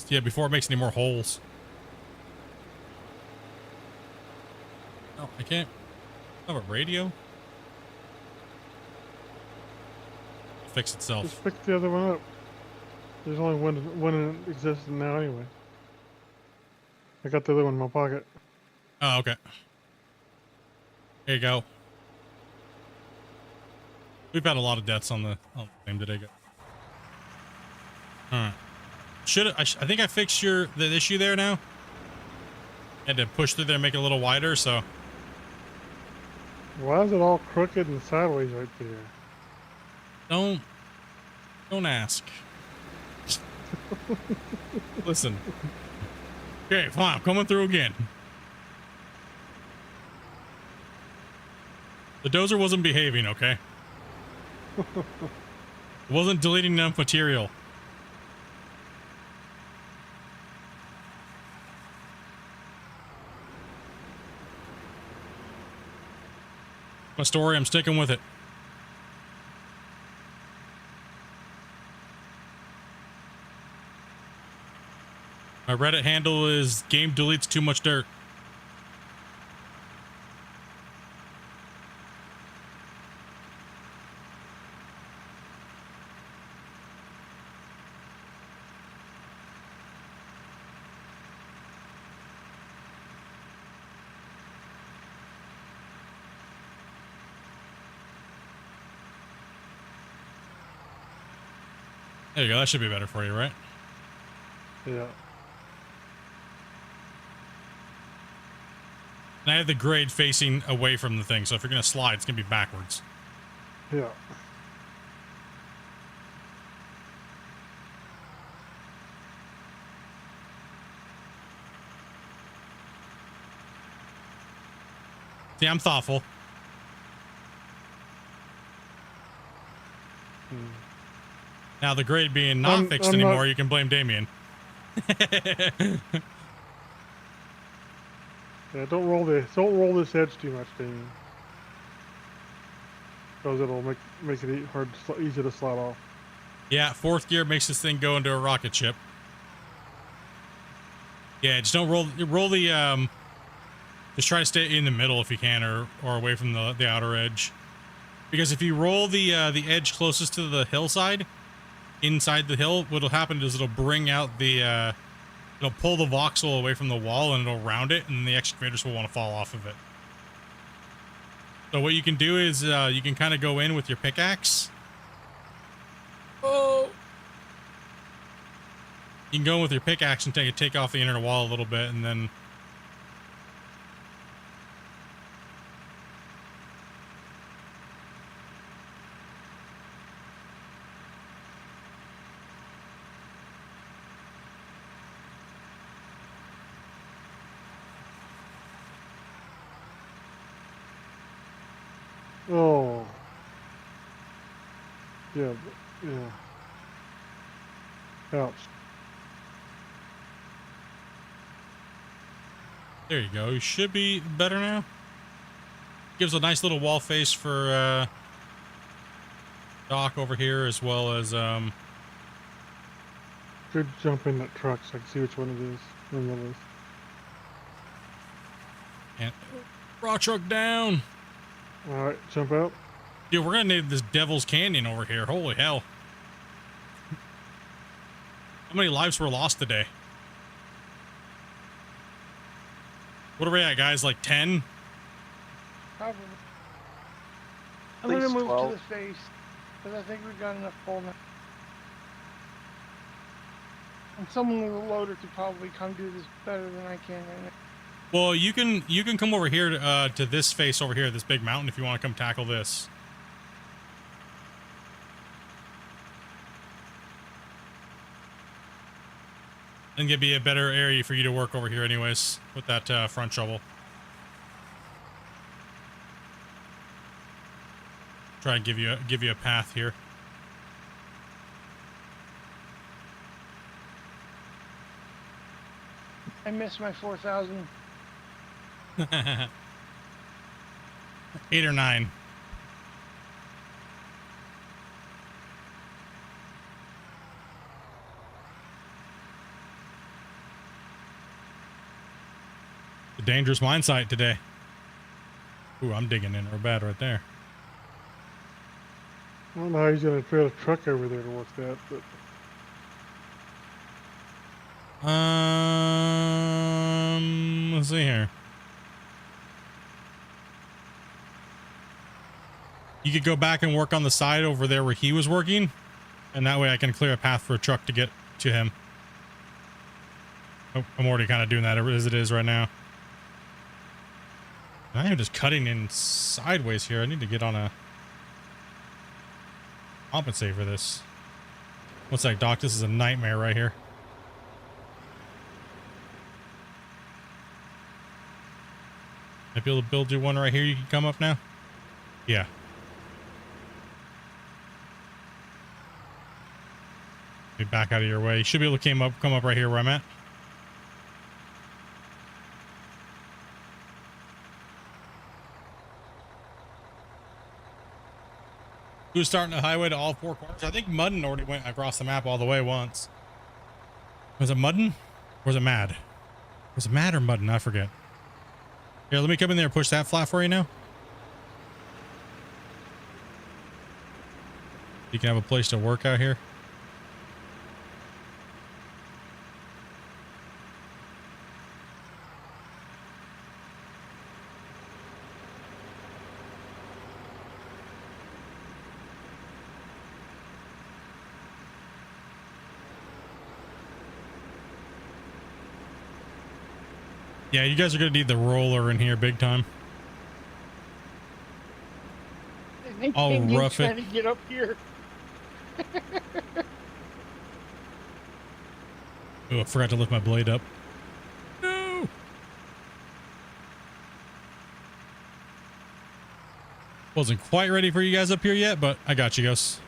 Yeah, before it makes any more holes. No, I can't. I have a radio. Fix itself. Just fix the other one up. There's only one in existence now anyway. I got the other one in my pocket. Oh, okay. Here you go. We've had a lot of deaths on the game today. All right. I think I fixed the issue there now. Had to push through there and make it a little wider, so. Why is it all crooked and sideways right there? Don't ask. Listen. Okay, fine. I'm coming through again. The dozer wasn't behaving, okay? It wasn't deleting enough material. My story, I'm sticking with it. My Reddit handle is game deletes too much dirt. There you go. That should be better for you, right? Yeah. And I have the grade facing away from the thing, so if you're going to slide, it's going to be backwards. Yeah. See, I'm thoughtful. Now the grade being not fixed anymore, you can blame Damien. Yeah, don't roll this edge too much, Damien. Because it'll make it easy to slide off. Yeah, fourth gear makes this thing go into a rocket ship. Yeah, just don't roll the just try to stay in the middle if you can, or away from the outer edge. Because if you roll the edge closest to the hillside, inside the hill, what'll happen is it'll bring out it'll pull the voxel away from the wall and it'll round it, and the excavators will want to fall off of it. So what you can do is you can kind of go in with your pickaxe. Oh! You can go in with your pickaxe and take off the inner wall a little bit, and then Oh. Yeah. Yeah. Ouch. there you go. You should be better now. Gives a nice little wall face for Doc over here, as well as Good jump in that truck so I can see which one it is. On the list. and rock truck down. Alright, jump out. Dude, we're gonna need this Devil's Canyon over here. Holy hell. How many lives were lost today? What are we at, guys? Like 10? Probably. At I'm gonna least move 12. to the face, because I think we've got enough full now. And someone with a loader could probably come do this better than I can right now. Well, you can come over here to this face over here, this big mountain, if you want to come tackle this. think it'd be a better area for you to work over here anyways with that front shovel. Try and give you a path here. I missed my 4,000. 8 or 9. The dangerous mine site today. Ooh, I'm digging in real bad right there. I don't know how he's gonna trail a truck over there to work that, but Let's see here. You could go back and work on the side over there where he was working, and that way I can clear a path for a truck to get to him. Oh, I'm already kind of doing that as it is right now. I am just cutting in sideways here. I need to get on a compensate for this. One sec, Doc. This is a nightmare right here. Might be able to build you one right here. You can come up now. Yeah. Be back out of your way. You should be able to come up right here where I'm at. Who's starting a highway to all 4 corners? I think Mudden already went across the map all the way once. Was it Mudden? Or was it Mad? Was it Mad or Mudden? I forget. Here, let me come in there and push that flat for you now. You can have a place to work out here. Yeah, you guys are going to need the roller in here big time. I'll rough it. Trying to get up here. Oh, I forgot to lift my blade up. No! Wasn't quite ready for you guys up here yet, but I got you guys.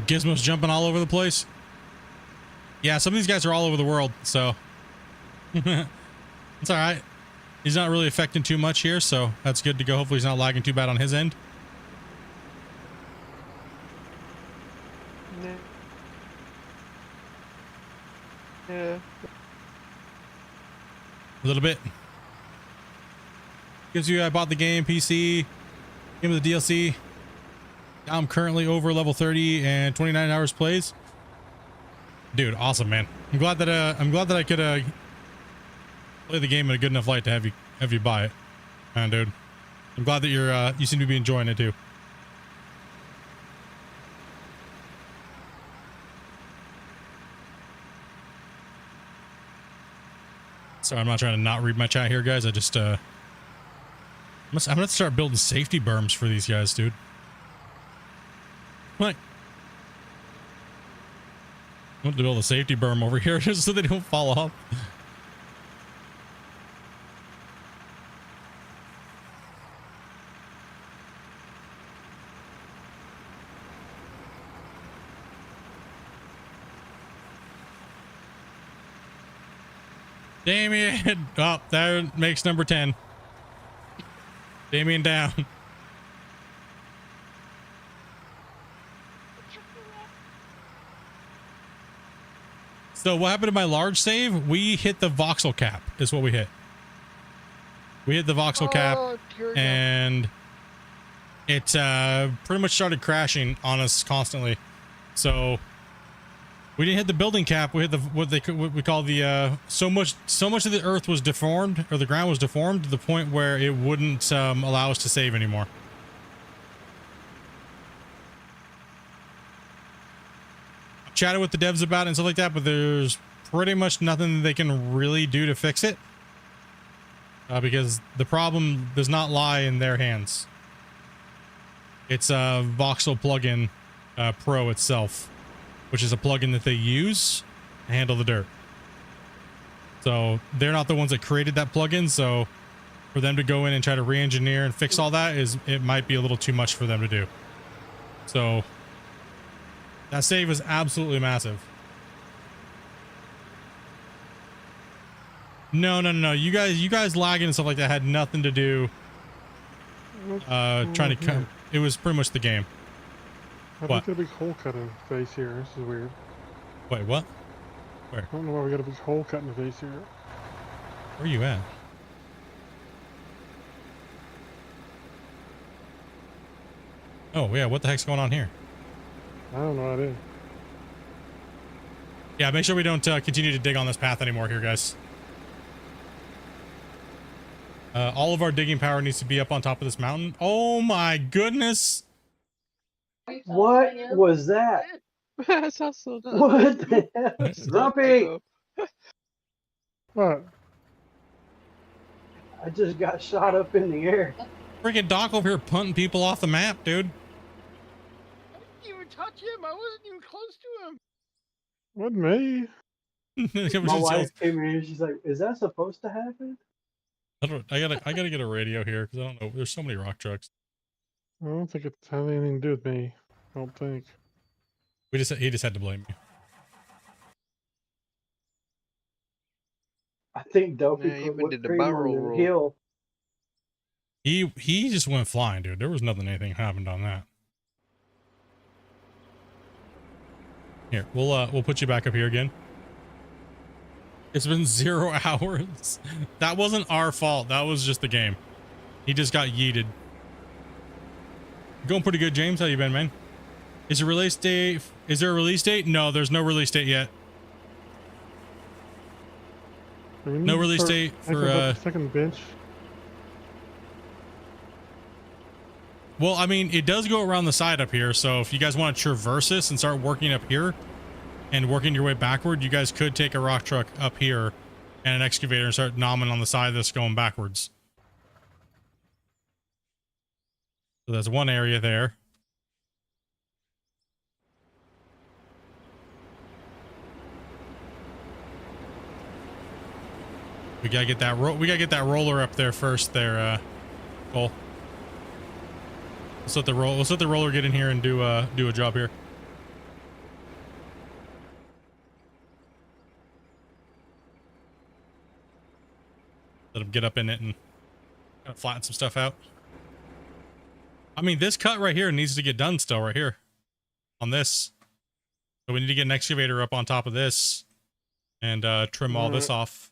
Gizmo's jumping all over the place. Yeah, some of these guys are all over the world, so it's all right. He's not really affecting too much here, so that's good to go. Hopefully he's not lagging too bad on his end. Yeah. A little bit. Gives you, I bought the game, PC, game of the DLC. Now I'm currently over level 30 and 29 hours plays. Dude, awesome, man. I'm glad that I could play the game in a good enough light to have you buy it. Man, dude. I'm glad that you seem to be enjoying it too. Sorry, I'm not trying to not read my chat here, guys. I just I'm gonna start building safety berms for these guys, dude. What? I want to build a safety berm over here just so they don't fall off. Damien! Oh, that makes number 10. Damien down. So what happened to my large save? We hit the voxel cap is what we hit. We hit the voxel cap and it pretty much started crashing on us constantly. So we didn't hit the building cap. We hit the what we call the so much of the earth was deformed, or the ground was deformed to the point where it wouldn't allow us to save anymore. chatted with the devs about it and stuff like that, but there's pretty much nothing they can really do to fix it. Because the problem does not lie in their hands. It's a Voxel plugin Pro itself, which is a plugin that they use to handle the dirt. So they're not the ones that created that plugin, so for them to go in and try to re-engineer and fix all that it might be a little too much for them to do. So that save is absolutely massive. No. You guys lagging and stuff like that had nothing to do trying to come. It was pretty much the game. I think got a big hole cut in the face here. This is weird. Wait, what? Where? I don't know why we got a big hole cut in the face here. Where are you at? Oh, yeah, what the heck's going on here? I don't know what it is. Yeah, make sure we don't continue to dig on this path anymore here, guys. All of our digging power needs to be up on top of this mountain. Oh my goodness! What was that? That's also What the hell? Grumpy! What? I just got shot up in the air. Freaking Doc over here punting people off the map, dude. I didn't even touch him. I wasn't even close to him. Wasn't me. My wife came in and she's like, "Is that supposed to happen?" I gotta get a radio here because I don't know. There's so many rock trucks. I don't think it's had anything to do with me. I don't think. He just had to blame you. I think Dopey Yeah, put even did whipped the cream barrel on the roll. hill. He just went flying, dude. There was anything happened on that. Here, we'll put you back up here again. It's been 0 hours. That wasn't our fault. That was just the game. He just got yeeted. Going pretty good, James. How you been, man? Is there a release date? No, there's no release date yet. No release date for second bench. Well, I mean, it does go around the side up here, so if you guys want to traverse this and start working up here and working your way backward, you guys could take a rock truck up here and an excavator and start nomming on the side of this going backwards. So there's one area there. We gotta get that roller up there first there, Cole. Let's let the roller get in here and do a job here. Let him get up in it and kind of flatten some stuff out. I mean, this cut right here needs to get done still right here on this. So we need to get an excavator up on top of this and trim all this off.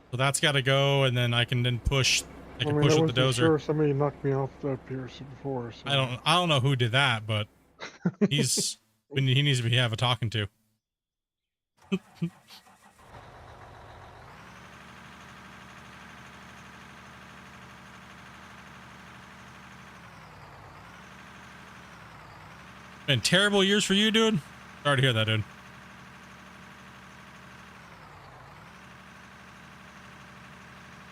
So that's got to go, and then I can push. I can push with the dozer. Sure, somebody knocked me off up here before. So. I don't know who did that, but he needs to have a talking to. Been terrible years for you, dude. Sorry to hear that, dude.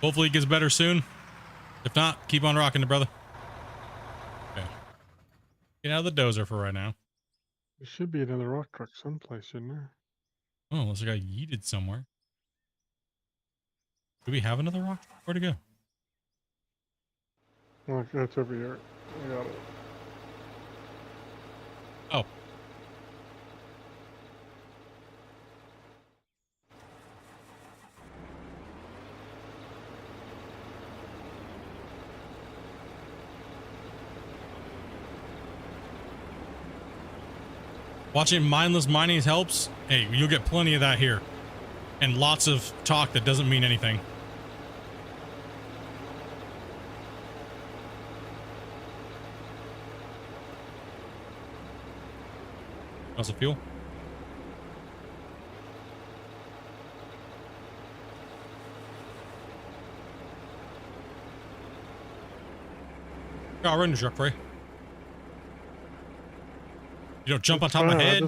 Hopefully it gets better soon. If not, keep on rocking it, brother. Okay. Get out of the dozer for right now. There should be another rock truck someplace, shouldn't there? Oh, unless it got yeeted somewhere. Do we have another rock truck? Where'd it go? Oh, that's over here. I got it. Oh. Watching mindless mining helps. Hey, you'll get plenty of that here. And lots of talk that doesn't mean anything. How's the fuel? Yeah, I'll run the truck for you. You don't jump on It's top of my fine, head.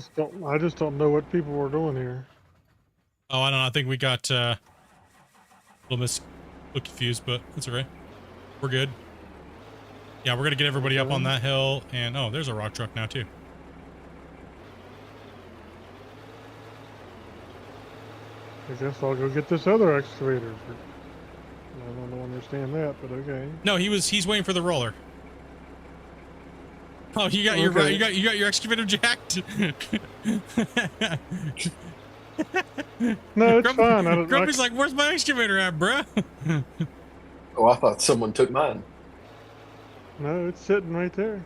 I just don't know what people were doing here. Oh, I don't know. I think we got a little confused, but it's okay. We're good. Yeah, we're gonna get everybody up on that hill, and oh, there's a rock truck now too. I guess I'll go get this other excavator. I don't understand that, but okay. No, he's waiting for the roller. Oh, you got Okay. you got your excavator jacked. No, it's fine. Grumpy's like, where's my excavator at, bruh? Oh, I thought someone took mine. No, it's sitting right there.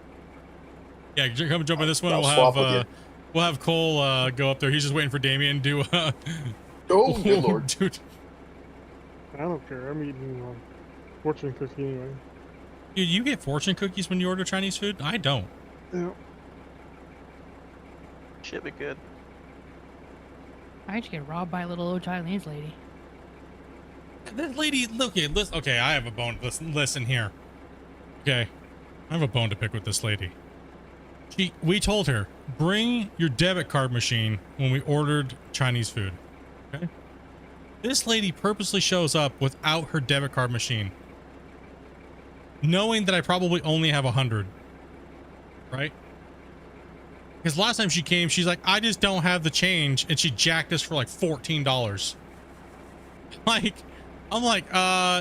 Yeah, come jump on this one. I'll We'll swap with have we'll have Cole go up there. He's just waiting for Damien to Oh, good lord. Dude. I don't care. I'm eating fortune cookie anyway. Dude, you get fortune cookies when you order Chinese food? I don't. Yeah. Should be good. I just get robbed by a little old Chinese lady. This lady, look at listen. Okay, I have a bone. Listen here. Okay, I have a bone to pick with this lady. We told her, bring your debit card machine when we ordered Chinese food. Okay. This lady purposely shows up without her debit card machine, knowing that I probably only have 100. Right? Because last time she came, she's like, I just don't have the change, and she jacked us for like $14. Like, I'm like,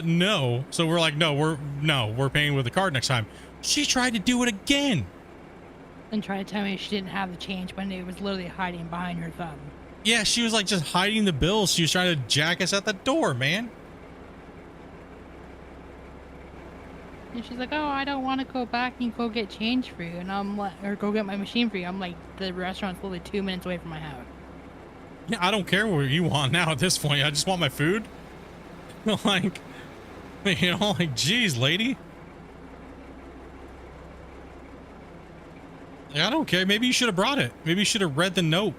no. So we're like, no, we're paying with the card next time. She tried to do it again. And tried to tell me she didn't have the change when it was literally hiding behind her thumb. Yeah, she was like just hiding the bills. She was trying to jack us at the door, man. And she's like, oh, I don't want to go back and go get change for you. And I'm like, or go get my machine for you. I'm like, the restaurant's literally 2 minutes away from my house. Yeah, I don't care what you want now at this point. I just want my food. Like, you know, like, geez, lady. Like, I don't care. Maybe you should have brought it. Maybe you should have read the note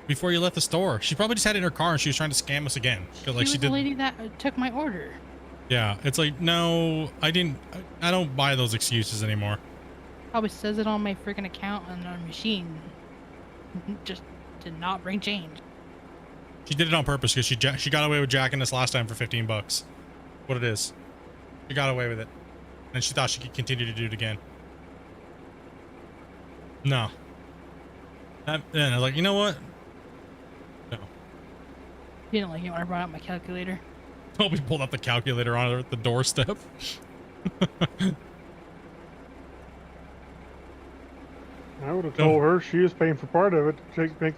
before you left the store. She probably just had it in her car and she was trying to scam us again. She was the lady that took my order. Yeah, it's like, no, I don't buy those excuses anymore. Probably says it on my freaking account on our machine. Just to not bring change. She did it on purpose because she got away with jacking us last time for $15. What it is. She got away with it. And she thought she could continue to do it again. No. And I was like, you know what? No. You didn't like it when I brought out my calculator. Toby pulled up the calculator on her at the doorstep. I would have told her she was paying for part of it to make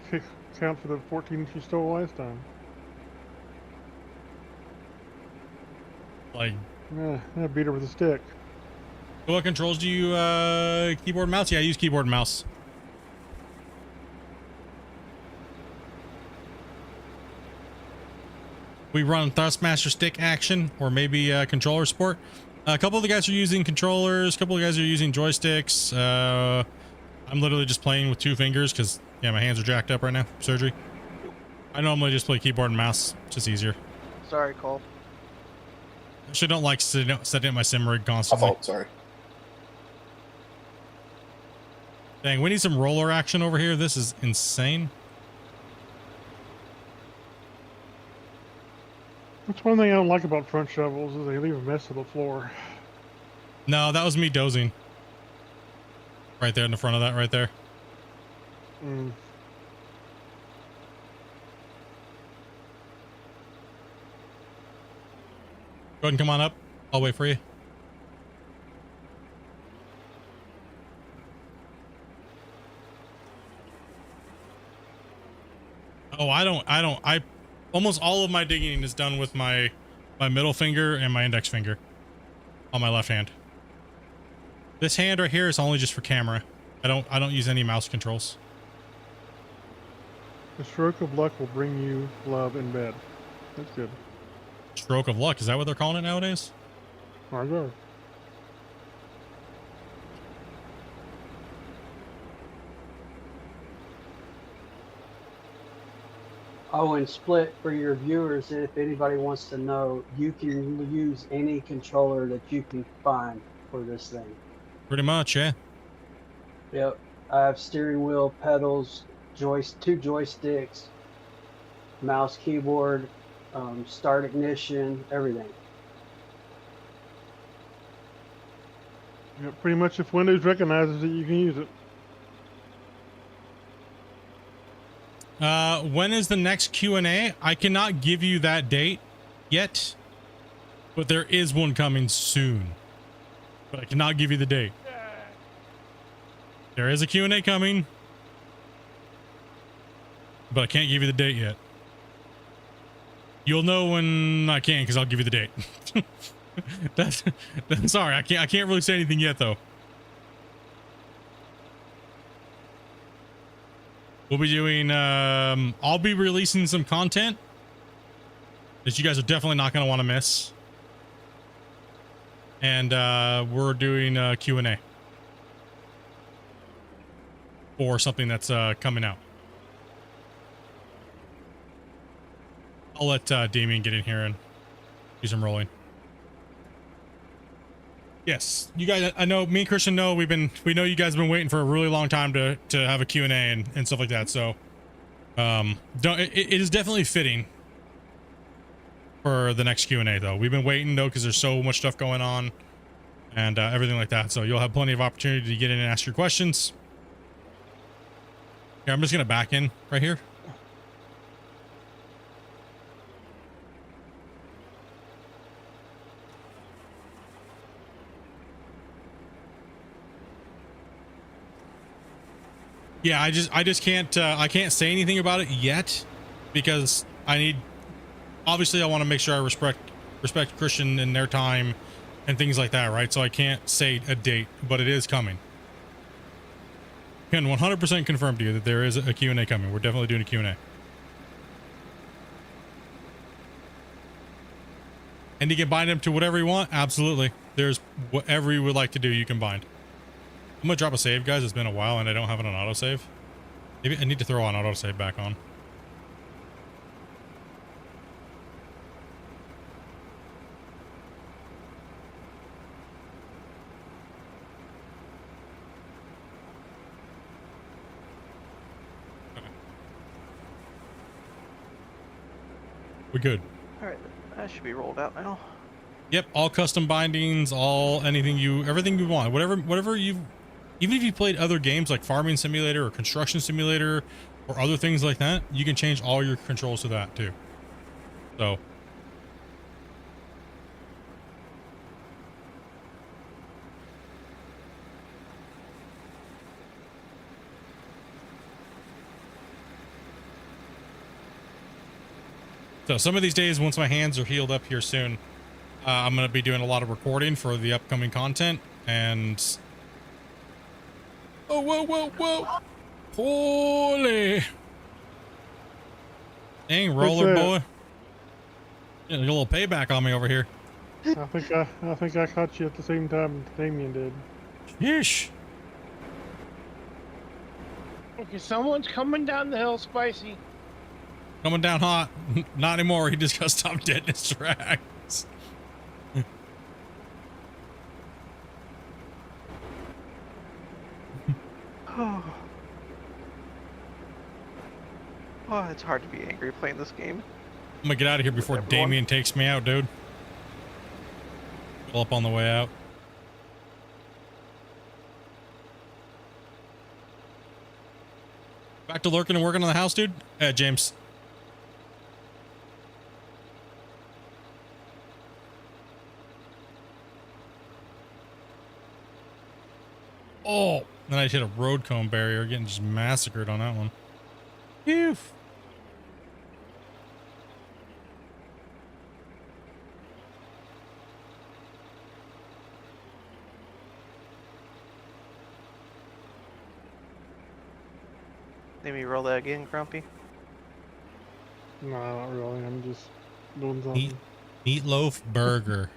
account for the 14 she stole last time. Like, I beat her with a stick. what controls do you keyboard and mouse? Yeah, I use keyboard and mouse. We run Thrustmaster stick action, or maybe controller support. A couple of the guys are using controllers. A couple of guys are using joysticks. I'm literally just playing with 2 fingers because, yeah, my hands are jacked up right now. Surgery. I normally just play keyboard and mouse. It's just easier. Sorry, Cole. I actually don't like setting up my sim rig constantly. My fault, sorry. Dang, we need some roller action over here. This is insane. That's one thing I don't like about front shovels is they leave a mess on the floor. No, that was me dozing. Right there in the front of that right there. Mm. Go ahead and come on up. I'll wait for you. Oh, I almost all of my digging is done with my middle finger and my index finger on my left hand. This hand right here is only just for camera. I don't use any mouse controls. A stroke of luck will bring you love in bed. That's good. Stroke of luck, is that what they're calling it nowadays? Margot. Oh, and Split, for your viewers, if anybody wants to know, you can use any controller that you can find for this thing. Pretty much, yeah. Yep. I have steering wheel, pedals, two joysticks, mouse, keyboard, start ignition, everything. Yeah, pretty much if Windows recognizes it, you can use it. When is the next Q&A? I cannot give you that date yet, but there is one coming soon. But I cannot give you the date. There is a Q&A coming, but I can't give you the date yet. You'll know when I can, because I'll give you the date. that's sorry, I can't really say anything yet though. We'll be doing I'll be releasing some content that you guys are definitely not going to want to miss. And we're doing a Q&A for something that's coming out. I'll let Damien get in here and do some rolling. Yes, you guys, I know me and Christian know we know you guys have been waiting for a really long time to have a Q&A and stuff like that. So it is definitely fitting for the next Q&A though. We've been waiting though because there's so much stuff going on and everything like that. So you'll have plenty of opportunity to get in and ask your questions. Here, I'm just gonna back in right here. Yeah, I just can't I can't say anything about it yet because obviously I want to make sure I respect Christian and their time and things like that, right? So I can't say a date, but it is coming. Can 100% confirm to you that there is a Q&A coming. We're definitely doing a Q&A. And you can bind them to whatever you want. Absolutely. There's whatever you would like to do, you can bind. I'm gonna drop a save, guys. It's been a while and I don't have it on autosave. Maybe I need to throw on autosave back on. Okay. We're good. All right, that should be rolled out now. Yep, all custom bindings, everything you want, whatever you. Even if you played other games like Farming Simulator or Construction Simulator or other things like that, you can change all your controls to that too. So. So some of these days, once my hands are healed up here soon, I'm going to be doing a lot of recording for the upcoming content and... Oh, whoa, whoa, whoa. Holy. Dang, roller boy. Getting a little payback on me over here. I think I caught you at the same time Damien did. Yeesh. Okay, someone's coming down the hill, Spicy. Coming down hot. Not anymore. He just got stopped dead in his tracks. Oh, it's hard to be angry playing this game. I'm gonna get out of here before Damien takes me out, dude. Pull up on the way out. Back to lurking and working on the house, dude? James. Oh, then I hit a road cone barrier, getting just massacred on that one. Phew. Let me roll that again, Grumpy. No, not really. I'm just doing something. Meatloaf burger.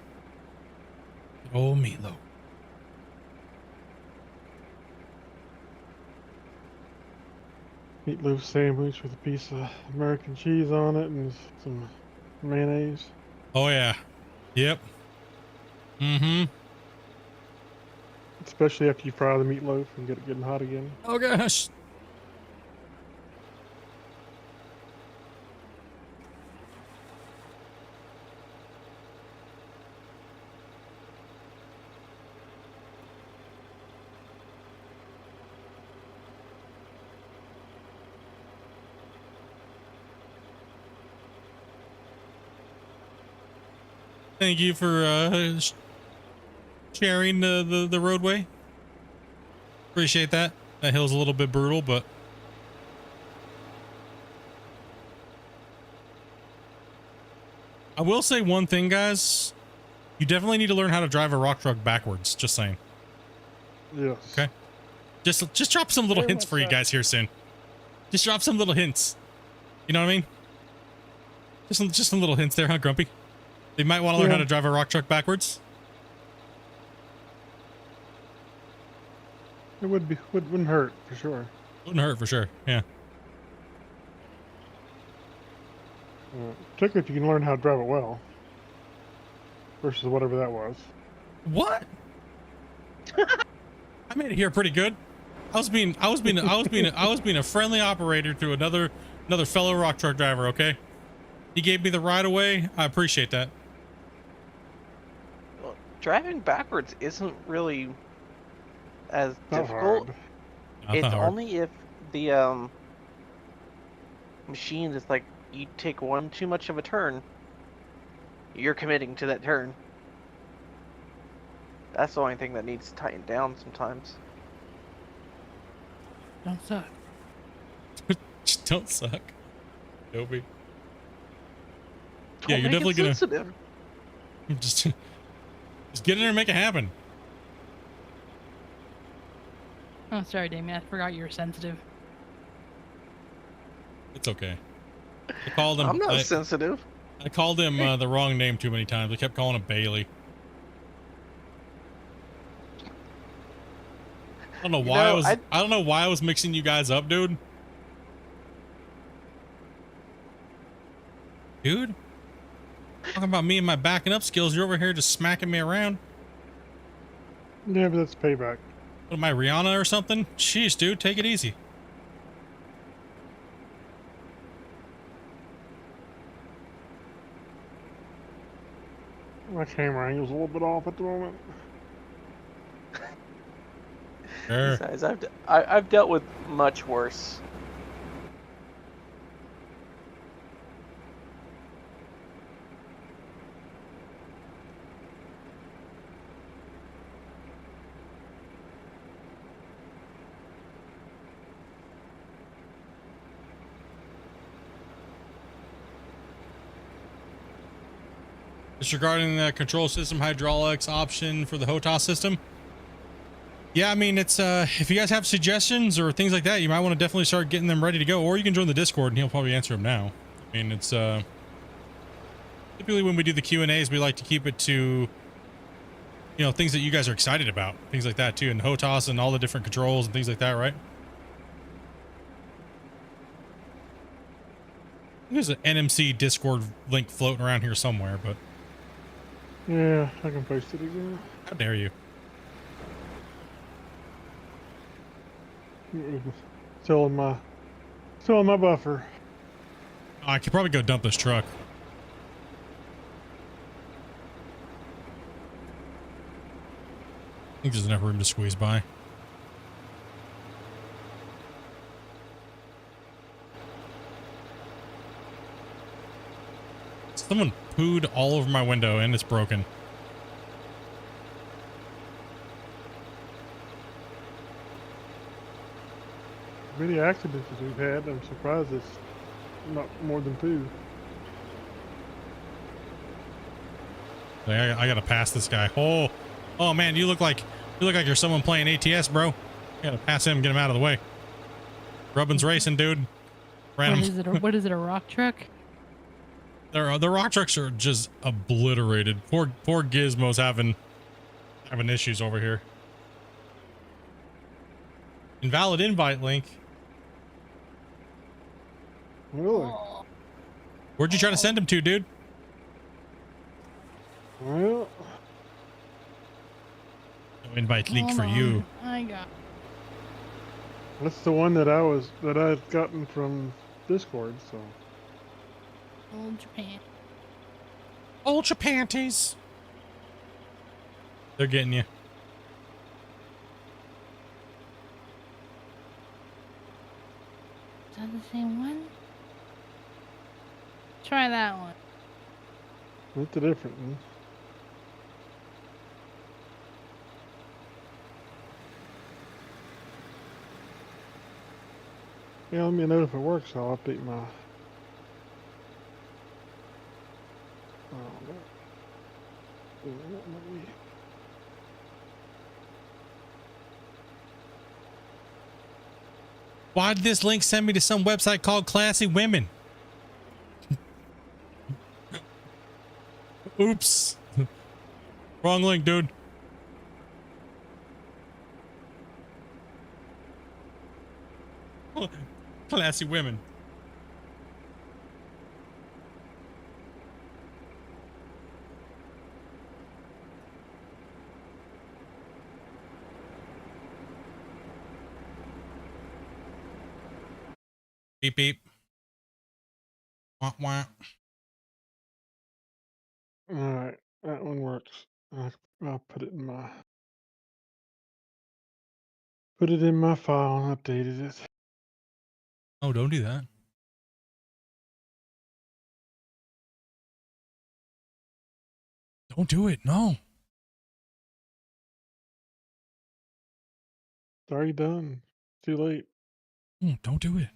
Oh, meatloaf. Meatloaf sandwich with a piece of American cheese on it and some mayonnaise. Oh, yeah. Yep. Mm-hmm. especially after you fry the meatloaf and get it getting hot again. Oh gosh. Thank you for sharing the roadway. Appreciate that. That hill's a little bit brutal, but I will say one thing, guys. You definitely need to learn how to drive a rock truck backwards. Just saying. Yes. Okay. Just drop some little hints for you guys here soon. Just drop some little hints. You know what I mean? Just some little hints there, huh, Grumpy? They might want to learn how to drive a rock truck backwards. It wouldn't hurt for sure. Wouldn't hurt for sure. Yeah. Particularly if you can learn how to drive it well. Versus whatever that was. What? I made it here pretty good. I was being a friendly operator to another fellow rock truck driver. Okay. He gave me the right of way. I appreciate that. Well, driving backwards isn't really as Not difficult. hard. It's only if the machine is like, you take one too much of a turn, you're committing to that turn. That's the only thing that needs to tighten down sometimes. Don't suck. Just don't suck. Toby. Don't Yeah, you're make it definitely gonna sensitive. just get in there and make it happen. Oh, sorry, Damien. I forgot you were sensitive. It's okay. I called him. I'm not sensitive. I called him the wrong name too many times. I kept calling him Bailey. I don't know why I don't know why I was mixing you guys up, dude. Dude, talking about me and my backing up skills, you're over here just smacking me around. Yeah, but that's payback. What am I, Rihanna or something? Jeez, dude, take it easy. My camera angle's a little bit off at the moment. Sure. Besides, I've dealt with much worse. Just regarding the control system hydraulics option for the HOTAS system. Yeah, I mean, it's if you guys have suggestions or things like that, you might want to definitely start getting them ready to go, or you can join the Discord and he'll probably answer them now. I mean, it's typically when we do the Q&As, we like to keep it to, you know, things that you guys are excited about, things like that too, and HOTAS and all the different controls and things like that, right? There's an NMC Discord link floating around here somewhere, but yeah, I can post it again. How dare you? Still in my buffer. Oh, I could probably go dump this truck. I think there's enough room to squeeze by. Someone pooed all over my window and it's broken. Many accidents that we've had, I'm surprised it's not more than 2. I gotta pass this guy. Oh man, you look like you're someone playing ATS, bro. You gotta pass him, get him out of the way. Rubbin's racing, dude. Ran him. What is it? A rock truck? The rock trucks are just obliterated. Poor Gizmo's having issues over here. Invalid invite link. Really? Where'd you try to send him to, dude? Well, invite leaked Hold for you. on, I got. That's the one that I've gotten from Discord. So Old Japan. Hold your panties. They're getting you. Is that the same one? Try that one. that's a different one. Yeah, let me know if it works. I'll update my. Oh, no. Why did this link send me to some website called Classy Women? Oops. Wrong link, dude. Classy Women. Beep beep. Wah wah. All right, that one works. I'll put it in my file and updated it. Oh, don't do that. Don't do it. No. It's already done. Too late. Don't do it.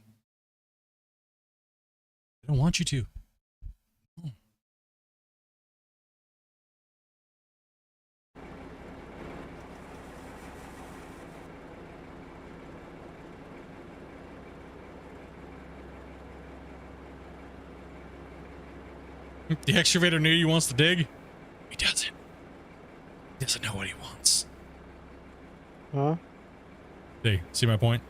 I don't want you to. Oh. The excavator knew he wants to dig. He doesn't. He doesn't know what he wants. Huh? See my point?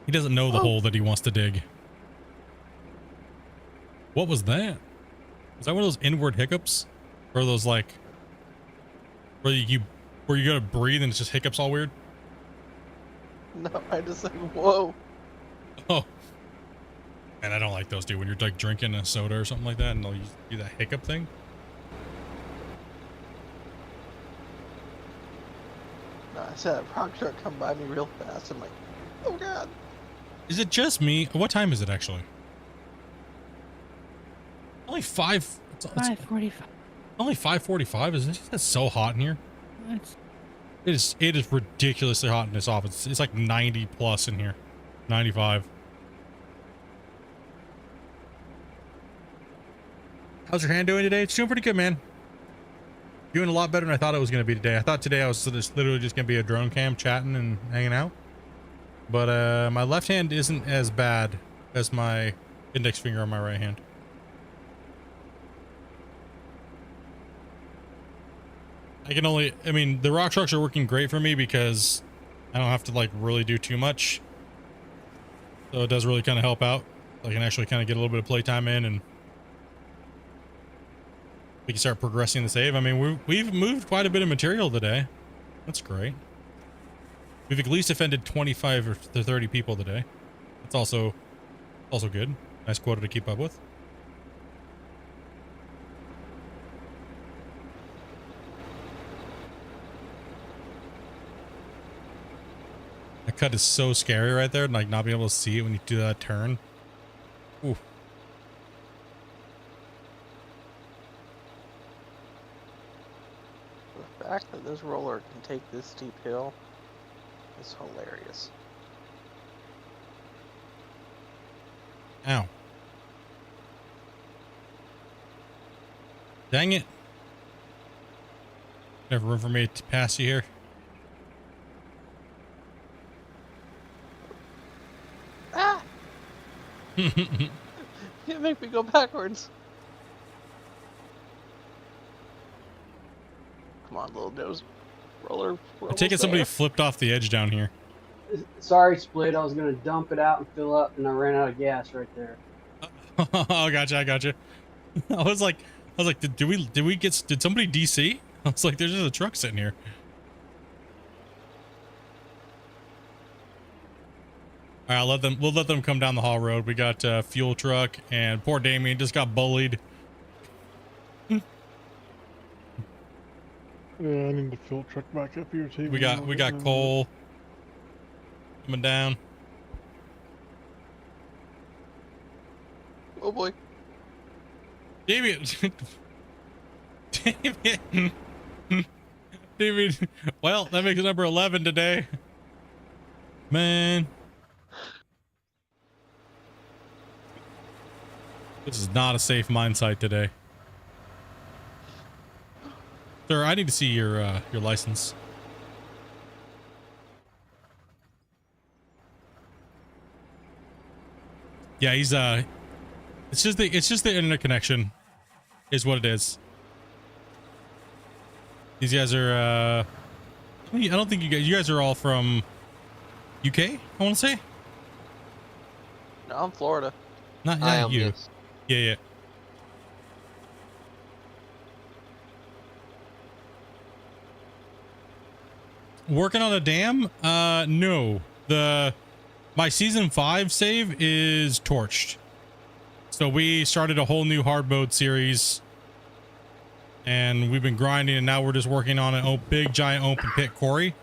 He doesn't know the hole that he wants to dig. What was that? Was that one of those inward hiccups? Or those like where you gotta breathe and it's just hiccups all weird? No, I just like, whoa. Oh. And I don't like those, dude. When you're like drinking a soda or something like that and they'll do that hiccup thing. No, I said a rock truck come by me real fast. I'm like, oh god. Is it just me? What time is it actually? Only 5:45. Only 5:45. It's so hot in here. It is ridiculously hot in this office. It's like 90 plus in here. 95. How's your hand doing today? It's doing pretty good, man. Doing a lot better than I thought it was going to be today. I thought today I was literally just going to be a drone cam chatting and hanging out. But my left hand isn't as bad as my index finger on my right hand. I mean, the rock trucks are working great for me because I don't have to like really do too much. So it does really kind of help out. I can actually kind of get a little bit of playtime in and we can start progressing the save. I mean, we've moved quite a bit of material today. That's great. We've at least offended 25 or 30 people today. That's also good. Nice quota to keep up with. That cut is so scary right there, like not being able to see it when you do that turn. Ooh. The fact that this roller can take this steep hill is hilarious. Ow. Dang it. Never room for me to pass you here. Ah! You make me go backwards. Come on, little nose roller. I take it somebody flipped off the edge down here. Sorry, Split. I was gonna dump it out and fill up, and I ran out of gas right there. Oh, gotcha. I gotcha. I was like, was like, did somebody DC? I was like, there's just a truck sitting here. All right, we'll let them come down the Hall Road. We got fuel truck, and poor Damien just got bullied. Yeah, I need the fuel truck back up here too. We got Cole coming down. Oh boy. Damien. Damien. Well, that makes it number 11 today. Man. This is not a safe mine site today. Sir, I need to see your license. Yeah, he's it's just the internet connection is what it is. These guys are I don't think you guys are all from UK, I want to say. No, I'm Florida. Not you. Yes. Yeah. Working on a dam? No. My season 5 save is torched. So we started a whole new hard mode series, and we've been grinding, and now we're just working on a big giant open pit quarry,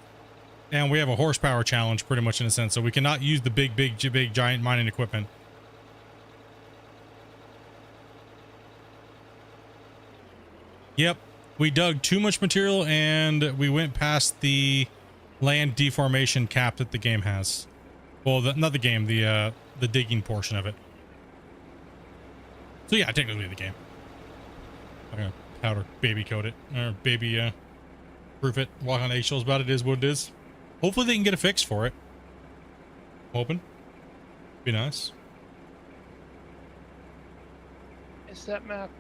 and we have a horsepower challenge pretty much in a sense. So we cannot use the big giant mining equipment. Yep, we dug too much material and we went past the land deformation cap that the game has. Well, not the game, the digging portion of it. So yeah, technically the game. I'm gonna powder baby coat it, or baby proof it, walk on eggshells about it. Is what it is. Hopefully they can get a fix for it. Hoping. Be nice. It's that map.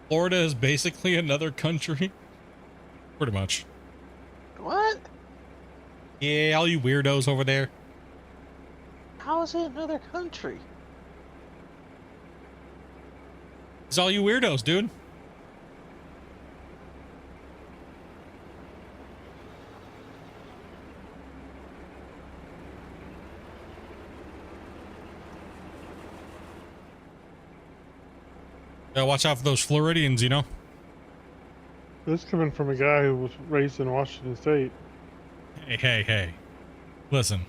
Florida is basically another country. Pretty much. What? Yeah, all you weirdos over there. How is it another country? It's all you weirdos, dude. Gotta watch out for those Floridians, you know? This coming from a guy who was raised in Washington State. Hey. Listen,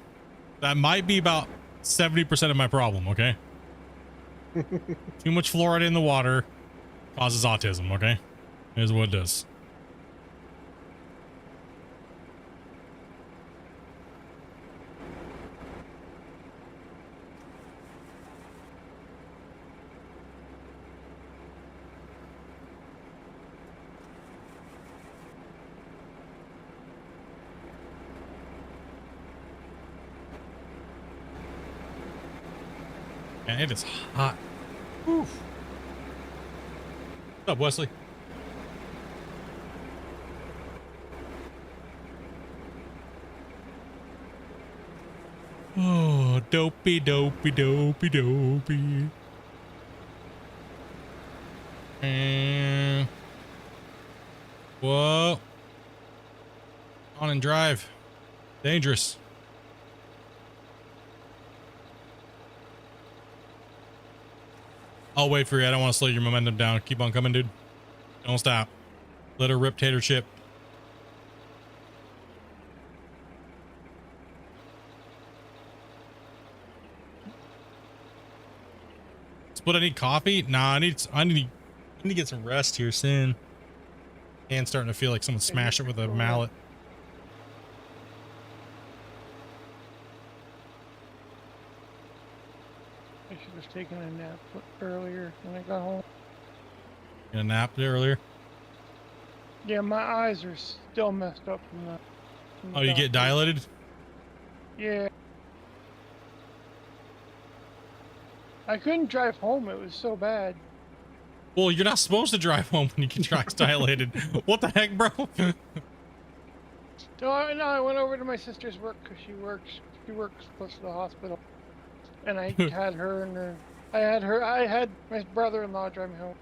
that might be about 70% of my problem, okay? Too much fluoride in the water causes autism, okay? Here's what it does. Man, it is hot. Oof. What's up, Wesley? Oh, dopey. And whoa. On and drive. Dangerous. I'll wait for you. I don't want to slow your momentum down. Keep on coming, dude. Don't stop. Let her rip tater chip. Split, I need coffee? Nah, I need to get some rest here soon. And starting to feel like someone smashed it with a mallet. I should have taken a nap earlier when I got home. You napped earlier? Yeah, my eyes are still messed up from that. Oh, you get dilated? Yeah. I couldn't drive home. It was so bad. Well, you're not supposed to drive home when you get your eyes dilated. What the heck, bro? So I went over to my sister's work because she works close to the hospital, and I had her and I had my brother-in-law drive me home.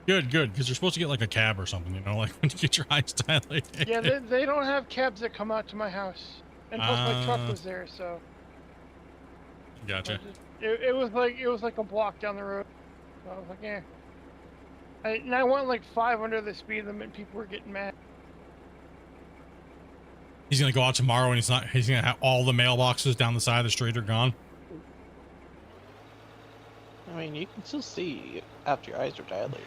Good, because you're supposed to get like a cab or something, you know, like when you get your eyes dilated. Yeah, they don't have cabs that come out to my house, and plus my truck was there, so. Gotcha. It was like a block down the road. So I was like, yeah. And I went like 5 under the speed limit, and people were getting mad. He's gonna go out tomorrow, and he's gonna have all the mailboxes down the side of the street are gone. I mean, you can still see after your eyes are dilated.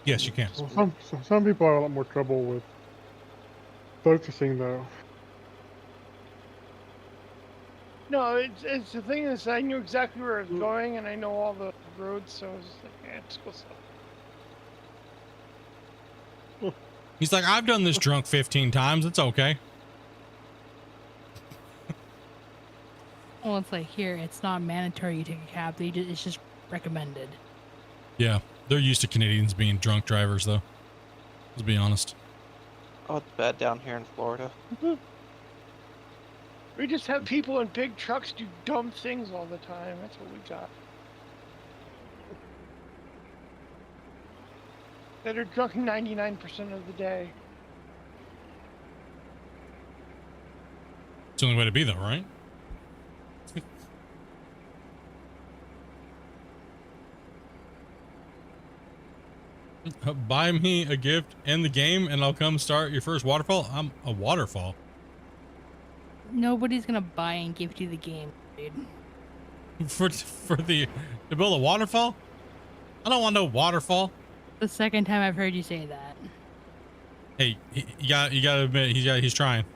Yes, you can. Well, some people have a lot more trouble with focusing, though. No, it's the thing is I knew exactly where I was going, and I know all the roads, so I was just like, yeah, just go slow. He's like, I've done this drunk 15 times. It's okay. Well, it's like here, it's not mandatory you take a cab. It's just recommended. Yeah, they're used to Canadians being drunk drivers, though. Let's be honest. Oh, it's bad down here in Florida. We just have people in big trucks do dumb things all the time. That's what we got. That are drunk 99% of the day. It's the only way to be, though, right? Buy me a gift in the game, and I'll come start your first waterfall. I'm a waterfall. Nobody's gonna buy and gift you the game, dude. To build a waterfall? I don't want no waterfall. The second time I've heard you say that. Hey, you gotta admit he's trying.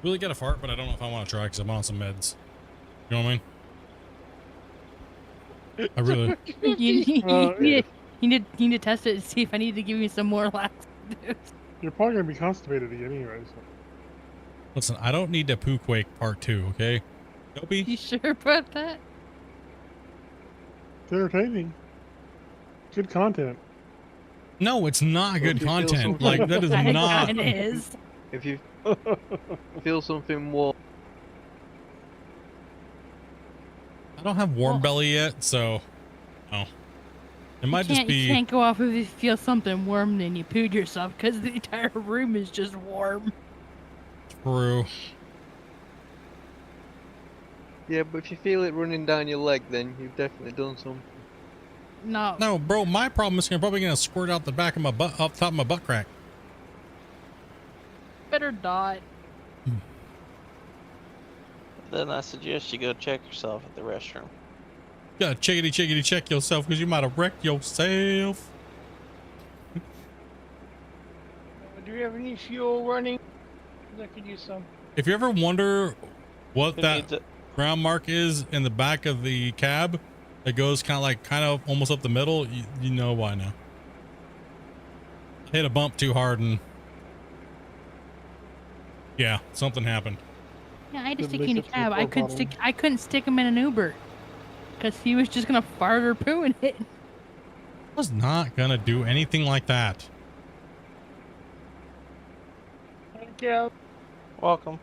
Really got a fart, but I don't know if I want to try because I'm on some meds. You know what I mean? I really. You need to test it and see if I need to give you some more laxatives. You're probably gonna be constipated again, anyway. So. Listen, I don't need to poo quake part 2, okay? Dopey? You sure about that? It's entertaining. Good content. No, it's not good content. Like, that is not. It is. If you feel something more. I don't have warm belly yet, so. Oh. It might just be. You can't go off if you feel something warm and you pooed yourself because the entire room is just warm. True. Yeah, but if you feel it running down your leg, then you've definitely done something. No, bro, my problem is probably gonna squirt out the back of my butt, off the top of my butt crack. Better not. Then I suggest you go check yourself at the restroom. You gotta chickity check yourself because you might have wrecked yourself. Do we have any fuel running? I could use some. If you ever wonder what that ground mark is in the back of the cab, it goes kind of almost up the middle. You know why now. Hit a bump too hard and yeah, something happened. Yeah, I had to stick you in a cab. I couldn't stick him in an Uber because he was just gonna fart or poo in it. I was not gonna do anything like that. Thank you. Welcome.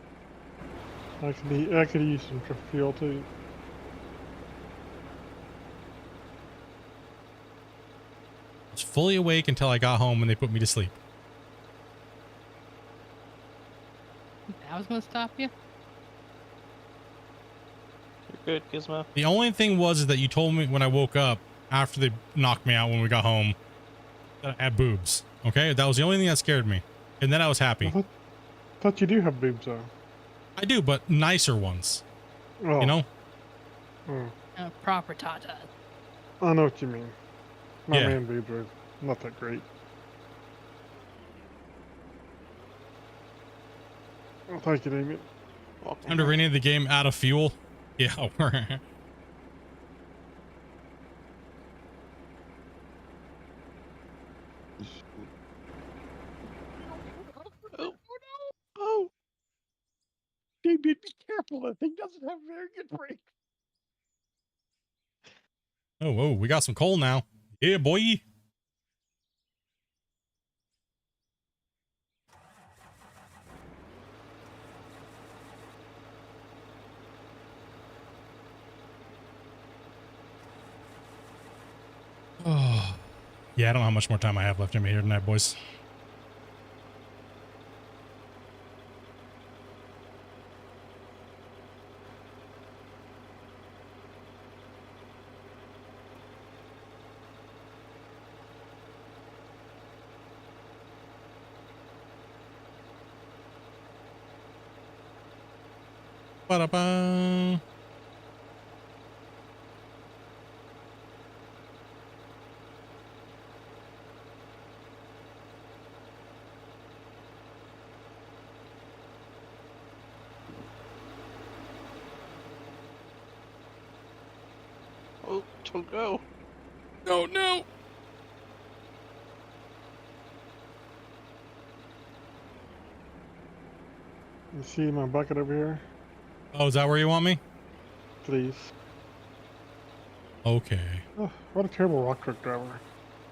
I could use some fuel too. I was fully awake until I got home and they put me to sleep. That was gonna stop you? You're good, Gizmo. The only thing was that you told me when I woke up after they knocked me out when we got home that I had boobs. Okay, that was the only thing that scared me, and then I was happy. I thought you do have boobs though. I do, but nicer ones. Oh. You know? Oh. Proper tatas. I know what you mean. My Yeah. man boobs are not that great. Oh, thank you, Damien. Time to rename the game out of fuel. Yeah. Oh! Damien, be careful. That thing doesn't have very good brakes. Oh, whoa, we got some coal now. Yeah, boy. Oh, yeah, I don't know how much more time I have left in me here tonight, boys. Ba-da-ba. Oh, don't go. No, no. You see my bucket over here? Oh, is that where you want me? Please. Okay. Oh, what a terrible rock truck driver.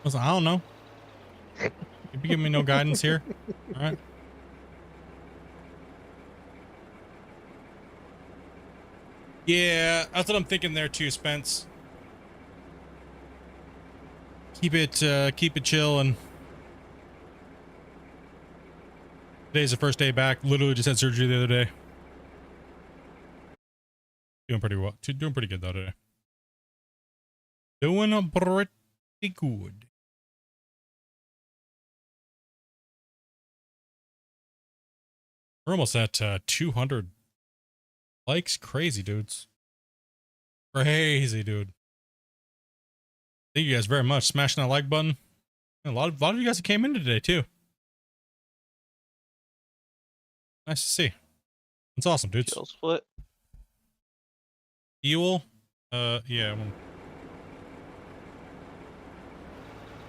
Listen, I don't know. You be giving me no guidance here. All right. Yeah, that's what I'm thinking there too, Spence. Keep it chill. And today's the first day back. Literally just had surgery the other day. Doing pretty well. Doing pretty good though today. Doing pretty good. We're almost at 200 likes. Crazy, dudes. Crazy, dude. Thank you guys very much. Smashing that like button. And a lot of you guys that came in today too. Nice to see. That's awesome, dudes. Kill split. Fuel. Yeah.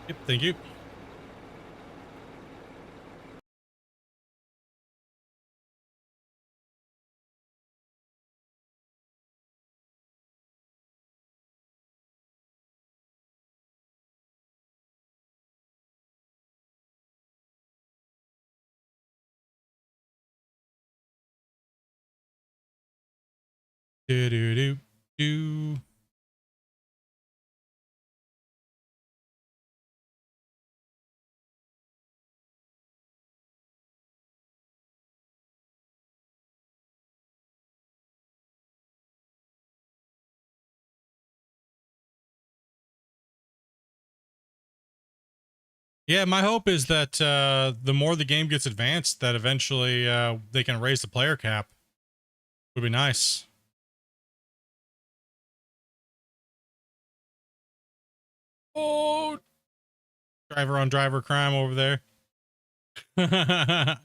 Yep. Thank you. Do do do do. Yeah, my hope is that the more the game gets advanced, that eventually they can raise the player cap. Would be nice. Oh, driver on driver crime over there. I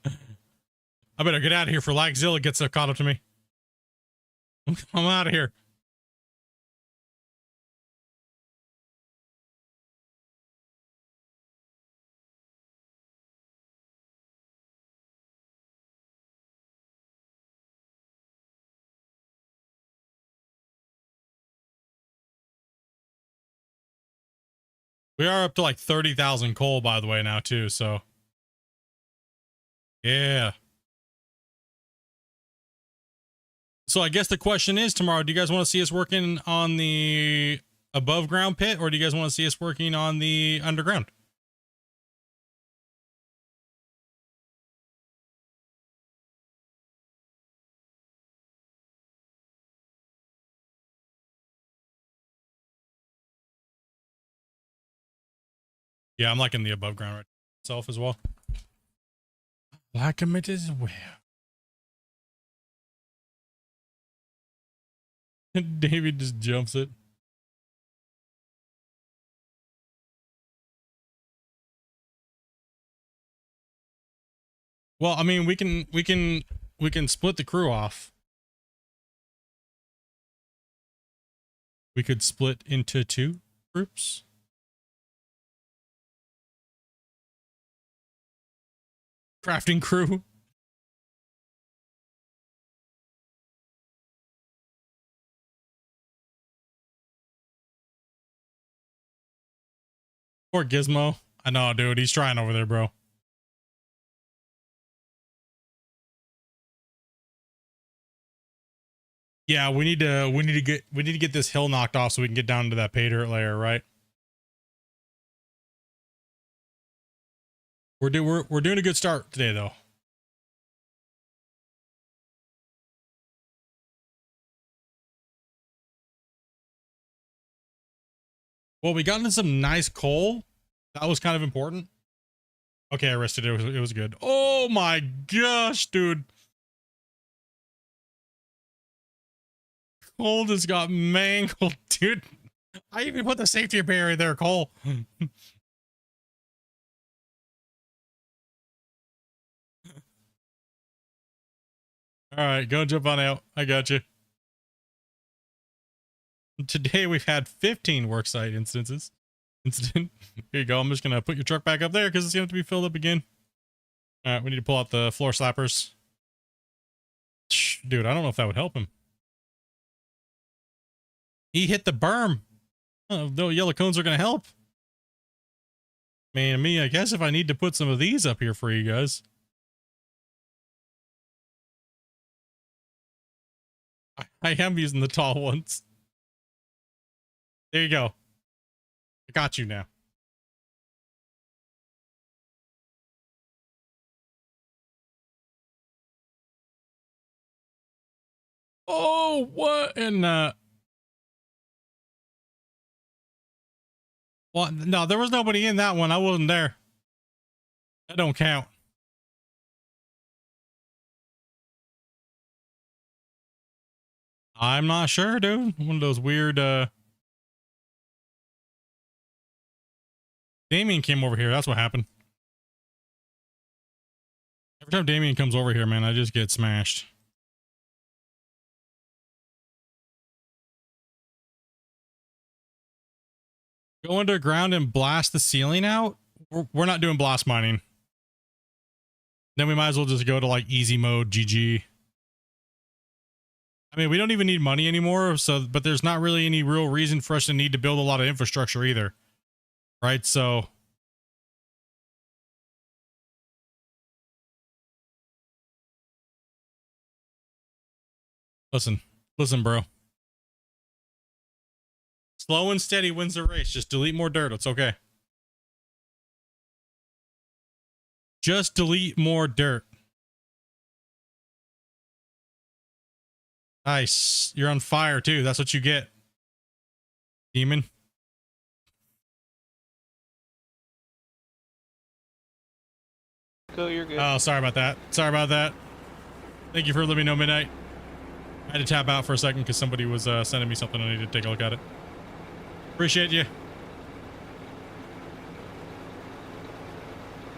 better get out of here for Lagzilla gets caught up to me. I'm out of here. We are up to like 30,000 coal, by the way, now too. So, yeah. So I guess the question is tomorrow, do you guys want to see us working on the above ground pit, or do you guys want to see us working on the underground? Yeah, I'm liking the above ground right itself as well. Like him it as well. David just jumps it. Well, I mean, we can split the crew off. We could split into 2 groups. Crafting crew. Poor Gizmo. I know, dude. He's trying over there, bro. Yeah, we need to get this hill knocked off so we can get down to that pay dirt layer, right? We're doing a good start today, though. Well, we got into some nice coal. That was kind of important. Okay, I rested. It was good. Oh my gosh, dude. Cole just got mangled, dude. I even put the safety barrier there, Cole. All right, go jump on out. I got you. Today we've had 15 worksite instances. Here you go. I'm just gonna put your truck back up there because it's gonna have to be filled up again. All right, we need to pull out the floor slappers. Dude, I don't know if that would help him. He hit the berm. Oh, no yellow cones are gonna help. Man, I guess if I need to put some of these up here for you guys. I am using the tall ones. There you go. I got you now. Oh, what in well, no, there was nobody in that one. I wasn't there. That don't count. I'm not sure, dude. One of those weird Damien came over here. That's what happened. Every time Damien comes over here, man, I just get smashed. Go underground and blast the ceiling out? We're not doing blast mining. Then we might as well just go to like easy mode, GG. I mean, we don't even need money anymore, so but there's not really any real reason for us to need to build a lot of infrastructure either. Right? So listen, bro. Slow and steady wins the race. Just delete more dirt. It's okay. Just delete more dirt. Nice. You're on fire too. That's what you get. Demon. Go, you're good. Oh, sorry about that. Sorry about that. Thank you for letting me know, Midnight. I had to tap out for a second because somebody was sending me something. I needed to take a look at it. Appreciate you.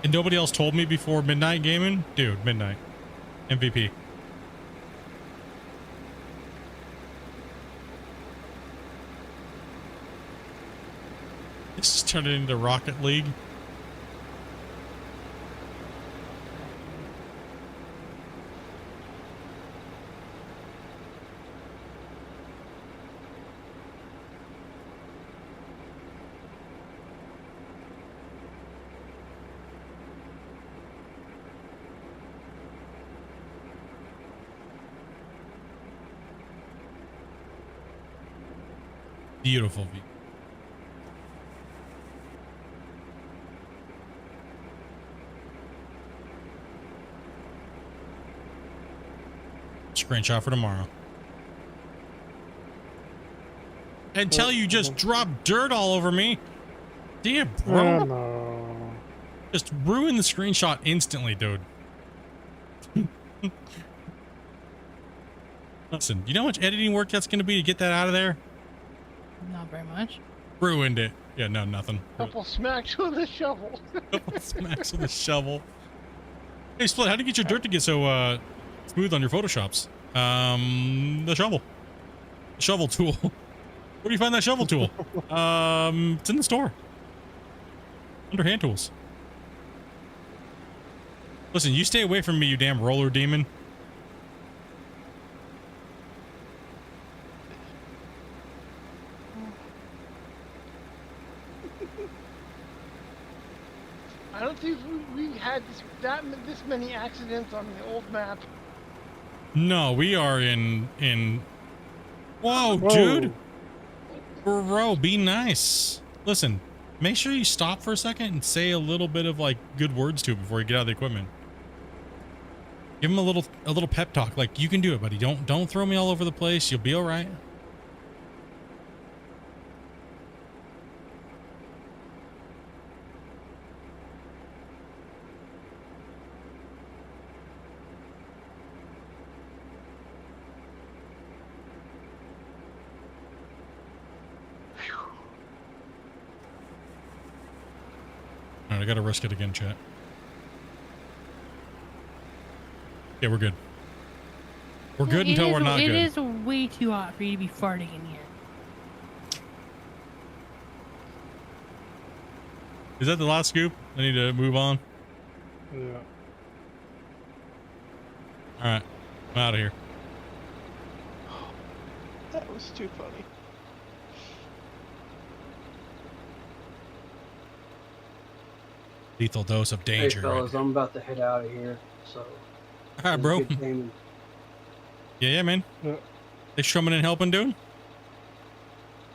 And nobody else told me before Midnight Gaming? Dude, Midnight. MVP. This is turning into Rocket League. Beautiful view. Screenshot for tomorrow. Until you just drop dirt all over me. Damn, bro. Oh, no. Just ruin the screenshot instantly, dude. Listen, you know how much editing work that's going to be to get that out of there? Not very much. Ruined it. Yeah, no, nothing. Couple smacks with a shovel. Couple smacks with a shovel. Hey, Split, how do you get your dirt to get so smooth on your Photoshops? The shovel. The shovel tool. Where do you find that shovel tool? It's in the store. Under hand tools. Listen, you stay away from me, you damn roller demon. I don't think we had this many accidents on the old map. No, we are in. Whoa, dude. Bro, be nice. Listen, make sure you stop for a second and say a little bit of like good words to him before you get out of the equipment. Give him a little pep talk. Like, you can do it, buddy. Don't throw me all over the place. You'll be all right. All right, I gotta risk it again, chat. Yeah, we're good. We're good until we're not good. It is way too hot for you to be farting in here. Is that the last scoop? I need to move on. Yeah. All right, I'm out of here. That was too funny. Lethal dose of danger. Hey fellas, I'm about to head out of here, so. All right, bro. Good gaming. Yeah, man. They strumming and helping, dude.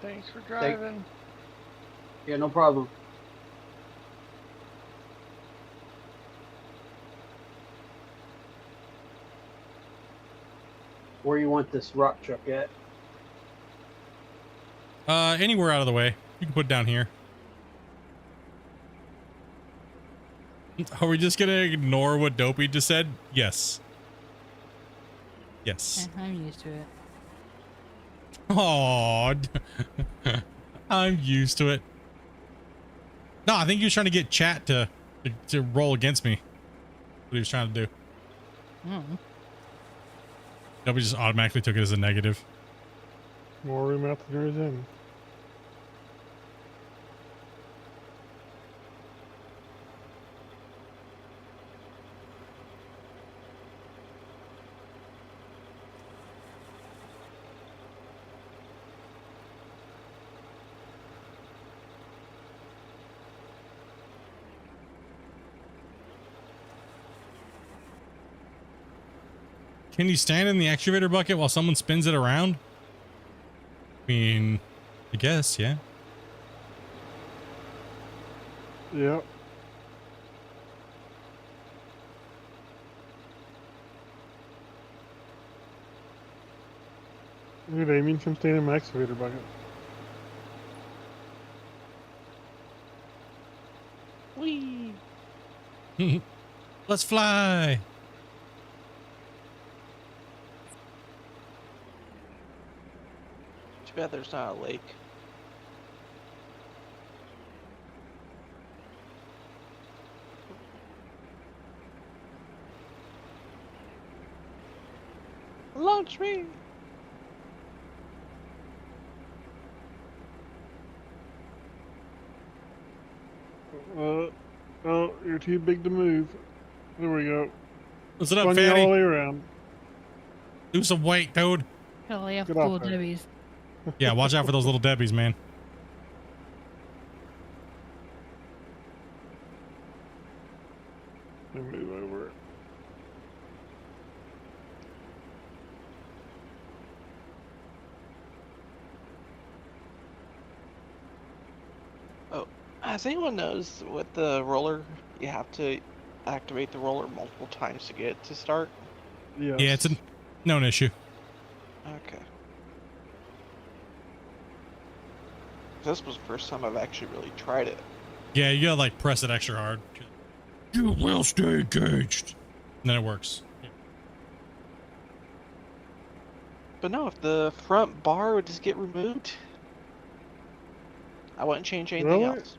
Thanks for driving. Yeah, no problem. Where you want this rock truck at? Anywhere out of the way. You can put it down here. Are we just gonna ignore what Dopey just said? Yes. Yes. Yeah, I'm used to it. Oh, I'm used to it. No, I think he was trying to get chat to roll against me. What he was trying to do. Mm. Nobody just automatically took it as a negative. More room out than there is in. Can you stand in the excavator bucket while someone spins it around? I mean, I guess, yeah. Yep. Look at Amy, I'm standing in my excavator bucket. Whee! Let's fly. Too bad there's not a lake. Launch me! Oh, you're too big to move. There we go. What's it up, Spun you fatty? all the way around. Do some weight, dude. Hell yeah, Get full off there. Debbie's. Yeah, watch out for those little Debbies, man. Let me move over it. Oh, as anyone knows, with the roller, you have to activate the roller multiple times to get it to start? Yes. Yeah, it's a known issue. Okay. This was the first time I've actually really tried it. Yeah, you gotta like press it extra hard. You will stay engaged. And then it works. But no, if the front bar would just get removed, I wouldn't change anything Really? else.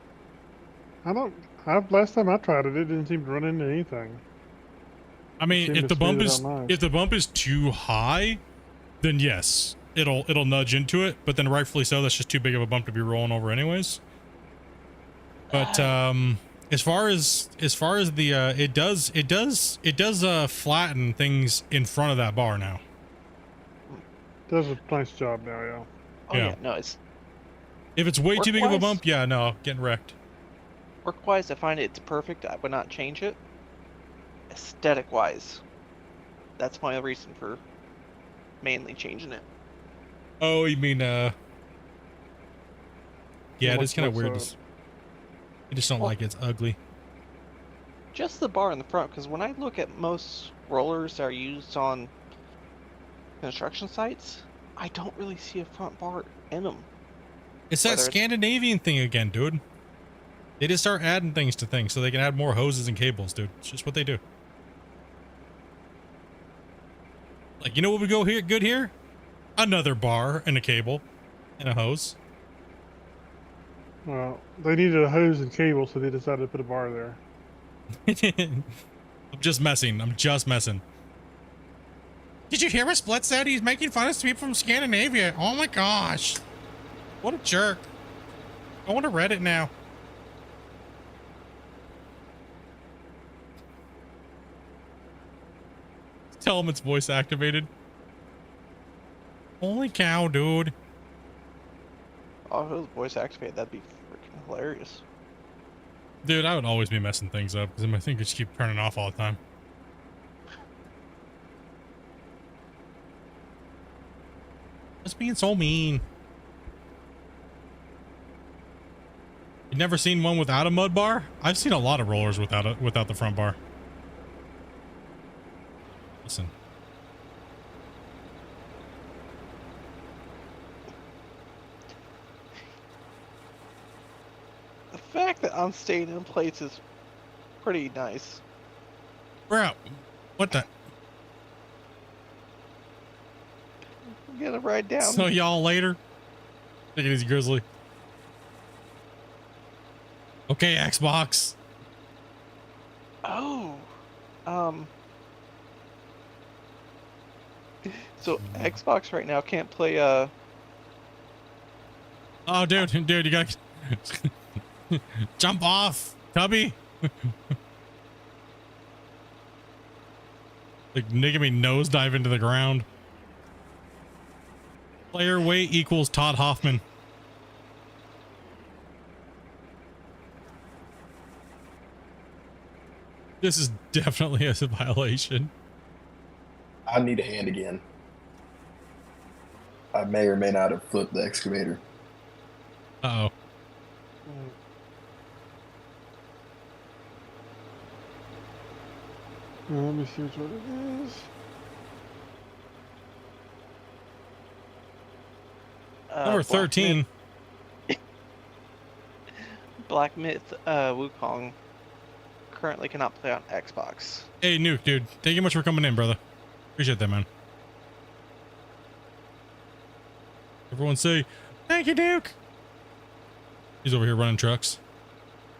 Last time I tried it, it didn't seem to run into anything. I mean, Seemed if to the bump smooth it is out nice. if the bump is too high, then yes, it'll nudge into it. But then rightfully so, that's just too big of a bump to be rolling over anyways. But as far as the it does flatten things in front of that bar now. Does a nice job now, yeah. Oh yeah, no, it's If it's way too big of a Work-wise? bump, yeah, no, getting wrecked. Work-wise, I find it's perfect. I would not change it. Aesthetic-wise, that's my reason for mainly changing it. Oh, you mean yeah, it is kind of weird. I just don't like it. It's ugly. Just the bar in the front, because when I look at most rollers that are used on construction sites, I don't really see a front bar in them. It's that Scandinavian thing again, dude. They just start adding things to things so they can add more hoses and cables, dude. It's just what they do. Like, you know what would go here good here? Another bar and a cable and a hose. Well, they needed a hose and cable, so they decided to put a bar there. I'm just messing. I'm just messing. Did you hear what Split said? He's making fun of people from Scandinavia. Oh my gosh. What a jerk. I want to Reddit now. Tell him it's voice activated. Holy cow, dude. Oh, if it was voice activated, that'd be freaking hilarious. Dude, I would always be messing things up because my thing just keep turning off all the time. Just being so mean. You never seen one without a mud bar? I've seen a lot of rollers without the front bar. Listen. The fact that I'm staying in place is pretty nice. Bro, what the? I'm gonna ride down. So y'all later. Take it easy, Grizzly. Okay, Xbox. Oh, so Xbox right now can't play. Oh, dude, you gotta jump off, Tubby. Like making me nosedive into the ground. Player weight equals Todd Hoffman. This is definitely a violation. I need a hand again. I may or may not have flipped the excavator. Uh-oh. Let me see what it is. Number 13. Black Myth Wukong currently cannot play on Xbox. Hey, Nuke, dude. Thank you much for coming in, brother. Appreciate that, man. Everyone say, thank you, Nuke. He's over here running trucks.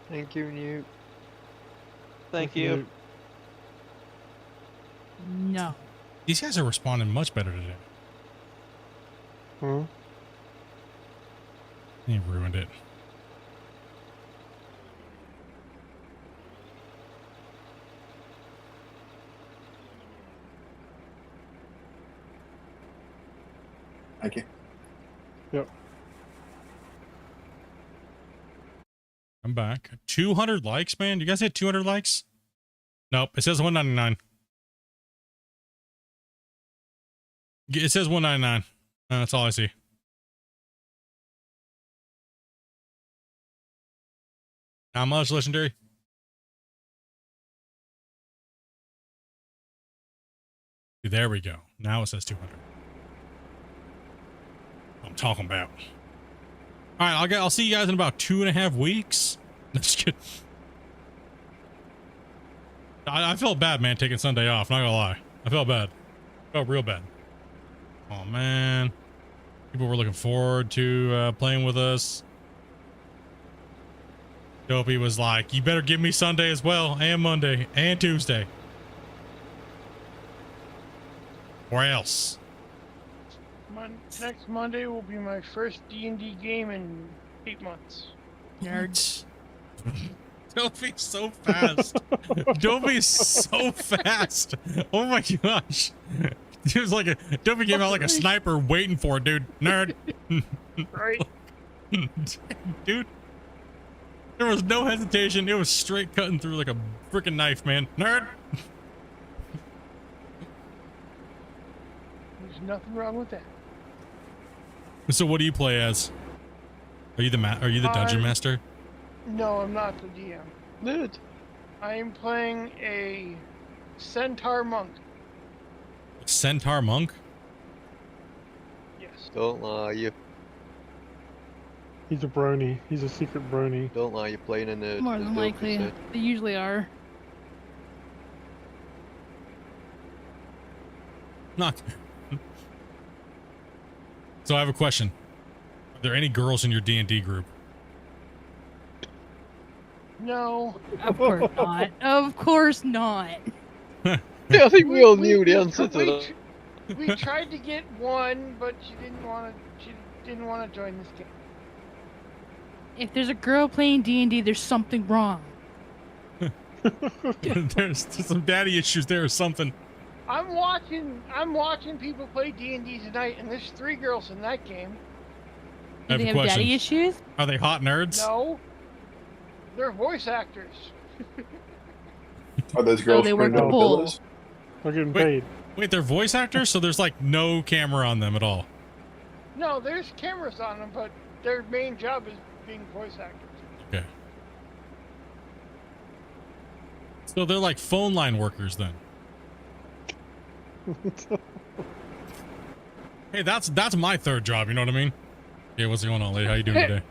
Thank you, Newt. Thank you. No. These guys are responding much better today. Huh? He ruined it. Thank you. Yep. I'm back. 200 likes, man. You guys hit 200 likes? Nope. It says 199. It says 199. That's all I see. How much, Legendary? There we go. Now it says 200. I'm talking about. All right, I'll see you guys in about 2.5 weeks. That's good. I felt bad, man, taking Sunday off. Not gonna lie, I felt bad. Felt real bad. Oh man, people were looking forward to playing with us. Dopey was like, "You better give me Sunday as well, and Monday, and Tuesday, or else." Next Monday will be my first D&D game in 8 months. Nerds. Don't be so fast. Don't be so fast. Oh my gosh. He was like Dopey came out like a sniper waiting for it, dude. Nerd. Right. Dude. There was no hesitation. It was straight cutting through like a freaking knife, man. Nerd. There's nothing wrong with that. So what do you play as? Are you the dungeon master? No, I'm not the DM. Nerd. I am playing a centaur monk. Centaur monk? Yes. Don't lie, you. He's a brony. He's a secret brony. Don't lie, you're playing a nerd. More than likely, they usually are. Not. So I have a question. Are there any girls in your D&D group? No. Of course not. Of course not. Yeah, I think we all knew the answer to that. We tried to get one, but she didn't want to. She didn't want to join this game. If there's a girl playing D&D, there's something wrong. There's some daddy issues there or something. I'm watching people play D&D tonight, and there's 3 girls in that game. Do they have daddy issues? Are they hot nerds? No. They're voice actors. Are those girls they work the abilities? They're getting paid. Wait, they're voice actors, so there's like no camera on them at all. No, there's cameras on them, but their main job is being voice actors. Okay. So they're like phone line workers then. Hey, that's my third job, you know what I mean? Hey, what's going on, lady? How you doing today?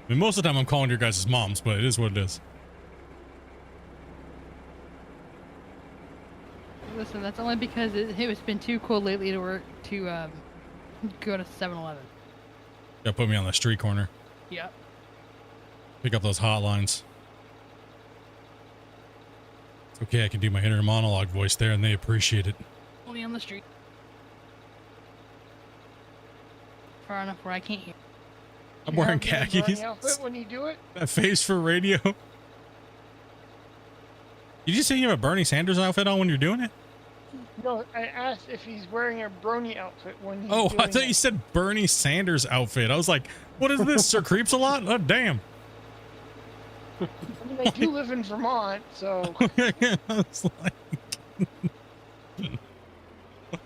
I mean, most of the time I'm calling your guys' moms, but it is what it is. Listen, that's only because it's been too cold lately to work to go to 7-Eleven. Yeah, put me on the street corner. Yep. Pick up those hotlines. It's okay, I can do my inner monologue voice there, and they appreciate it. Only on the street. Far enough where I can't hear. I'm wearing You have the khakis. running outfit when you do it? That face for radio. Did you say you have a Bernie Sanders outfit on when you're doing it? No, I asked if he's wearing a brony outfit when he's Oh, doing I thought you said Bernie Sanders outfit. I was like, what is this, Sir Creeps a lot? Oh, damn. I mean, I do live in Vermont, so... I was like,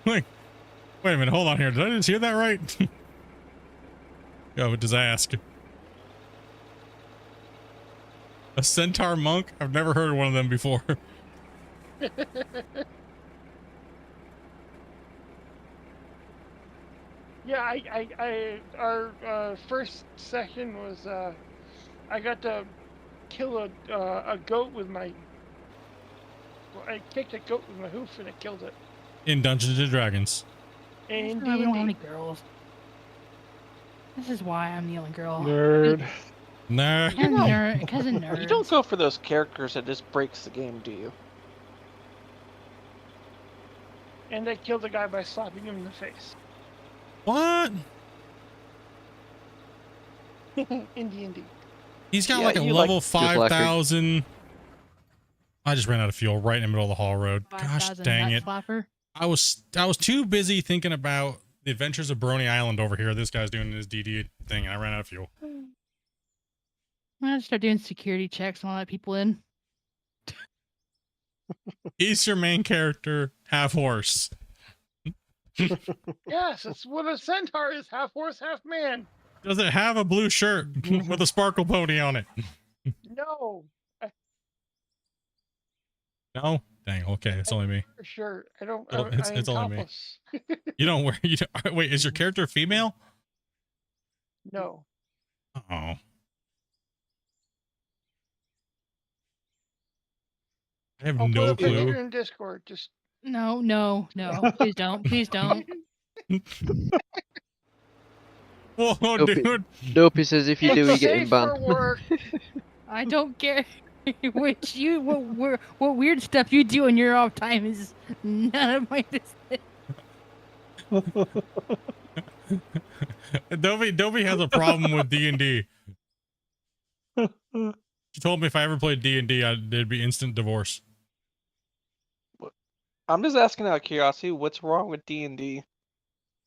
wait a minute, hold on here. Did I just hear that right? Yo, just ask. A centaur monk? I've never heard of one of them before. Yeah, our first session was, I got to kill a goat with my... I kicked a goat with my hoof and it killed it. In Dungeons and Dragons. And I don't want any girls. This is why I'm the only girl. Nerd. Nerd. Because of nerds. You don't go for those characters that just breaks the game, do you? And I killed a guy by slapping him in the face. What? In D&D. He's got Yeah, like a you level like- 5,000. I just ran out of fuel right in the middle of the haul road. Gosh 5,000 dang nut it. slapper. I was too busy thinking about the adventures of Brony Island over here. This guy's doing his DD thing, and I ran out of fuel. I'm gonna start doing security checks and all that people in. He's your main character, half horse. Yes, that's what a centaur is. Half horse, half man. Does it have a blue shirt with a sparkle pony on it? No. No? Dang, okay, it's only me. For sure. I don't... Oh, it's only me. topless. You don't wear... wait, is your character female? No. Oh. I have I'll no put a picture clue. in Discord. Just... No. Please don't. Please don't. Whoa, Dopey, dude. Dopey says if you do, you It's get safe him for banned. work. I don't care. What weird stuff you do in your off time is none of my business. Dopey has a problem with D&D. She told me if I ever played D&D, there'd be instant divorce. I'm just asking out of curiosity, what's wrong with D&D?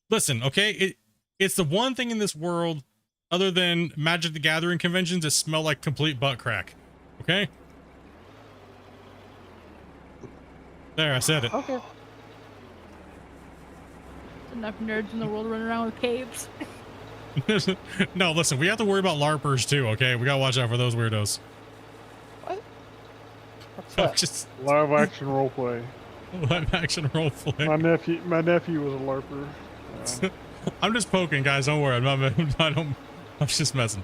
Listen, okay? It's the one thing in this world other than Magic the Gathering conventions that smell like complete butt crack. Okay? There, I said it. Okay. There's enough nerds in the world running around with capes. No, listen, we have to worry about LARPers too, okay? We gotta watch out for those weirdos. What? What's I'm that? just Live action roleplay. live action roleplay. My nephew was a LARPer. I'm just poking, guys. Don't worry. I'm just messing.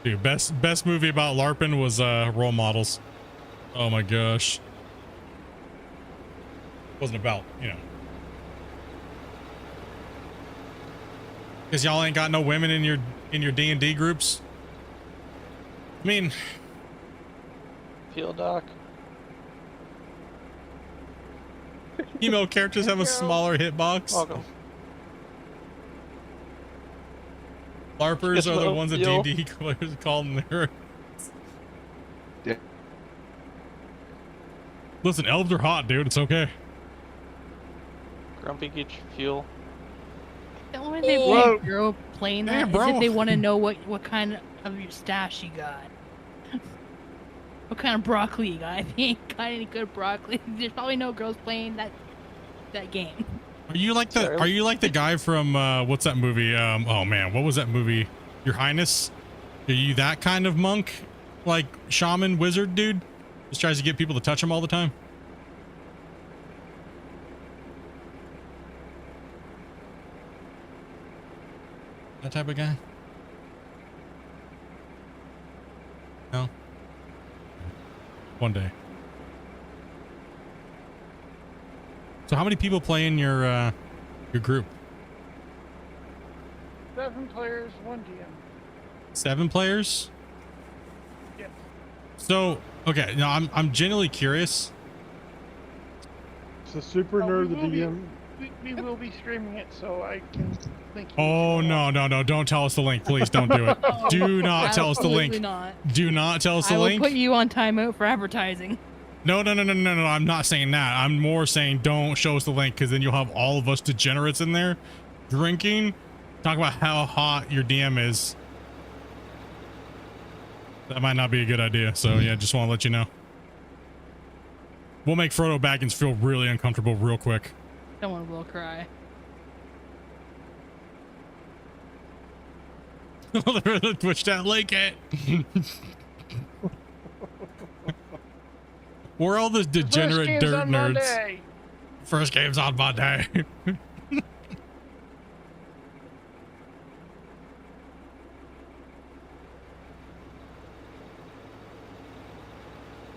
Dude, best movie about LARPing was Role Models. Oh my gosh. Wasn't about, you know. Cause y'all ain't got no women in your D&D groups. I mean, Field doc. female characters have a smaller hitbox. Welcome. LARPers are the Hello, ones that yo. D&D players call nerds. Yeah. Listen, elves are hot, dude. It's okay. Grumpy, get your fuel. The only thing Whoa. a girl playing Yeah, that is bro. if they want to know what kind of your stash you got. What kind of broccoli you got? If you ain't got any good broccoli, there's probably no girls playing that game. Are you like the guy from what's that movie? Oh man, what was that movie? Your Highness? Are you that kind of monk? Like shaman wizard dude? Just tries to get people to touch him all the time? That type of guy? No? One day. So how many people play in your group? 7 players, 1 DM. 7 players? Yes. So, okay, now I'm genuinely curious. It's a super nerd, the DM. We will be streaming it, so I can link you. Oh, no, don't tell us the link. Please don't do it. Do not tell us the link. Absolutely not. Do not tell us the I will link. put you on timeout for advertising. No, I'm not saying that. I'm more saying don't show us the link because then you'll have all of us degenerates in there drinking. Talk about how hot your DM is. That might not be a good idea. So yeah, just want to let you know. We'll make Frodo Baggins feel really uncomfortable real quick. Someone will cry. Twitch that link it. We're all the degenerate dirt nerds. Monday. First game's on Monday.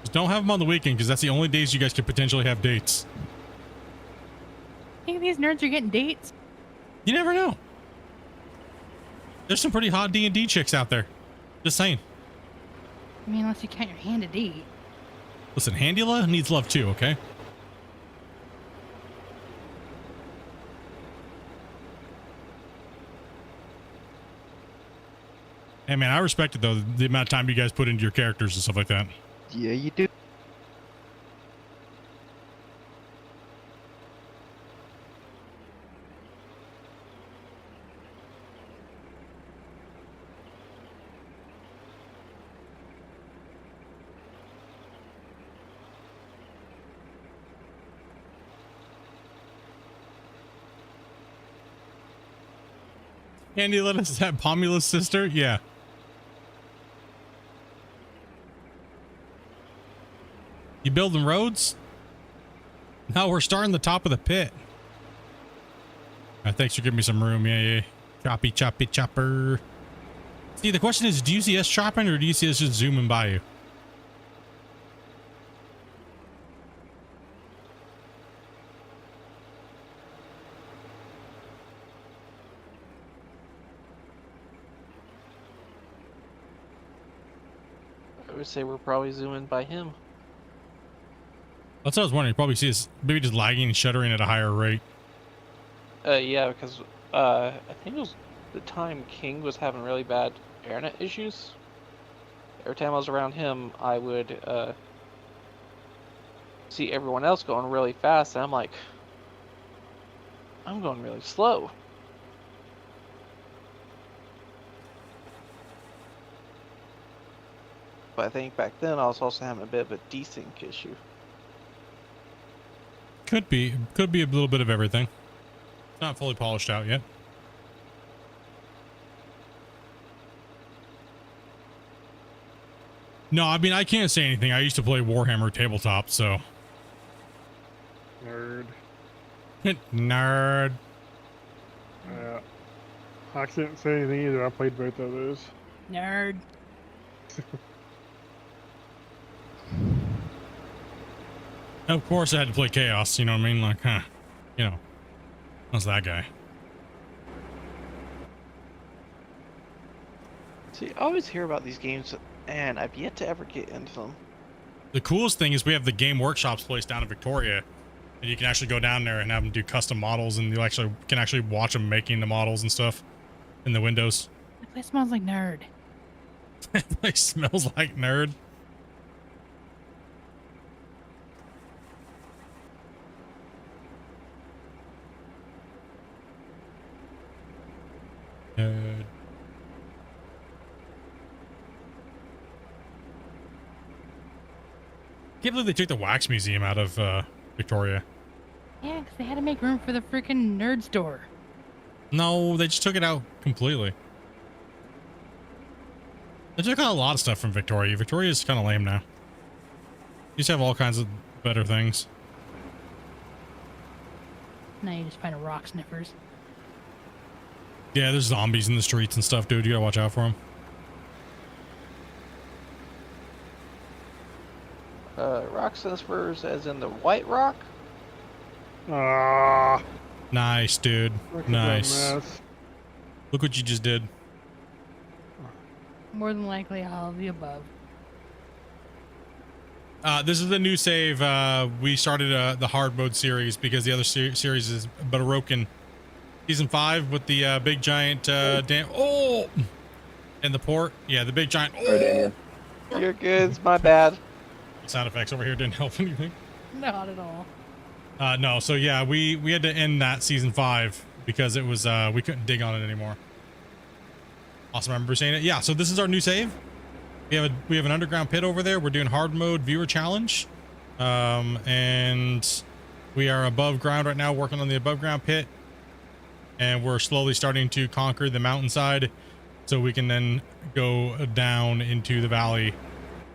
Just don't have them on the weekend because that's the only days you guys could potentially have dates. Think these nerds are getting dates? You never know. There's some pretty hot D&D chicks out there. Just saying. I mean, unless you count your hand to date. Listen, Handula needs love too, okay? Hey man, I respect it though, the amount of time you guys put into your characters and stuff like that. Yeah, you do. Andy, let us have Pomula's sister? Yeah. You building roads? No, we're starting the top of the pit. Thanks for giving me some room. Yeah. Choppy, chopper. See, the question is, do you see us chopping or do you see us just zooming by you? I would say we're probably zooming by him. That's what I was wondering. You probably see us maybe just lagging and shuddering at a higher rate. Yeah, because I think it was the time King was having really bad internet issues. Every time I was around him, I would see everyone else going really fast, and I'm like, I'm going really slow. But I think back then I was also having a bit of a desync issue. Could be a little bit of everything. It's not fully polished out yet. No, I mean, I can't say anything. I used to play Warhammer tabletop, so. Nerd. Nerd. Yeah. I can't say anything either. I played both of those. Nerd. Of course, I had to play Chaos. You know what I mean? Like, huh? You know, that's that guy. See, I always hear about these games, and I've yet to ever get into them. The coolest thing is we have the Game Workshop's place down in Victoria, and you can actually go down there and have them do custom models, and you can actually watch them making the models and stuff in the windows. The place smells like nerd. That place smells like nerd. Nerd. Can't believe they took the wax museum out of Victoria. Yeah, because they had to make room for the freaking nerd store. No, they just took it out completely. They took out a lot of stuff from Victoria. Victoria's kind of lame now. Used to have all kinds of better things. Now you just find rock sniffers. Yeah, there's zombies in the streets and stuff, dude. You gotta watch out for them. Rock sniffers as in the white rock? Ah. Nice, dude. Look at that Nice. mess. Look what you just did. More than likely, all of the above. This is the new save. We started the hard mode series because the other series is broken. Season 5 with the big giant and the port. Yeah, the big giant. You're good. It's my bad. Sound effects over here didn't help anything. Not at all. No, so yeah, we had to end that season 5 because it was we couldn't dig on it anymore. Awesome, I remember saying it. Yeah, so this is our new save. We have an underground pit over there. We're doing hard mode viewer challenge, and we are above ground right now, working on the above ground pit, and we're slowly starting to conquer the mountainside, so we can then go down into the valley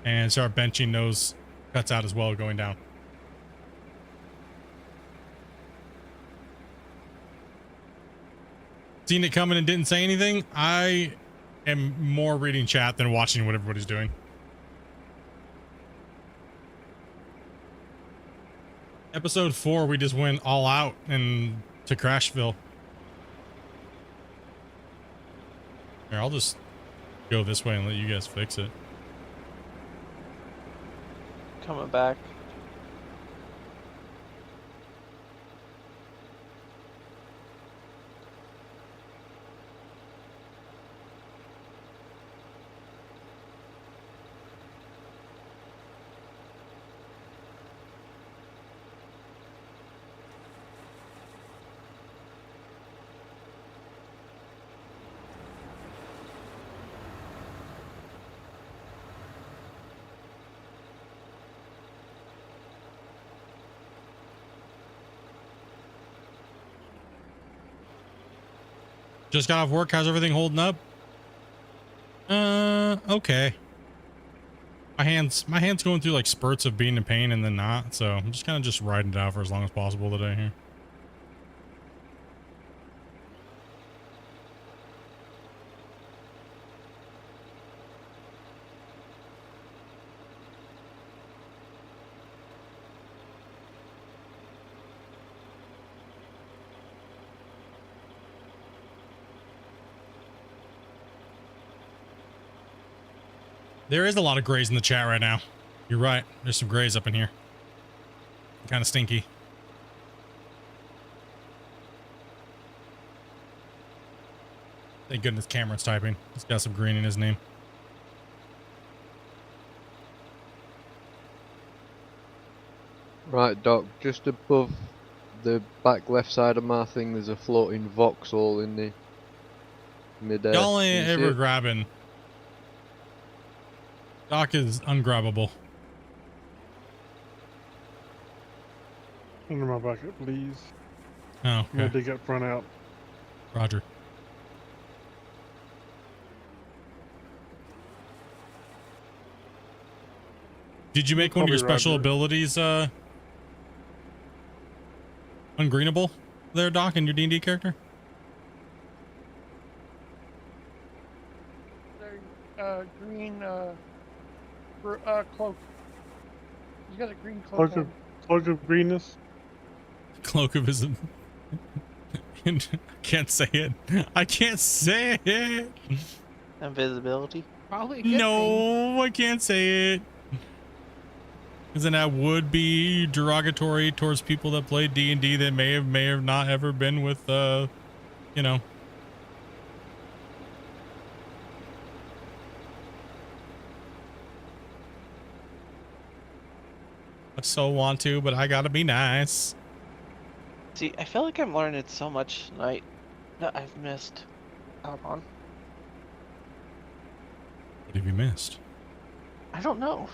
and start benching those cuts out as well, going down. Seen it coming and didn't say anything. I am more reading chat than watching what everybody's doing. Episode 4, we just went all out and to Crashville. Here, I'll just go this way and let you guys fix it. Coming back. Just got off work. How's everything holding up? Okay. My hand's going through like spurts of being in pain and then not, so I'm just kind of just riding it out for as long as possible today here. There is a lot of grays in the chat right now. You're right. There's some grays up in here. Kind of stinky. Thank goodness Cameron's typing. He's got some green in his name. Right, Doc, just above the back left side of my thing, there's a floating Vauxhall in the midair. Y'all ain't ever grabbing. Doc is ungrabbable. Under my bucket, please. Oh, I'm gonna okay. dig that front out. Roger. Did you make one of your special abilities ungreenable there, Doc, in your D&D character? Green cloak. He's got a green cloak. Cloak of greenness. Cloak of his. I can't say it. I can't say it. Invisibility. Probably a good thing. No, I can't say it. Because then that would be derogatory towards people that play D&D that may have not ever been with, you know. I so want to, but I gotta be nice. See, I feel like I'm learning so much tonight that I've missed out on. What have you missed? I don't know.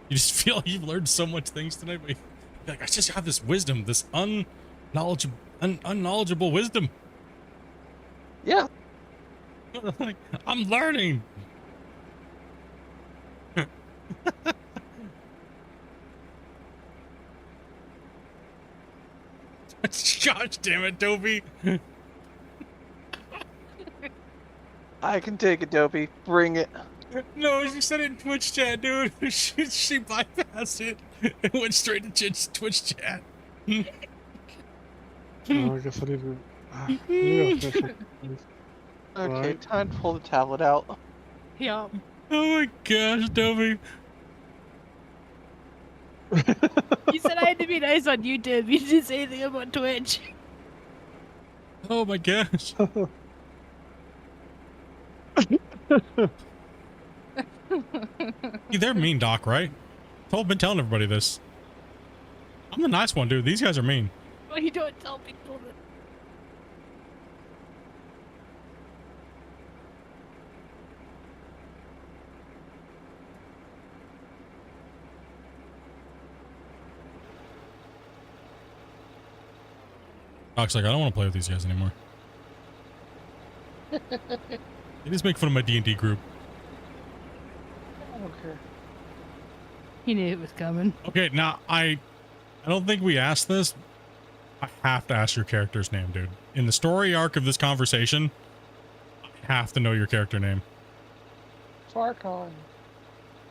You just feel like you've learned so much things tonight, but you're like, I just have this wisdom, this unknowledgeable wisdom. Yeah. Like, I'm learning. Gosh damn it, Dopey. I can take it, Dopey. Bring it. No, she said it in Twitch chat, dude. She bypassed it and went straight to Twitch chat. Oh, I guess I need to. Yeah, Okay, time to pull the tablet out. Yup. Oh my gosh, Dopey. You said I had to be nice on YouTube. You didn't say anything about Twitch. Oh my gosh. They're mean, Doc, right? Been telling everybody this. I'm the nice one, dude. These guys are mean. Well, you don't tell people that. Doc's like, I don't want to play with these guys anymore. They just make fun of my D&D group. Okay. He knew it was coming. Okay, now I don't think we asked this. I have to ask your character's name, dude. In the story arc of this conversation, I have to know your character name. Farcon.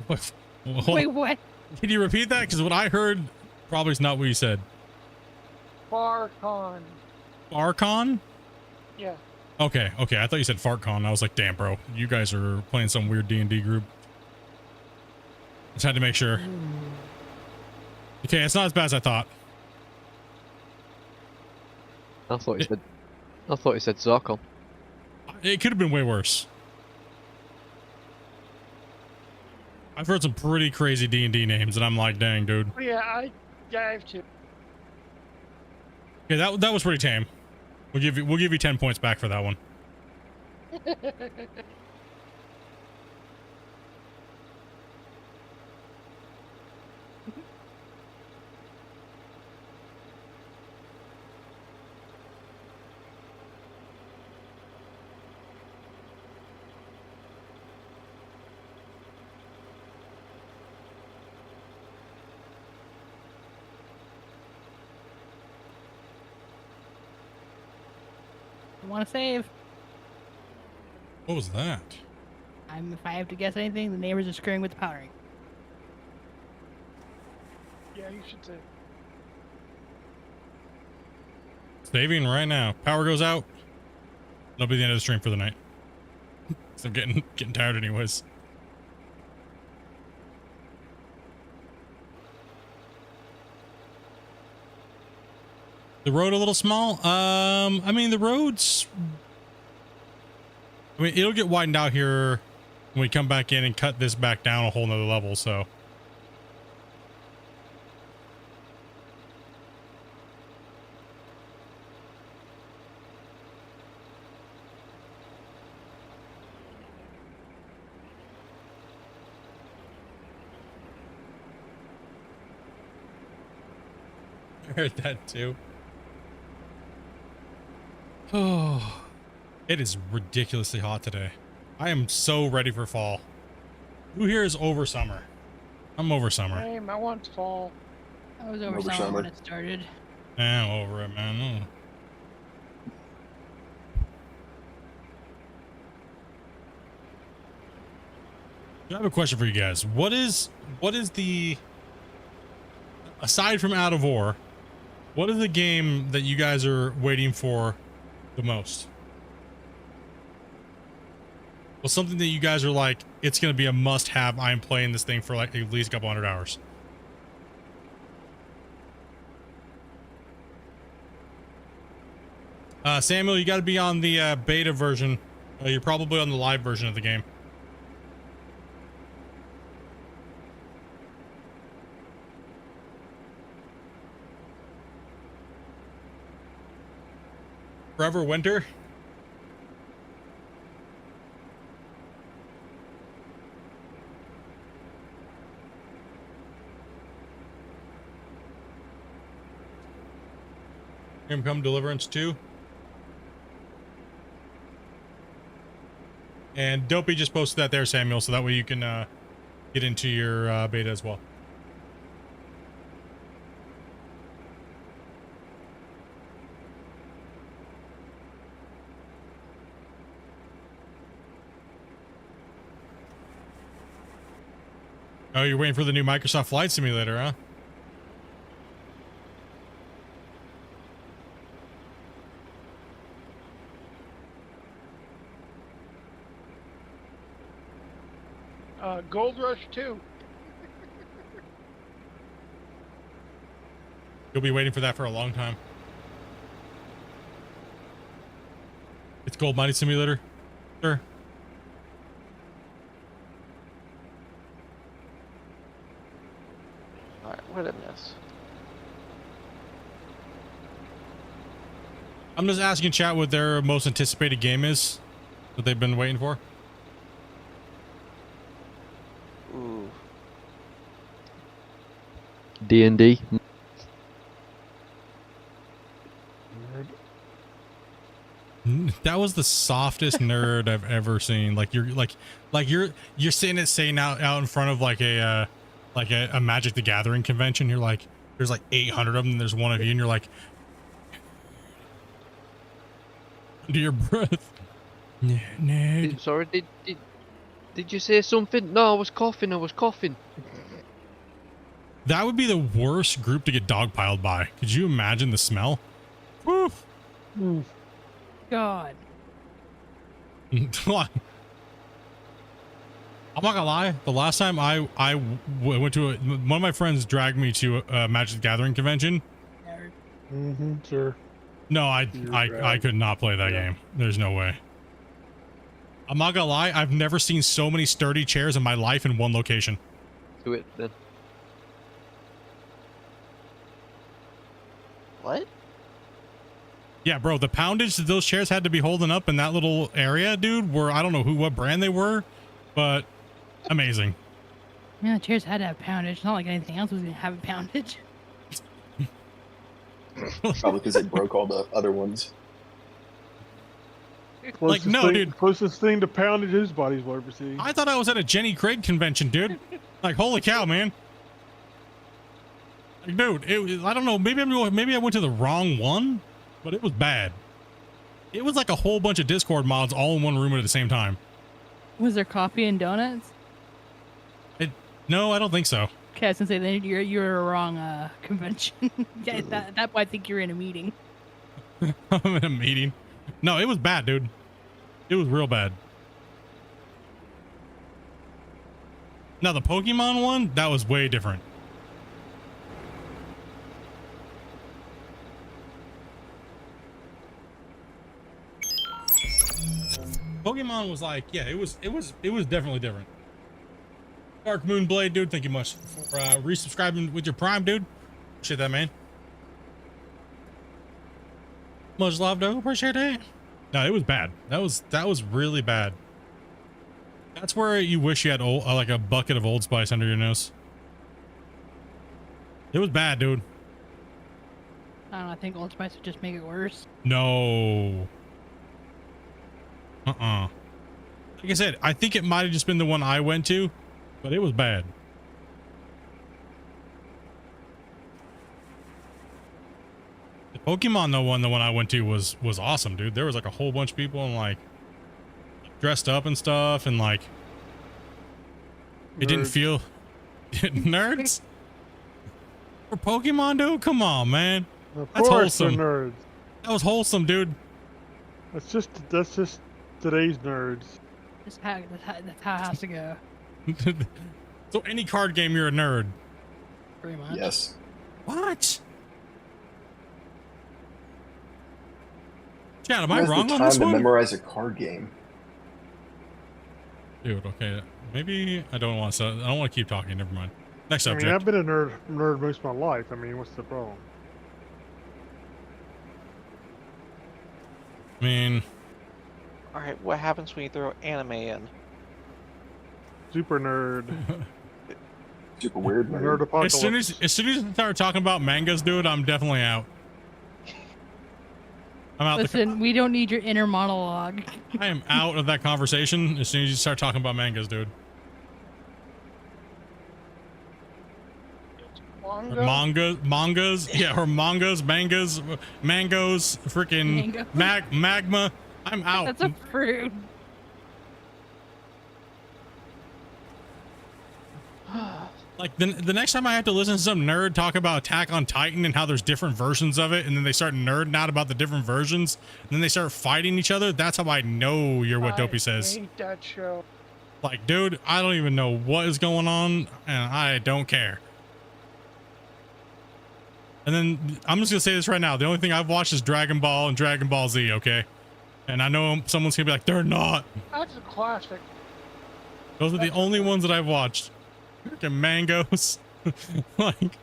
What? Wait, what? Can you repeat that? Because what I heard probably is not what you said. Farcon. Farcon? Yeah. Okay, okay. I thought you said Fartcon. I was like, damn, bro. You guys are playing some weird D&D group. Just had to make sure. Okay, it's not as bad as I thought. I thought he said Zarkon. It could have been way worse. I've heard some pretty crazy D&D names, and I'm like, dang, dude. Oh, yeah, I have to. Okay, that was pretty tame. We'll give you 10 points back for that one. Want to save? What was that? If I have to guess anything, the neighbors are screwing with the powering. Yeah, you should save. Saving right now. Power goes out. That'll be the end of the stream for the night. So I'm getting tired anyways. The road a little small? I mean, the roads... I mean, it'll get widened out here when we come back in and cut this back down a whole nother level, so... heard that too. Oh, it is ridiculously hot today. I am so ready for fall. Who here is over summer? I'm over summer. Same, I want fall. I was over summer when it started. I'm over it, man. Oh. I have a question for you guys. What is the, aside from Out of War, what is the game that you guys are waiting for the most? Well, something that you guys are like, it's going to be a must have. I'm playing this thing for like at least a couple 100 hours. Samuel, you got to be on the beta version. You're probably on the live version of the game. Forever Winter. Here come Deliverance 2. And Dopey just posted that there, Samuel, so that way you can get into your beta as well. Oh, you're waiting for the new Microsoft Flight Simulator, huh? Gold Rush 2. You'll be waiting for that for a long time. It's Gold Mining Simulator. Sure. Alright, what did I miss? I'm just asking chat what their most anticipated game is that they've been waiting for. Ooh. D&D. That was the softest nerd I've ever seen. Like you're you're saying it saying out in front of like a Magic the Gathering convention. You're like, there's like 800 of them and there's one of you and you're like under your breath. Nerd. Sorry, did you say something? No, I was coughing. That would be the worst group to get dogpiled by. Could you imagine the smell? Woof. God. I'm not gonna lie. The last time I went to one of my friends dragged me to a Magic the Gathering convention. Sure. No, I could not play that game. There's no way. I'm not gonna lie. I've never seen so many sturdy chairs in my life in one location. Do it then. What? Yeah, bro, the poundage that those chairs had to be holding up in that little area, dude, were, I don't know what brand they were, but amazing. Yeah, chairs had to have poundage. Not like anything else was going to have a poundage. Probably because it broke all the other ones. Closest no, thing, dude. Closest thing to poundage his body's will ever see. I thought I was at a Jenny Craig convention, dude. Like, holy cow, man. Like, dude, I don't know. Maybe I went to the wrong one, but it was bad. It was like a whole bunch of Discord mods all in one room at the same time. Was there coffee and donuts? No, I don't think so. Okay, I was gonna say then you're a wrong convention. Yeah, that I think you're in a meeting. I'm in a meeting. No, it was bad, dude. It was real bad. Now the Pokemon one, that was way different. Pokemon was like, yeah, it was definitely different. Dark Moonblade, dude, thank you much for resubscribing with your Prime, dude. Appreciate that, man. Much love, dude. Appreciate it. No, it was bad. That was really bad. That's where you wish you had like a bucket of Old Spice under your nose. It was bad, dude. I don't know, I think Old Spice would just make it worse. No. Like I said, I think it might have just been the one I went to, but it was bad. The Pokemon the one I went to was awesome, dude. There was like a whole bunch of people and like dressed up and stuff, and like it didn't feel nerds for Pokemon, dude. Come on, man. Of That's course they're wholesome. nerds. That was wholesome, dude. That's just today's nerds. That's how it has to go. So any card game, you're a nerd. Pretty much. Yes. What? Chad, am I Where's wrong the on time this to one? memorize a card game? Dude, okay. Maybe I don't want to. I don't want to keep talking. Never mind. Next I mean, subject. I've been a nerd most of my life. I mean, what's the problem? I mean, Alright, what happens when you throw anime in? Super nerd. Super weird. Nerd apocalypse. as soon as I start talking about mangas, dude, I'm definitely out. I'm out. Listen, we don't need your inner monologue. I am out of that conversation as soon as you start talking about mangas, dude. Mangas, yeah, or mangas, mangoes, freaking magma. I'm out. That's a fruit. Like the next time I have to listen to some nerd talk about Attack on Titan and how there's different versions of it, and then they start nerding out about the different versions, and then they start fighting each other, that's how I know you're what Dopey says. I hate that show. Like, dude, I don't even know what is going on, and I don't care. And then I'm just gonna say this right now: the only thing I've watched is Dragon Ball and Dragon Ball Z. Okay, and I know someone's gonna be like, they're not. That's a classic. Those are the only ones that I've watched. Freaking mangoes. Like,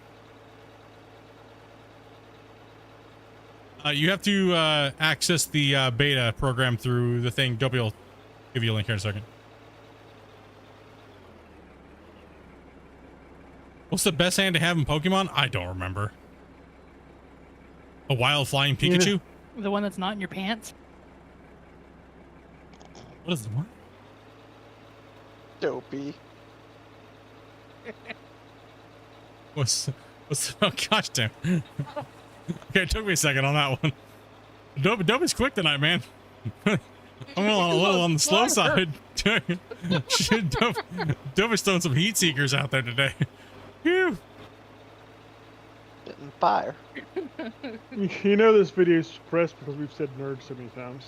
you have to access the beta program through the thing. Dopey will give you a link here in a second. What's the best hand to have in Pokemon? I don't remember. A wild flying Pikachu? The one that's not in your pants? What is the one? Dopey. What's oh gosh damn. Okay, it took me a second on that one. Dopey's quick tonight, man. I'm a little on the slow side. Dopey's throwing some heat seekers out there today. Phew. Getting fire. You know this video is suppressed because we've said nerd so many times.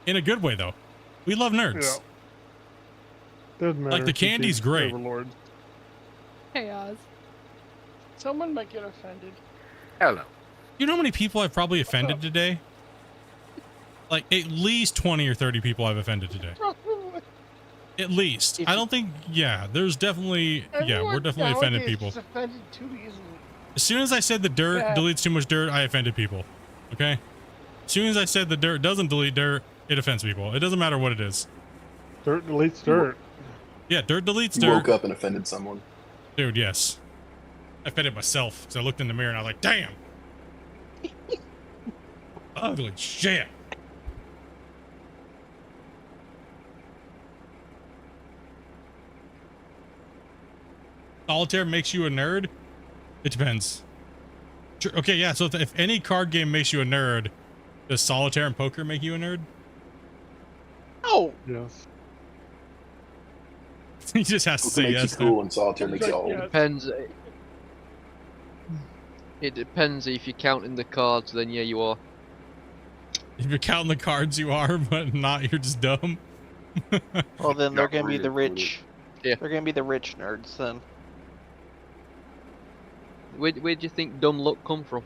In a good way, though. We love nerds. Yeah. Doesn't matter. Like, the candy's great. Overlord. Hey, Oz. Someone might get offended. Hello. You know how many people I've probably offended today? Like, at least 20 or 30 people I've offended today. At least. I don't think, yeah, there's definitely, yeah, we're definitely offended people. Offended too easily. As soon as I said the dirt deletes too much dirt, I offended people. Okay? As soon as I said the dirt doesn't delete dirt, it offends people. It doesn't matter what it is. Dirt deletes dirt. Yeah, dirt deletes You dirt. woke up and offended someone. Dude, yes. I offended myself because I looked in the mirror and I was like, damn. Ugly shit. Solitaire makes you a nerd? It depends. Okay, yeah, so if any card game makes you a nerd, does Solitaire and poker make you a nerd? Oh! Yes. He just has to Poker say makes yes. you cool and Solitaire makes you old. Depends. It depends. If you're counting the cards, then yeah, you are. If you're counting the cards, you are, but not, you're just dumb. Well, then they're Not gonna be the really. rich. Yeah. They're gonna be the rich nerds then. Where do you think dumb luck come from?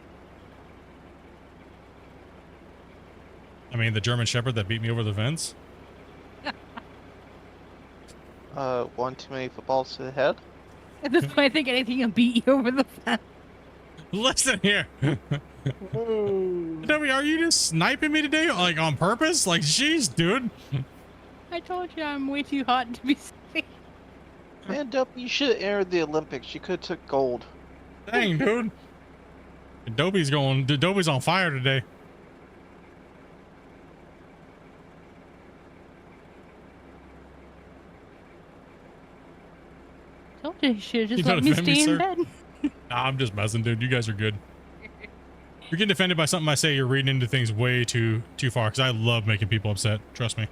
I mean, the German Shepherd that beat me over the fence? One too many footballs to the head. At this point, I think anything can beat you over the fence. Listen here. Debbie, are you just sniping me today? Like, on purpose? Like, jeez, dude. I told you I'm way too hot to be safe. Man, Dope, you should have entered the Olympics. You could have took gold. Dang, dude. Adobe's on fire today. Told you should have just You let don't me offend me, stay in sir? bed. Nah, I'm just messing, dude. You guys are good. You're getting offended by something I say. You're reading into things way too far. Because I love making people upset. Trust me.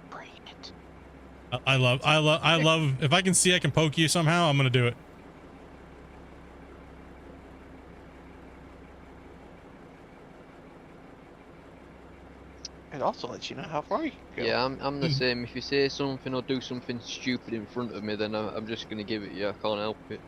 Bring it. I love. If I can see I can poke you somehow, I'm gonna do it. It also lets you know how far you can go. Yeah, I'm the same. If you say something or do something stupid in front of me, then I'm just gonna give it you. I can't help it.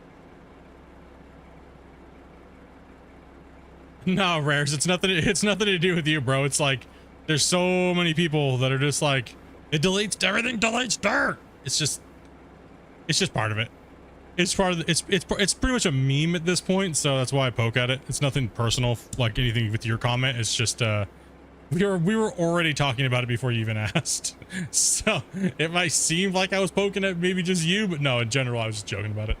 No, Rares, it's nothing to do with you, bro. It's like there's so many people that are just like, it deletes everything, deletes dirt. It's just part of it. It's part of the, it's pretty much a meme at this point, so that's why I poke at it. It's nothing personal, like anything with your comment. It's just we were already talking about it before you even asked. So it might seem like I was poking at maybe just you, but no, in general I was just joking about it.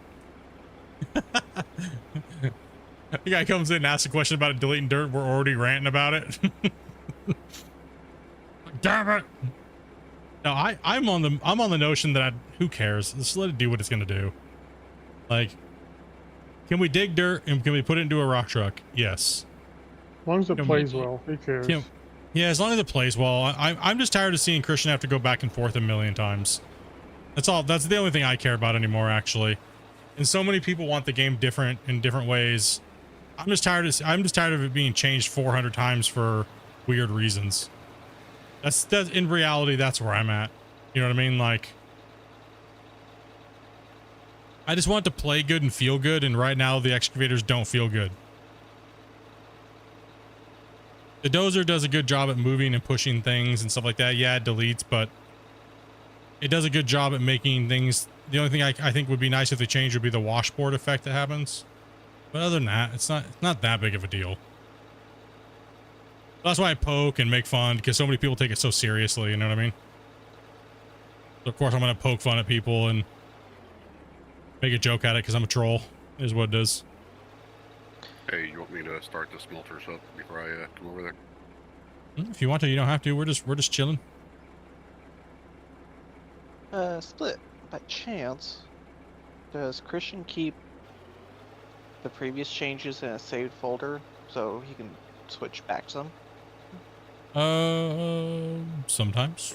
The guy comes in and asks a question about it deleting dirt. We're already ranting about it. Damn it! No, I'm on the notion that who cares? Just let it do what it's gonna do. Like, can we dig dirt and can we put it into a rock truck? Yes. As long as it plays well, who cares? Yeah, as long as it plays well. I'm just tired of seeing Christian have to go back and forth a million times. That's all. That's the only thing I care about anymore, actually. And so many people want the game different in different ways. I'm just tired of it being changed 400 times for weird reasons. That's in reality, that's where I'm at. You know what I mean? Like, I just want it to play good and feel good, and right now the excavators don't feel good. The dozer does a good job at moving and pushing things and stuff like that. Yeah, it deletes, but it does a good job at making things. The only thing I think would be nice if they changed would be the washboard effect that happens. But other than that, it's not that big of a deal. That's why I poke and make fun, because so many people take it so seriously, you know what I mean? So of course I'm going to poke fun at people and make a joke at it because I'm a troll, is what it is. Hey, you want me to start the smelters up before I come over there? If you want to, you don't have to. We're just chilling. Split. By chance, does Christian keep the previous changes in a saved folder so he can switch back to them? Sometimes.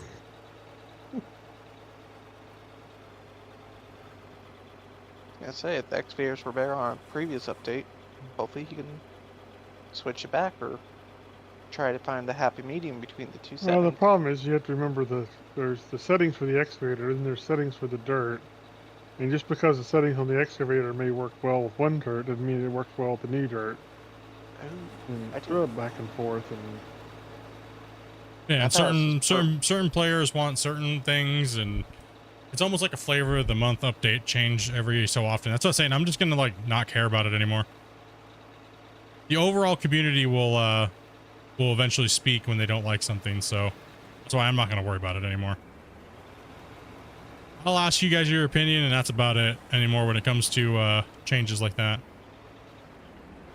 I say if the excavators were better on a previous update, hopefully he can switch it back or try to find the happy medium between the two settings. Well, the problem is you have to remember there's the settings for the excavator and there's settings for the dirt. And just because the settings on the excavator may work well with one dirt doesn't mean it works well with the new dirt. I throw it back and forth and yeah, certain players want certain things, and it's almost like a flavor of the month update change every so often. That's what I'm saying. I'm just gonna like not care about it anymore. The overall community will eventually speak when they don't like something, so that's why I'm not gonna worry about it anymore. I'll ask you guys your opinion, and that's about it anymore when it comes to changes like that.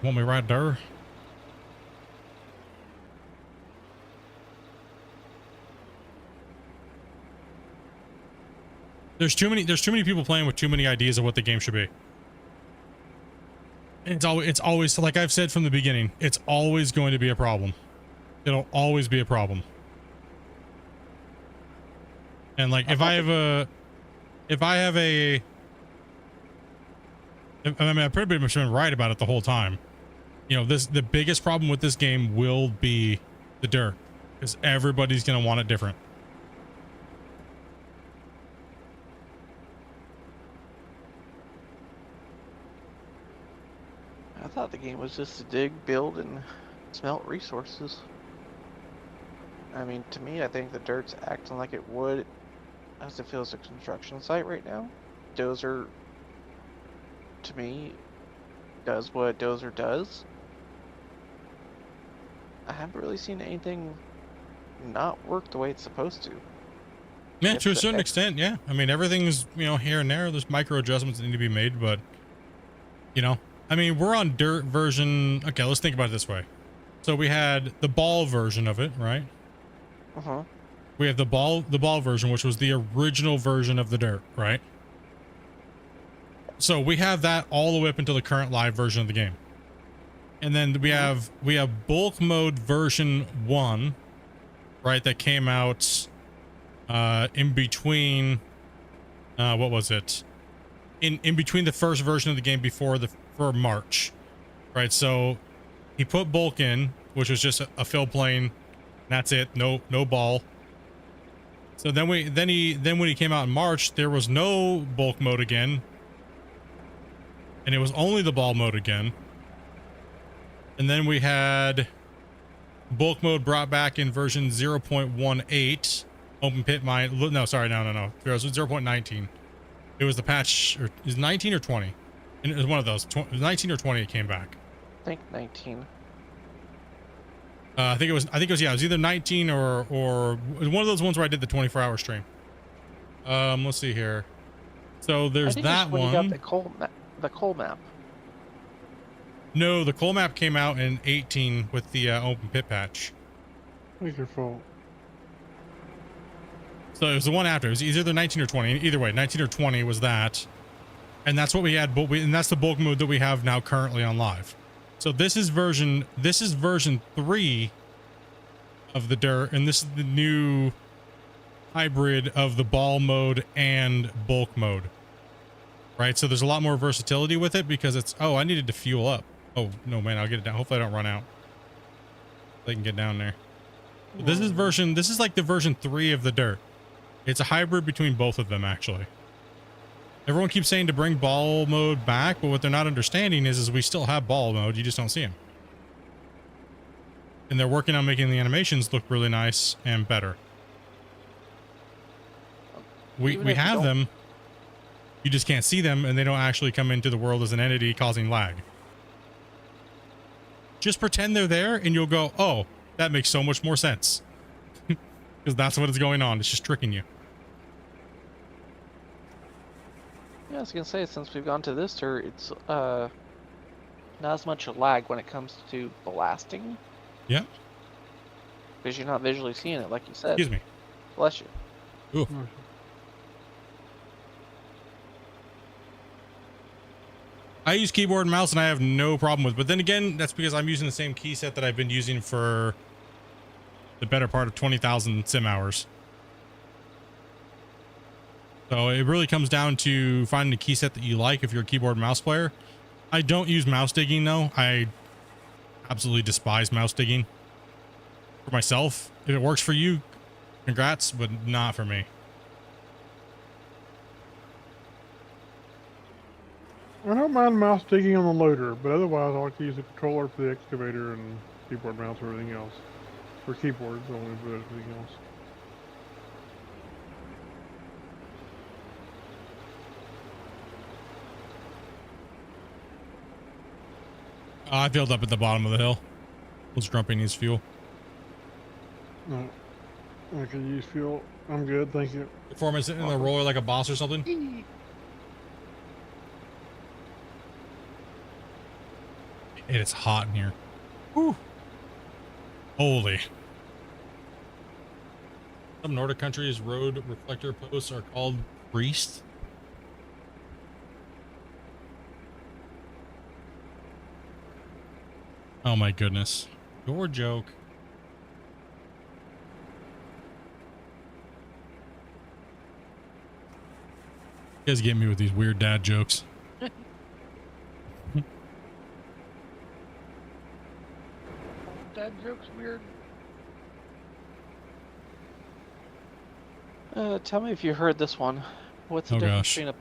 Want me right there? There's too many people playing with too many ideas of what the game should be. It's always like I've said from the beginning, it's always going to be a problem. It'll always be a problem. And like I mean, I've pretty much been right about it the whole time. You know, the biggest problem with this game will be the dirt, because everybody's gonna want it different. I thought the game was just to dig, build, and smelt resources. I mean, to me, I think the dirt's acting like it would as it feels a construction site right now. Dozer, to me, does what a dozer does. I haven't really seen anything not work the way it's supposed to. Yeah, to a certain extent, yeah. I mean, everything's, you know, here and there. There's micro adjustments that need to be made, but You know, I mean, we're on dirt version. Okay, let's think about it this way. So we had the ball version of it, right? Uh-huh. We have the ball version, which was the original version of the dirt, right? So we have that all the way up until the current live version of the game. And then we have bulk mode version 1, right, that came out in between what was it? In between the first version of the game for March. Right? So he put bulk in, which was just a fill plane. That's it. No ball. So then when he came out in March, there was no bulk mode again. And it was only the ball mode again. And then we had bulk mode brought back in version 0.18. Open pit mine. No, sorry, no. It was 0.19. It was the patch, or is 19 or 20? And it was one of those. 19 or 20 it came back. I think 19. I think it was yeah, it was either 19 or one of those ones where I did the 24-hour stream. Let's see here. So there's that one. You got the coal map. No, the coal map came out in 18 with the open pit patch. It's your fault. So it was the one after. It was either 19 or 20. Either way, 19 or 20 was that. And that's what we had, and that's the bulk mode that we have now currently on live. So this is version 3 of the dirt, and this is the new hybrid of the ball mode and bulk mode. Right? So there's a lot more versatility with it because it's, oh, I needed to fuel up. Oh, no, man, I'll get it down. Hopefully I don't run out. They can get down there. But this is like the version 3 of the dirt. It's a hybrid between both of them, actually. Everyone keeps saying to bring ball mode back, but what they're not understanding is we still have ball mode. You just don't see them. And they're working on making the animations look really nice and better. We have them. You just can't see them, and they don't actually come into the world as an entity causing lag. Just pretend they're there, and you'll go, oh, that makes so much more sense. Because that's what is going on. It's just tricking you. Yeah, I was gonna say, since we've gone to this tour, it's not as much a lag when it comes to blasting. Yeah. Because you're not visually seeing it, like you said. Excuse me. Bless you. Ooh. I use keyboard and mouse and I have no problem with it. But then again, that's because I'm using the same key set that I've been using for the better part of 20,000 sim hours. So it really comes down to finding a key set that you like if you're a keyboard and mouse player. I don't use mouse digging though. I absolutely despise mouse digging. For myself, if it works for you, congrats, but not for me. I don't mind mouse digging on the loader, but otherwise I like to use the controller for the excavator and keyboard mouse or everything else. For keyboards, I only do everything else. I filled up at the bottom of the hill. Was Grumpy needs fuel. No, I can use fuel. I'm good, thank you. Performance in the roller like a boss or something. It is hot in here. Whew. Holy. Some Nordic countries' road reflector posts are called priests. Oh my goodness. Your joke. You guys get me with these weird dad jokes. Dad joke's weird. Tell me if you heard this one. What's the difference between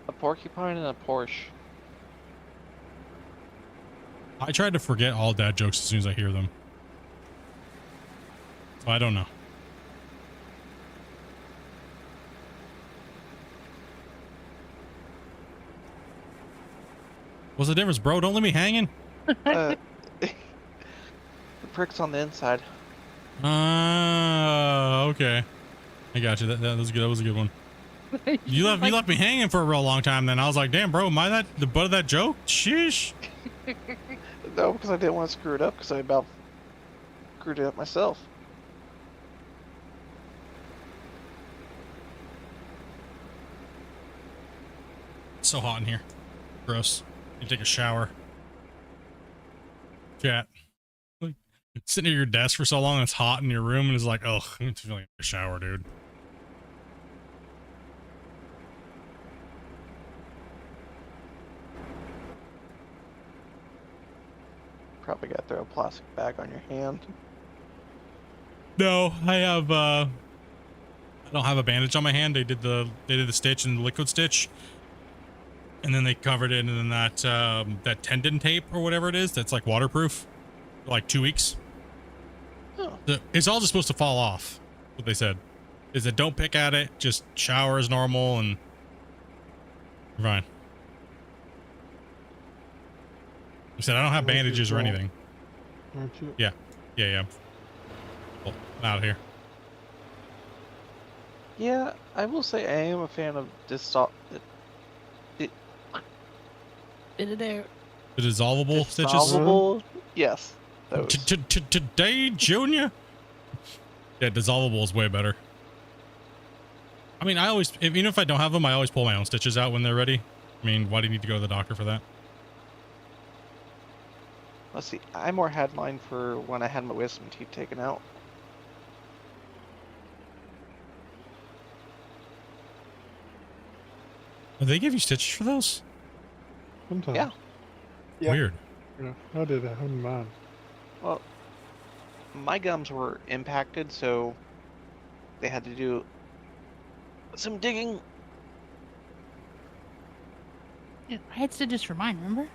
a porcupine and a Porsche? I try to forget all dad jokes as soon as I hear them. So I don't know. What's the difference, bro? Don't leave me hanging. The pricks on the inside. Okay. I got you. That was good. That was a good one. You left me hanging for a real long time. Then I was like, damn, bro, am I the butt of that joke? Sheesh. No, because I didn't want to screw it up because I about screwed it up myself. It's so hot in here. Gross. You take a shower. Chat. Like, sitting at your desk for so long, it's hot in your room, and it's like, oh, I'm feeling like a shower, dude. Probably got to throw a plastic bag on your hand. No, I have I don't have a bandage on my hand. They did the stitch and the liquid stitch. And then they covered it in that that tendon tape or whatever it is that's like waterproof for like 2 weeks. Oh. It's all just supposed to fall off. What they said is that don't pick at it, just shower as normal and you're fine. I said I don't have bandages or anything. Aren't you? Yeah. Well, I'm out of here. Yeah, I will say I am a fan of Bit it out. The dissolvable stitches. Dissolvable, yes. Today, Junior. Yeah, dissolvable is way better. I mean, I always, even if I don't have them, I always pull my own stitches out when they're ready. I mean, why do you need to go to the doctor for that? Let's see, I more had mine for when I had my wisdom teeth taken out. Do they give you stitches for those? Sometimes. Yeah. Weird. Yeah, I did. I hadn't mind. Well, my gums were impacted, so they had to do some digging. Yeah, I had stitches for mine, remember?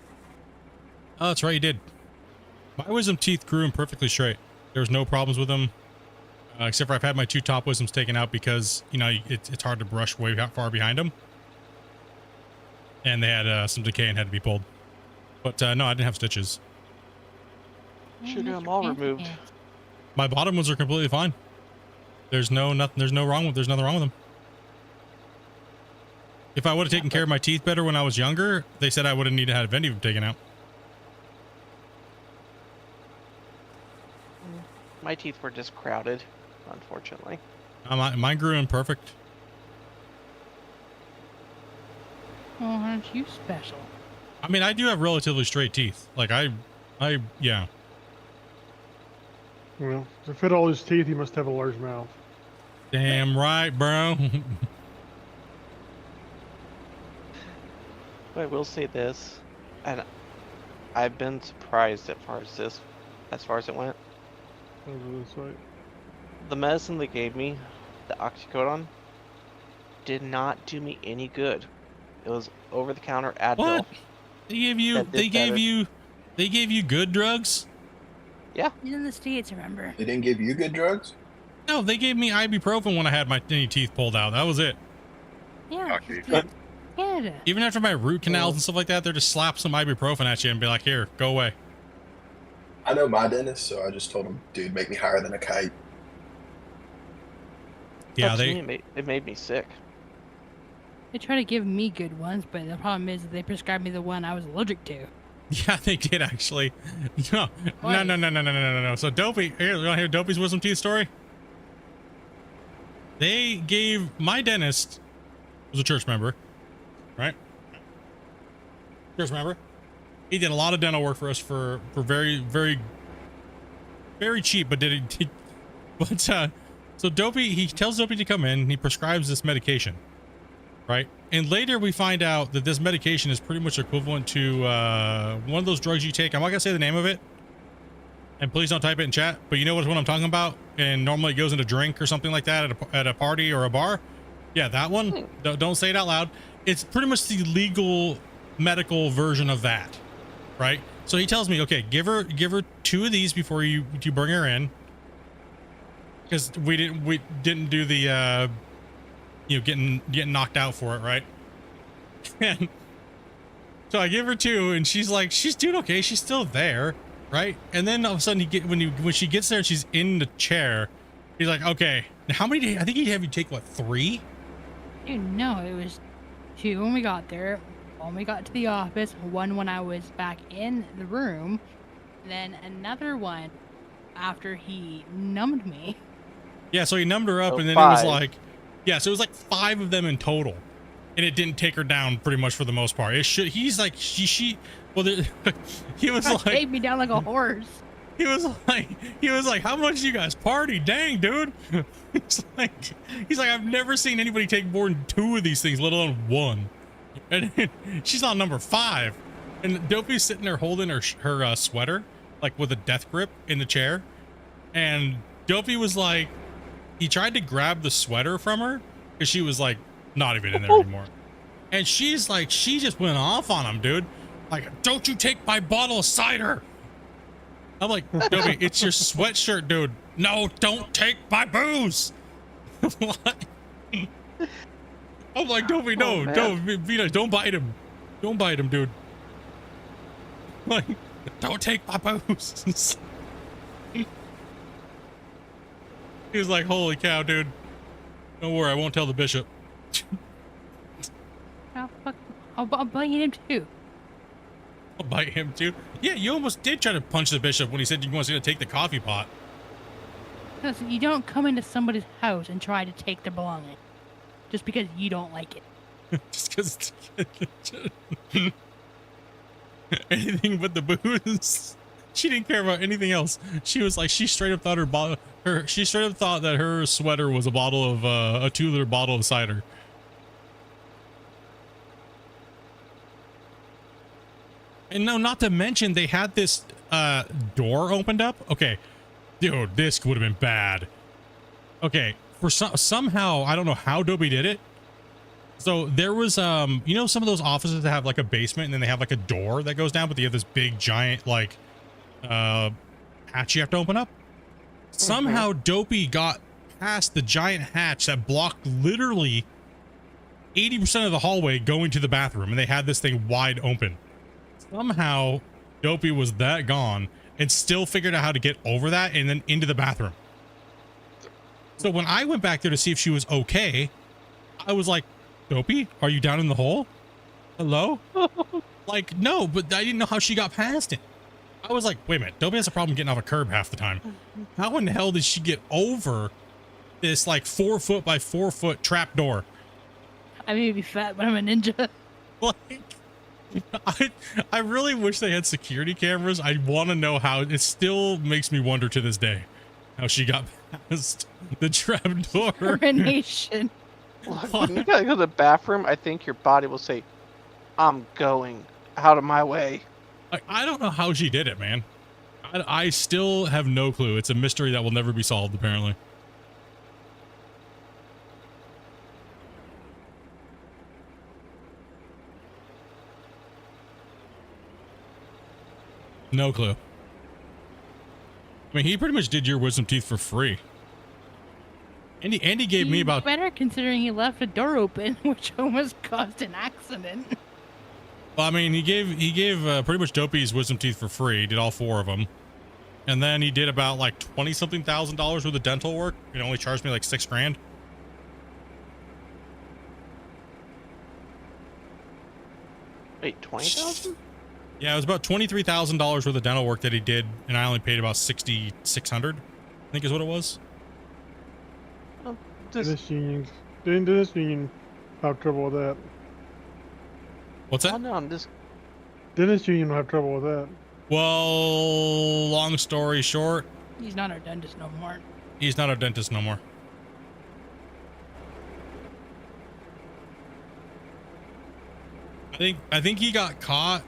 Oh, that's right, you did. My wisdom teeth grew in perfectly straight. There was no problems with them, except for I've had my 2 top wisdoms taken out because, you know, it's hard to brush way far behind them. And they had some decay and had to be pulled. But no, I didn't have stitches. Should have them all removed. My bottom ones are completely fine. There's nothing wrong with them. If I would have taken care of my teeth better when I was younger, they said I would have needed to have any of them taken out. My teeth were just crowded, unfortunately. Mine grew in perfect. Oh, aren't you special? I mean, I do have relatively straight teeth. Like yeah. Well, to fit all his teeth, he must have a large mouth. Damn right, bro. But I will say this, and I've been surprised as far as it went. Over this way. The medicine they gave me, the oxycodone, did not do me any good. It was over-the-counter Advil. What? They gave you good drugs? Yeah. In the States, remember? They didn't give you good drugs? No, they gave me ibuprofen when I had my teeth pulled out. That was it. Yeah. Canada. Even after my root canals and stuff like that, they're just slap some ibuprofen at you and be like, here, go away. I know my dentist, so I just told him, dude, make me higher than a kite. Yeah, it made me sick. They try to give me good ones, but the problem is that they prescribed me the one I was allergic to. Yeah, they did actually. No. So Dopey, here, you want to hear Dopey's wisdom teeth story? They gave my dentist, was a church member, right? Church member. He did a lot of dental work for us for very, very, very cheap, but so Dopey, he tells Dopey to come in and he prescribes this medication, right? And later we find out that this medication is pretty much equivalent to one of those drugs you take. I'm not gonna say the name of it, and please don't type it in chat, but you know what I'm talking about. And normally it goes in a drink or something like that at a party or a bar. Yeah, that one. Don't say it out loud. It's pretty much the legal medical version of that, right? So he tells me, okay, give her 2 of these before you bring her in, because we didn't do the getting knocked out for it, right? And so I give her 2, and she's like, she's doing okay, she's still there, right? And then all of a sudden when she gets there and she's in the chair, he's like, okay, how many days? I think he'd have you take what, 3? Dude, no, it was 2 when we got there. When we got to the office, 1 when I was back in the room, then another one after he numbed me. Yeah, so he numbed her up, So and then 5. it was like, yeah, so it was like 5 of them in total, and it didn't take her down pretty much for the most part. It should. He's like, well, he was like, Take me down like a horse. he was like, how much you guys party? Dang, dude. he's like, I've never seen anybody take more than 2 of these things, let alone 1. And she's on number 5, and Dopey's sitting there holding her sweater, like with a death grip in the chair, and Dopey was like, he tried to grab the sweater from her because she was like not even in there anymore, and she's like, she just went off on him, dude. Like, don't you take my bottle of cider. I'm like, Dopey, it's your sweatshirt, dude. No, don't take my booze. I'm like, Dopey, no, don't bite him. Don't bite him, dude. Like, don't take my booze. He was like, holy cow, dude. Don't worry, I won't tell the bishop. Oh, fuck. I'll bite him too. I'll bite him too. Yeah, you almost did try to punch the bishop when he said you was going to take the coffee pot. Listen, you don't come into somebody's house and try to take their belongings just because you don't like it. Just because anything but the booze. She didn't care about anything else. She was like, she straight up thought she straight up thought that her sweater was a bottle of a 2-liter bottle of cider. And no, not to mention they had this door opened up. Okay, dude, this would have been bad. Okay, for somehow, I don't know how Dopey did it. So there was you know, some of those offices that have like a basement and then they have like a door that goes down, but they have this big giant like hatch you have to open up. Somehow Dopey got past the giant hatch that blocked literally 80% of the hallway going to the bathroom, and they had this thing wide open. Somehow Dopey was that gone and still figured out how to get over that and then into the bathroom. So when I went back there to see if she was okay, I was like, Dopey, are you down in the hole? Hello? Like, no, but I didn't know how she got past it. I was like, wait a minute, Dopey has a problem getting off a curb half the time. How in the hell did she get over this like 4 foot by 4 foot trap door? I may be fat, but I'm a ninja. Like, I really wish they had security cameras. I want to know how. It still makes me wonder to this day how she got past the trap door. Discrimination. Look, when you gotta go to the bathroom, I think your body will say, I'm going out of my way. Like, I don't know how she did it, man. I still have no clue. It's a mystery that will never be solved, apparently. No clue. I mean, he pretty much did your wisdom teeth for free. Andy gave me about... Better considering he left the door open, which almost caused an accident. Well, I mean, he gave pretty much Dopey's wisdom teeth for free. He did all 4 of them. And then he did about like $20-something thousand worth of dental work and only charged me like $6 grand. Wait, 20,000? Yeah, it was about $23,000 worth of dental work that he did, and I only paid about $6,600, I think is what it was. Dentist union have trouble with that. What's that? Oh, no, I'm just... Dentist union will have trouble with that. Well, long story short, He's not our dentist no more. he's not our dentist no more. I think he got caught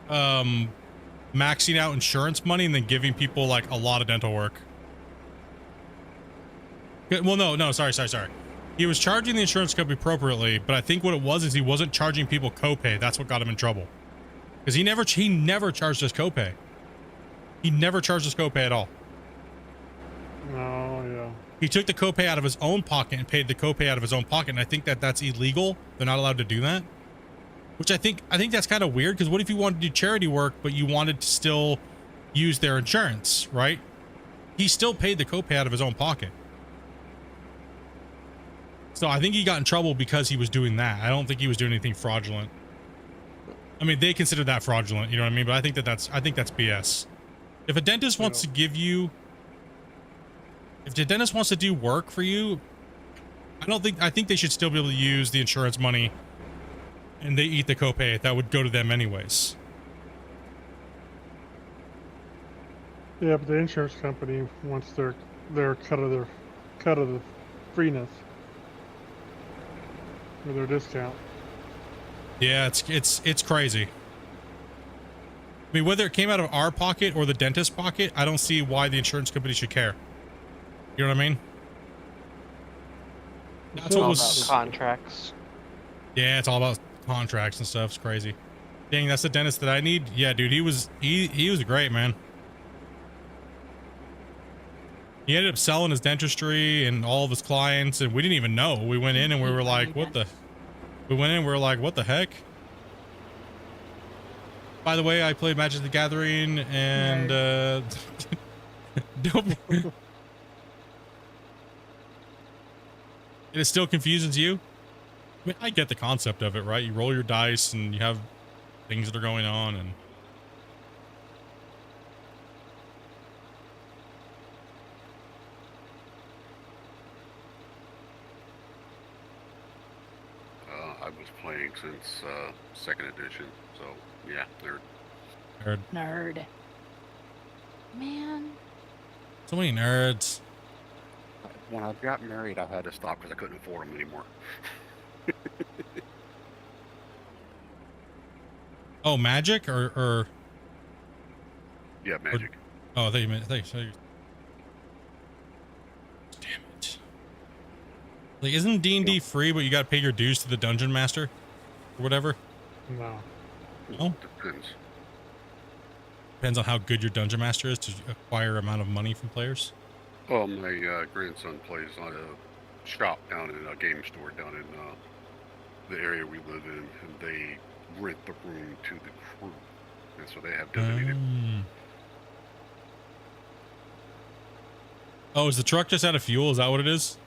maxing out insurance money and then giving people like a lot of dental work. Well, no, sorry. He was charging the insurance company appropriately, but I think what it was is he wasn't charging people copay. That's what got him in trouble. Because he never charged us copay. He never charged us copay at all. Oh, yeah. He took the copay out of his own pocket and paid the copay out of his own pocket, and I think that's illegal. They're not allowed to do that. Which I think that's kind of weird, because what if you wanted to do charity work, but you wanted to still use their insurance, right? He still paid the copay out of his own pocket. So I think he got in trouble because he was doing that. I don't think he was doing anything fraudulent. I mean, they consider that fraudulent, you know what I mean? But I think that's BS. If a dentist wants to give you, if the dentist wants to do work for you, I think they should still be able to use the insurance money, and they eat the copay. That would go to them anyways. Yeah, but the insurance company wants their cut of the freeness or their discount. Yeah, it's crazy. I mean, whether it came out of our pocket or the dentist's pocket, I don't see why the insurance company should care. You know what I mean? That's what was contracts. Yeah, it's all about contracts and stuff. It's crazy. Dang, that's the dentist that I need. Yeah, dude, he was great, man. He ended up selling his dentistry and all of his clients, and we didn't even know. We went in and we were like, what the? We went in and we were like, what the heck? By the way, I played Magic the Gathering, and don't. It still confuses you? I mean, I get the concept of it, right? You roll your dice and you have things that are going on, and I was playing since second edition, so yeah, Nerd. Man. So many nerds. When I got married, I had to stop because I couldn't afford them anymore. Oh, Magic or yeah, Magic. Oh, they meant thanks. Damn it! Like, isn't D&D free, but you got to pay your dues to the dungeon master or whatever? No. No. Depends. Depends on how good your dungeon master is to acquire amount of money from players. Well, my grandson plays on a shop down in a game store down in the area we live in, and they rent the room to the crew, and so they have designated. Oh, is the truck just out of fuel? Is that what it is?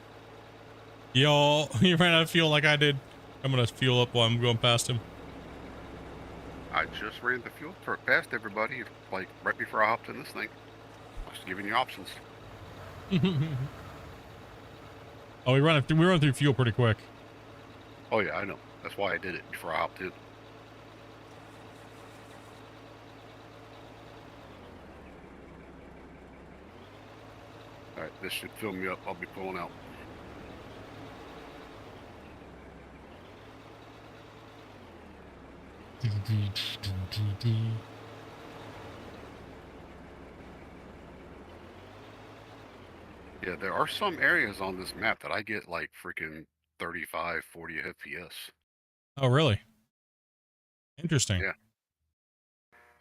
Y'all, you ran out of fuel like I did. I'm gonna fuel up while I'm going past him. I just ran the fuel truck past everybody, like right before I hopped in this thing. I was giving you options. Oh, we run through fuel pretty quick. Oh yeah, I know. That's why I did it before I hopped in. All right, this should fill me up. I'll be pulling out. Yeah, there are some areas on this map that I get like freaking 35, 40 FPS. Oh, really? Interesting. Yeah.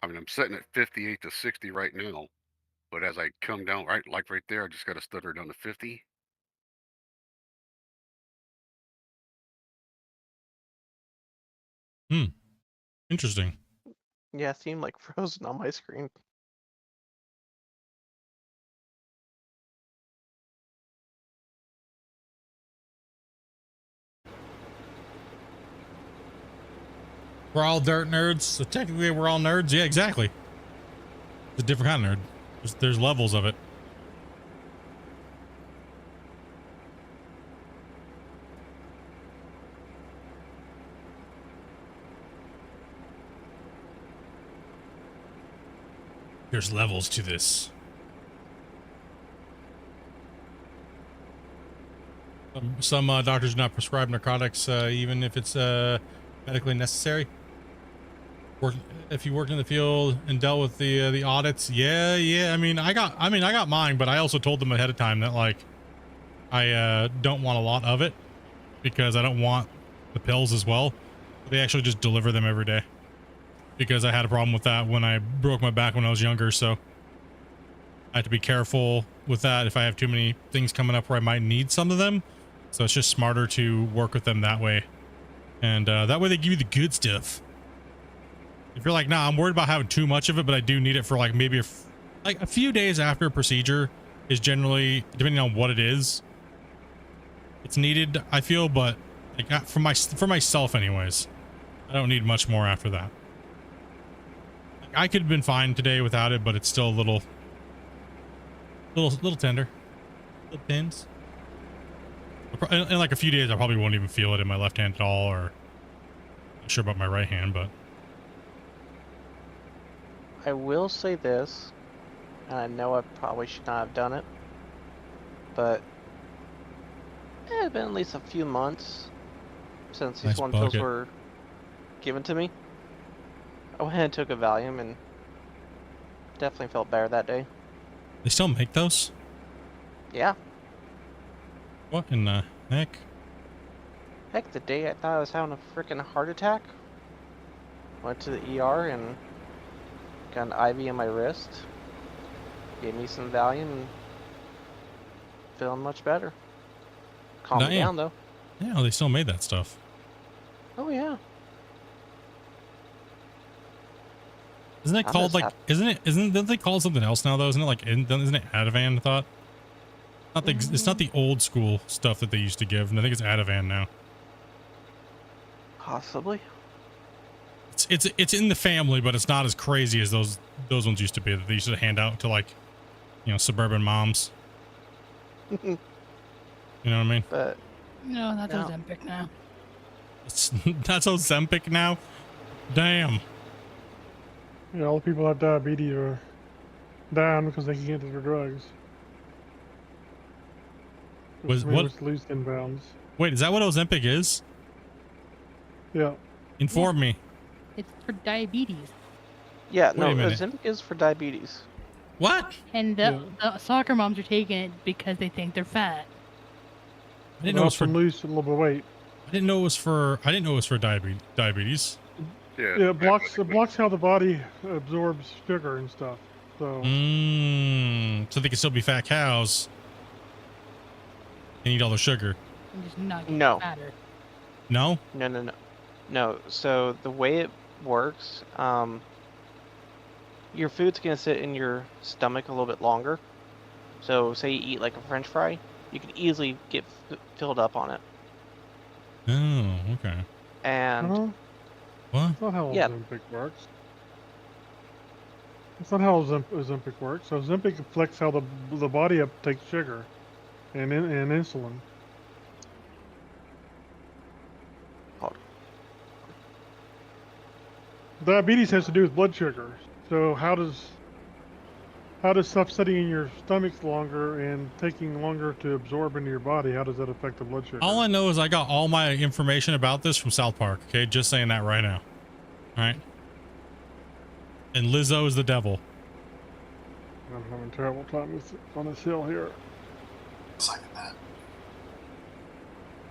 I mean, I'm sitting at 58 to 60 right now, but as I come down, right there, I just got to stutter down to 50. Interesting. Yeah, it seemed like frozen on my screen. We're all dirt nerds, so technically we're all nerds. Yeah, exactly. It's a different kind of nerd. There's levels of it. There's levels to this. Some doctors do not prescribe narcotics, even if it's medically necessary. If you worked in the field and dealt with the audits, yeah. I mean, I got mine, but I also told them ahead of time that like I don't want a lot of it because I don't want the pills as well. They actually just deliver them every day because I had a problem with that when I broke my back when I was younger. So I have to be careful with that if I have too many things coming up where I might need some of them. So it's just smarter to work with them that way. And that way they give you the good stuff. If you're like, nah, I'm worried about having too much of it, but I do need it for like maybe a few days after a procedure is generally, depending on what it is, it's needed, I feel, but like for myself anyways, I don't need much more after that. Like, I could have been fine today without it, but it's still a little tender, little pins. In like a few days, I probably won't even feel it in my left hand at all, or not sure about my right hand, but I will say this, and I know I probably should not have done it, but it had been at least a few months since these Nice one pills bucket. were given to me. I went and took a Valium and definitely felt better that day. they still make those? Yeah. What in the heck? Heck, the day I thought I was having a freaking heart attack, went to the ER and got an IV in my wrist, gave me some Valium, and feeling much better. Calmed me Damn. down though. Yeah, they still made that stuff. Oh yeah. Isn't it I'm called just like? Don't they call it something else now though? Isn't it like? Isn't it Ativan? I thought. Not the, It's not the old school stuff that they used to give, and I think it's Ativan now. Possibly. It's in the family, but it's not as crazy as those ones used to be that they used to hand out to, like, you know, suburban moms. You know what I mean? But No, that's No. Ozempic now. That's Ozempic now. Damn. Yeah, all the people that have diabetes are down because they can't get their drugs. Was Which means what? to lose 10 pounds. Wait, is that what Ozempic is? Yeah. Inform me. It's for diabetes. yeah, Wait no, a minute. Ozempic is for diabetes. What? And the soccer moms are taking it because they think they're fat. I didn't know it was for. lose a little bit of weight. I didn't know it was for diabetes. Yeah. Yeah, it blocks how the body absorbs sugar and stuff. So So they can still be fat cows and eat all the sugar. And just not get No. fatter. No? No. So the way it works, your food's gonna sit in your stomach a little bit longer. So say you eat like a French fry, you can easily get filled up on it. Oh, okay. And What? That's not how Yeah. Ozempic works. That's not how Ozempic works. Ozempic affects how the body uptakes sugar and insulin. Diabetes has to do with blood sugar. So how does stuff sitting in your stomach longer and taking longer to absorb into your body, how does that affect the blood sugar? All I know is I got all my information about this from South Park. Okay, just saying that right now. All right. And Lizzo is the devil. I'm having a terrible time on this hill here.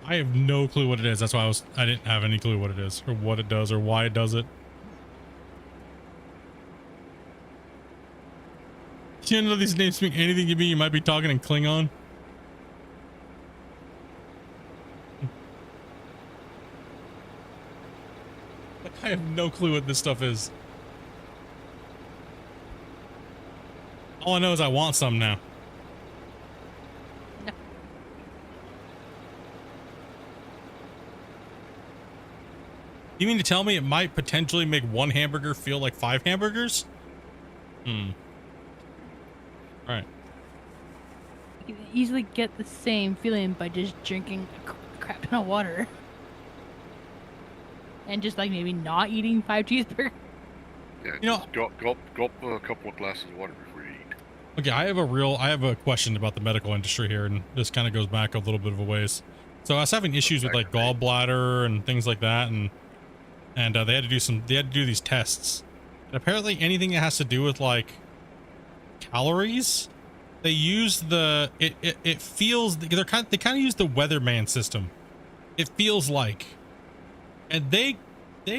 I have no clue what it is. That's why I didn't have any clue what it is or what it does or why it does it. You know these names mean anything to me? You might be talking in Klingon. I have no clue what this stuff is. All I know is I want some now. You mean to tell me it might potentially make one hamburger feel like 5 hamburgers? Right. You can easily get the same feeling by just drinking a crap ton of water. And just like maybe not eating 5 cheeseburgers. Yeah, You know- just gulp a couple of glasses of water before you eat. Okay, I have a question about the medical industry here, and this kind of goes back a little bit of a ways. So I was having issues with like gallbladder and things like that, and they had to do these tests. And apparently anything that has to do with like calories, they use it feels they kind of use the weatherman system. It feels like, and they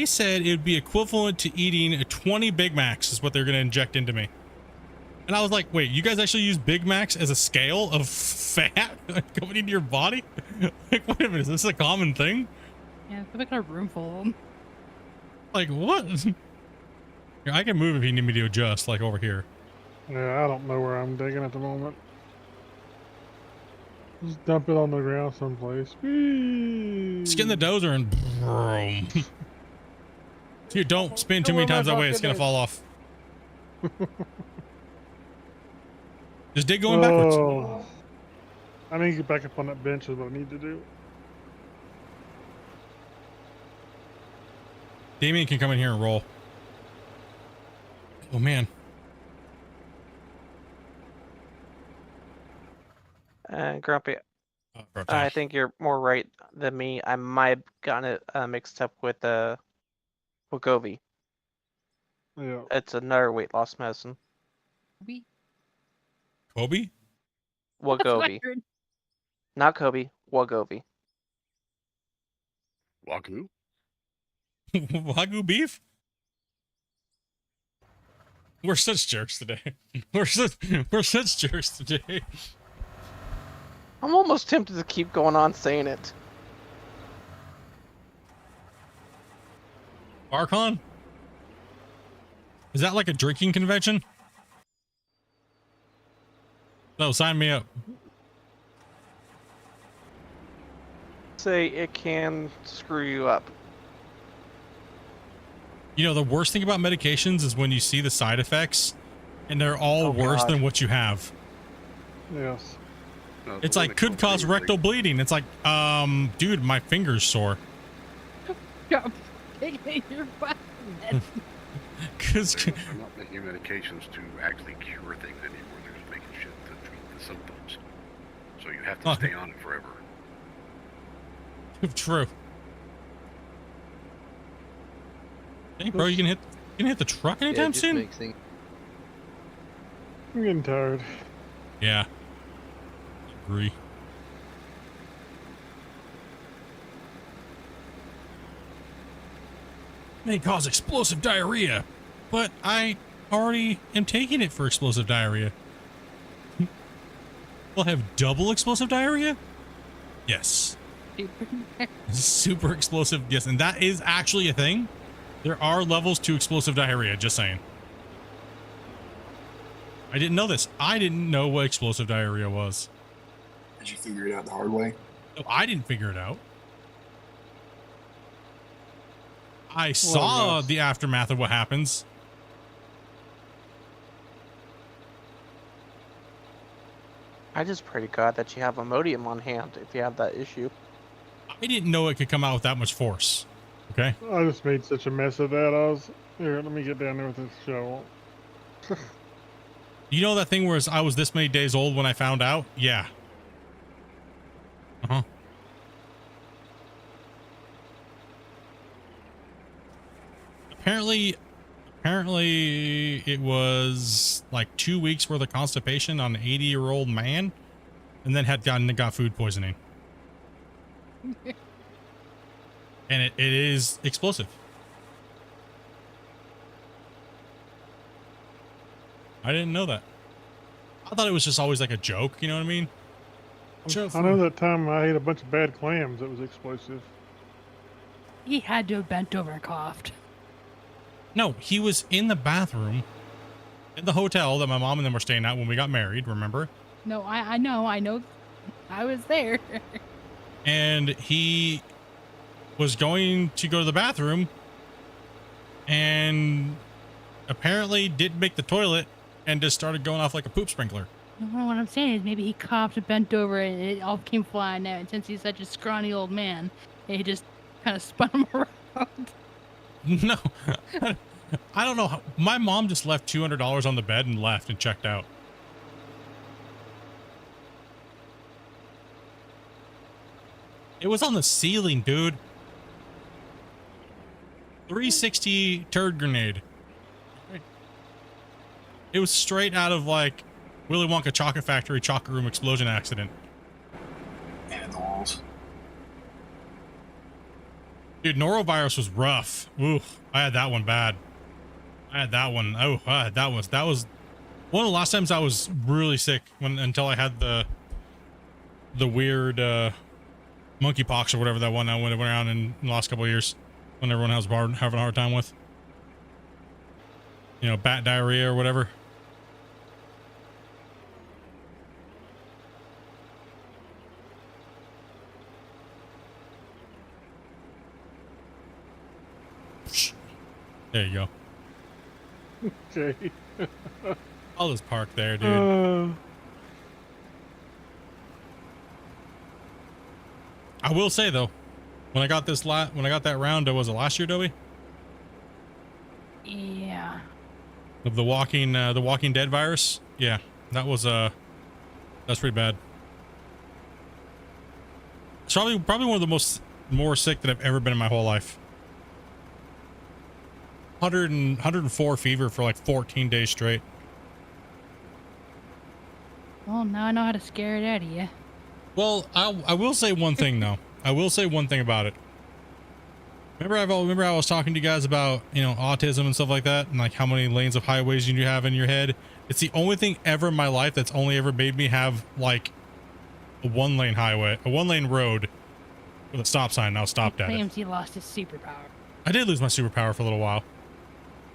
said it would be equivalent to eating 20 Big Macs is what they're going to inject into me. And I was like, wait, you guys actually use Big Macs as a scale of fat going into your body? Like, wait a minute, is this a common thing? Yeah, I got a room full of them. Like, what? Here, I can move if you need me to adjust, like over here. Yeah, I don't know where I'm digging at the moment. Just dump it on the ground someplace. Just get in the dozer and boom. Dude, don't spin too Oh, many my times that way. It's gonna goodness. fall off. Just dig going backwards. Oh, I need to get back up on that bench is what I need to do. Damien can come in here and roll. Oh man. Grumpy, I think you're more right than me. I might have gotten it mixed up with Wegovy. Yeah. It's another weight loss medicine. Kobe? Wegovy. Not Kobe, Wegovy. Wagyu? Wagyu beef? We're such jerks today. We're such jerks today. I'm almost tempted to keep going on saying it. Archon? Is that like a drinking convention? No, sign me up. Say it can screw you up. You know, the worst thing about medications is when you see the side effects and they're all worse than what you have. Yes. It's like, could cause rectal bleeding. It's like, dude, my finger's sore. Stop taking your button. Because they're not making medications to actually cure things anymore. They're just making shit to treat the symptoms. So you have to stay on it forever. True. Hey, bro, you can hit the truck anytime soon? I'm getting tired. Yeah. Agree. May cause explosive diarrhea, but I already am taking it for explosive diarrhea. We'll have double explosive diarrhea? Yes. Super explosive, yes, and that is actually a thing. There are levels to explosive diarrhea, just saying. I didn't know this. I didn't know what explosive diarrhea was. Did you figure it out the hard way? No, I didn't figure it out. I saw the aftermath of what happens. I just pray to God that you have Imodium on hand if you have that issue. I didn't know it could come out with that much force. Okay. I just made such a mess of that. Here, let me get down there with this shovel. You know that thing where I was this many days old when I found out? Yeah. Uh-huh. Apparently it was like 2 weeks worth of constipation on an 80-year-old man, and then got food poisoning. And it is explosive. I didn't know that. I thought it was just always like a joke, you know what I mean? I know that time I ate a bunch of bad clams that was explosive. He had to have bent over and coughed. No, he was in the bathroom in the hotel that my mom and them were staying at when we got married, remember? No, I know. I was there. And he was going to go to the bathroom and apparently didn't make the toilet and just started going off like a poop sprinkler. No, what I'm saying is maybe he coughed and bent over and it all came flying out. And since he's such a scrawny old man, he just kind of spun him around. No, I don't know. My mom just left $200 on the bed and left and checked out. It was on the ceiling, dude. 360 turd grenade. It was straight out of like Willy Wonka Chocolate Factory chocolate room explosion accident. And the walls. Dude, norovirus was rough. Ooh, I had that one bad. I had that one. Oh, that was one of the last times I was really sick until I had the weird monkeypox or whatever that one I went around in the last couple of years when everyone was having a hard time with. You know, bat diarrhea or whatever. There you go. Okay. I'll just park there, dude. I will say though, when I got that round, was it last year, Dobie? Yeah. Of the Walking Dead virus? Yeah, that was that's pretty bad. It's probably one of the more sick that I've ever been in my whole life. 104 fever for like 14 days straight. Well, now I know how to scare it out of you. Well, I will say one thing though. I will say one thing about it. Remember I was talking to you guys about, you know, autism and stuff like that, and like how many lanes of highways you have in your head. It's the only thing ever in my life that's only ever made me have like a 1-lane highway, a 1-lane road with a stop sign. Now stopped at it. Claims he lost his superpower. I did lose my superpower for a little while.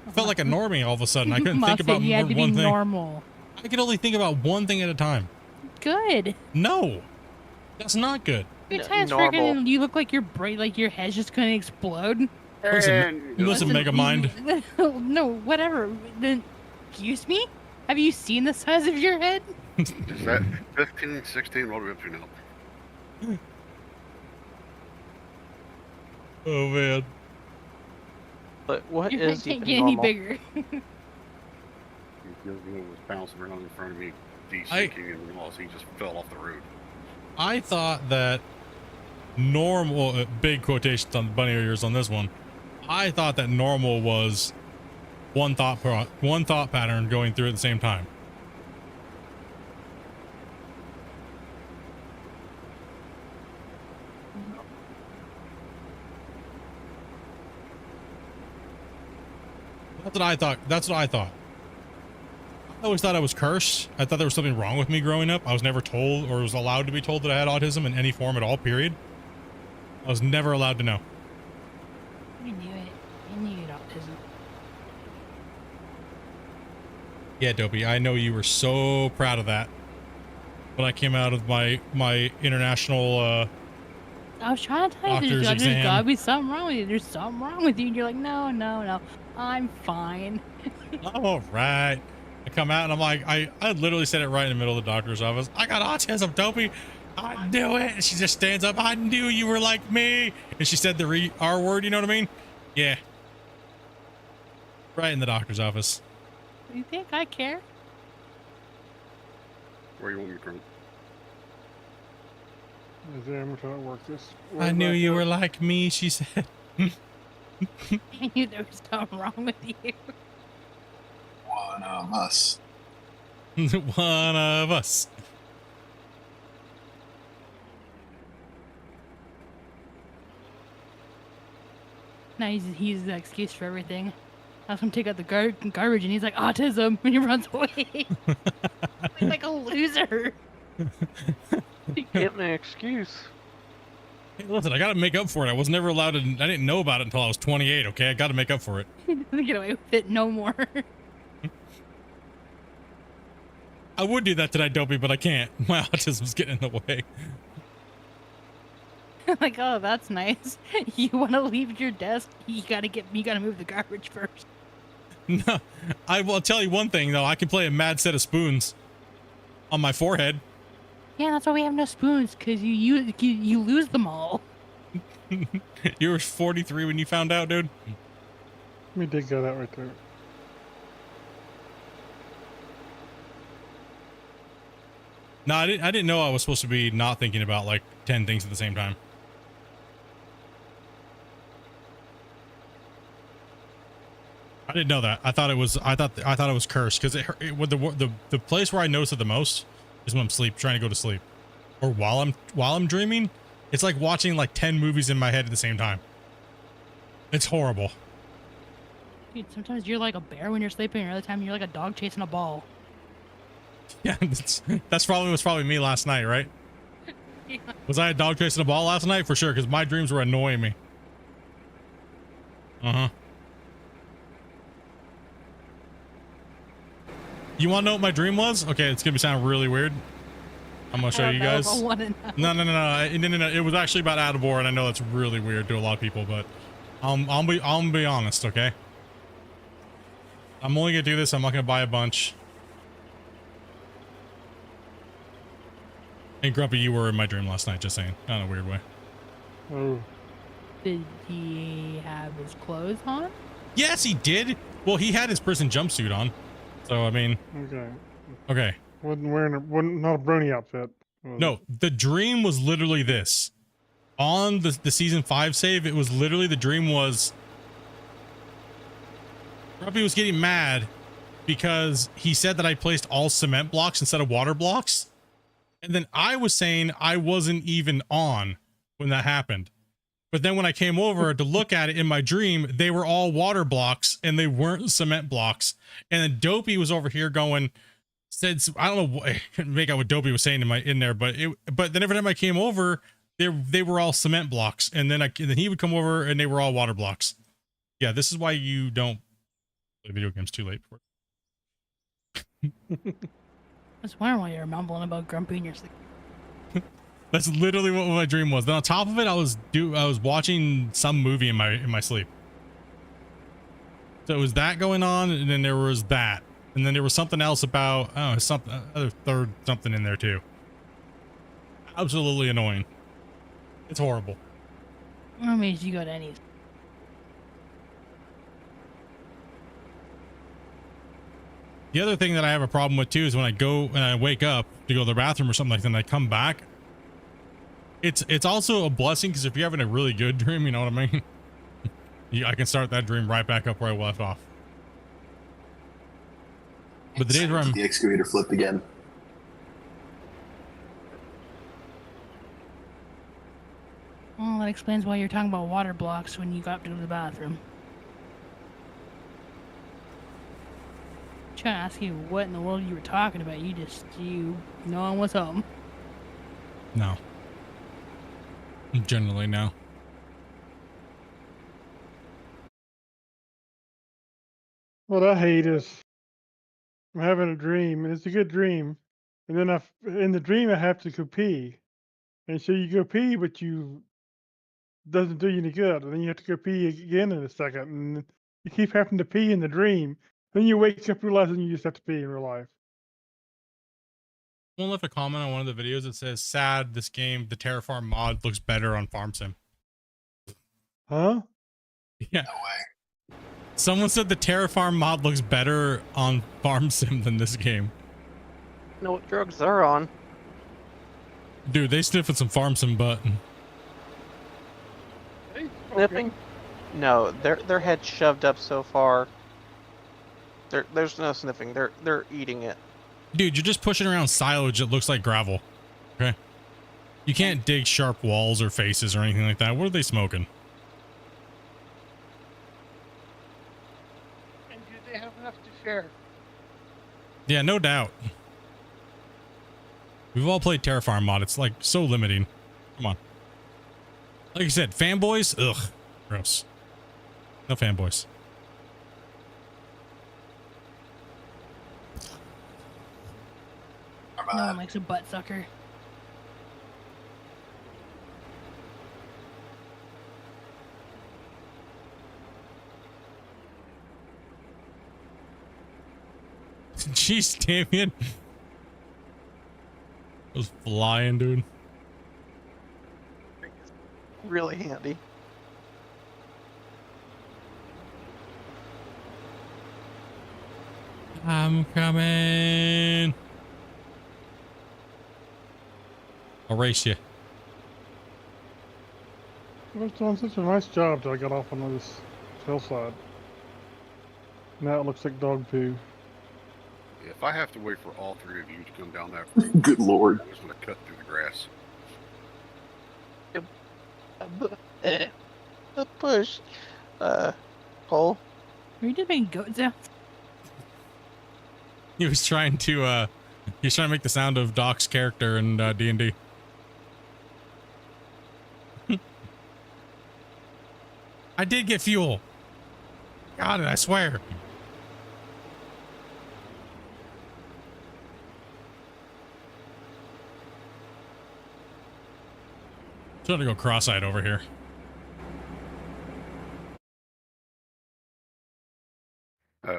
I felt like a normie all of a sudden. I couldn't think about you had to be one thing. normal. I could only think about one thing at a time. Good. No, that's not good. Your time's freaking. You look like your brain, like your head's just gonna explode. Listen, Mega Mind. No, whatever. Then, excuse me? Have you seen the size of your head? Is that 15, 16? What are we up to now? Oh man. But what Your is head can't even get normal? any bigger. He was bouncing around in front of me, desyncing, and lost. He just fell off the road. I thought that normal, big quotations on the bunny ears on this one. I thought that normal was one thought pattern going through at the same time. That's what I thought. That's what I thought. I always thought I was cursed. I thought there was something wrong with me growing up. I was never told or was allowed to be told that I had autism in any form at all, period. I was never allowed to know. You knew it. You knew it, autism. Yeah, Dopey, I know you were so proud of that. When I came out of my international I was trying to tell you, there's gotta be something wrong with you. There's something wrong with you. And you're like, no, I'm fine. I'm all right. I come out and I'm like, I literally said it right in the middle of the doctor's office. I got autism, Dopey. I knew it. And she just stands up. I knew you were like me. And she said the R word, you know what I mean? Yeah. Right in the doctor's office. You think I care? Where you want me from? I'm trying to work this. I knew you were like me, she said. I knew there was something wrong with you. One of us. One of us. Now he's the excuse for everything. I was gonna take out the garbage, and he's like, autism, and he runs away. He's like a loser. Give me an excuse. Hey, listen, I gotta make up for it. I was never allowed to. I didn't know about it until I was 28. Okay, I gotta make up for it. He doesn't get away with it no more. I would do that tonight, Dopey, but I can't. My autism's getting in the way. Like, oh, that's nice. You want to leave your desk? You gotta move the garbage first. No, I will tell you one thing though. I can play a mad set of spoons on my forehead. Yeah, that's why we have no spoons, because you lose them all. You were 43 when you found out, dude? Let me dig that out right there. No, I didn't know I was supposed to be not thinking about like 10 things at the same time. I didn't know that. I thought it was cursed because the place where I notice it the most is when I'm trying to go to sleep, or while I'm dreaming. It's like watching like 10 movies in my head at the same time. It's horrible. Dude, sometimes you're like a bear when you're sleeping, and other time you're like a dog chasing a ball. Yeah, was probably me last night, right? Yeah. Was I a dog chasing a ball last night? For sure, because my dreams were annoying me. Uh-huh. You want to know what my dream was? Okay, it's gonna sound really weird. I'm gonna show you guys. I want to know. No. It was actually about Atabor, and I know that's really weird to a lot of people, but I'll be honest, okay? I'm only gonna do this. I'm not gonna buy a bunch. And Grumpy, you were in my dream last night, just saying. Not in a weird way. Oh. Did he have his clothes on? Yes, he did. Well, he had his prison jumpsuit on. So, I mean. Okay. Okay. Wasn't not a brony outfit. No, the dream was literally this. On the season 5 save, it was literally the dream was Grumpy was getting mad because he said that I placed all cement blocks instead of water blocks. And then I was saying I wasn't even on when that happened. But then when I came over to look at it in my dream, they were all water blocks and they weren't cement blocks. And then Dopey was over here going, I don't know, I couldn't make out what Dopey was saying in there, but then every time I came over, they were all cement blocks. And then he would come over and they were all water blocks. Yeah, this is why you don't play video games too late for I was wondering why you were mumbling about Grumpy in your sleep. That's literally what my dream was. Then on top of it, I was watching some movie in my sleep. So it was that going on, and then there was that, and then there was something else about something in there too. Absolutely annoying. It's horrible. What made you go to any? The other thing that I have a problem with too is when I wake up to go to the bathroom or something like that, and I come back. It's also a blessing because if you're having a really good dream, you know what I mean? I can start that dream right back up where I left off. But the days where the excavator flipped again. Well, that explains why you're talking about water blocks when you got to the bathroom. I'm trying to ask you what in the world you were talking about. You knowing what's up. No. Generally, no. What I hate is I'm having a dream, and it's a good dream, and then in the dream I have to go pee, and so you go pee, but doesn't do you any good, and then you have to go pee again in a second, and you keep having to pee in the dream. Then you wake up realizing you just have to pee in real life. Someone left a comment on one of the videos that says, "Sad, this game, the Terraform mod looks better on Farm Sim." Huh? Yeah. No way. Someone said the Terraform mod looks better on Farm Sim than this game. Know what drugs they're on? Dude, they sniffing some Farm Sim butt. Sniffing? No, their head shoved up so far. There's no sniffing. They're eating it. Dude, you're just pushing around silage that looks like gravel. Okay? You can't dig sharp walls or faces or anything like that. What are they smoking? And do they have enough to share? Yeah, no doubt. We've all played Terraform mod. It's like so limiting. Come on. Like I said, fanboys? Ugh. Gross. No fanboys. No one likes a butt sucker. Jeez, Damien. I was flying, dude. Really handy. I'm coming. I'll race you. I was doing such a nice job till I got off on this hillside. Now it looks like dog poo. If I have to wait for all three of you to come down that good lord, I'm just gonna cut through the grass. The push. Cole. Are you just making goat sounds? He was trying to make the sound of Doc's character in D&D. I did get fuel. Got it, I swear. Trying to go cross-eyed over here.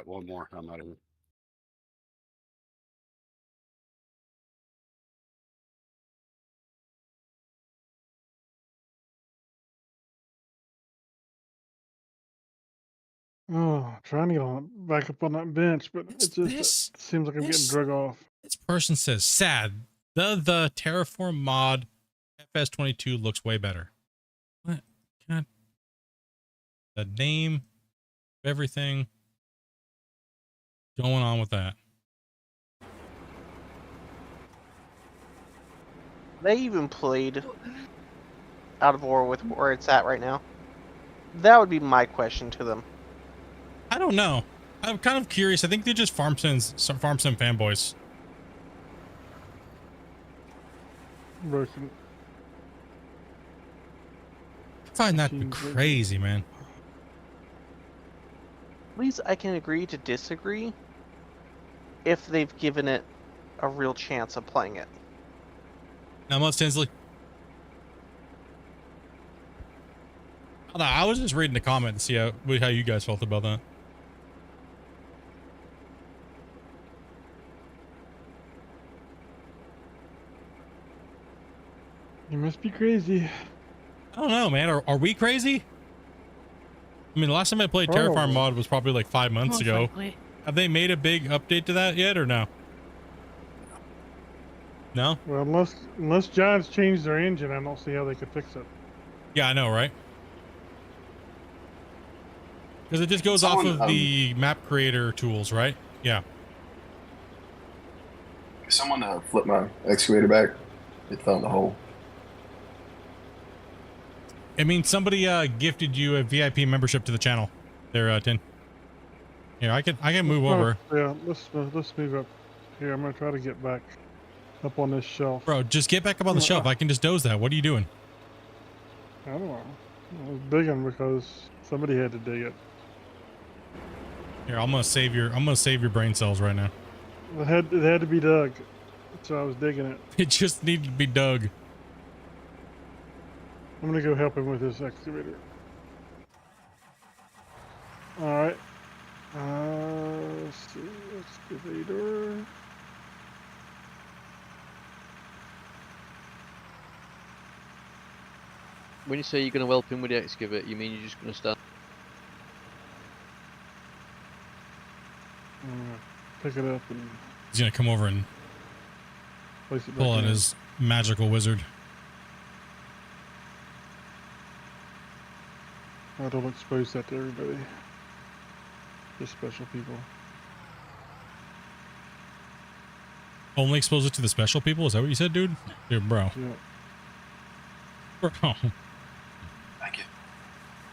One more. I'm out of here. Oh, trying to get on back up on that bench, but it just seems like I'm getting drug off. This person says, sad. The Terraform mod FS22 looks way better. What? God. The name, everything going on with that. They even played out of war with where it's at right now. That would be my question to them. I don't know. I'm kind of curious. I think they're just farm sim fanboys. Broken. I find that crazy, man. At least I can agree to disagree if they've given it a real chance of playing it. Not much, Tinsley. I was just reading the comment to see how you guys felt about that. You must be crazy. I don't know, man. Are we crazy? I mean, the last time I played Terraform mod was probably like 5 months ago. Likely. Have they made a big update to that yet, or no? No? Well, unless Giants changed their engine, I don't see how they could fix it. Yeah, I know, right? Because it just goes off of the map creator tools, right? Yeah. Someone flipped my excavator back. It fell in the hole. I mean, somebody gifted you a VIP membership to the channel. There, Tin. Here, I can move over. Yeah, let's move up. Here, I'm gonna try to get back up on this shelf. Bro, just get back up on the shelf. I can just doze that. What are you doing? I don't know. I was digging because somebody had to dig it. Here, I'm gonna save your brain cells right now. It had to be dug. So I was digging it. It just needed to be dug. I'm gonna go help him with his excavator. Alright. Let's see. Excavator. When you say you're going to help him with the excavator, you mean you're just going to start? Pick it up and He's gonna come over and place it back pull out in. his magical wizard. I don't expose that to everybody. Just special people. Only expose it to the special people? Is that what you said, dude? Dude, bro. Yeah. Bro. Thank you.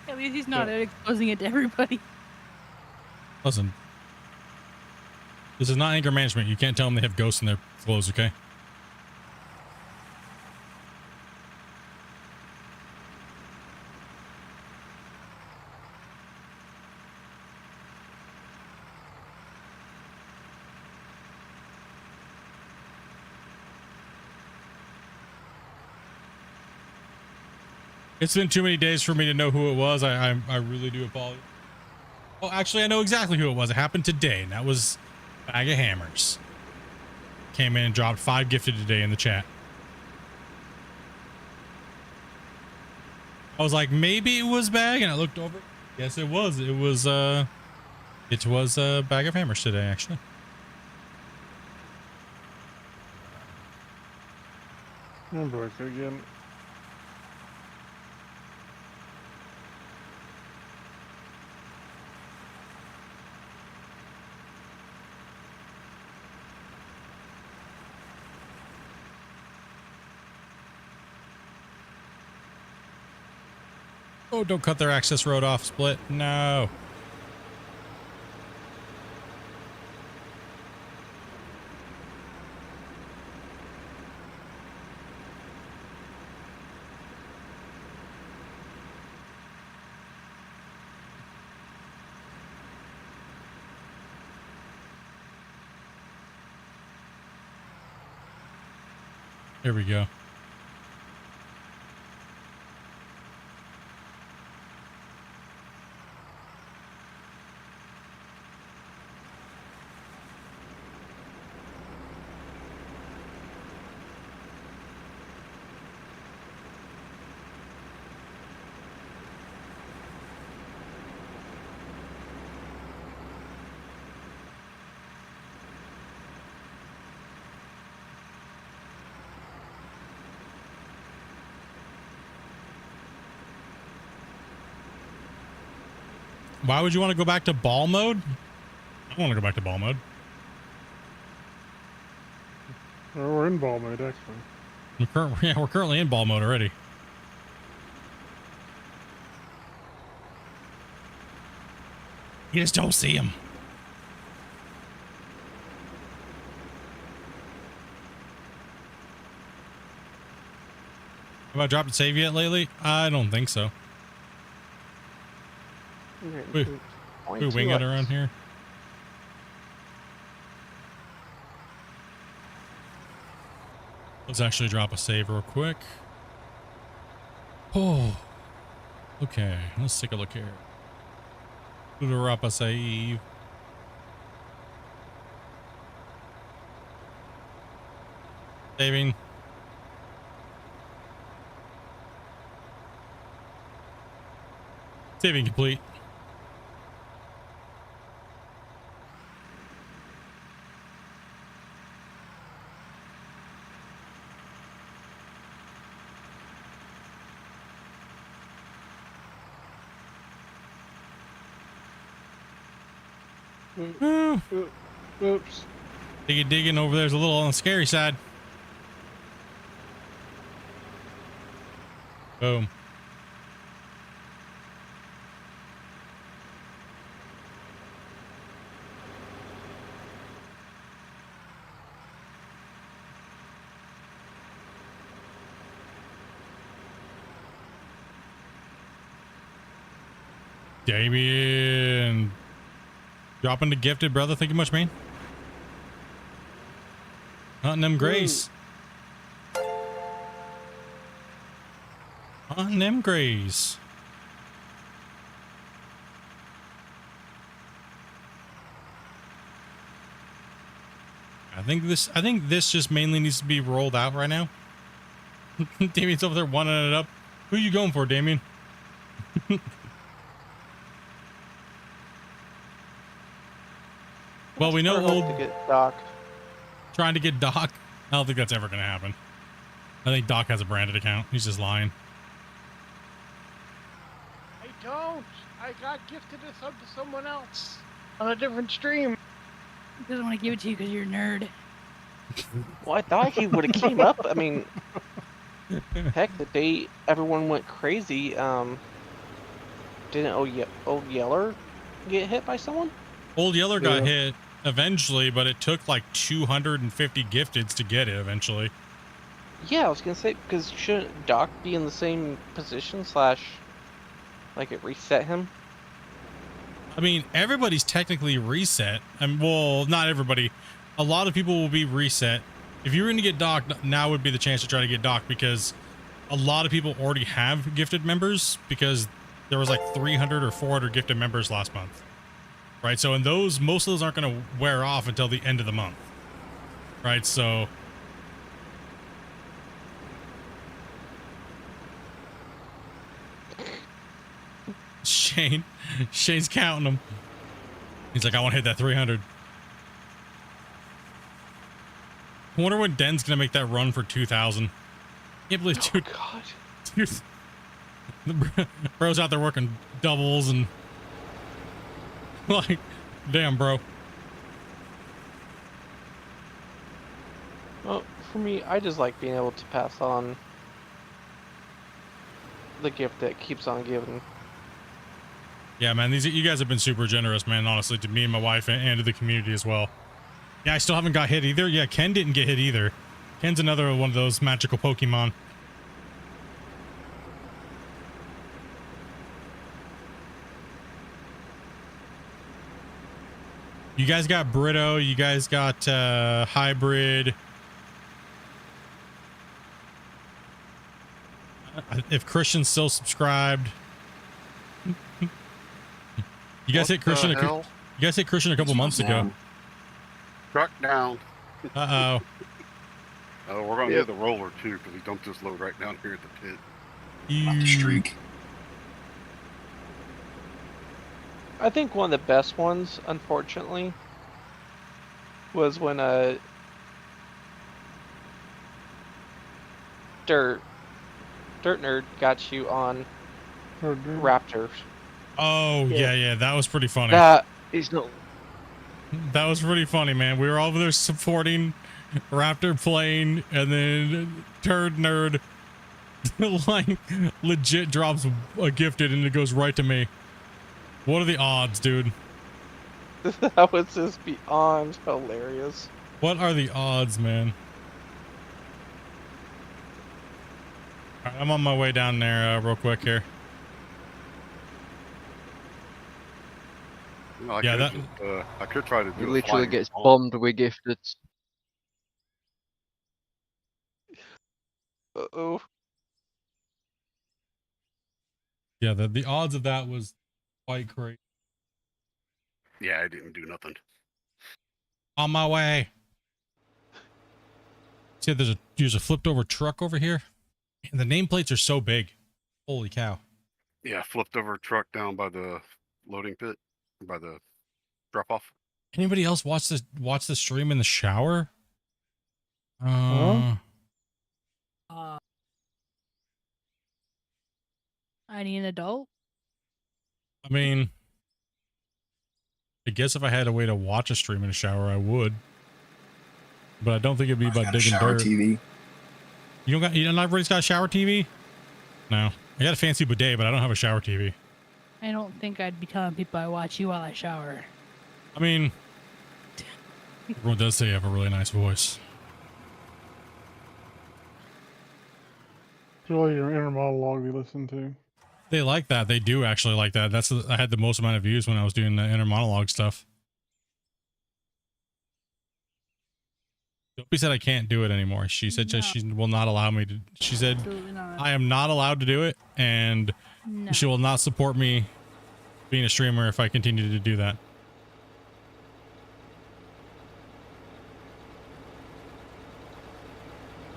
At least he's not exposing it to everybody. Listen. This is not anger management. You can't tell them they have ghosts in their clothes, okay? It's been too many days for me to know who it was. I really do apologize. Oh, actually, I know exactly who it was. It happened today, and that was Bag of Hammers. Came in and dropped 5 gifted today in the chat. I was like, maybe it was Bag, and I looked over. Yes, it was. It was Bag of Hammers today, actually. I'm broke again. Oh, don't cut their access road off, Split. No. Here we go. Why would you want to go back to ball mode? I don't want to go back to ball mode. Well, we're in ball mode, actually. We're currently in ball mode already. You just don't see him. Have I dropped a save yet lately? I don't think so. We wing it around here. Let's actually drop a save real quick. Oh, okay. Let's take a look here. Drop a save. Saving. Saving complete. Oops. Digging over there's a little on the scary side. Boom. Damien. Dropping the gifted, brother. Thank you much, man. Hunting them Grace. Hunting them Grace. I think this just mainly needs to be rolled out right now. Damien's over there wanting it up. Who are you going for, Damien? Well, we know to get Doc. Trying to get Doc. I don't think that's ever going to happen. I think Doc has a branded account. He's just lying. I don't. I got gifted this up to someone else on a different stream. He doesn't want to give it to you because you're a nerd. Well, I thought he would have came up. I mean, heck, the day everyone went crazy, didn't Old Yeller get hit by someone? Old Yeller got hit eventually, but it took like 250 gifteds to get it eventually. Yeah, I was gonna say, because shouldn't Doc be in the same position / like it reset him? I mean, everybody's technically reset. Well, not everybody. A lot of people will be reset. If you're going to get Doc, now would be the chance to try to get Doc, because a lot of people already have gifted members, because there was like 300 or 400 gifted members last month. Right, so in those, most of those aren't going to wear off until the end of the month. Right, so... Shane's counting them. He's like, I want to hit that 300. I wonder when Den's going to make that run for 2,000. Can't believe, dude. God. Dude, the bro's out there working doubles and... Like, damn, bro. Well, for me, I just like being able to pass on the gift that keeps on giving. Yeah, man, you guys have been super generous, man, honestly, to me and my wife and to the community as well. Yeah, I still haven't got hit either. Yeah, Ken didn't get hit either. Ken's another one of those magical Pokemon. You guys got Brito, you guys got Hybrid. If Christian's still subscribed. You guys hit Christian. You guys hit Christian a couple months ago. Truck down. Uh-oh. We're going to do the roller, too, because he dumped his load right down here at the pit. About the streak. I think one of the best ones, unfortunately, was when Dirt Nerd got you on Raptors. Oh yeah, that was pretty funny. That is not. That was pretty funny, man. We were over there supporting Raptor plane, and then Turd Nerd like legit drops a gifted and it goes right to me. What are the odds, dude? That was just beyond hilarious. What are the odds, man? All right, I'm on my way down there real quick here. No, I Yeah, could that just, I could try to do He a literally flying gets ball. bombed with gifted. Uh-oh. yeah, the odds of that was quite crazy. Yeah, I didn't do nothing. On my way. See, there's a flipped over truck over here, and the nameplates are so big. Holy cow! Yeah, flipped over a truck down by the loading pit, by the drop off. Anybody else watch the stream in the shower? Huh? I need an adult. I mean, I guess if I had a way to watch a stream in a shower, I would. But I don't think it'd be about digging shower dirt. TV. You don't got? Not everybody's got a shower TV? No, I got a fancy bidet, but I don't have a shower TV. I don't think I'd be telling people I watch you while I shower. I mean, everyone does say you have a really nice voice. It's really your inner monologue we listen to. They like that. They do actually like that. I had the most amount of views when I was doing the inner monologue stuff. Dopey said I can't do it anymore. She said she will not allow me to. She said I am not allowed to do it, and she will not support me being a streamer if I continue to do that.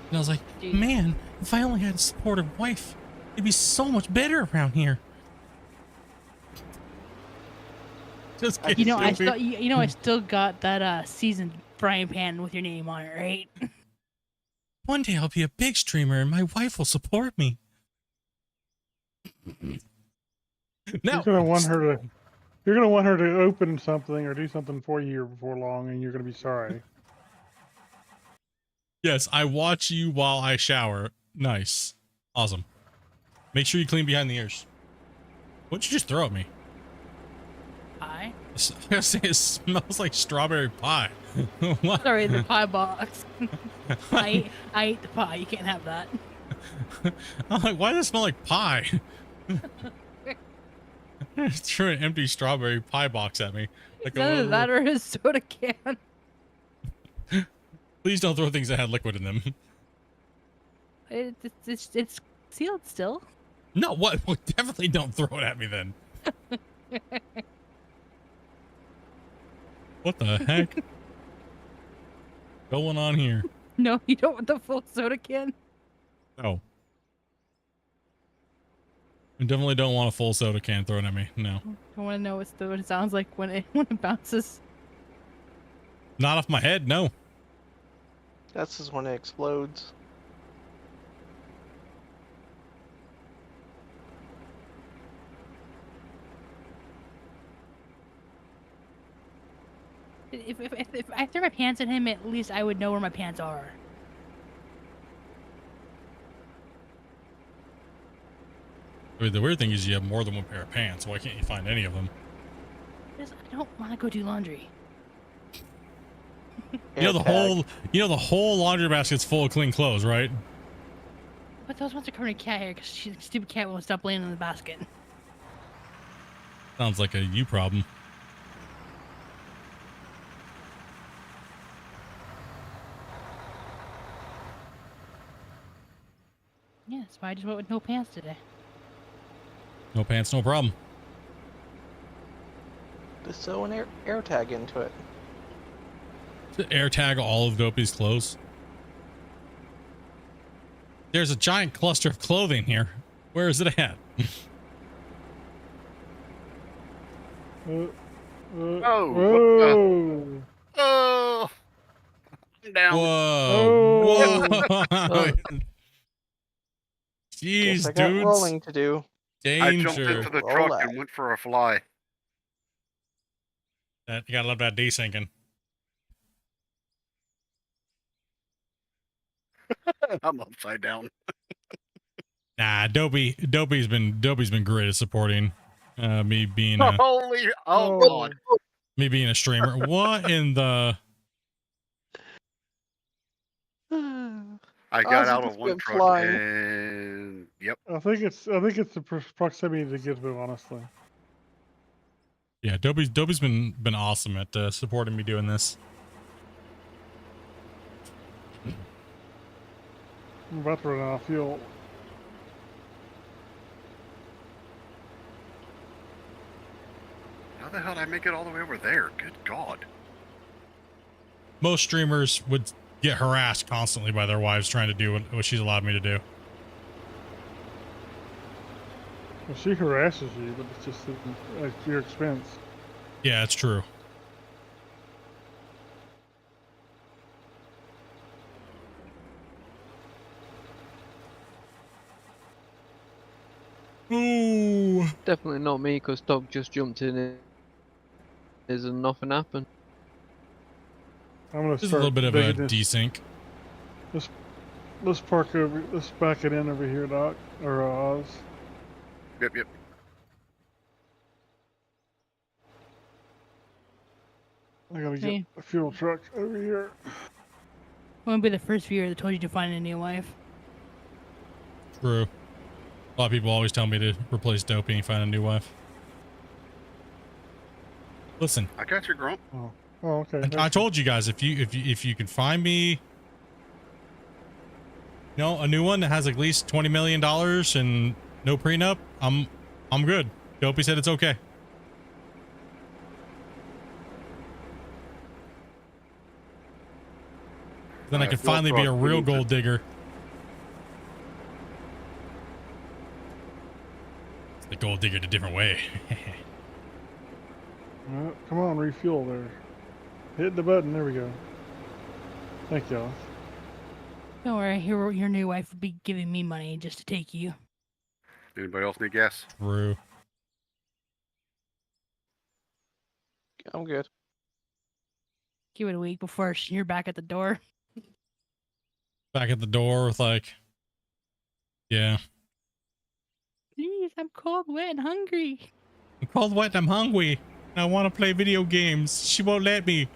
And I was like, man, if I only had a supportive wife, it'd be so much better around here. Just kidding, You know, I Dopey. still, I still got that seasoned frying pan with your name on it, right? One day I'll be a big streamer and my wife will support me. You're gonna want her to open something or do something for you before long, and you're gonna be sorry. Yes, I watch you while I shower. Nice. Awesome. Make sure you clean behind the ears. What'd you just throw at me? Pie? I was gonna say it smells like strawberry pie. What? Sorry, the pie box. I ate the pie. You can't have that. I'm like, why does it smell like pie? Threw an empty strawberry pie box at me. Like Either that or a soda can. Please don't throw things that had liquid in them. It's sealed still. No, what? Well, definitely don't throw it at me then. What the heck? Going on here? No, you don't want the full soda can. No. I definitely don't want a full soda can thrown at me. No. I want to know what it sounds like when it bounces. Not off my head, no. That's just when it explodes. If I threw my pants at him, at least I would know where my pants are. I mean, the weird thing is you have more than one pair of pants. Why can't you find any of them? Because I don't want to go do laundry. You know the whole laundry basket's full of clean clothes, right? But those ones are covered in cat hair because the stupid cat won't stop laying in the basket. Sounds like a you problem. Yeah, that's why I just went with no pants today. No pants, no problem. Just sew an air tag into it. Air tag all of Dopey's clothes. There's a giant cluster of clothing here. Where is it at? Whoa! Oh, I'm down. Whoa! Oh. Jeez, Guess I got dudes. rolling to do. I jumped Danger. into the Roll truck out. and went for a fly. That you gotta love that desyncing. I'm upside down. Nah, Dopey's been great at supporting me being a Holy, oh Oh. god. me being a streamer. What in the? I got Ozzy out of just one went truck flying. and yep. I think it's the proximity to Gizmo, honestly. Yeah, Dopey's been awesome at supporting me doing this. I'm about to run out of fuel. How the hell did I make it all the way over there? Good god. Most streamers would get harassed constantly by their wives trying to do what she's allowed me to do. Well, she harasses you, but it's just at your expense. Yeah, it's true. Ooh. Definitely not me, because Dog just jumped in it. And nothing happened. I'm gonna This is a start little bit of a digging this. desync. Let's park over. Let's back it in over here, Doc or Oz. Yep, yep. I gotta get Hey. a fuel truck over here. Won't be the first viewer that told you to find a new wife. True. A lot of people always tell me to replace Dopey and find a new wife. Listen, I got your grump. Oh, okay. I told you guys if you can find me, you know, a new one that has at least $20 million and no prenup, I'm good. Dopey said it's okay. Then I can finally be a real gold digger. It's the gold digger the different way. Come on, refuel there. Hit the button. There we go. Thank y'all. Don't worry, your new wife will be giving me money just to take you. Anybody else need gas? True. I'm good. Give it a week before you're back at the door. Back at the door with like, yeah. Please, I'm cold, wet, and hungry. I'm cold, wet, and I'm hungry. I want to play video games. She won't let me.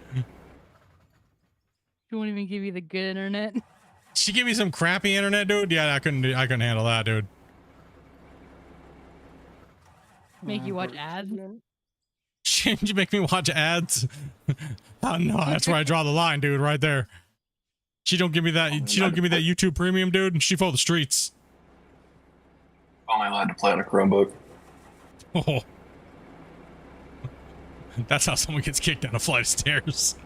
She won't even give you the good internet. She give me some crappy internet, dude. Yeah, I couldn't handle that, dude. Make you watch ads. Shouldn't you make me watch ads? Oh no, that's where I draw the line, dude. Right there. She don't give me that. She don't give me that YouTube Premium, dude. She for the streets. Only allowed to play on a Chromebook. Oh, that's how someone gets kicked down a flight of stairs.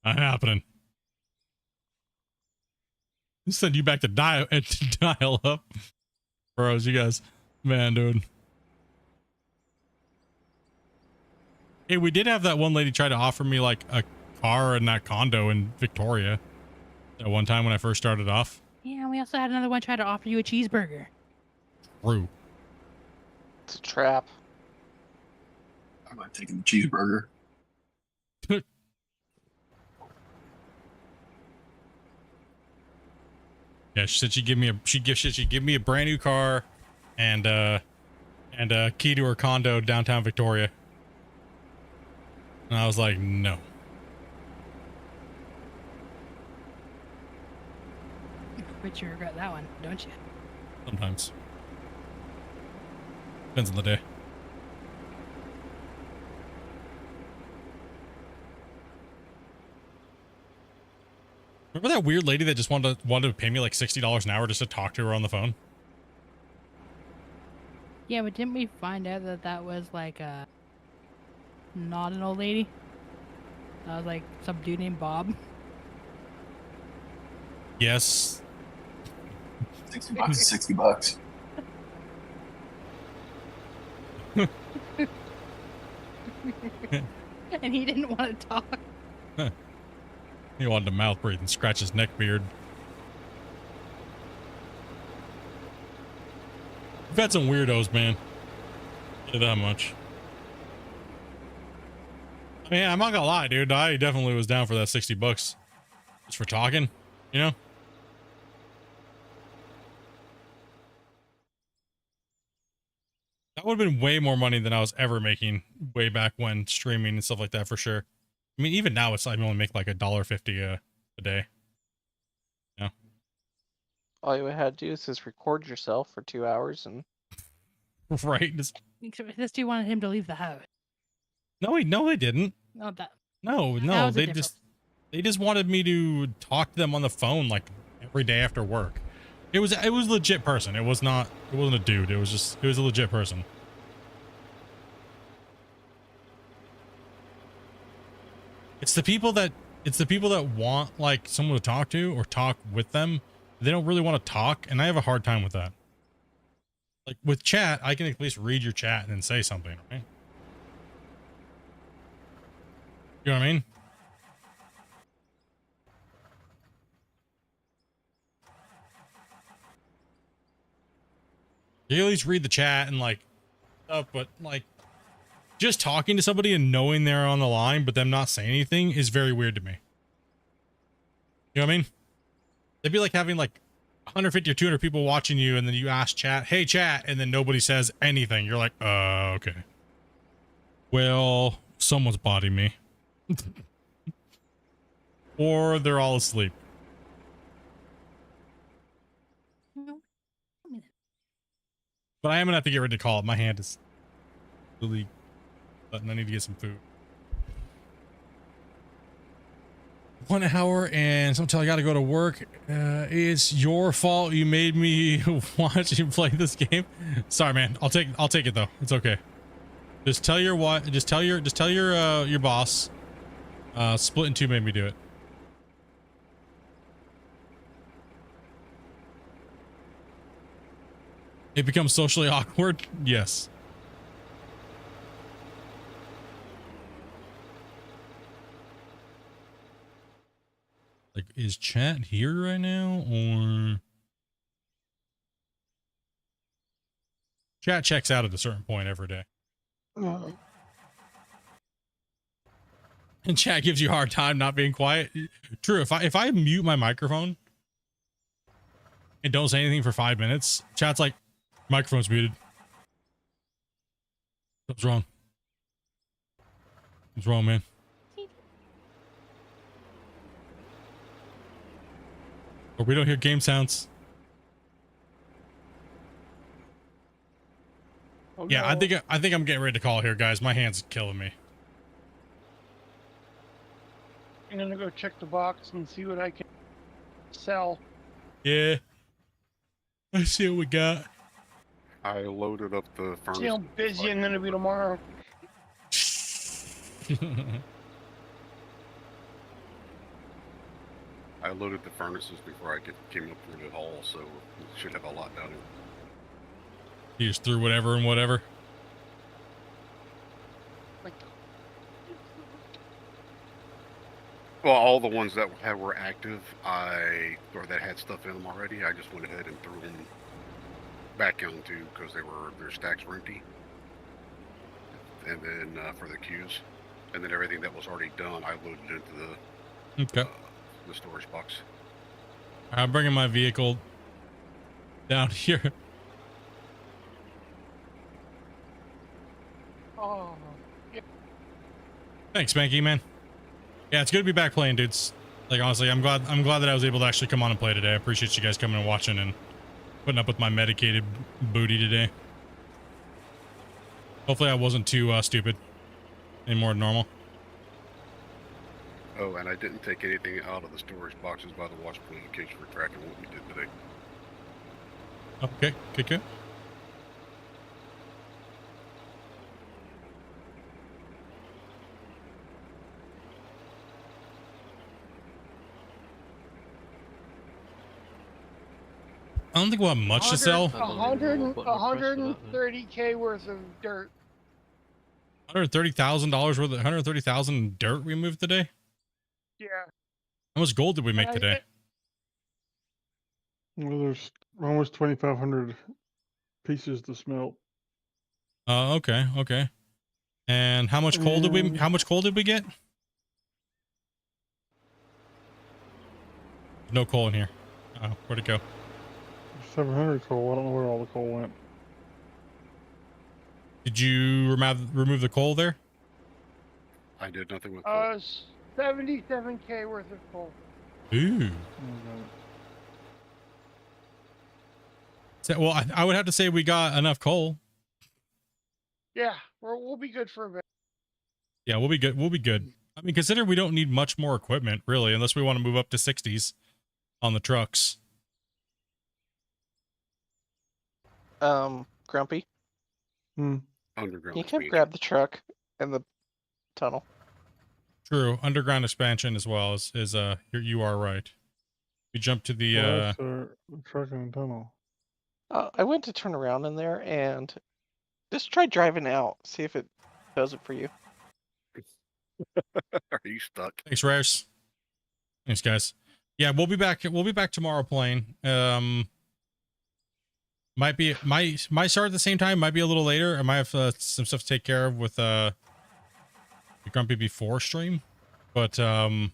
Not happening. Send you back to dial up, bros. You guys, man, dude. Hey, we did have that one lady try to offer me like a car in that condo in Victoria at one time when I first started off. Yeah, we also had another one try to offer you a cheeseburger. True. It's a trap. I'm not taking the cheeseburger. Yeah, she said she'd give me a brand new car and a key to her condo downtown Victoria. And I was like, no. But you regret that one, don't you? Sometimes. Depends on the day. Remember that weird lady that just wanted to pay me like $60 an hour just to talk to her on the phone? Yeah, but didn't we find out that that was like not an old lady? That was like some dude named Bob. Yes. $60 is $60. And he didn't want to talk. He wanted to mouth breathe and scratch his neck beard. had some weirdos, man. Yeah, that much. I mean, I'm not gonna lie, dude. I definitely was down for that $60 just for talking, you know? That would have been way more money than I was ever making way back when streaming and stuff like that, for sure. I mean, even now, I only make like $1.50 a day. Yeah. All you had to do is just record yourself for 2 hours and. Right. Just... Except this dude wanted him to leave the house. No, they didn't. Not that. No, they just wanted me to talk to them on the phone like every day after work. It was a legit person. It wasn't a dude. It was a legit person. It's the people that want like someone to talk to or talk with them. They don't really want to talk, and I have a hard time with that. Like with chat, I can at least read your chat and then say something, right? You know what I mean? You at least read the chat and like stuff, but like just talking to somebody and knowing they're on the line, but them not saying anything is very weird to me. You know what I mean? It'd be like having like 150 or 200 people watching you, and then you ask chat, "Hey chat," and then nobody says anything. You're like, okay. Well, someone's bodying me. Or they're all asleep. But I am gonna have to get ready to call it. My hand is really button. I need to get some food. 1 hour and sometimes I gotta go to work. It's your fault you made me watch you play this game. Sorry, man. I'll take it though. It's okay. Just tell your boss. Splitintwo Tee made me do it. It becomes socially awkward. Yes. Like, is chat here right now, or chat checks out at a certain point every day? And chat gives you a hard time not being quiet. True. If I mute my microphone and don't say anything for 5 minutes, chat's like, microphone's muted. What's wrong? What's wrong, man? Or we don't hear game sounds. Oh, yeah, no. I think I'm getting ready to call here, guys. My hand's killing me. I'm gonna go check the box and see what I can sell. Yeah. Let's see what we got. I loaded up the furnace. See how busy I'm gonna be tomorrow. I loaded the furnaces before I came up through the hall, so should have a lot down here. You just threw whatever and whatever. Well, all the ones that were active, or that had stuff in them already, I just went ahead and threw them back into because their stacks were empty. And then for the queues, and then everything that was already done, I loaded into the storage box. I'm bringing my vehicle down here. Oh, yeah. Thanks, Spanky, man. Yeah, it's good to be back playing, dudes. Like, honestly, I'm glad that I was able to actually come on and play today. I appreciate you guys coming and watching and putting up with my medicated booty today. Hopefully I wasn't too stupid. Any more than normal. Oh, and I didn't take anything out of the storage boxes by the wash point in case you were tracking what we did today. Okay, good. I don't think we'll have much to sell. 130K worth of dirt. $130,000 worth of 130,000 dirt we moved today. Yeah. How much gold did we make today? Well, there's almost 2,500 pieces to smelt. Okay, okay. And how much coal did we? And How much coal did we get? No coal in here. Oh, where'd it go? 700 coal. I don't know where all the coal went. Did you remove the coal there? I did nothing with coal. 77K worth of coal. Ooh. So, well, I would have to say we got enough coal. Yeah, we'll be good for a bit. Yeah, we'll be good. We'll be good. I mean, consider we don't need much more equipment, really, unless we want to move up to 60s on the trucks. Grumpy, Underground you can expansion. grab the truck and the tunnel. True. Underground expansion as well is you are right. We jump to the Well, that's our truck and tunnel. I went to turn around in there and just try driving out. See if it does it for you. Are you stuck? Thanks, Rares. Thanks, guys. Yeah, we'll be back. We'll be back tomorrow playing. Might start at the same time. Might be a little later. I might have some stuff to take care of with the Grumpy before stream, but we'll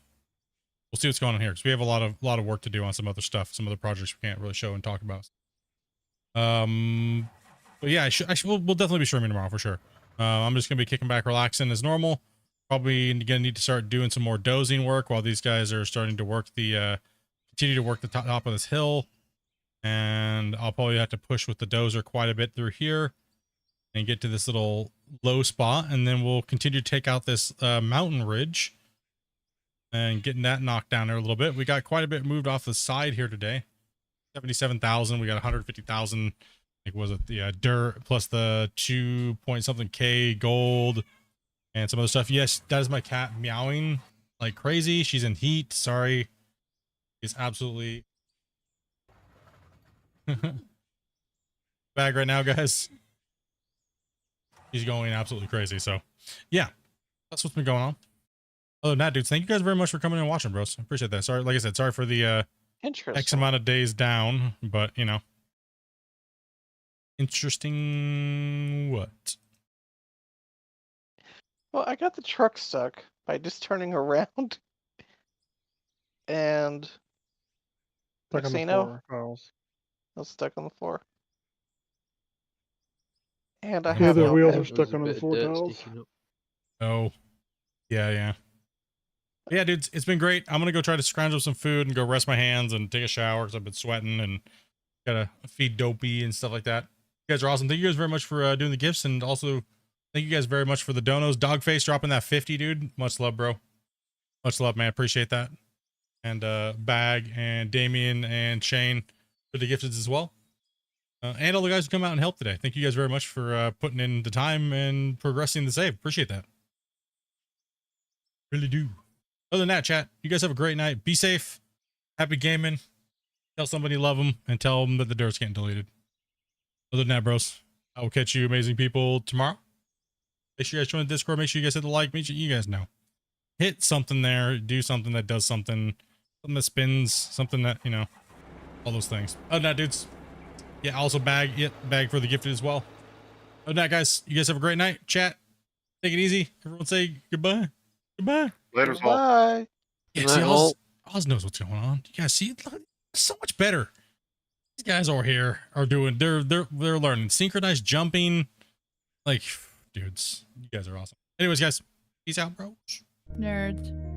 see what's going on here because we have a lot of work to do on some other stuff, some other projects we can't really show and talk about. But yeah, we'll definitely be streaming tomorrow for sure. I'm just gonna be kicking back, relaxing as normal. Probably gonna need to start doing some more dozing work while these guys are starting to work the continue to work the top of this hill. And I'll probably have to push with the dozer quite a bit through here and get to this little low spot, and then we'll continue to take out this mountain ridge and getting that knocked down there a little bit. We got quite a bit moved off the side here today. 77,000. We got 150,000. Like, was it the dirt plus the 2 point something K gold and some other stuff. Yes, that is my cat meowing like crazy. She's in heat. Sorry. It's absolutely bag right now, guys. He's going absolutely crazy. So yeah, that's what's been going on. Other than that, dudes, thank you guys very much for coming and watching, bros. I appreciate that. Sorry, like I said, sorry for the X amount of days down, but you know, interesting. What? Well, I got the truck stuck by just turning around, and Stuck on the floor, Charles. I was stuck on the floor. And I The have other no wheels bed. are stuck under the floor tiles. Oh, yeah. Yeah, dudes, it's been great. I'm gonna go try to scrounge up some food and go rest my hands and take a shower because I've been sweating and gotta feed Dopey and stuff like that. You guys are awesome. Thank you guys very much for doing the gifts, and also thank you guys very much for the donos. Dogface dropping that 50, dude. Much love, bro. Much love, man. Appreciate that. And Bag and Damien and Shane for the gifted as well. And all the guys who come out and help today. Thank you guys very much for putting in the time and progressing the save. Appreciate that. Really do. Other than that, chat, you guys have a great night. Be safe. Happy gaming. Tell somebody you love them and tell them that the dirt's getting deleted. Other than that, bros, I will catch you amazing people tomorrow. Make sure you guys join the Discord. Make sure you guys hit the like. Make sure you guys know. Hit something there. Do something that does something. Something that spins. Something that, you know, all those things. Other than that, dudes. Yeah, also bag for the gifted as well. Other than that, guys, you guys have a great night. Chat. Take it easy. Everyone say goodbye. Goodbye. Later, Bye. Yeah, see, Oz knows what's going on. You guys see it? It's so much better. These guys over here are doing, they're learning synchronized jumping. Like, dudes, you guys are awesome. Anyways, guys, peace out, bro. Nerds.